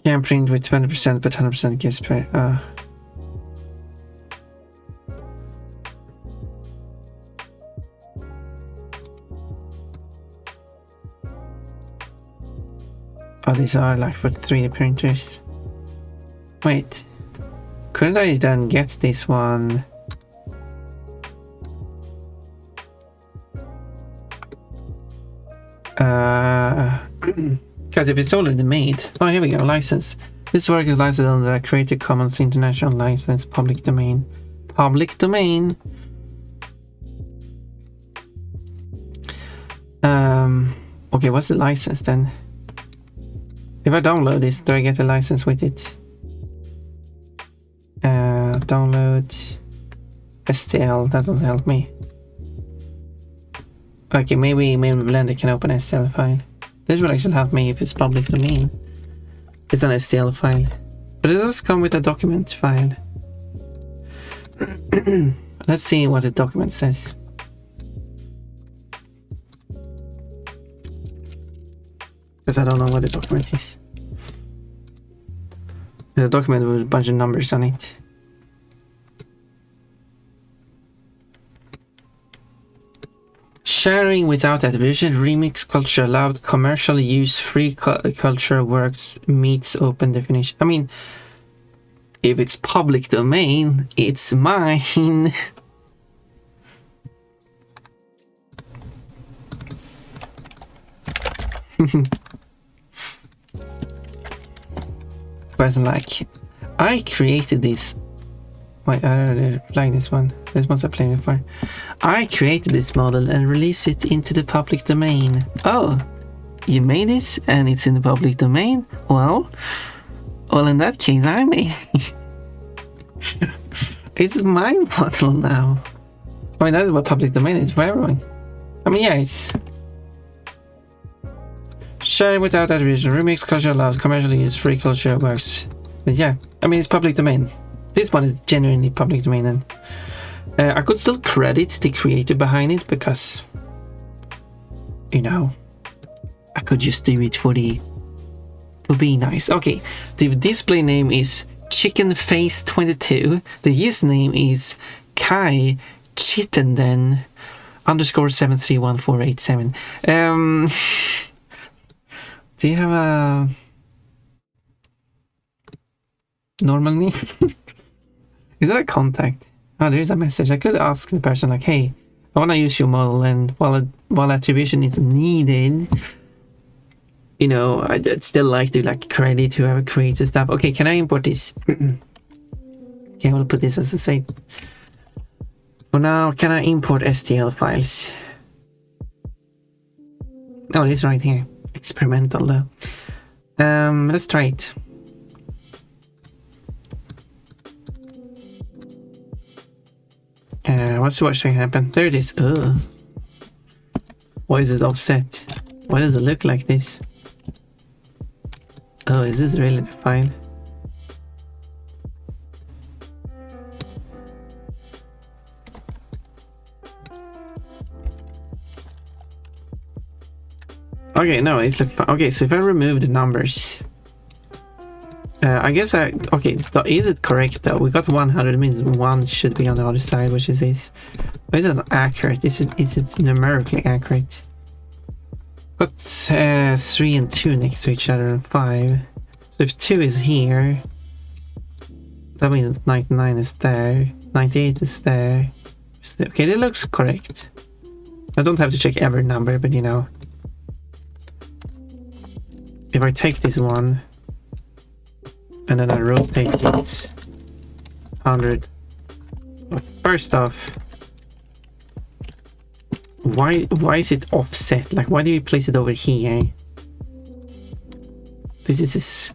Can print with 20%, but 100% gets per. Oh, these are like for 3D printers. Wait, couldn't I then get this one? Because if it's already made. Oh, here we go. License. This work is licensed under a Creative Commons International License, public domain. Public domain. Okay, what's the license then? If I download this, do I get a license with it? Download STL, that doesn't help me. Okay, maybe Blender can open STL file. This will actually help me if it's public domain. It's an STL file. But it does come with a document file. Let's see what the document says. Because I don't know what the document is. There's a document with a bunch of numbers on it. Sharing without attribution, remix culture allowed, commercial use, free culture works meets open definition. I mean, if it's public domain, it's mine. Person like, I created this. Wait, I already played this one. This one's I played before. I created this model and released it into the public domain. Oh, you made this and it's in the public domain? Well, in that case, I made it. It's my model now. I mean, that's what public domain is for everyone. I mean, yeah, it's sharing without attribution. Remix culture allows, commercially use, free culture works. But yeah, I mean, it's public domain. This one is genuinely public domain, and I could still credit the creator behind it because, you know, I could just do it for be nice. Okay, the display name is chickenface22. The username is Kai Chittenden _731487. Do you have a normal name? Is that a contact? Oh, there is a message. I could ask the person like, hey, I want to use your model, and while attribution is needed, you know, I'd still like to like credit whoever creates the stuff. Okay, can I import this? Okay, I'll put this as a site. For now, can I import STL files? Oh, it's right here. Experimental though. Let's try it. What's the worst thing happen? There it is. Ugh. Why is it offset? Why does it look like this? Oh, is this really the file? Okay, no, it's like okay. So if I remove the numbers, I guess okay. Is it correct though? We got 100. Means one should be on the other side, which is this. But is it accurate? Is it numerically accurate? Got 3 and 2 next to each other and 5. So if 2 is here, that means 99 is there. 98 is there. Okay, that looks correct. I don't have to check every number, but you know. If I take this one and then I rotate it 100. First off, why is it offset? Like, why do you place it over here? This is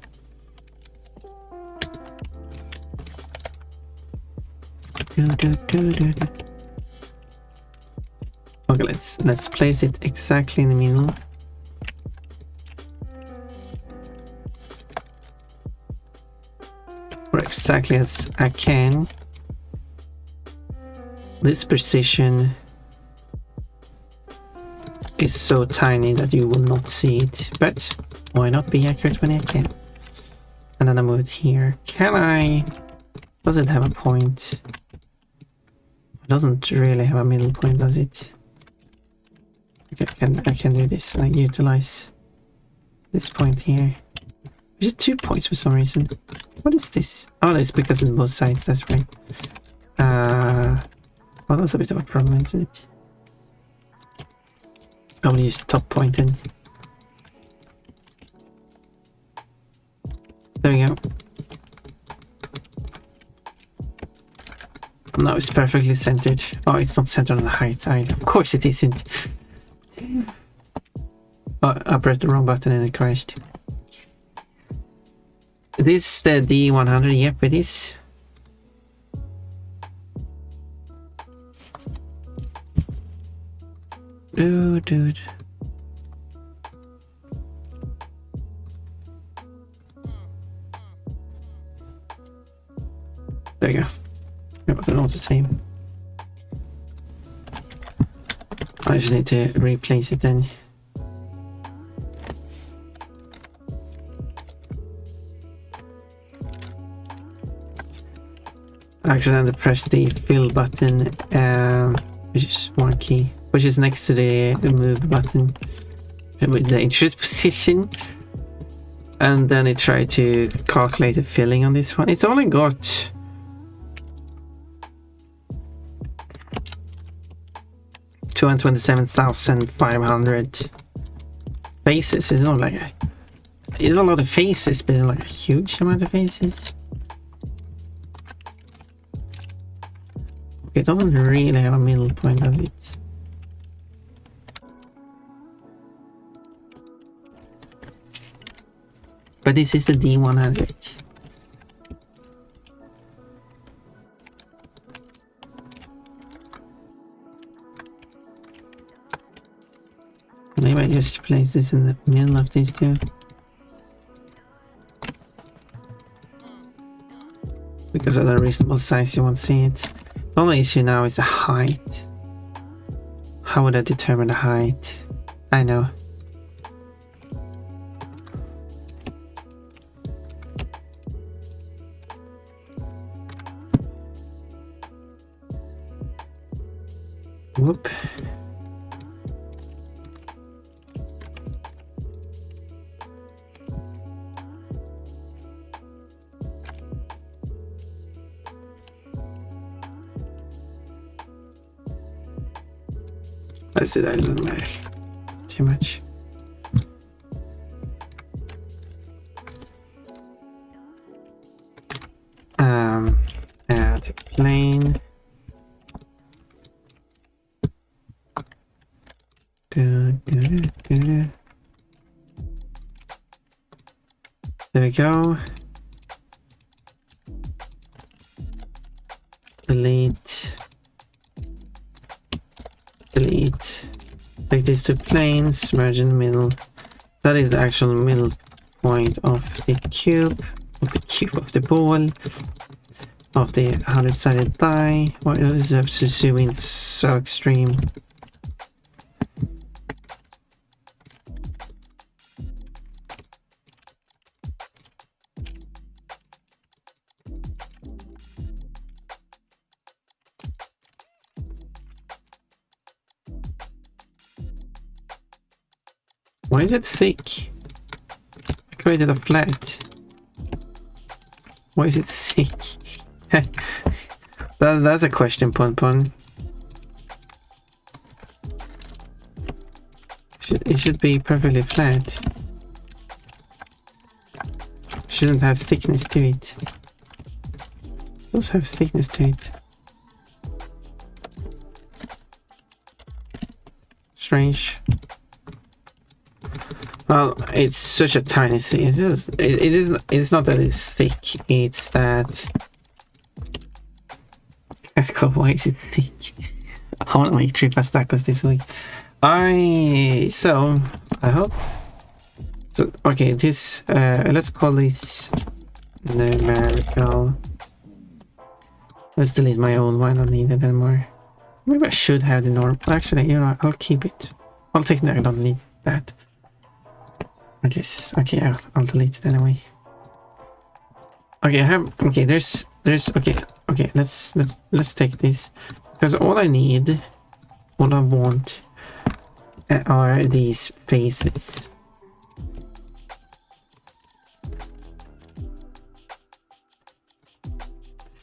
okay, let's place it exactly in the middle. Or exactly as I can. This precision is so tiny that you will not see it, but why not be accurate when I can? And then I move it here. Can I? Does it have a point? It doesn't really have a middle point, does it? Okay, I can do this and I utilize this point here. Is it 2 points for some reason? What is this? Oh, it's because on both sides, that's right. Well, that's a bit of a problem, isn't it? I will use top point then. There we go. Now it's perfectly centered. Oh, it's not centered on the height either. Of course it isn't. Oh, I pressed the wrong button and it crashed. This the D100, yep it is. Oh, dude. There you go. Yeah, but they're not the same. I just need to replace it then. Actually, I had to press the fill button, which is one key, which is next to the move button with the interest position. And then it tried to calculate the filling on this one. It's only got 227,500 faces. It's not like it's a lot of faces, but it's not like a huge amount of faces. It doesn't really have a middle point, does it? But this is the D100. Maybe I just place this in the middle of these two. Because at a reasonable size you won't see it. The only issue now is the height. How would I determine the height? I know. Whoop. I see that doesn't matter too much. Add plane. There we go. Delete. Delete. Take these two planes, merge in the middle. That is the actual middle point of the cube, of the ball, of the 100-sided die. Why is that zooming so extreme? Why is it thick? I created a flat. Why is it thick? That's a question, Pon. It should be perfectly flat. Shouldn't have thickness to it. It does have thickness to it. Strange. Well, it's such a tiny thing. It's not that it's thick, it's that... Why is it thick? I want to make 3 past tacos this week. I hope... So, okay, this... let's call this... numerical. Let's delete my own one, I don't need it anymore. Maybe I should have the norm... Actually, you know, I'll keep it. I'll take it, I don't need that. I guess, okay, I'll delete it anyway. Okay, I have, okay, there's, okay, let's take this, because all I want are these faces.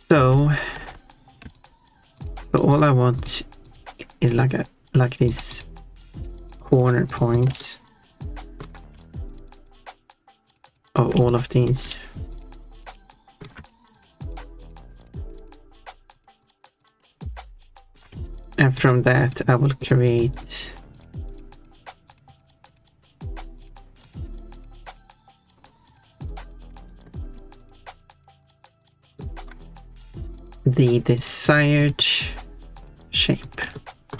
So all I want is like these corner points of all of these. And from that I will create the desired shape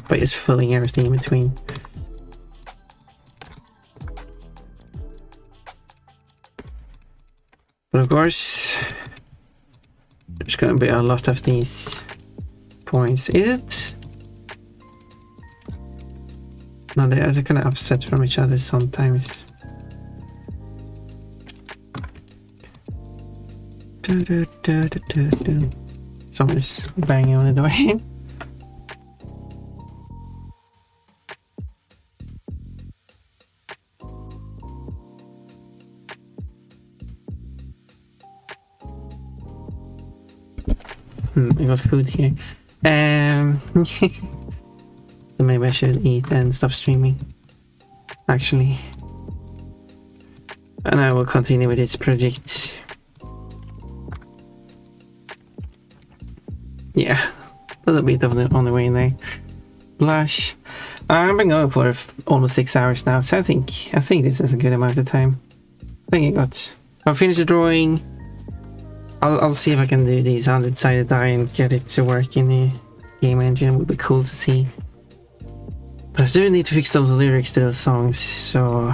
by just filling everything in between. But of course, there's going to be a lot of these points. Is it? No, they are kind of upset from each other sometimes. Someone's banging on the door. I got food here. So maybe I should eat and stop streaming. Actually. And I will continue with this project. Yeah, a little bit of the on the way in there. Blush. I've been going for almost 6 hours now, so I think this is a good amount of time. I'll finish the drawing. I'll see if I can do these 100-sided die and get it to work in the game engine. It would be cool to see. But I do need to fix those lyrics to those songs, so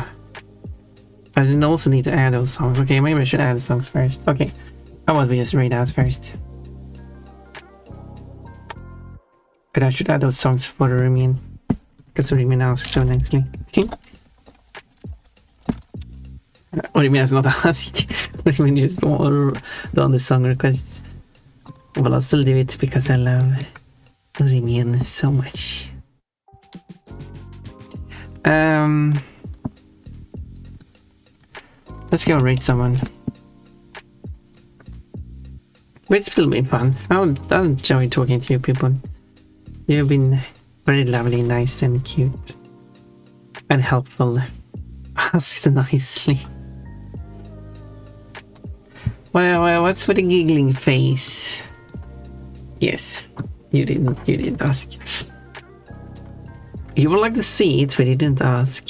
I also need to add those songs. Okay, maybe I should add the songs first. Okay, how about we just read out first? But I should add those songs for the Remian, because the Remian asks so nicely. Okay. What do you mean it's not asked? What do you mean you just done the song requests? Well, I'll still do it because I love Remian so much. Let's go rate someone. But it's still been fun. I enjoy talking to you people. You've been very lovely, nice and cute. And helpful. Asked nicely. Well, what's with the giggling face? Yes, you didn't ask. You would like to see it, but you didn't ask.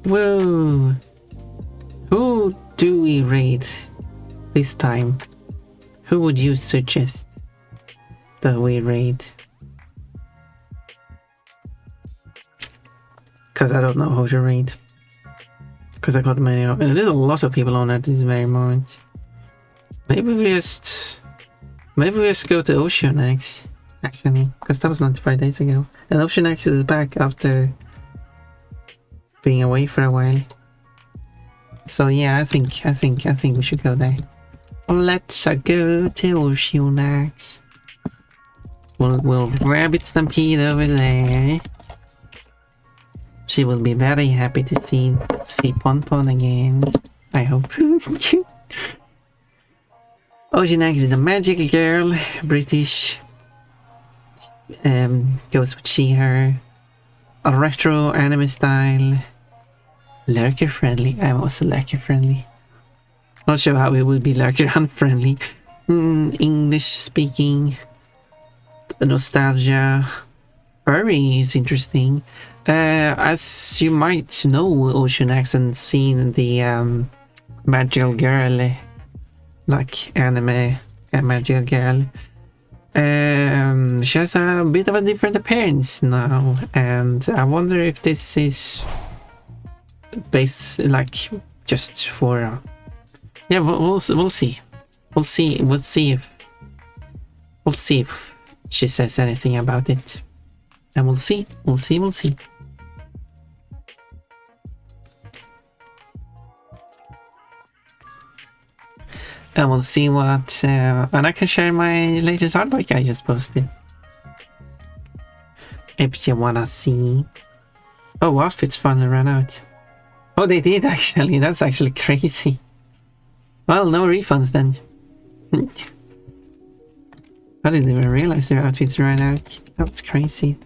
Whoa! Who do we raid this time? Who would you suggest that we raid? Because I don't know who to raid. Because I got many, and there's a lot of people on at this very moment. Maybe we just go to Ocean X, actually, because that was 95 days ago. And Ocean X is back after being away for a while. So yeah, I think we should go there. Let's go to Ocean X. We'll rabbit stampede over there. She will be very happy to see Pon Pon again. I hope. Ocean X is a magic girl, British. Goes with she, her. A retro anime style. Lurker friendly. I'm also lurker friendly. Not sure how it would be lurker unfriendly. English speaking. Nostalgia. Furry is interesting. As you might know, Ocean X and seen the magical girl, like anime magical girl. She has a bit of a different appearance now, and I wonder if this is based like just for. Yeah, we'll see. We'll see if she says anything about it, and we'll see. And we'll see what, and I can share my latest artwork I just posted. If you wanna see. Oh, outfits finally ran out. Oh, they did actually, that's actually crazy. Well, no refunds then. I didn't even realize their outfits ran out. That was crazy.